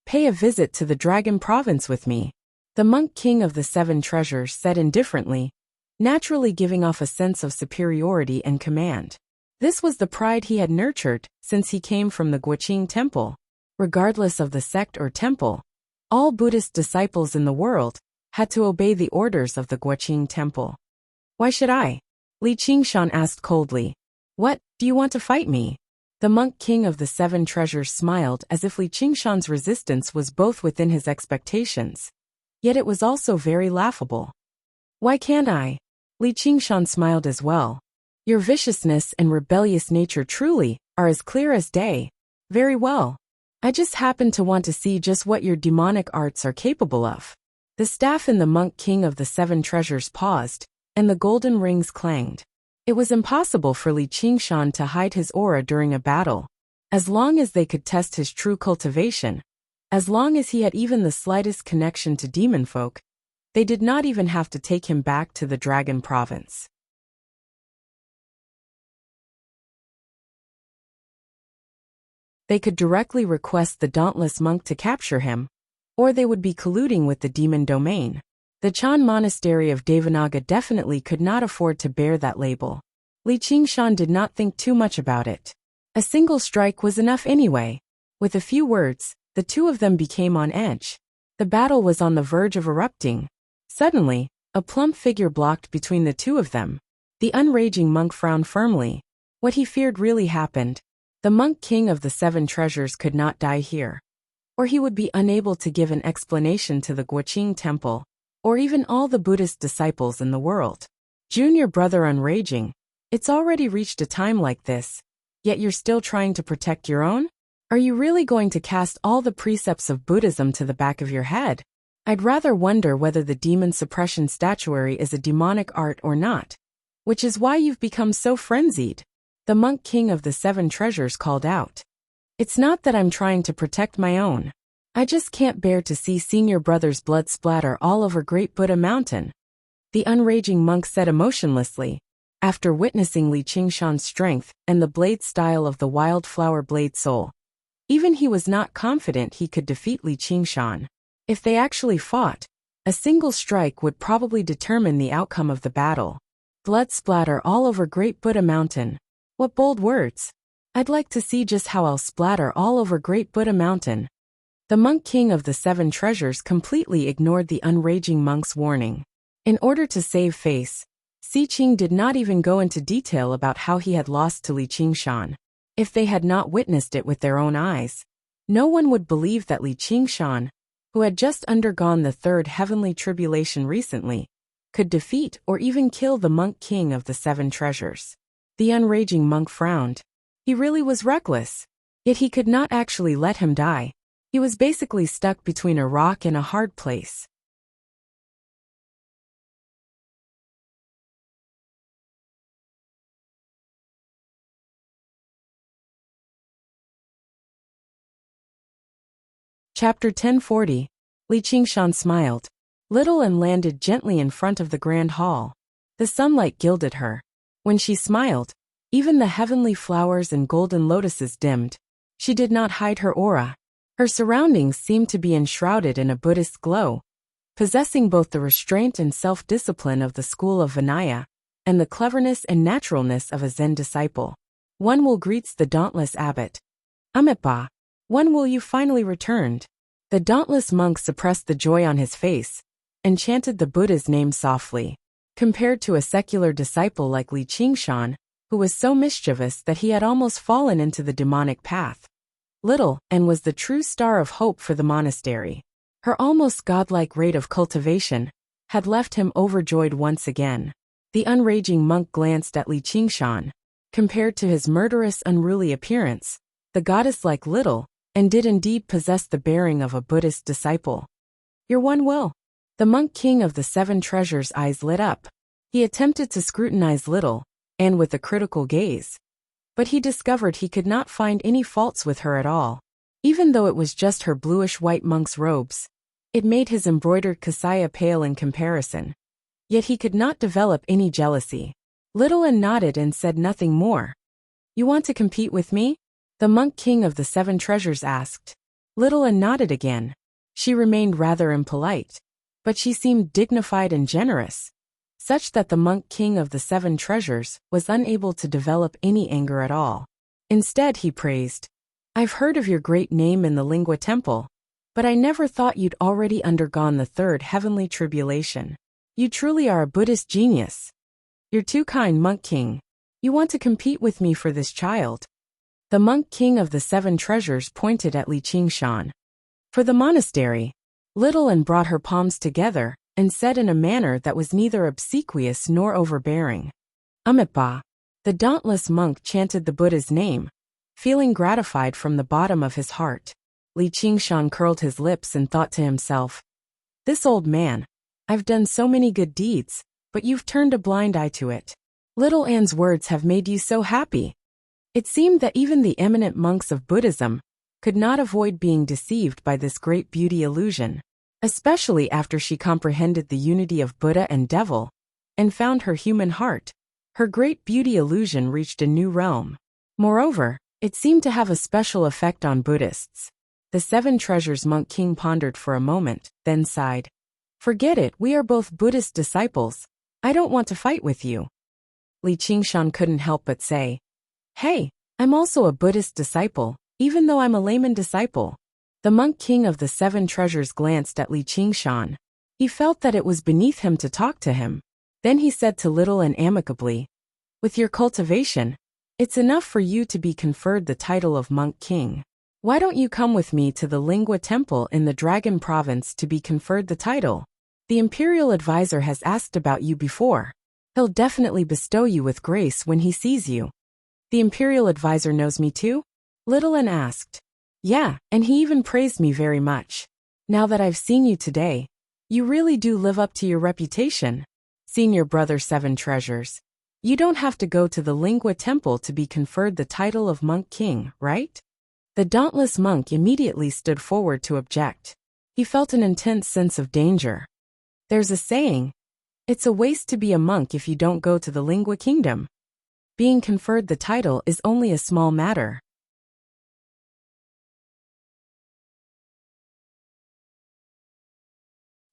Pay a visit to the Dragon Province with me, the monk king of the seven treasures said indifferently, naturally giving off a sense of superiority and command. This was the pride he had nurtured since he came from the Guoqing temple. Regardless of the sect or temple, all Buddhist disciples in the world had to obey the orders of the Guoqing temple. Why should I? Li Qingshan asked coldly. What, do you want to fight me? The monk king of the seven treasures smiled as if Li Qingshan's resistance was both within his expectations, yet it was also very laughable. Why can't I? Li Qingshan smiled as well. Your viciousness and rebellious nature truly are as clear as day. Very well. I just happen to want to see just what your demonic arts are capable of. The staff in the monk king of the seven treasures paused, and the golden rings clanged. It was impossible for Li Qingshan to hide his aura during a battle. As long as they could test his true cultivation, as long as he had even the slightest connection to demon folk, they did not even have to take him back to the Dragon Province. They could directly request the dauntless monk to capture him, or they would be colluding with the demon domain. The Chan monastery of Devanaga definitely could not afford to bear that label. Li Qingshan did not think too much about it. A single strike was enough anyway. With a few words, the two of them became on edge. The battle was on the verge of erupting. Suddenly, a plump figure blocked between the two of them. The unraging monk frowned firmly. What he feared really happened. The monk king of the seven treasures could not die here, or he would be unable to give an explanation to the Guoqing temple, or even all the Buddhist disciples in the world. Junior brother unraging, it's already reached a time like this, yet you're still trying to protect your own? Are you really going to cast all the precepts of Buddhism to the back of your head? I'd rather wonder whether the demon suppression statuary is a demonic art or not, which is why you've become so frenzied. The monk king of the seven treasures called out. It's not that I'm trying to protect my own. I just can't bear to see senior brother's blood splatter all over Great Buddha Mountain. The unraging monk said emotionlessly, after witnessing Li Qingshan's strength and the blade style of the wildflower blade soul. Even he was not confident he could defeat Li Qingshan. If they actually fought, a single strike would probably determine the outcome of the battle. Blood splatter all over Great Buddha Mountain. What bold words. I'd like to see just how I'll splatter all over Great Buddha Mountain. The monk king of the seven treasures completely ignored the unraging monk's warning. In order to save face, Si Qing did not even go into detail about how he had lost to Li Qingshan. If they had not witnessed it with their own eyes, no one would believe that Li Qingshan, who had just undergone the third heavenly tribulation recently, could defeat or even kill the monk king of the seven treasures. The unraging monk frowned. He really was reckless. Yet he could not actually let him die. He was basically stuck between a rock and a hard place. Chapter 1040. Li Qingshan smiled. Little and landed gently in front of the grand hall. The sunlight gilded her. When she smiled, even the heavenly flowers and golden lotuses dimmed. She did not hide her aura. Her surroundings seemed to be enshrouded in a Buddhist glow, possessing both the restraint and self-discipline of the school of Vinaya, and the cleverness and naturalness of a Zen disciple. One will greets the dauntless abbot. Amitabha, when will you finally returned? The dauntless monk suppressed the joy on his face, and chanted the Buddha's name softly. Compared to a secular disciple like Li Qingshan, who was so mischievous that he had almost fallen into the demonic path, Little Anne was the true star of hope for the monastery. Her almost godlike rate of cultivation had left him overjoyed once again. The unraging monk glanced at Li Qingshan. Compared to his murderous, unruly appearance, the goddess-like Little Anne did indeed possess the bearing of a Buddhist disciple. Your one will. The monk king of the seven treasures' eyes lit up. He attempted to scrutinize Little Anne with a critical gaze, but he discovered he could not find any faults with her at all. Even though it was just her bluish-white monk's robes, it made his embroidered kasaya pale in comparison. Yet he could not develop any jealousy. Little Anne nodded and said nothing more. You want to compete with me? The monk king of the seven treasures asked. Little Anne nodded again. She remained rather impolite, but she seemed dignified and generous, such that the monk king of the seven treasures was unable to develop any anger at all. Instead, he praised, I've heard of your great name in the Lingua Temple, but I never thought you'd already undergone the third heavenly tribulation. You truly are a Buddhist genius. You're too kind, monk king. You want to compete with me for this child? The monk king of the seven treasures pointed at Li Qingshan. For the monastery, Little Anne brought her palms together and said in a manner that was neither obsequious nor overbearing. Amitabha. The dauntless monk chanted the Buddha's name, feeling gratified from the bottom of his heart. Li Qingshan curled his lips and thought to himself, this old man, I've done so many good deeds, but you've turned a blind eye to it. Little Anne's words have made you so happy. It seemed that even the eminent monks of Buddhism could not avoid being deceived by this great beauty illusion, especially after she comprehended the unity of Buddha and devil, and found her human heart. Her great beauty illusion reached a new realm. Moreover, it seemed to have a special effect on Buddhists. The seven treasures monk king pondered for a moment, then sighed. Forget it, we are both Buddhist disciples. I don't want to fight with you. Li Qingshan couldn't help but say, Hey, I'm also a Buddhist disciple, even though I'm a layman disciple. The monk king of the seven treasures glanced at Li Qingshan. He felt that it was beneath him to talk to him. Then he said to Little Anne amicably, with your cultivation, it's enough for you to be conferred the title of monk king. Why don't you come with me to the Lingua Temple in the Dragon Province to be conferred the title? The imperial advisor has asked about you before. He'll definitely bestow you with grace when he sees you. The imperial advisor knows me too? Little Anne asked. Yeah, and he even praised me very much. Now that I've seen you today, you really do live up to your reputation. Senior brother seven treasures. You don't have to go to the Lingua Temple to be conferred the title of monk king, right? The dauntless monk immediately stood forward to object. He felt an intense sense of danger. There's a saying, it's a waste to be a monk if you don't go to the Lingua Kingdom. Being conferred the title is only a small matter.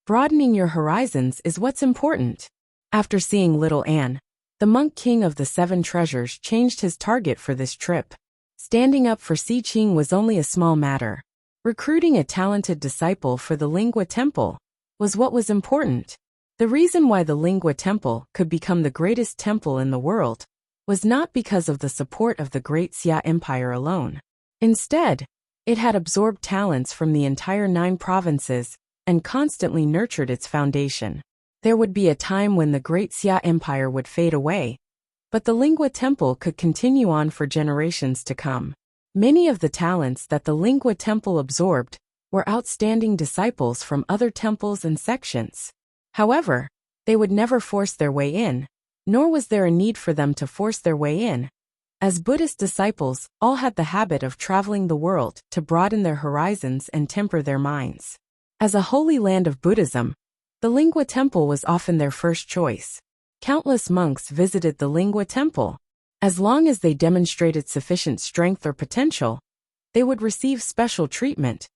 Broadening your horizons is what's important. After seeing Little Anne, the monk king of the seven treasures changed his target for this trip. Standing up for Si Qing was only a small matter. Recruiting a talented disciple for the Lingua Temple was what was important. The reason why the Lingua Temple could become the greatest temple in the world was not because of the support of the Great Xia Empire alone. Instead, it had absorbed talents from the entire 9 provinces and constantly nurtured its foundation. There would be a time when the Great Xia Empire would fade away, but the Lingua Temple could continue on for generations to come. Many of the talents that the Lingua Temple absorbed were outstanding disciples from other temples and sections. However, they would never force their way in, nor was there a need for them to force their way in. As Buddhist disciples, all had the habit of traveling the world to broaden their horizons and temper their minds. As a holy land of Buddhism, the Lingua Temple was often their first choice. Countless monks visited the Lingua Temple. As long as they demonstrated sufficient strength or potential, they would receive special treatment,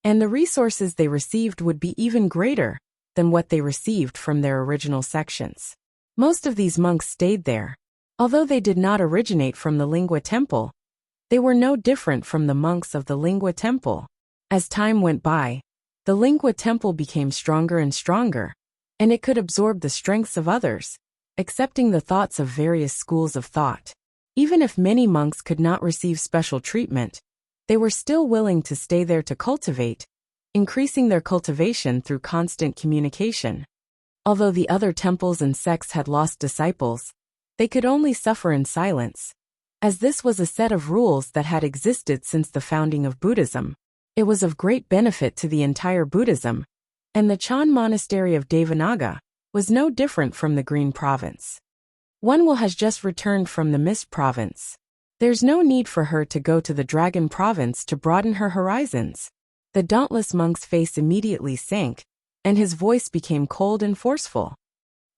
and the resources they received would be even greater than what they received from their original sections. Most of these monks stayed there. Although they did not originate from the Lingua Temple, they were no different from the monks of the Lingua Temple. As time went by, the Lingua Temple became stronger and stronger, and it could absorb the strengths of others, accepting the thoughts of various schools of thought. Even if many monks could not receive special treatment, they were still willing to stay there to cultivate, increasing their cultivation through constant communication. Although the other temples and sects had lost disciples, they could only suffer in silence. As this was a set of rules that had existed since the founding of Buddhism, it was of great benefit to the entire Buddhism, and the Chan monastery of Devanaga was no different from the Green Province. One has just returned from the Mist Province. There's no need for her to go to the Dragon Province to broaden her horizons. The dauntless monk's face immediately sank, and his voice became cold and forceful.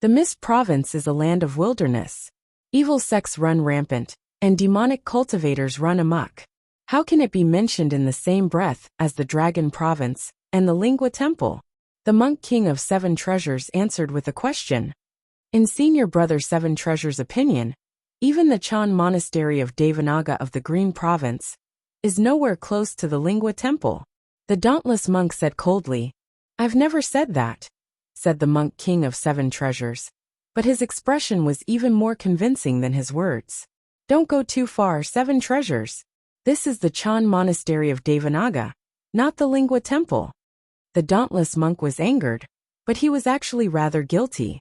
The Mist Province is a land of wilderness. Evil sects run rampant, and demonic cultivators run amok. How can it be mentioned in the same breath as the Dragon Province and the Lingua Temple? The monk king of Seven Treasures answered with a question. In senior brother Seven Treasures' opinion, even the Chan monastery of Devanaga of the Green Province is nowhere close to the Lingua Temple. The dauntless monk said coldly, "I've never said that," said the monk king of Seven Treasures. But his expression was even more convincing than his words. "Don't go too far, Seven Treasures. This is the Chan monastery of Devanaga, not the Lingua Temple." The dauntless monk was angered, but he was actually rather guilty.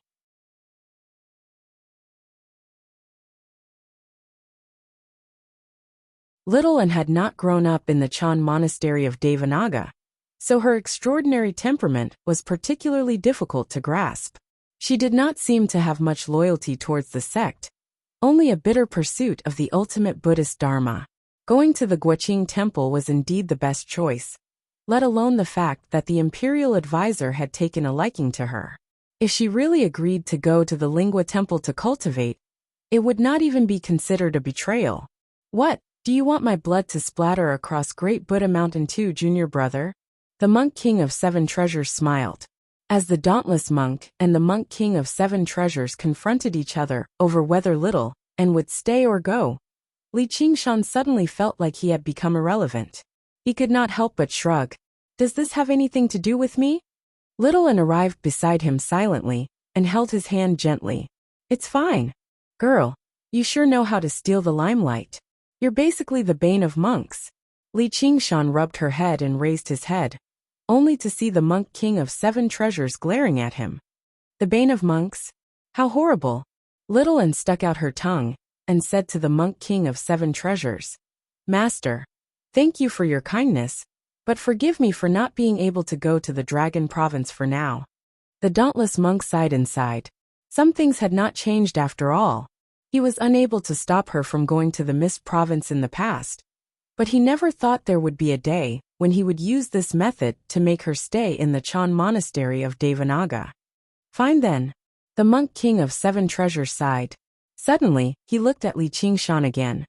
Little Anne had not grown up in the Chan monastery of Devanaga, so her extraordinary temperament was particularly difficult to grasp. She did not seem to have much loyalty towards the sect, only a bitter pursuit of the ultimate Buddhist Dharma. Going to the Guoqing temple was indeed the best choice, let alone the fact that the imperial advisor had taken a liking to her. If she really agreed to go to the Lingua Temple to cultivate, it would not even be considered a betrayal. "What, do you want my blood to splatter across Great Buddha Mountain too, junior brother?" The monk king of Seven Treasures smiled. As the dauntless monk and the monk king of Seven Treasures confronted each other over whether Little Anne would stay or go, Li Qingshan suddenly felt like he had become irrelevant. He could not help but shrug. "Does this have anything to do with me?" Little Anne arrived beside him silently and held his hand gently. "It's fine. Girl, you sure know how to steal the limelight. You're basically the bane of monks." Li Qingshan rubbed her head and raised his head, only to see the monk king of Seven Treasures glaring at him. "The bane of monks? How horrible." Little Anne stuck out her tongue and said to the monk king of Seven Treasures, "Master, thank you for your kindness, but forgive me for not being able to go to the Dragon Province for now." The dauntless monk sighed inside. Some things had not changed after all. He was unable to stop her from going to the Mist Province in the past, but he never thought there would be a day when he would use this method to make her stay in the Chan monastery of Devanaga. "Fine then." The monk king of Seven Treasures sighed. Suddenly, he looked at Li Qingshan again.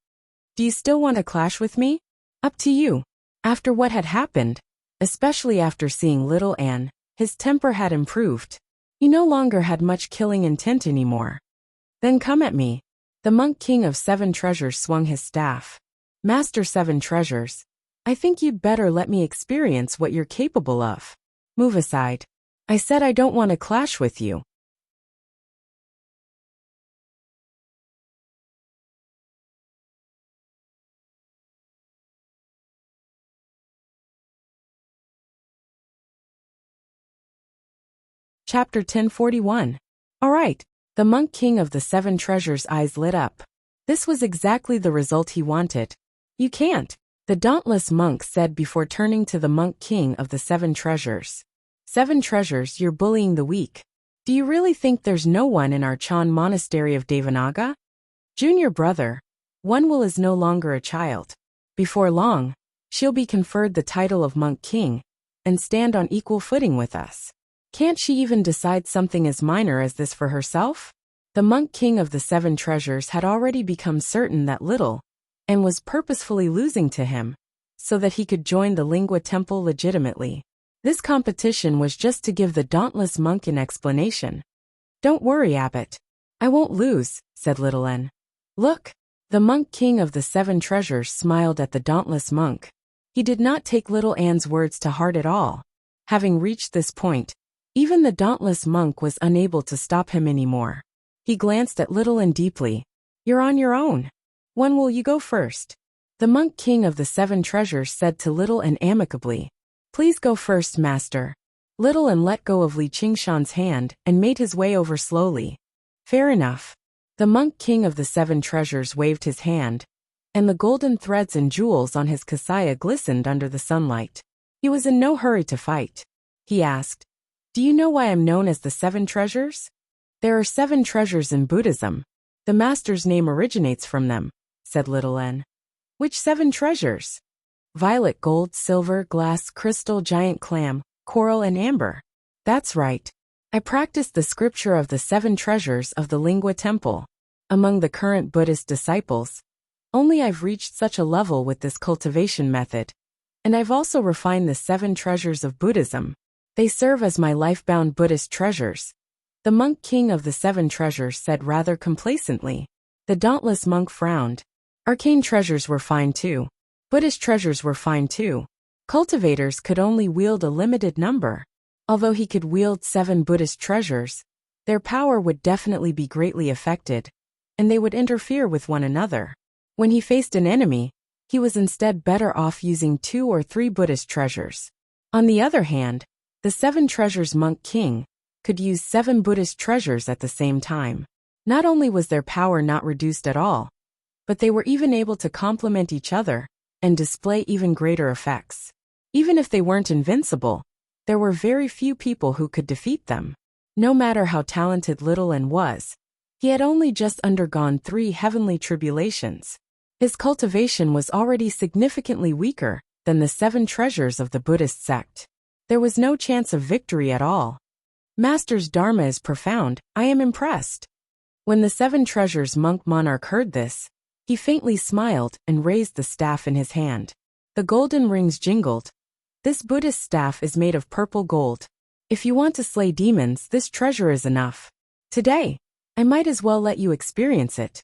"Do you still want to clash with me? Up to you." After what had happened, especially after seeing Little Anne, his temper had improved. He no longer had much killing intent anymore. "Then come at me." The monk king of Seven Treasures swung his staff. "Master Seven Treasures, I think you'd better let me experience what you're capable of. Move aside. I said I don't want to clash with you." Chapter 1041. All right. The monk king of the Seven Treasures' eyes lit up. This was exactly the result he wanted. "You can't," the dauntless monk said before turning to the monk king of the Seven Treasures. "Seven Treasures, you're bullying the weak. Do you really think there's no one in our Chan monastery of Devanaga?" "Junior brother, Wunwil is no longer a child. Before long, she'll be conferred the title of Monk King and stand on equal footing with us. Can't she even decide something as minor as this for herself? The Monk King of the 7 treasures had already become certain that little, and was purposefully losing to him, so that he could join the Lingua Temple legitimately. This competition was just to give the dauntless monk an explanation. Don't worry, Abbot. I won't lose, said little N. Look! The Monk King of the 7 treasures smiled at the dauntless monk. He did not take little Anne's words to heart at all. Having reached this point, even the dauntless monk was unable to stop him anymore. He glanced at little Anne deeply. You're on your own. When will you go first? The Monk King of the 7 treasures said to little Anne amicably. Please go first, master. Little Anne let go of Li Qingshan's hand and made his way over slowly. Fair enough. The Monk King of the 7 treasures waved his hand, and the golden threads and jewels on his kasaya glistened under the sunlight. He was in no hurry to fight. He asked, Do you know why I'm known as the 7 treasures? There are 7 treasures in Buddhism. The master's name originates from them, said little N. Which 7 treasures? Violet, gold, silver, glass, crystal, giant clam, coral, and amber. That's right. I practiced the scripture of the 7 treasures of the Lingua Temple. Among the current Buddhist disciples, only I've reached such a level with this cultivation method, and I've also refined the 7 treasures of Buddhism. They serve as my life-bound Buddhist treasures. The Monk King of the 7 treasures said rather complacently. The dauntless monk frowned. Arcane treasures were fine too. Buddhist treasures were fine too. Cultivators could only wield a limited number. Although he could wield 7 Buddhist treasures, their power would definitely be greatly affected, and they would interfere with one another. When he faced an enemy, he was instead better off using 2 or 3 Buddhist treasures. On the other hand, the 7 treasures Monk King could use 7 Buddhist treasures at the same time. Not only was their power not reduced at all, but they were even able to complement each other and display even greater effects. Even if they weren't invincible, there were very few people who could defeat them. No matter how talented little Anne was, he had only just undergone 3 heavenly tribulations. His cultivation was already significantly weaker than the 7 treasures of the Buddhist sect. There was no chance of victory at all. Master's Dharma is profound, I am impressed. When the 7 treasures monk monarch heard this, he faintly smiled and raised the staff in his hand. The golden rings jingled. This Buddhist staff is made of purple gold. If you want to slay demons, this treasure is enough. Today, I might as well let you experience it.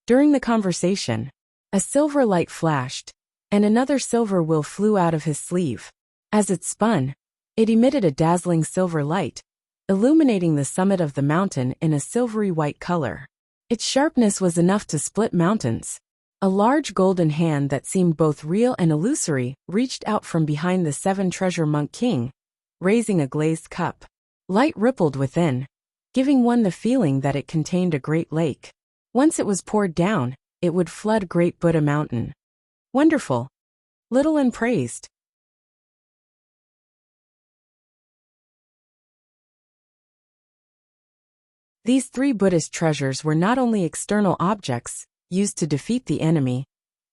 During the conversation, a silver light flashed, and another silver will flew out of his sleeve. As it spun, it emitted a dazzling silver light, illuminating the summit of the mountain in a silvery white color. Its sharpness was enough to split mountains. A large golden hand that seemed both real and illusory reached out from behind the 7 treasure Monk King, raising a glazed cup. Light rippled within, giving one the feeling that it contained a great lake. Once it was poured down, it would flood Great Buddha Mountain. Wonderful. Little Anne praised. These 3 Buddhist treasures were not only external objects used to defeat the enemy,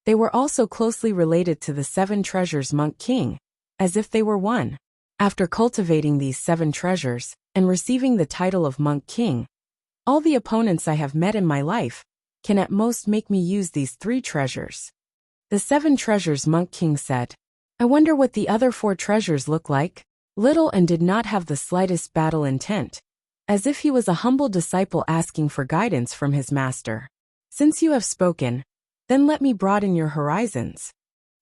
they were also closely related to the 7 treasures Monk King, as if they were one. After cultivating these 7 treasures and receiving the title of Monk King, all the opponents I have met in my life can at most make me use these 3 treasures. The 7 treasures Monk King said. I wonder what the other 4 treasures look like. Little Anne did not have the slightest battle intent, as if he was a humble disciple asking for guidance from his master. Since you have spoken, then let me broaden your horizons.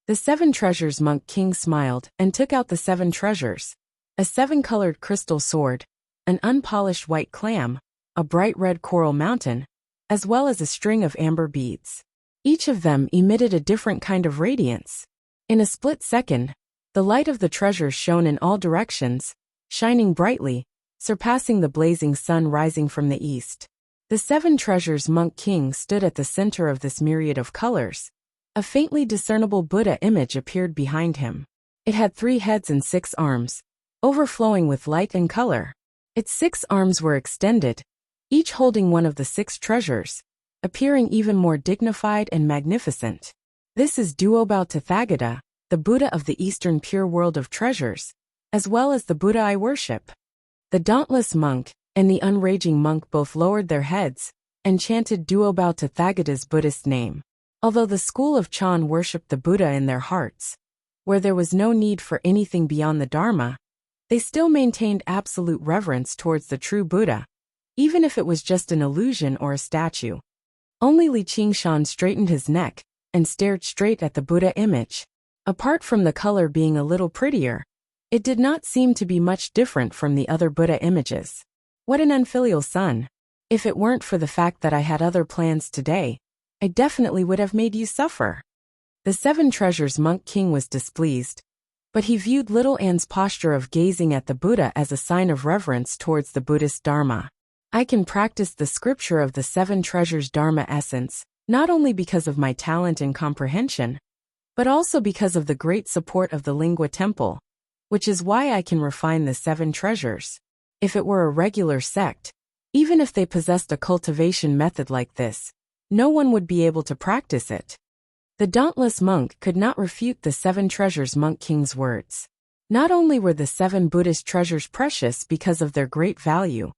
The 7 treasures Monk King smiled and took out the 7 treasures, a 7-colored crystal sword, an unpolished white clam, a bright red coral mountain, as well as a string of amber beads. Each of them emitted a different kind of radiance. In a split second, the light of the treasures shone in all directions, shining brightly, surpassing the blazing sun rising from the east. The 7 treasures Monk King stood at the center of this myriad of colors. A faintly discernible Buddha image appeared behind him. It had 3 heads and 6 arms, overflowing with light and color. Its 6 arms were extended, each holding one of the 6 treasures, appearing even more dignified and magnificent. This is Duobao Tathagata, the Buddha of the Eastern Pure World of Treasures, as well as the Buddha I worship. The dauntless monk and the unraging monk both lowered their heads and chanted Duobao Tathagata's Buddhist name. Although the school of Chan worshipped the Buddha in their hearts, where there was no need for anything beyond the Dharma, they still maintained absolute reverence towards the true Buddha, even if it was just an illusion or a statue. Only Li Qingshan straightened his neck and stared straight at the Buddha image. Apart from the color being a little prettier, it did not seem to be much different from the other Buddha images. What an unfilial son. If it weren't for the fact that I had other plans today, I definitely would have made you suffer. The Seven Treasures Monk King was displeased, but he viewed little Anne's posture of gazing at the Buddha as a sign of reverence towards the Buddhist Dharma. I can practice the scripture of the Seven Treasures Dharma essence, not only because of my talent and comprehension, but also because of the great support of the Lingua Temple, which is why I can refine the Seven Treasures. If it were a regular sect, even if they possessed a cultivation method like this, no one would be able to practice it. The dauntless monk could not refute the Seven Treasures Monk King's words. Not only were the seven Buddhist treasures precious because of their great value,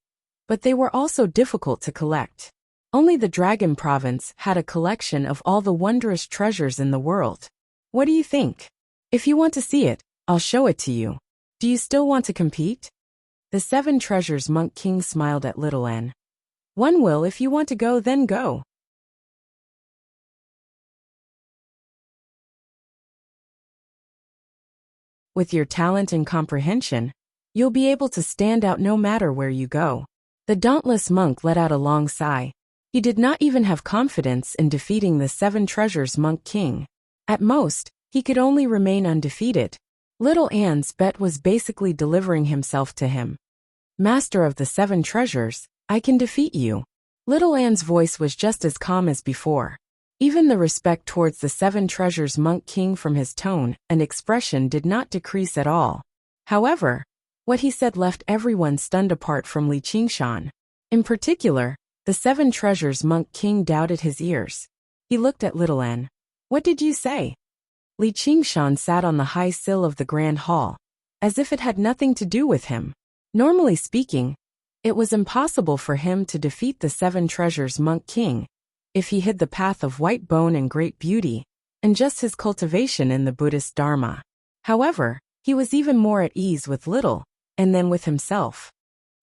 but they were also difficult to collect. Only the Dragon Province had a collection of all the wondrous treasures in the world. What do you think? If you want to see it, I'll show it to you. Do you still want to compete? The Seven Treasures Monk King smiled at little Anne. One will. If you want to go, then go. With your talent and comprehension, you'll be able to stand out no matter where you go. The dauntless monk let out a long sigh. He did not even have confidence in defeating the Seven Treasures Monk King. At most, he could only remain undefeated. Little Anne's bet was basically delivering himself to him. Master of the Seven Treasures, I can defeat you. Little Anne's voice was just as calm as before. Even the respect towards the Seven Treasures Monk King from his tone and expression did not decrease at all. However, what he said left everyone stunned apart from Li Qingshan. In particular, the Seven Treasures Monk King doubted his ears. He looked at little Anne. What did you say? Li Qingshan sat on the high sill of the grand hall, as if it had nothing to do with him. Normally speaking, it was impossible for him to defeat the Seven Treasures Monk King, if he hid the path of white bone and great beauty, and just his cultivation in the Buddhist Dharma. However, he was even more at ease with little, and then with himself.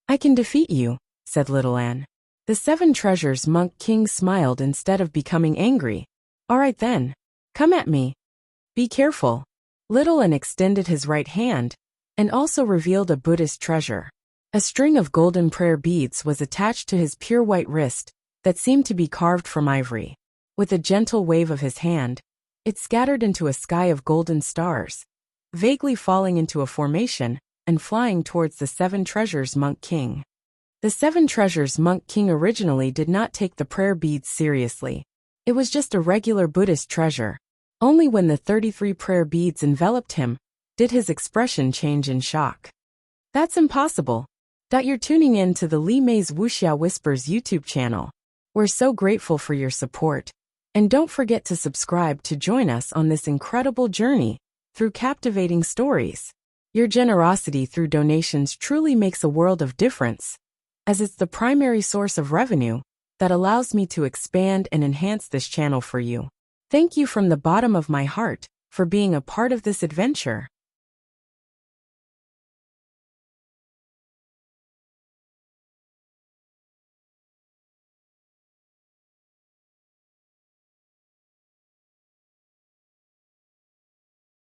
I can defeat you, said little Anne. The Seven Treasures Monk King smiled instead of becoming angry. All right then. Come at me. Be careful. Little Anne extended his right hand, and also revealed a Buddhist treasure. A string of golden prayer beads was attached to his pure white wrist, that seemed to be carved from ivory. With a gentle wave of his hand, it scattered into a sky of golden stars, vaguely falling into a formation and flying towards the Seven Treasures Monk King. The Seven Treasures Monk King originally did not take the prayer beads seriously. It was just a regular Buddhist treasure. Only when the 33 prayer beads enveloped him did his expression change in shock. That's impossible. You're tuning in to the Li Mei's Wuxia Whispers YouTube channel. We're so grateful for your support, and don't forget to subscribe to join us on this incredible journey through captivating stories. Your generosity through donations truly makes a world of difference, as it's the primary source of revenue that allows me to expand and enhance this channel for you. Thank you from the bottom of my heart for being a part of this adventure.